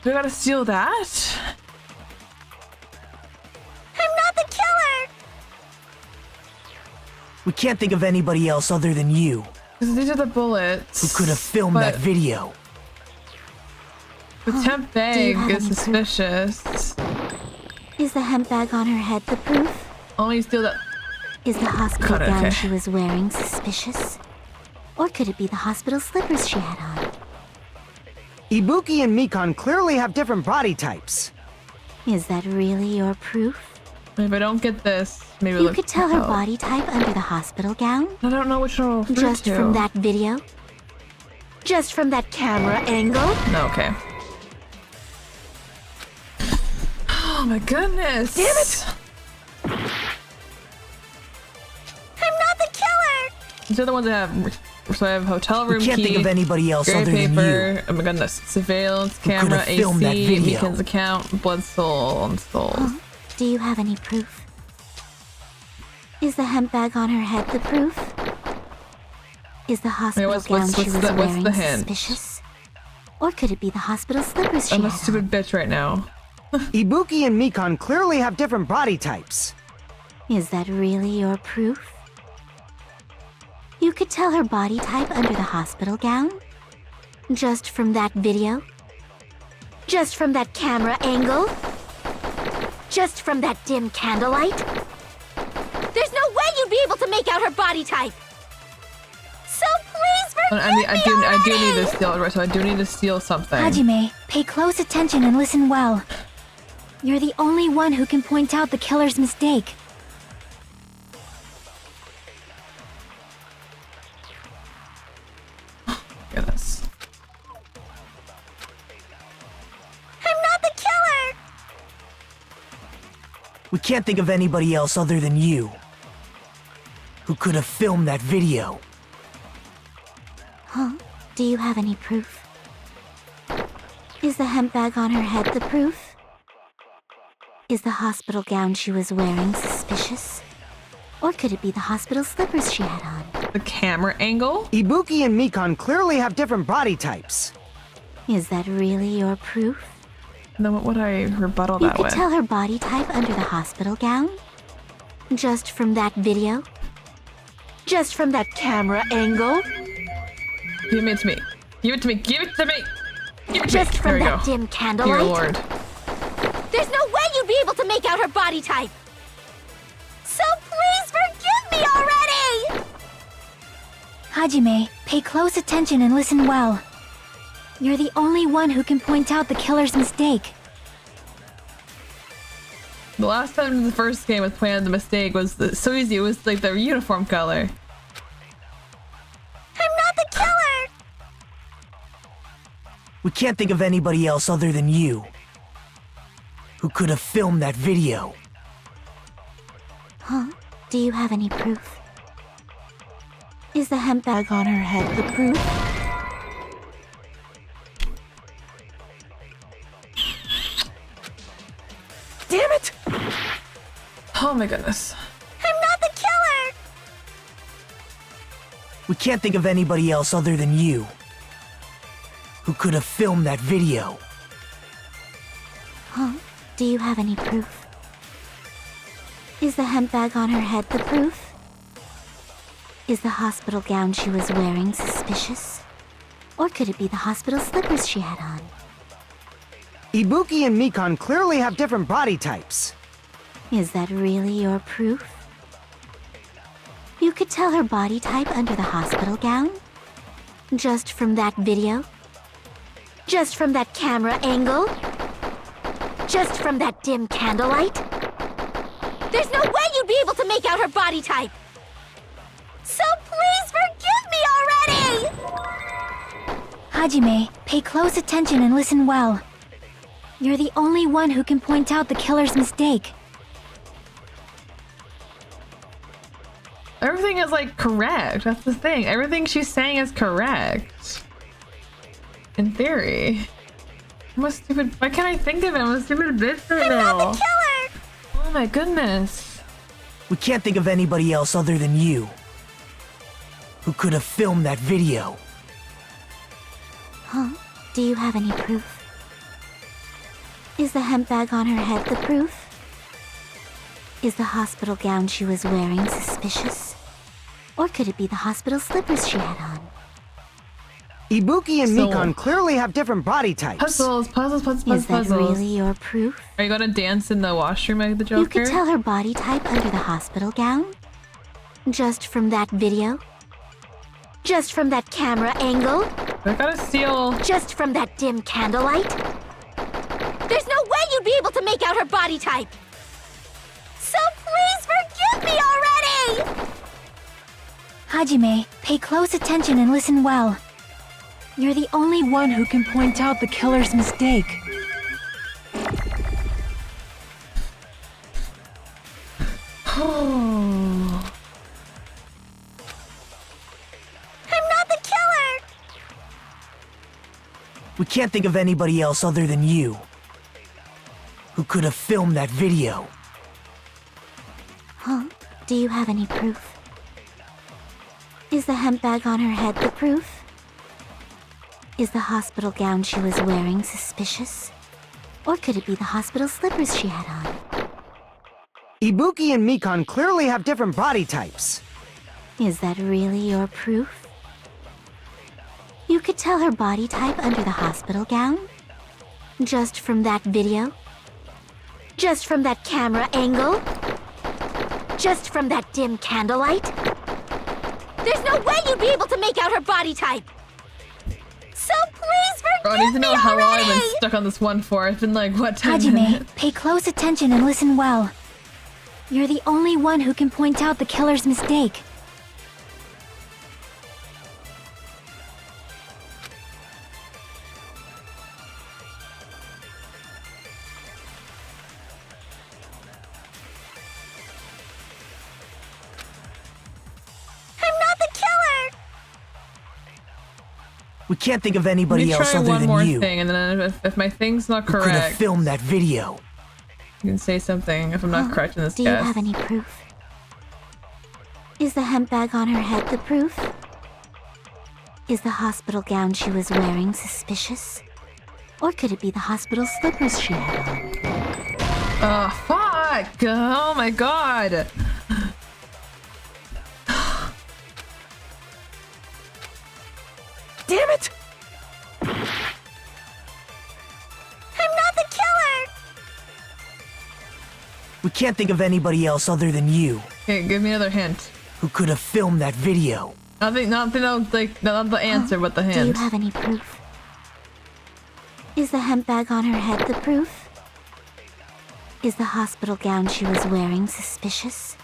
Do I gotta steal that? I'm not the killer! We can't think of anybody else other than you Because these are the bullets. who could have filmed that video. The temp bag is suspicious. Is the hemp bag on her head the proof? Only steal that. Is the hospital Got it, gown okay. she was wearing suspicious? Or could it be the hospital slippers she had on? Ibuki and Mikan clearly have different body types. Is that really your proof? If I don't get this, maybe You could tell her body type under the hospital gown? I don't know which one will refer Just to. from that video? Just from that camera angle? No, okay. Oh my goodness! Damn it! I'm not the killer! These are the ones I have. So I have hotel room We can't key, think of anybody else gray other paper, than you. oh my goodness, surveillance Who could camera, have filmed that AC, video. Mikan's account, blood, soul, and souls. Huh? Do you have any proof? Is the hemp bag on her head the proof? Is the hospital gown she was wearing the hint? suspicious? Or could it be the hospital slippers she I'm a had stupid bitch right now. Ibuki and Mikan clearly have different body types. Is that really your proof? You could tell her body type under the hospital gown? Just from that video? Just from that camera angle? Just from that dim candlelight? There's no way you'd be able to make out her body type! So please forgive I do need to steal, so I do need to steal something. Hajime, pay close attention and listen well. You're the only one who can point out the killer's mistake. Goodness. I'm not the killer! We can't think of anybody else other than you who could have filmed that video. Huh? Do you have any proof? Is the hemp bag on her head the proof? Is the hospital gown she was wearing suspicious? Or could it be the hospital slippers she had on? The camera angle? Ibuki and Mikan clearly have different body types. Is that really your proof? Then what would I rebuttal You that could with? tell her body type under the hospital gown? Just from that video? Just from that camera angle? Give it to me. Give it to me. Give it to me. Give it to Just me. from There we that go. dim candlelight? Dear Lord. There's no way you'd be able to make out her body type! So please forgive me already! Hajime, pay close attention and listen well. You're the only one who can point out the killer's mistake. The last time in the first game with Plan the mistake was so easy. It was like their uniform color. I'm not the killer! We can't think of anybody else other than you who could have filmed that video. Huh? Do you have any proof? Is the hemp bag on her head the proof? Damn it! Oh my goodness. I'm not the killer! We can't think of anybody else other than you who could have filmed that video. Huh? Do you have any proof? Is the hemp bag on her head the proof? Is the hospital gown she was wearing suspicious? Or could it be the hospital slippers she had on? Ibuki and Mikan clearly have different body types. Is that really your proof? You could tell her body type under the hospital gown? Just from that video? Just from that camera angle? Just from that dim candlelight? There's no way you'd be able to make out her body type! So please forgive me already! Hajime, pay close attention and listen well. You're the only one who can point out the killer's mistake. Everything is like correct. That's the thing. Everything she's saying is correct. In theory. I'm a stupid. Why can't I think of it? I'm a stupid bitch right now. I'm not the killer! Oh my goodness. We can't think of anybody else other than you who could have filmed that video. Huh? Do you have any proof? Is the hemp bag on her head the proof? Is the hospital gown she was wearing suspicious? Or could it be the hospital slippers she had on? Ibuki and Mikan clearly have different body types. Puzzles. Is that really your proof? Are you gonna dance in the washroom like the Joker? You could tell her body type under the hospital gown? Just from that video? Just from that camera angle? I gotta steal. Just from that dim candlelight? There's no way you'd be able to make out her body type! So please forgive me already! Hajime, pay close attention and listen well. You're the only one who can point out the killer's mistake. Oh. I'm not the killer! We can't think of anybody else other than you who could have filmed that video. Huh? Do you have any proof? Is the hemp bag on her head the proof? Is the hospital gown she was wearing suspicious? Or could it be the hospital slippers she had on? Ibuki and Mikan clearly have different body types. Is that really your proof? You could tell her body type under the hospital gown? Just from that video? Just from that camera angle? Just from that dim candlelight? There's no way you'd be able to make out her body type! So please forgive I need to know me how long already! I've been stuck on this one for. It's been like, what, 10 Hajime, minutes? pay close attention and listen well. You're the only one who can point out the killer's mistake. I'm not the killer! We can't think of Let anybody me else try other one than more you thing, and then if my thing's not who could have correct, filmed that video. you can say something if I'm not correct in this Do you guess. have any proof? Is the hemp bag on her head the proof? Is the hospital gown she was wearing suspicious? Or could it be the hospital slippers she had on? Oh, fuck! Oh my god! Damn it! I'm not the killer! We can't think of anybody else other than you Okay, give me another hint. who could have filmed that video. Not the answer, but the Do you hint. have any proof? Is the hemp bag on her head the proof? Is the hospital gown she was wearing suspicious?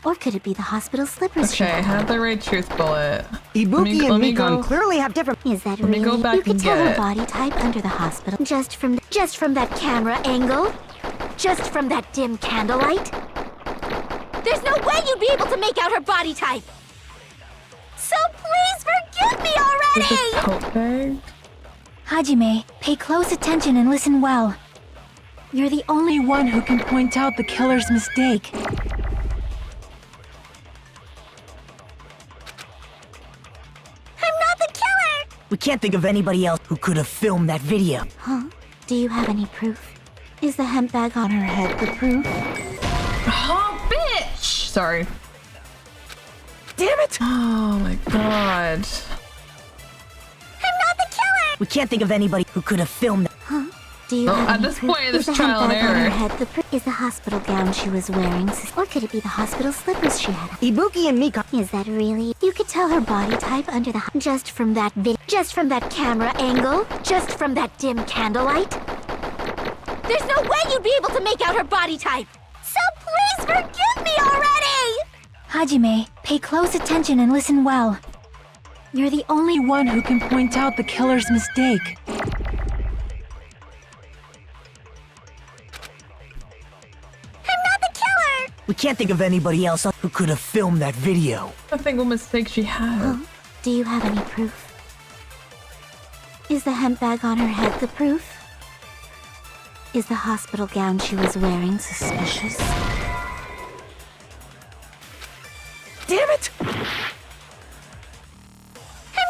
Or could it be the hospital slippers she Okay, had have on? the right truth bullet. Ibuki let and me Mikan go- clearly have different. Is that Let me really? go back You could and tell get her it. body type under the hospital just from that camera angle, just from that dim candlelight. There's no way you'd be able to make out her body type. So please forgive me Is already! this tote bag? Hajime, pay close attention and listen well. You're the only one who can point out the killer's mistake. I'm not the killer! We can't think of anybody else who could have filmed that video. Huh? Do you have any proof? Is the hemp bag on her head the proof? Oh, bitch! Sorry. Damn it! Oh my god. I'm not the killer! We can't think of anybody who could have filmed that. Huh? Do you Oh, have at any this proof? point, Is there's the trial hemp and bag on her error. head the proof? Is the hospital gown she was wearing or could it be the hospital slippers she had on? Ibuki and Mikan. Is that really? You could tell her body type under the just from that just from that camera angle, just from that dim candlelight. There's no way you'd be able to make out her body type! So please forgive me already! Hajime, pay close attention and listen well. You're the only one who can point out the killer's mistake. I'm not the killer! We can't think of anybody else who could have filmed that video. I think what mistake she had. Huh? Do you have any proof? Is the hemp bag on her head the proof? Is the hospital gown she was wearing suspicious? Damn it! I'm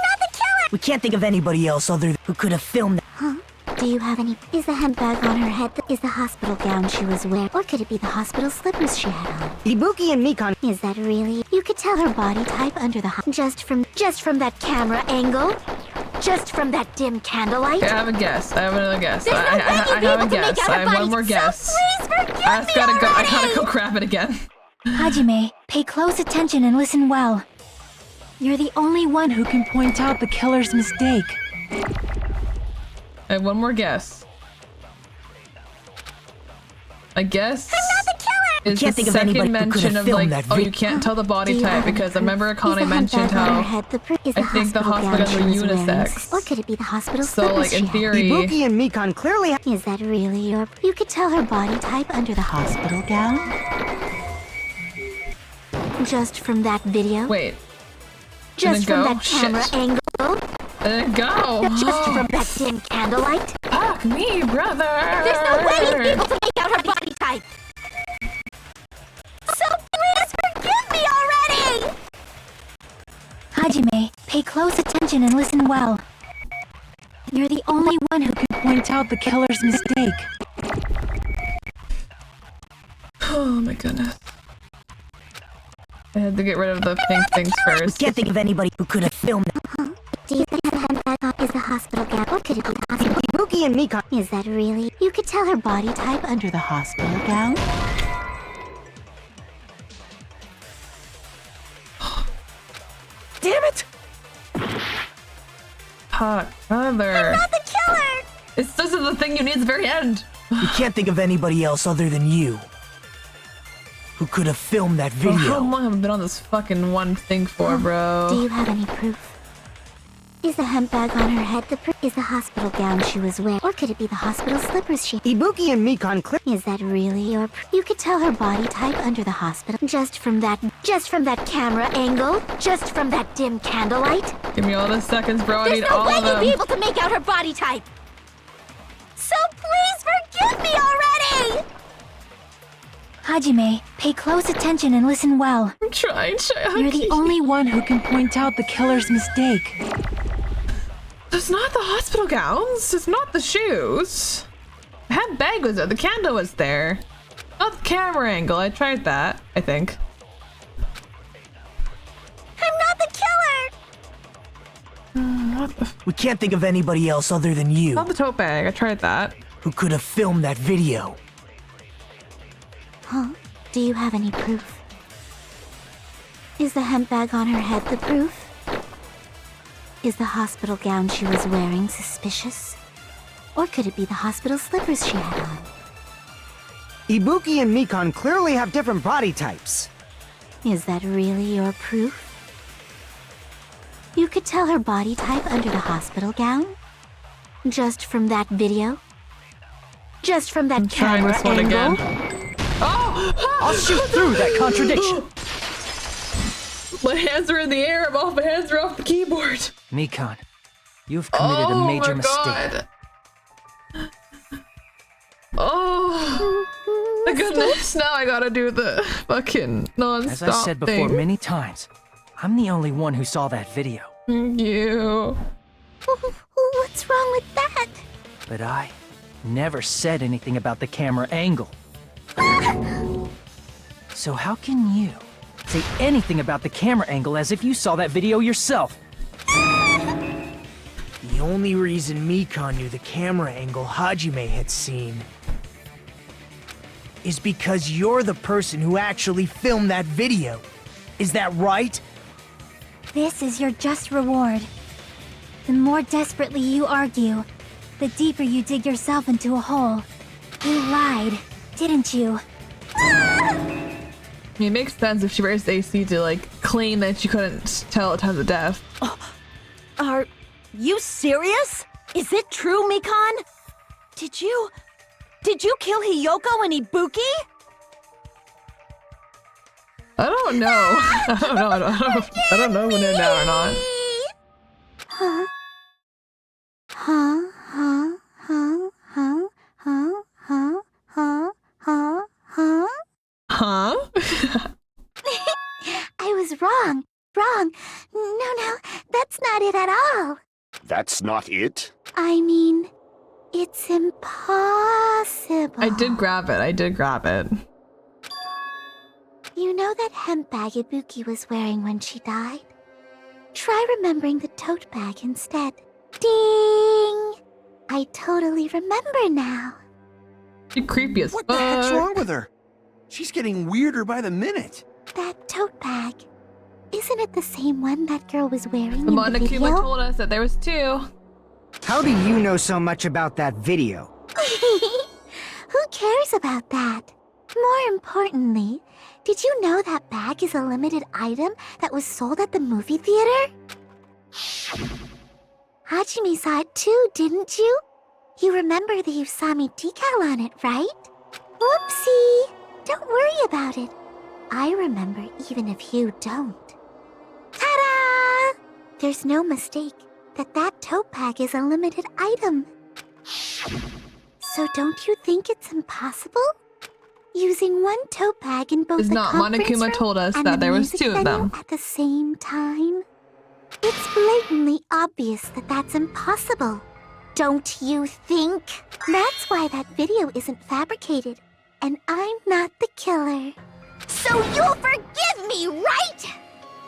not the killer! We can't think of anybody else other who could have filmed that. Huh? Do you have any? Is the hemp bag on her head? Is the hospital gown she was wearing? Or could it be the hospital slippers she had on? Ibuki and Mikan. Is that really? You could tell her body type under the just from that camera angle, just from that dim candlelight. Okay, I have a guess. I have another guess. There's no way I you'd be have able a to make guess. out I her have body. one more guess. So please forgive I me gotta go. I already! gotta go grab it again. Hajime, pay close attention and listen well. You're the only one who can point out the killer's mistake. I have one more guess. I guess is Can't the think of anybody second who could mention have of filmed like, that oh, you video. can't tell the Do body you type have any because I proof? remember Is the Akane hemp mentioned bag on her how head the is I the think the hospital hospital gown are she was wearing unisex. or could it be the hospital So slippers like in she had? theory, Ibuki and Mikan clearly have. Is that really your? You could tell her body type under the hospital gown. Just from that video. wait, Just didn't from go? that camera Shit. angle. I didn't go. Just from that dim candlelight. Fuck me, brother. There's no way you'd be able to make out her body type! So please forgive me already! Hajime, pay close attention and listen well. You're the only one who can point out the killer's mistake. Oh my goodness. I had to get rid of the pink things first. Can't think of anybody who could have filmed that. Do you think that is the hospital gown? Or could it be the hospital? Ibuki and Mikan. Is that really? You could tell her body type under the hospital gown. Damn it! Hot mother. I'm not the killer! This is the thing you need at the very end. We can't think of anybody else other than you who could have filmed that video. Bro, how long have I been on this fucking one thing for, bro? Do you have any proof? Is the hemp bag on her head the proof? Is the hospital gown she was wearing? Or could it be the hospital slippers she... Ibuki and Mikan clip. Is that really your proof? You could tell her body type under the hospital just from that camera angle, just from that dim candlelight. Give me all the seconds, bro. I There's need no all way of them. you'd be able to make out her body type. So please forgive me already! Hajime, pay close attention and listen well. I'm trying, You're the only one who can point out the killer's mistake. It's not the hospital gowns. It's not the shoes. The handbag was there. The candle was there. Not the camera angle. I tried that, I think. I'm not the killer! What the We can't think of anybody else other than you Not the tote bag. I tried that. who could have filmed that video. Huh? Do you have any proof? Is the hemp bag on her head the proof? Is the hospital gown she was wearing suspicious? Or could it be the hospital slippers she had on? Ibuki and Mikan clearly have different body types. Is that really your proof? You could tell her body type under the hospital gown? Just from that video? Just from that Trying camera this one angle? again. Oh! I'll shoot through that contradiction. My hands are in the air. My hands are off the keyboard. Mikan, you've committed a major mistake. God. Oh my goodness! Now I gotta do the fucking non-stop As I said before thing. many times, I'm the only one who saw that video. Thank you. What's wrong with that? But I never said anything about the camera angle. So how can you say anything about the camera angle as if you saw that video yourself? The only reason Mikan knew the camera angle Hajime had seen is because you're the person who actually filmed that video. Is that right? This is your just reward. The more desperately you argue, the deeper you dig yourself into a hole. You lied, didn't you? I mean, it makes sense if she raised AC to like claim that she couldn't tell at time of death. Are you serious? Is it true, Mikan? Did you kill Hiyoko and Ibuki? I don't know. I don't know. I don't know when they're now or not. Huh? Huh? Huh? Huh? Huh? Huh? Huh? Huh? Huh? Huh? Huh? I was wrong. Wrong. No, that's not it at all. That's not it? I mean, it's impossible. I did grab it. You know that hemp bag Ibuki was wearing when she died? Try remembering the tote bag instead. Ding! I totally remember now. She's creepy as fuck. What the heck's wrong with her? She's getting weirder by the minute. That tote bag. Isn't it the same one that girl was wearing The in the video? Monokuma told us that there was two. How do you know so much about that video? Who cares about that? More importantly, did you know that bag is a limited item that was sold at the movie theater? Hajime saw it too, didn't you? You remember the Usami decal on it, right? Whoopsie! Don't worry about it. I remember even if you don't. Ta-da! There's no mistake that tote bag is a limited item. So don't you think it's impossible? Using one tote bag in both It's the not. conference Monokuma room told us and that the there was music two of venue them. at the same time? It's blatantly obvious that that's impossible. Don't you think? That's why that video isn't fabricated. and I'm not the killer. So you'll forgive me, right?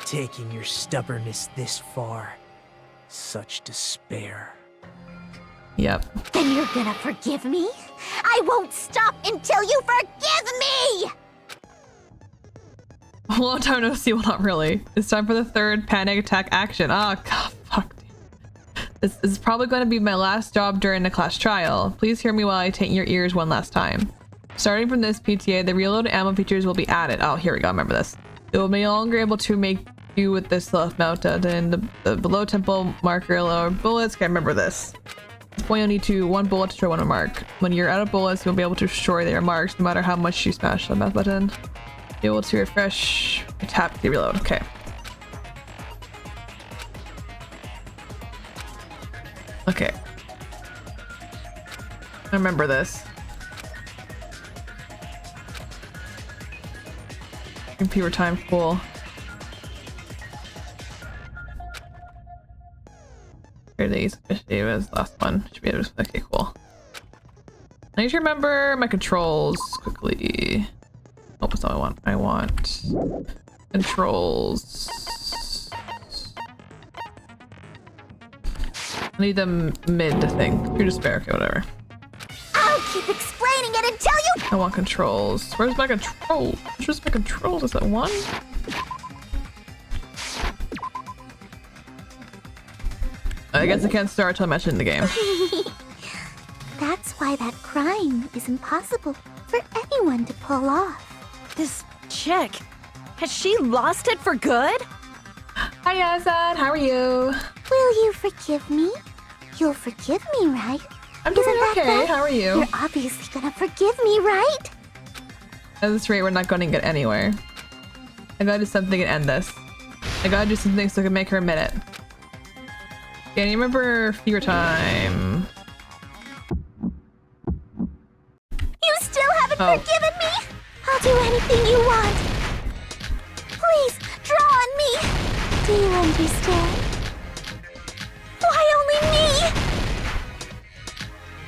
Taking your stubbornness this far. Such despair. Yep. Then you're gonna forgive me? I won't stop until you forgive me! A long time no see. Well, not really. It's time for the third panic attack action. Oh, God, fuck. This is probably going to be my last job during the class trial. Please hear me while I taint your ears one last time. Starting from this PTA, the reload ammo features will be added. Oh, here we go. I remember this. It will be no longer able to make do with this left mount and the below tempo marker lower bullets. Okay, I remember this. At this point, you'll need one bullet to destroy one mark. When you're out of bullets, you'll be able to destroy their marks no matter how much you smash the mouse button. Be able to refresh, tap the reload. Okay. Okay. I remember this. Computer time, cool. Here these initiatives, last one. Should be able to, okay, cool. I need to remember my controls quickly. Oh, that's all I want. I want controls. I need them mid thing. You're just spare, okay, whatever. I'll keep explaining it until you— I want controls. Where's my control? Where's my controls? Is that one? I guess I can't start until I mention the game. That's why that crime is impossible for anyone to pull off. This chick, has she lost it for good? Hi, Azad. How are you? Will you forgive me? You'll forgive me, right? I'm doing okay. Right? How are you? You're obviously gonna forgive me, right? At this rate, we're not going to get anywhere. I gotta do something and end this. I gotta do something so I can make her admit it. Can you remember fever time? You still haven't forgiven me? I'll do anything you want. Please, draw on me. Do you understand? Why only me?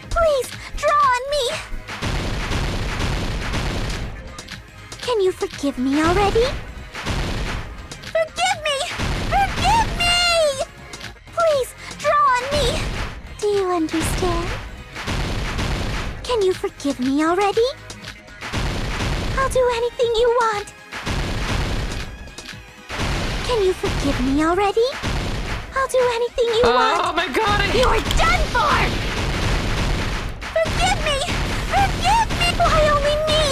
Please, draw on me. Can you forgive me already? Forgive me! Forgive me! Please, draw on me. Do you understand? Can you forgive me already? I'll do anything you want. Can you forgive me already? I'll do anything you want. Oh my god! You're done for! Forgive me! Forgive me! Why only me?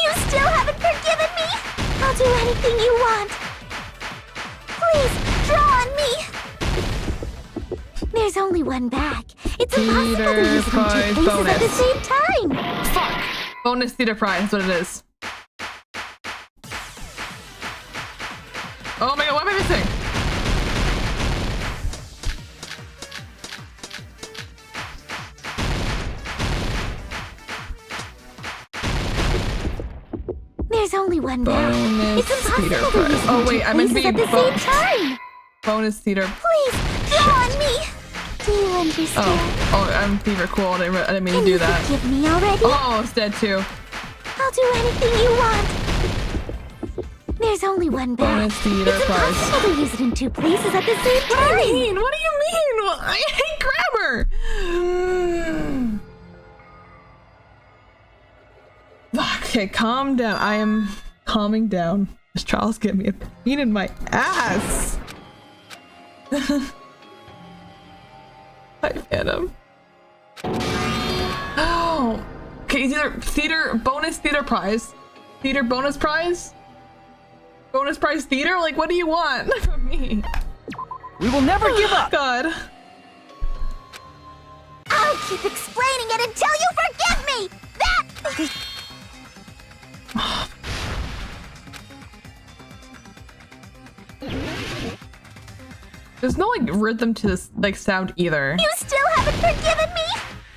You still haven't forgiven me? I'll do anything you want. Please, draw on me. There's only one bag. It's impossible to use it in 2 places bonus. at the same time. Fuck! Bonus theater prize, that's what it is. Oh my god, what am I missing? There's only one bag. Bonus It's theater impossible to use prize. it Oh in wait, 2 I meant to places be at the same time. bonus theater. Please, draw on me. Do you understand? Oh, I'm fever cool. I didn't mean Can to do you that. forgive me already? Oh, it's dead too. I'll do anything you want. There's only one bag. Bonus theater It's prize. impossible to use it in 2 places at the same time. What do you mean? What do you mean? Well, I hate grammar. Okay, calm down. I am calming down. This Charles gave me a pain in my ass. Hi, Phantom. Oh, okay. Either theater bonus theater prize, theater bonus prize, bonus prize theater. Like, what do you want from me? We will never give up. God. I'll keep explaining it until you forgive me. That. There's no like rhythm to this like sound either. You still haven't forgiven me.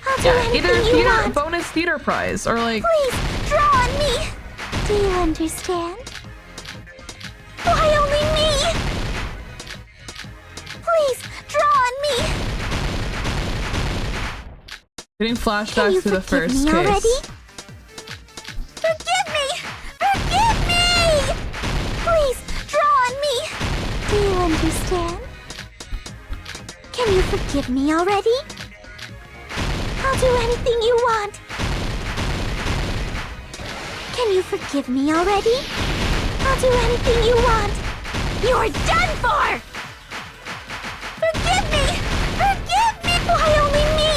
I'll do anything Either you theater want. bonus theater prize or like. Please, draw on me. Do you understand? Why only me? Please, draw on me. Getting Can you flashbacks to the forgive first me already? case. forgive me already? I'll do anything you want. Can you forgive me already? I'll do anything you want. You're done for! Forgive me! Forgive me! Why only me?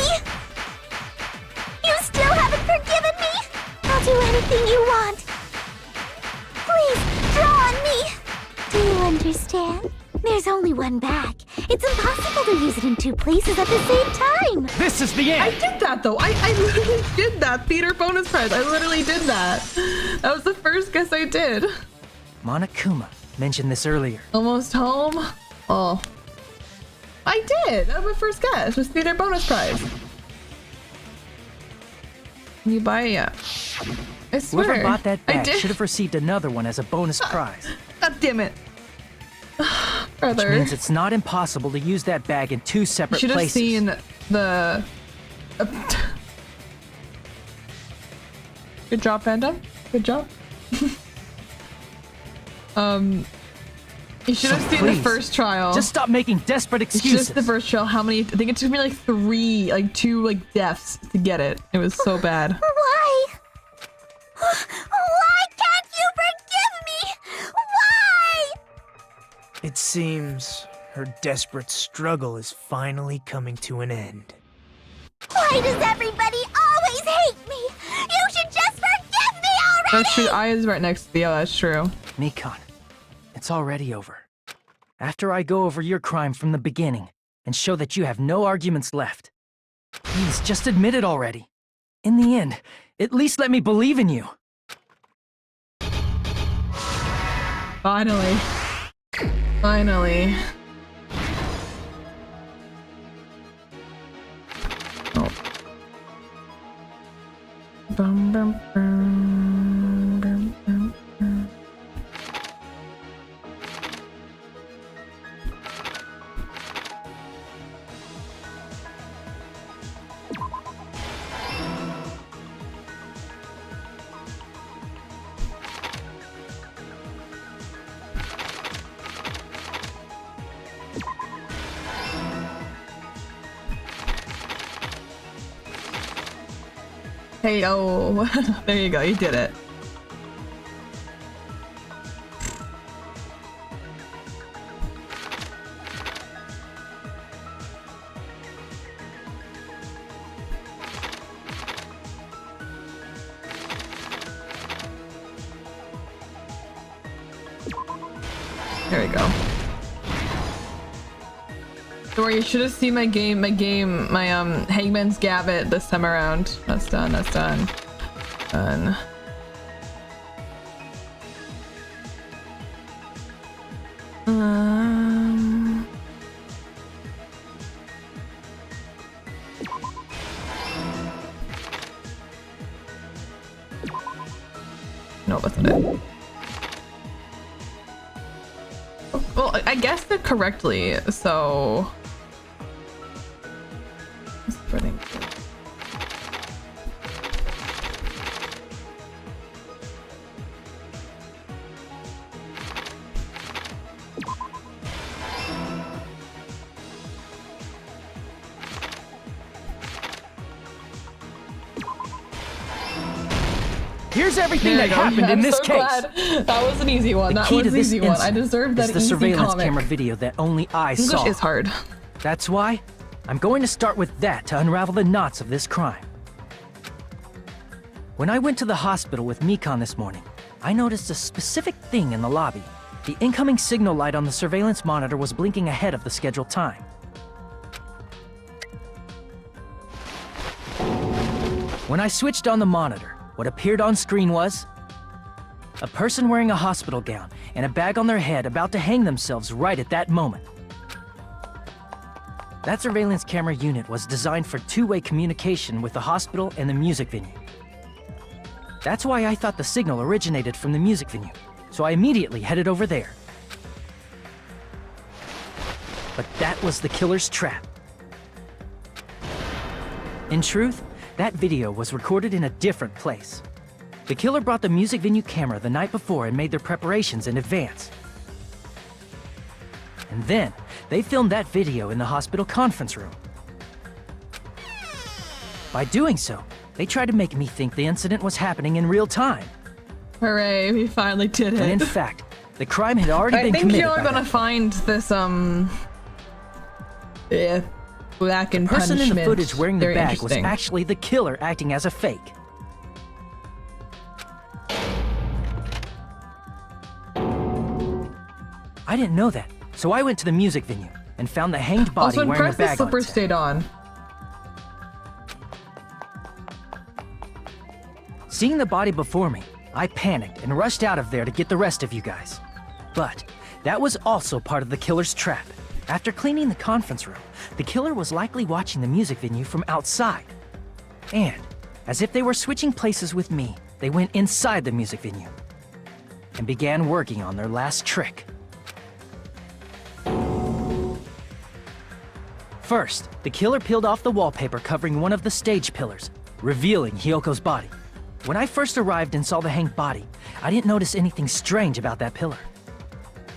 You still haven't forgiven me? I'll do anything you want. Please, draw on me! Do you understand? There's only one bag. It's impossible to use it in two places at the same time. This is the end! I did that though. I literally did that. Theater bonus prize. I literally did that. That was the first guess I did. Monokuma mentioned this earlier. Almost home? Oh. I did. That was my first guess. Was theater bonus prize. Can you buy it? Yeah. I swear. Whoever bought that bag should have received another one as a bonus prize. God damn it. Brother. Which means it's not impossible to use that bag in two separate Should have places. seen the... Good job, Panda. Good job. You should have seen the first trial. Just stop making desperate excuses. Just the first trial. How many? I think it took me like two deaths to get it. It was so bad. Why? Why can't you forgive me? Why? It seems her desperate struggle is finally coming to an end. Why does everybody always hate me? You should just forgive me already! That's true. I is right next to the. Oh, that's true. Mikan, it's already over. After I go over your crime from the beginning and show that you have no arguments left. Please, just admit it already. In the end, at least let me believe in you. Finally. Finally. Oh. Bum, bum, bum, bum, bum, bum. Hey, oh, there you go, you did it. There we go. Or you should have seen my Hangman's Gabbit this time around. That's done, that's done. Done. No, that's not it. Well, I guessed it correctly, so... Here's everything that happened in this case. Glad. That was an easy one. That was an easy one. I deserved that easy the surveillance comic. camera video that only I saw. English is hard. That's why I'm going to start with that to unravel the knots of this crime. When I went to the hospital with Mikan this morning, I noticed a specific thing in the lobby. The incoming signal light on the surveillance monitor was blinking ahead of the scheduled time. When I switched on the monitor, what appeared on screen was a person wearing a hospital gown and a bag on their head about to hang themselves right at that moment. That surveillance camera unit was designed for two-way communication with the hospital and the music venue. That's why I thought the signal originated from the music venue, so I immediately headed over there. But that was the killer's trap. In truth, that video was recorded in a different place. The killer brought the music venue camera the night before and made their preparations in advance. And then, they filmed that video in the hospital conference room. By doing so, they tried to make me think the incident was happening in real time. Hooray, we finally did it. When in fact, the crime had already been committed. I think you're gonna find this, black and punishment. The person in the footage wearing the Very bag was actually the killer acting as a fake. I didn't know that, so I went to the music venue and found the hanged body also, wearing a bag the slipper on its head. stayed on. Seeing the body before me, I panicked and rushed out of there to get the rest of you guys. But that was also part of the killer's trap. After cleaning the conference room, the killer was likely watching the music venue from outside. And, as if they were switching places with me, they went inside the music venue and began working on their last trick. First, the killer peeled off the wallpaper covering one of the stage pillars, revealing Hyoko's body. When I first arrived and saw the hanged body, I didn't notice anything strange about that pillar.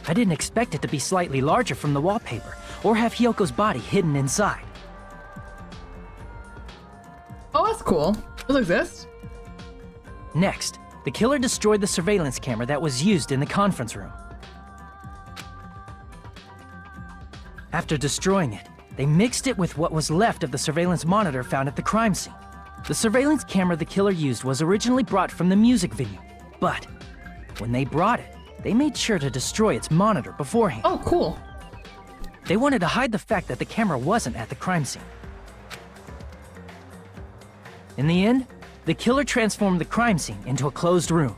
I didn't expect it to be slightly larger from the wallpaper, or have Hyoko's body hidden inside. Oh, that's cool. Those exist? Next, the killer destroyed the surveillance camera that was used in the conference room. After destroying it, they mixed it with what was left of the surveillance monitor found at the crime scene. The surveillance camera the killer used was originally brought from the music venue, but when they brought it, they made sure to destroy its monitor beforehand. Oh, cool. They wanted to hide the fact that the camera wasn't at the crime scene. In the end, the killer transformed the crime scene into a closed room.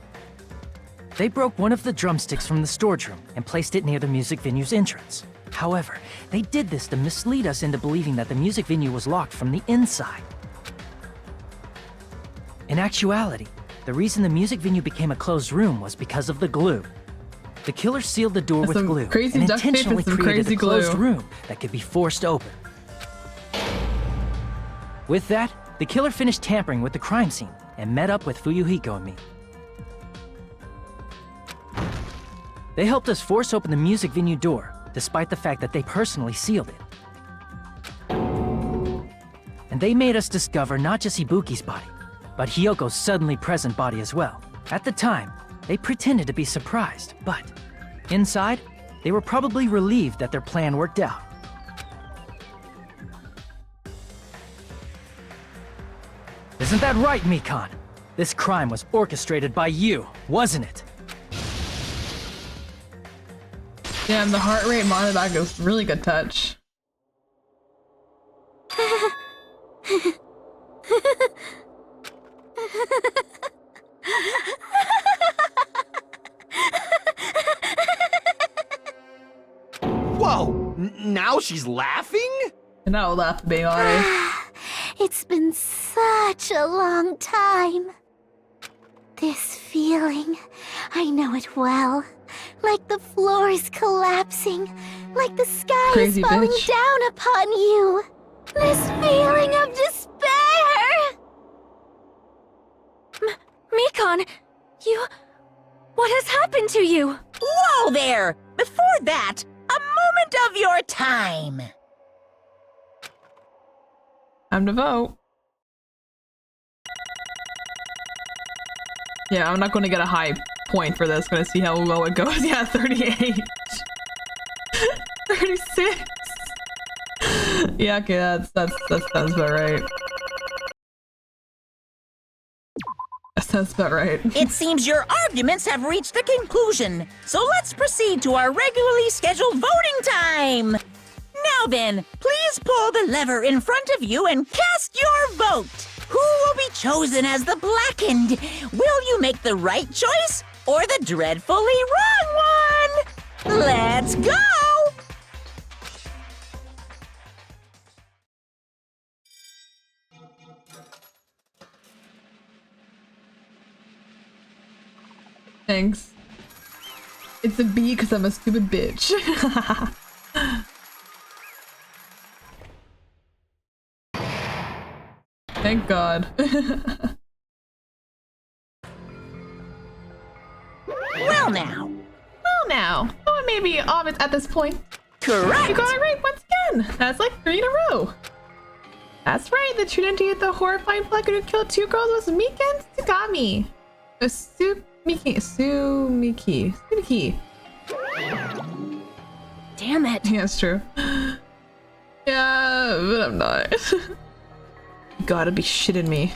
They broke one of the drumsticks from the storage room and placed it near the music venue's entrance. However, they did this to mislead us into believing that the music venue was locked from the inside. In actuality, the reason the music venue became a closed room was because of the glue. The killer sealed the door with glue and intentionally created a closed room that could be forced open. With that, the killer finished tampering with the crime scene and met up with Fuyuhiko and me. They helped us force open the music venue door, despite the fact that they personally sealed it. And they made us discover not just Ibuki's body, but Hyoko's suddenly present body as well. At the time, they pretended to be surprised, but inside, they were probably relieved that their plan worked out. Isn't that right, Mikan? This crime was orchestrated by you, wasn't it? Yeah, and the heart rate monitor back is really good touch. Whoa! Now she's laughing? And I will laugh being honest. It's been such a long time. This feeling, I know it well. Like the floor is collapsing, like the sky Crazy is falling bitch. down upon you. This feeling of despair. Mikan, what has happened to you? Whoa there! Before that, a moment of your time. Time to vote. Yeah, I'm not going to get a high point for this. Going to see how low it goes. Yeah, 38. 36. Yeah, okay, that sounds about right. That sounds about right. It seems your arguments have reached a conclusion, so let's proceed to our regularly scheduled voting time. Now then, please pull the lever in front of you and cast your vote. Who will be chosen as the blackened? Will you make the right choice or the dreadfully wrong one? Let's go! Thanks. It's a B because I'm a stupid bitch. Thank God. Well now. Oh, maybe at this point. Correct! You got it right once again! That's like 3 in a row. That's right, the true identity of the horrifying plucker who killed 2 girls was Mikan Tsugami. Sumiki. Damn it. Yeah, it's true. Yeah, but I'm not. You gotta be shitting me.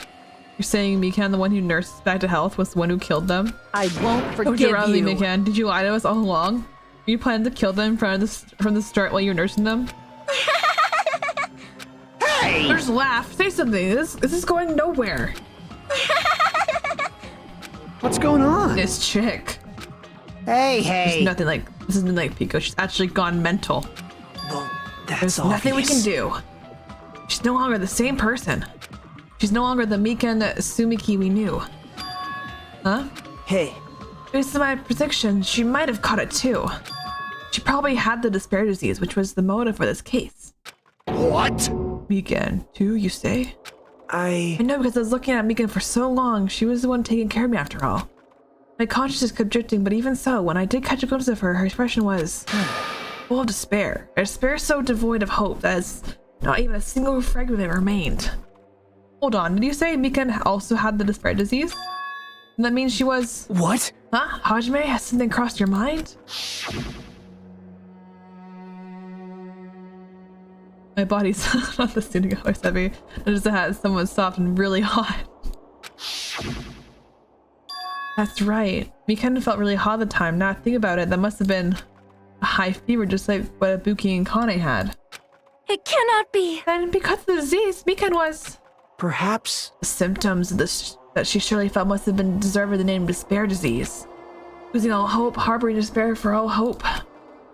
You're saying Mikan, the one who nursed back to health, was the one who killed them? I won't forgive you. Mikan, did you lie to us all along? You planned to kill them from the start while you were nursing them? Hey! Just laugh. Say something. This is going nowhere. What's going on? This chick. Hey. There's nothing like this isn't like Pico. She's actually gone mental. Well, There's nothing we can do. She's no longer the same person. She's no longer the Mikan Sumiki we knew. Huh? Hey. Based on my prediction, she might have caught it too. She probably had the despair disease, which was the motive for this case. What? Mikan, too, you say? I know because I was looking at Mikan for so long. She was the one taking care of me after all. My consciousness kept drifting, but even so, when I did catch a glimpse of her, her expression was full of despair. A despair so devoid of hope that not even a single fragment of it remained. Hold on, did you say Mikan also had the despair disease? And that means she was... What? Huh? Hajime, has something crossed your mind? My body's not the studio voice heavy. I just had someone soft and really hot. That's right. Mikan felt really hot at the time. Now I think about it, that must have been a high fever just like what Ibuki and Kane had. It cannot be. And because of the disease, Mikan was... Perhaps... The symptoms of this that she surely felt must have been deserving the name despair disease. Losing all hope, harboring despair for all hope.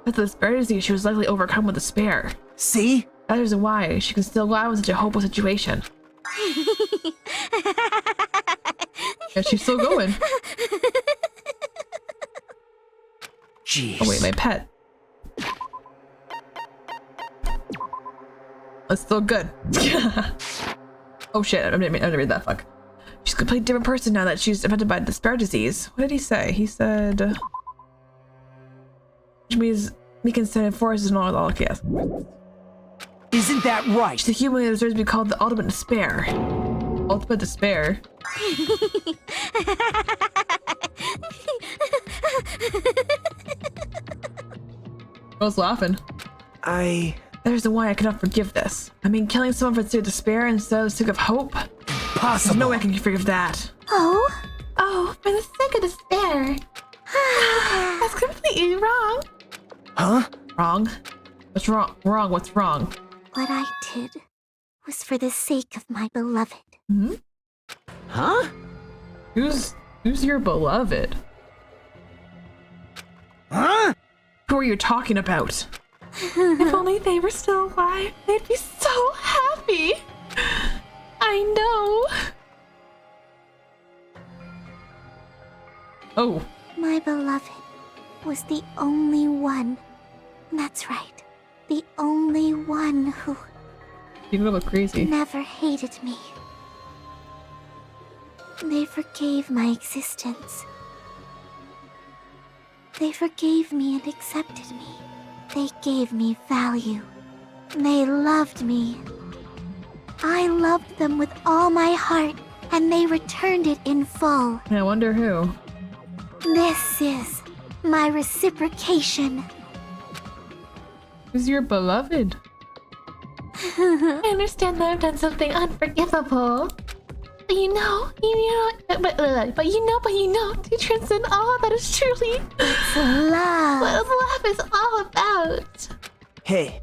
With the despair disease, she was likely overcome with despair. See? That is why she can still lie in such a hopeless situation. Yeah, she's still going. Jeez. Oh wait, my pet. That's still good. Oh shit, I'm gonna read that, fuck. She's a completely different person now that she's affected by despair disease. What did he say? He said... which means Mikan standing forest is not all chaos. Isn't that right? She's a human who deserves to be called the ultimate despair. Ultimate despair? I was laughing. There's a why I cannot forgive this. I mean, killing someone for the sake of despair instead of the sake of hope? Possible. There's no way I can forgive that. Oh, for the sake of despair. That's completely wrong. Huh? Wrong? What's wrong? What's wrong? What I did was for the sake of my beloved. Hmm? Huh? Who's your beloved? Huh? Who are you talking about? If only they were still alive, they'd be so happy. I know. Oh. My beloved was the only one. That's right. The only one who You look crazy. never hated me. They forgave my existence. They forgave me and accepted me. They gave me value. They loved me. I loved them with all my heart, and they returned it in full. I wonder who. This is my reciprocation. Who's your beloved? I understand that I've done something unforgivable. But you know, to transcend all that is truly love. what love is all about. Hey.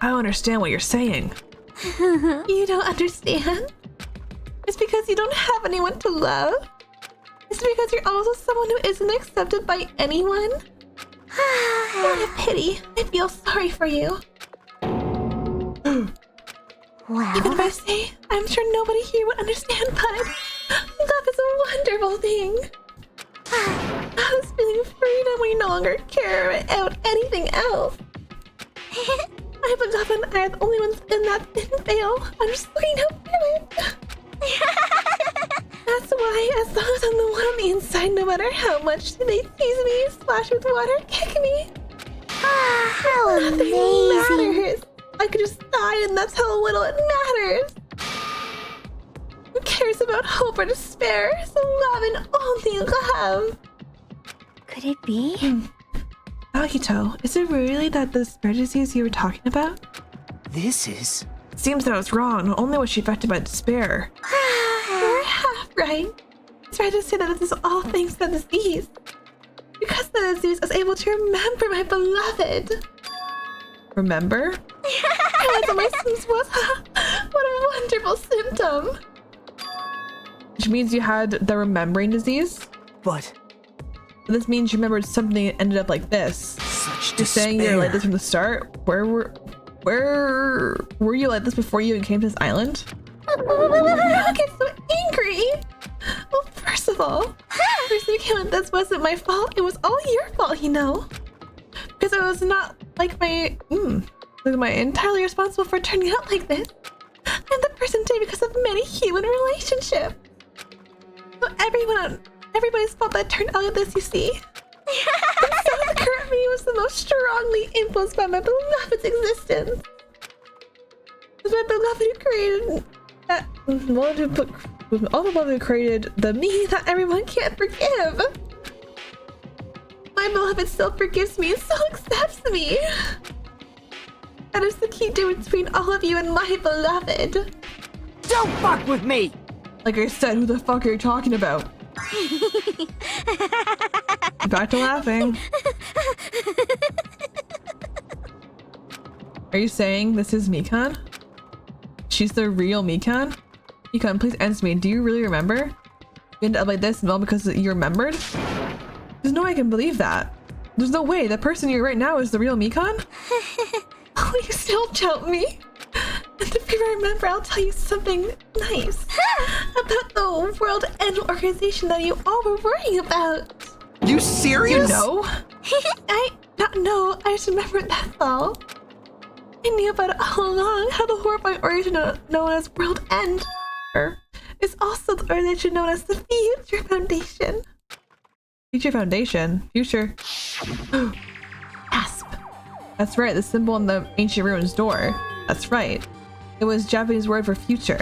I don't understand what you're saying. You don't understand? It's because you don't have anyone to love? It's because you're also someone who isn't accepted by anyone? What a pity. I feel sorry for you. Well, Even if I say, I'm sure nobody here would understand, but love is a wonderful thing. This feeling of freedom when you no longer care about anything else. My beloved and I are the only ones in that thin veil. I'm just looking up through it. That's why, as long as I'm the one on the inside, no matter how much they tease me, splash with water, kick me, How Nothing amazing. matters. I could just die and that's how little it matters. Who cares about hope or despair? It's love and only love. Could it be? Akito, is it really that the spread disease you were talking about? This is... Seems that I was wrong. Only was she affected by despair. You're half right. It's right to say that this is all thanks to the disease. Because the disease, I was able to remember my beloved. Remember? Realize what my symptoms was. What a wonderful symptom. Which means you had the remembering disease? But... This means you remembered something that ended up like this. Such You're despair. saying you're like this from the start? Where were you like this before you even came to this island? I get so angry. Well, first of all, the reason you came like this wasn't my fault. It was all your fault, you know. Because it was not like my entirely responsible for turning out like this. I'm the person today because of many human relationships. So everybody's fault that turned out like this, you see. And so the current me was the most strongly influenced by my beloved's existence. It was my beloved who created that. Was all the beloved who created the me that everyone can't forgive. My beloved still forgives me and still accepts me. That is the key difference between all of you and my beloved. Don't fuck with me! Like I said, who the fuck are you talking about? Back to laughing. Are you saying this is Mikan? She's the real Mikan? Mikan, please answer me. Do you really remember? You ended up like this and all because you remembered? There's no way I can believe that. There's no way. The person you're right now is the real Mikan? Will you still tell me? And if you remember, I'll tell you something nice about the World End Organization that you all were worrying about. You serious? You know? I just remembered that's all. I knew about it all along, how the horrifying organization known as World End is also the organization known as the Future Foundation. Future Foundation? Future? Asp. That's right, the symbol on the ancient ruins door. That's right. It was Japanese word for future.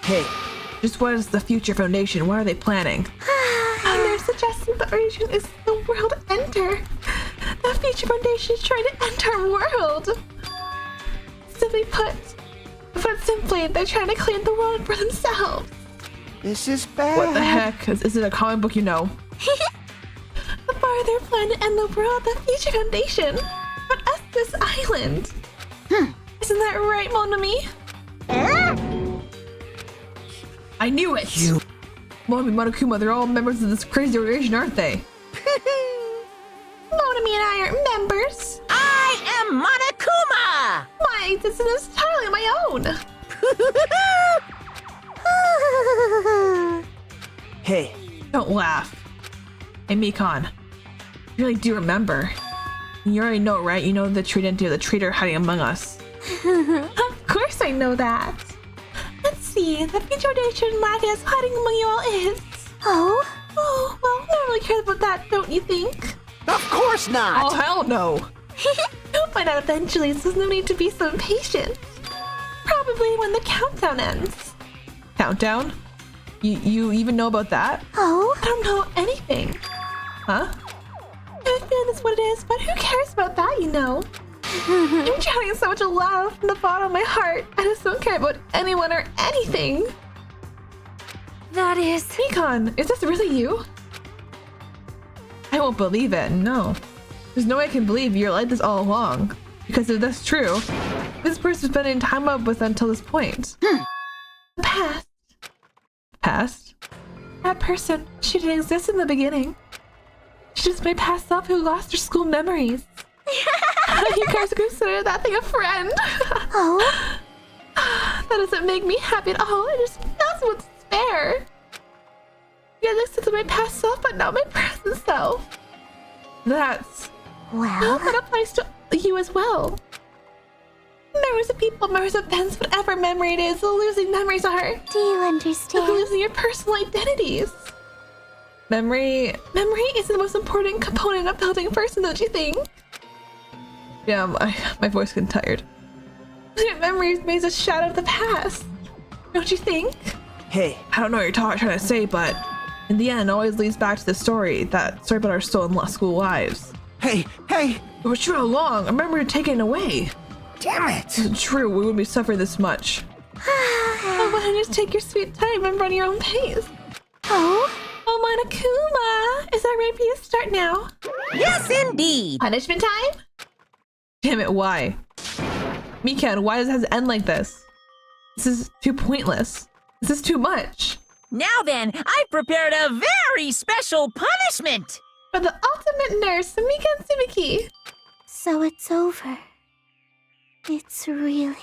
Hey. Just what is the Future Foundation? What are they planning? They're suggesting the origin is the World Enter. The Future Foundation is trying to enter our world. Simply put simply, they're trying to claim the world for themselves. This is bad. What the heck? Is it a comic book you know? The farther plan to end the world, the Future Foundation. But us, this island. Isn't that right, mon ami? I knew it! Monami, Monokuma, they're all members of this crazy organization, aren't they? Monami and I aren't members. I am Monokuma! My existence is entirely my own. Hey. Don't laugh. Hey, Mikan. You really do remember. You already know, right? You know the true identity of the traitor hiding among us. Of course I know that. Let's see. The Future Foundation Magus hiding among you all is. Oh? Oh, well, no one really cares about that, don't you think? Of course not! Oh, hell no. You'll find out eventually, so there's no need to be so impatient. Probably when the countdown ends. Countdown? You even know about that? Oh? I don't know anything. Huh? I have a feeling that's what it is, but who cares about that, you know? I'm shouting so much love from the bottom of my heart. I just don't care about anyone or anything. That is... Mikan, is this really you? I won't believe it, no. There's no way I can believe you're like this all along. Because if that's true, this person's been in time up with until this point. The past. Past? That person, she didn't exist in the beginning. She's just my past self who lost her school memories. You guys consider that thing a friend? Oh? That doesn't make me happy at all. It just fills me with despair. You guys accepted my past self, but not my present self. That's... Well... that applies to you as well. Memories of people, memories of events, whatever memory it is, losing memories are. Do you understand? Losing your personal identities. Memory is the most important component of building a person, don't you think? Yeah, my voice getting tired. Memory is made a shadow of the past, don't you think? Hey. I don't know what you're trying to say, but in the end, it always leads back to the story about our stolen school lives. Hey! It was true all along. I remember you taking it away. Damn it! It wasn't true. We wouldn't be suffering this much. Oh, why don't you just take your sweet time and run your own pace? Oh, Monokuma! Is that ready for you to start now? Yes, indeed! Punishment time? Damn it, why? Mikan, why does it have to end like this? This is too pointless. This is too much. Now then, I've prepared a very special punishment! For the ultimate nurse, Mikan Tsubiki. So it's over. It's really...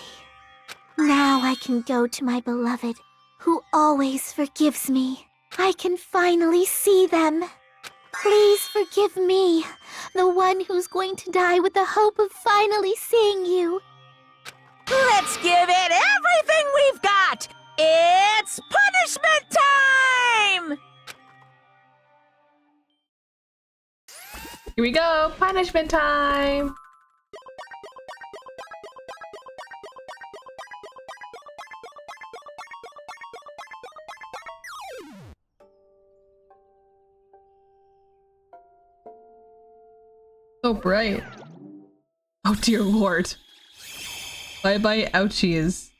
Now I can go to my beloved, who always forgives me. I can finally see them. Please forgive me, the one who's going to die with the hope of finally seeing you. Let's give it everything we've got! It's punishment time! Here we go, punishment time! So bright. Oh dear lord. Bye bye ouchies.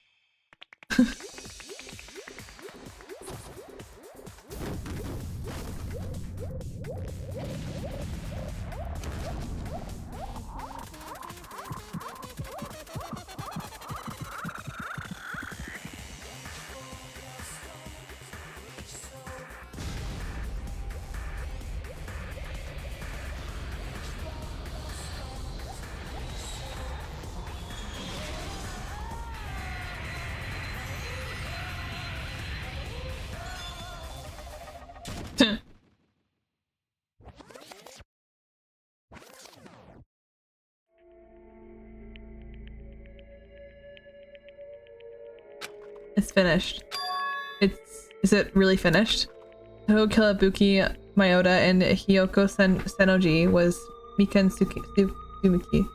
It's finished. Is it really finished? Toho Kilabuki Mayota and Hiyoko Senoji was Mikan Tsumiki.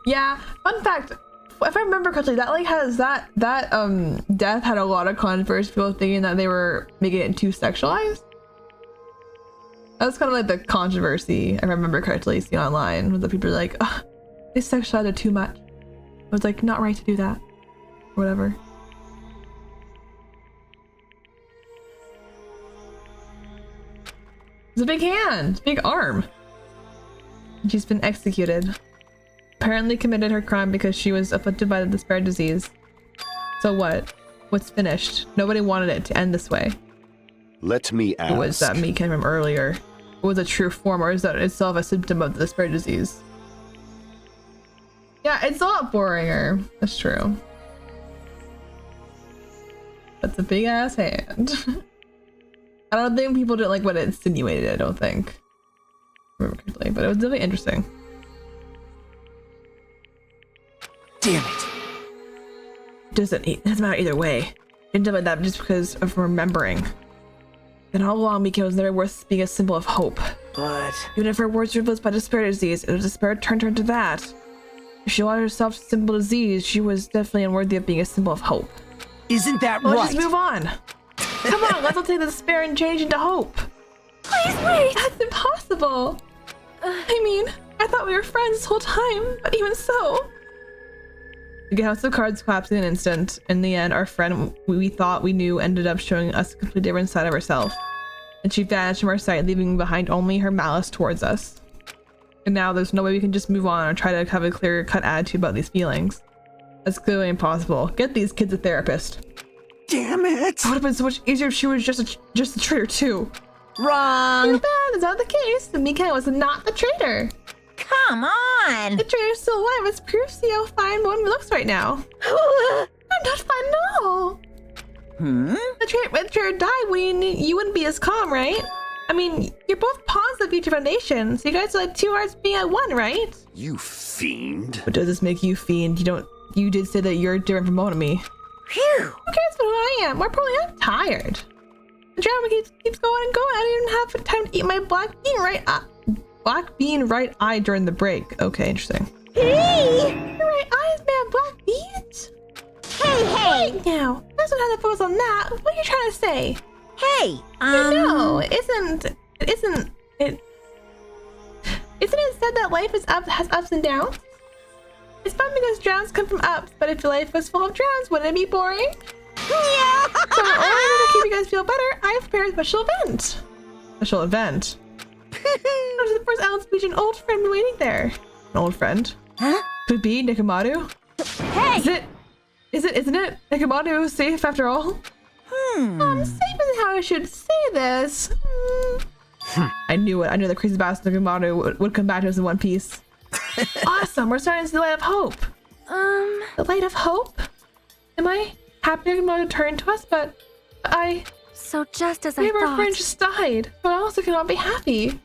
Yeah, fun fact, if I remember correctly, that like has that death had a lot of controversy, people thinking that they were making it too sexualized. That was kind of like the controversy, if I remember correctly, seeing online, was that people are like, oh, they sexualized it too much. It was like not right to do that, or whatever. It's a big hand, big arm. She's been executed. Apparently committed her crime because she was afflicted by the despair disease. So what? What's finished? Nobody wanted it to end this way. Let me ask. Was that me came from earlier? Was a true form, or is that itself a symptom of the despair disease? Yeah, it's a lot boringer. That's true. That's a big ass hand. I don't think people didn't like what it insinuated, I don't think. Remember correctly, but it was really interesting. Damn it. It doesn't matter either way. Didn't do like that just because of remembering. And all along, Mika was never worth being a symbol of hope. But even if her words were replaced by despair disease, it was despair turned her into that. If she wanted herself to symbol disease, she was definitely unworthy of being a symbol of hope. Isn't that right? right? Let's move on. Come on, let's all take the despair and change into hope. Please wait! That's impossible. I mean, I thought we were friends this whole time, but even so. The house of cards collapsed in an instant. In the end, our friend we thought we knew ended up showing us a completely different side of herself. And she vanished from our sight, leaving behind only her malice towards us. And now there's no way we can just move on or try to have a clear-cut attitude about these feelings. That's clearly impossible. Get these kids a therapist. Damn it! It would have been so much easier if she was just a traitor too. Wrong! Too bad, that's not the case. The Mikan was not the traitor. Come on! The traitor's still alive. It's proof to see how fine one looks right now. I'm not fine at all. Hmm? When the traitor died, you wouldn't be as calm, right? I mean, you're both pawns of the Future Foundation, so you guys are like two hearts being at one, right? You fiend. What does this make you fiend? You did say that you're different from Monami. Phew! Who cares about who I am? More probably I'm tired. The drama keeps going and going. I didn't even have time to eat my black bean right eye during the break. Okay, interesting. Hey! Your right eye is made of black beans? Hey! Right now, that's not how to focus on that. What are you trying to say? Hey! No, isn't it said that life has ups and downs? It's fun because drowns come from ups, but if your life was full of drowns, wouldn't it be boring? Yeah! So in order to keep you guys feel better, I've prepared a special event. Go to the first island speech, an old friend waiting there. An old friend? Huh? Could be Nekomaru. Hey! Isn't it? Nekomaru safe after all? Safe isn't how I should say this. I knew it. I knew the crazy bastard Nekomaru would come back to us in one piece. Awesome, we're starting to see the light of hope. The light of hope? Am I happy Nekomaru turned to us, but So just as I our thought. friend just died, but I also cannot be happy.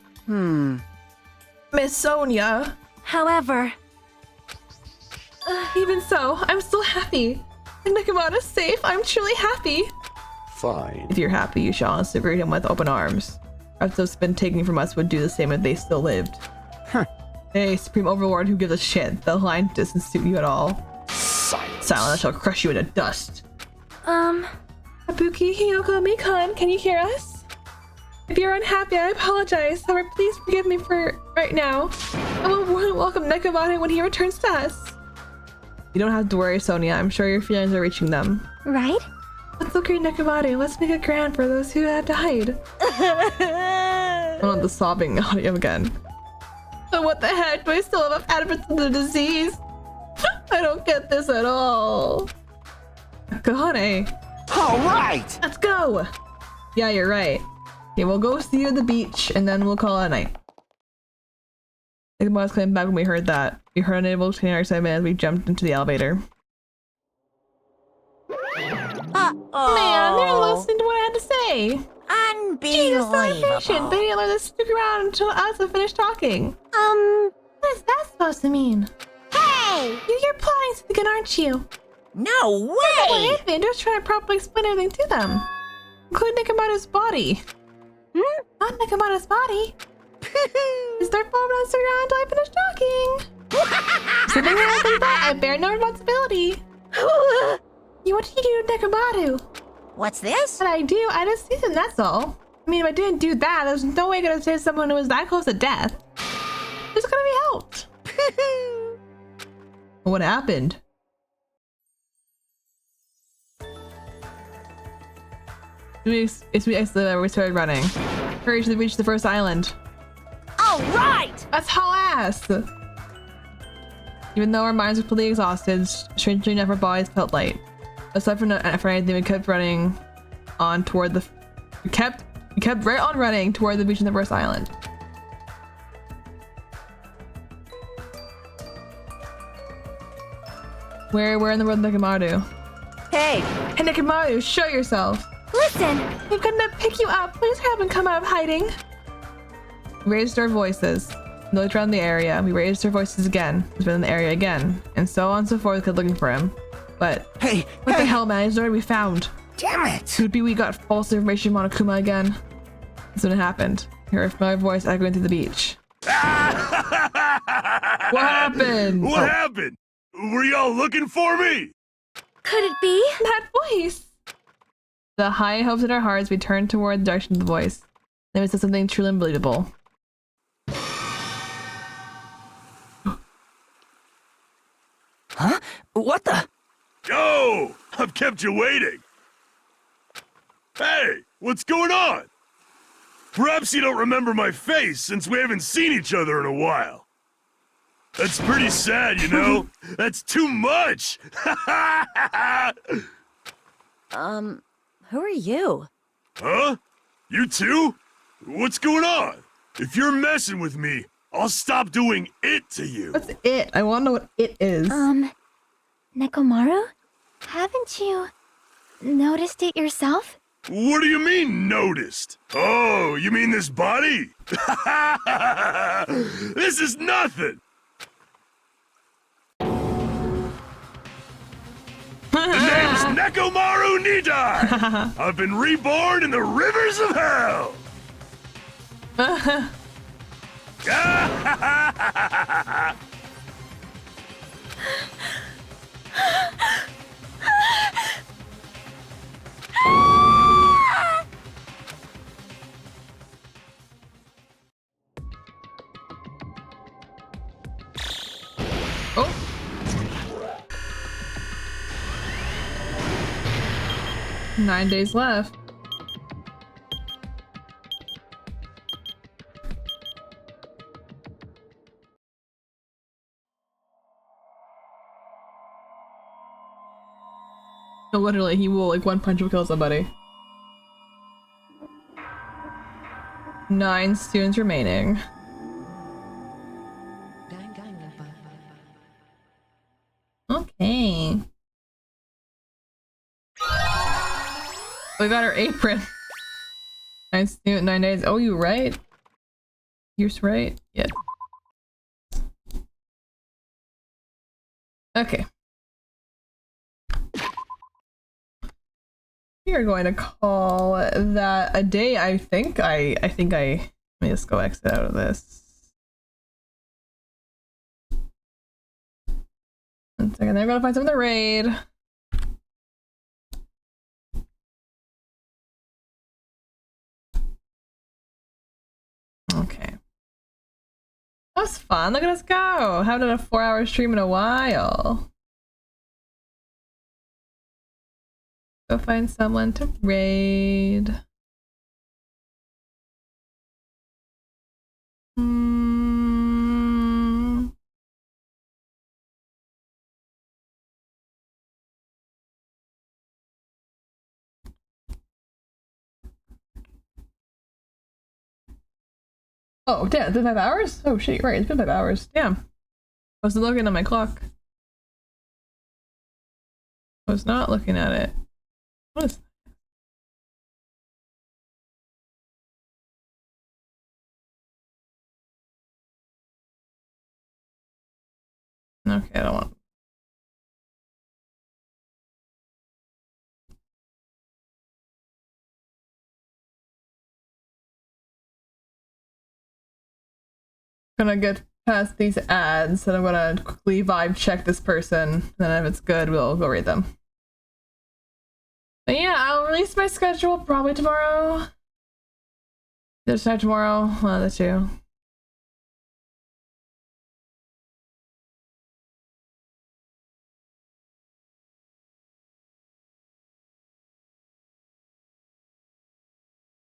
Miss Sonia. However, Even so, I'm still happy. And Nekomaru's safe. I'm truly happy. Fine. If you're happy, you shall also greet him with open arms. As those been taken from us would do the same if they still lived. Hey, Supreme Overlord, who gives a shit? The line doesn't suit you at all. Silence, I shall crush you into dust. Ibuki, Hiyoko, Mikan, can you hear us? If you're unhappy, I apologize. However, please forgive me for right now. I will welcome Nekomaru when he returns to us. You don't have to worry, Sonia. I'm sure your feelings are reaching them. Right? Let's look at Nekomaru. Let's make it grand for those who have died. I want the sobbing audio again. So what the heck? Do I still have evidence of the disease? I don't get this at all. Kahane. All right. Let's go. Yeah, you're right. Okay, we'll go see you at the beach, and then we'll call it a night. Nekomaru's coming back when we heard that. We heard unable to contain our excitement as we jumped into the elevator. Man, they're listening to what I had to say. Jesus, so impatient. They didn't let us stick around until us have finished talking. What is that supposed to mean? Hey! You're plotting something again, aren't you? No way! What happened? Just trying to properly explain everything to them. Including Nekomaru's body. Not Nekomaru's body. Is their phone runs around until I finish talking? Something like that, I bear no responsibility. What do you do to Nekomaru? What's this? What I do, I just see them, that's all. I mean, if I didn't do that, there's no way I could save someone who was that close to death. Just gonna be helped. What happened? As we exited the lever, we started running. Hurry to reach the first island. All right! That's haul ass! Even though our minds were completely exhausted, strangely enough our bodies felt light. Aside from anything, we kept running on toward the... We kept right on running toward the beach in the first island. Where in the world is Nekomaru? Hey! Hey Nekomaru, show yourself! Listen! We've come to pick you up! Please have him come out of hiding! We raised our voices. We looked around the area. We raised our voices again. He's been in the area again. And so on and so forth, kept looking for him. But Hey! what the hell, man? He's already we found. Damn it! Could be we got false information from Monokuma again. That's when it happened. Hear a familiar voice echoing through the beach. What happened? What happened? Were y'all looking for me? Could it be? That voice! The high hopes in our hearts, we turned toward the direction of the voice. Then we said something truly unbelievable. Huh? What the? Yo! I've kept you waiting. Hey, what's going on? Perhaps you don't remember my face since we haven't seen each other in a while. That's pretty sad, you know? That's too much! Who are you? Huh? You too? What's going on? If you're messing with me, I'll stop doing it to you. What's it? I want to know what it is. Nekomaru? Haven't you noticed it yourself? What do you mean, noticed? Oh, you mean this body? This is nothing! name's Nekomaru Nidai. I've been reborn in the rivers of hell. Oh. Nine days left. So literally, he will like one punch will kill somebody. 9 students remaining. Okay. We got our apron. 9 student, 9 days. Oh, you right? You're right? Yeah. Okay. We are going to call that a day. I think I let me just go exit out of this. 1 second, they're gonna find some in the raid. Okay. That was fun. Look at us go. Haven't done a 4-hour stream in a while. Go find someone to raid. Oh, damn, it's been 5 hours? Oh shit, right, it's been 5 hours. Damn. I was looking at my clock. I was not looking at it. What is that? Okay, I don't want. Gonna get past these ads and I'm gonna quickly vibe check this person. Then if it's good, we'll go rate them. But yeah, I'll release my schedule probably tomorrow. There's time tomorrow, one of the two.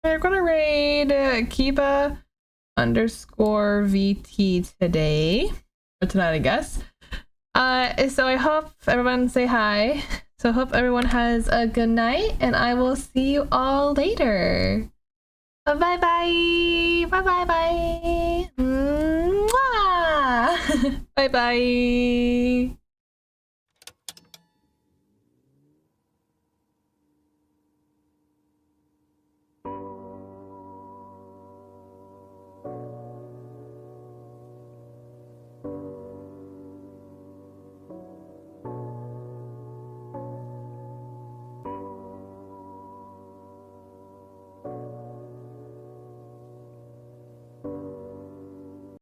We're gonna raid Kiba _VT today. Or tonight, I guess. So I hope everyone say hi. So I hope everyone has a good night, and I will see you all later. Bye bye. Bye bye bye. Mwah! Bye bye.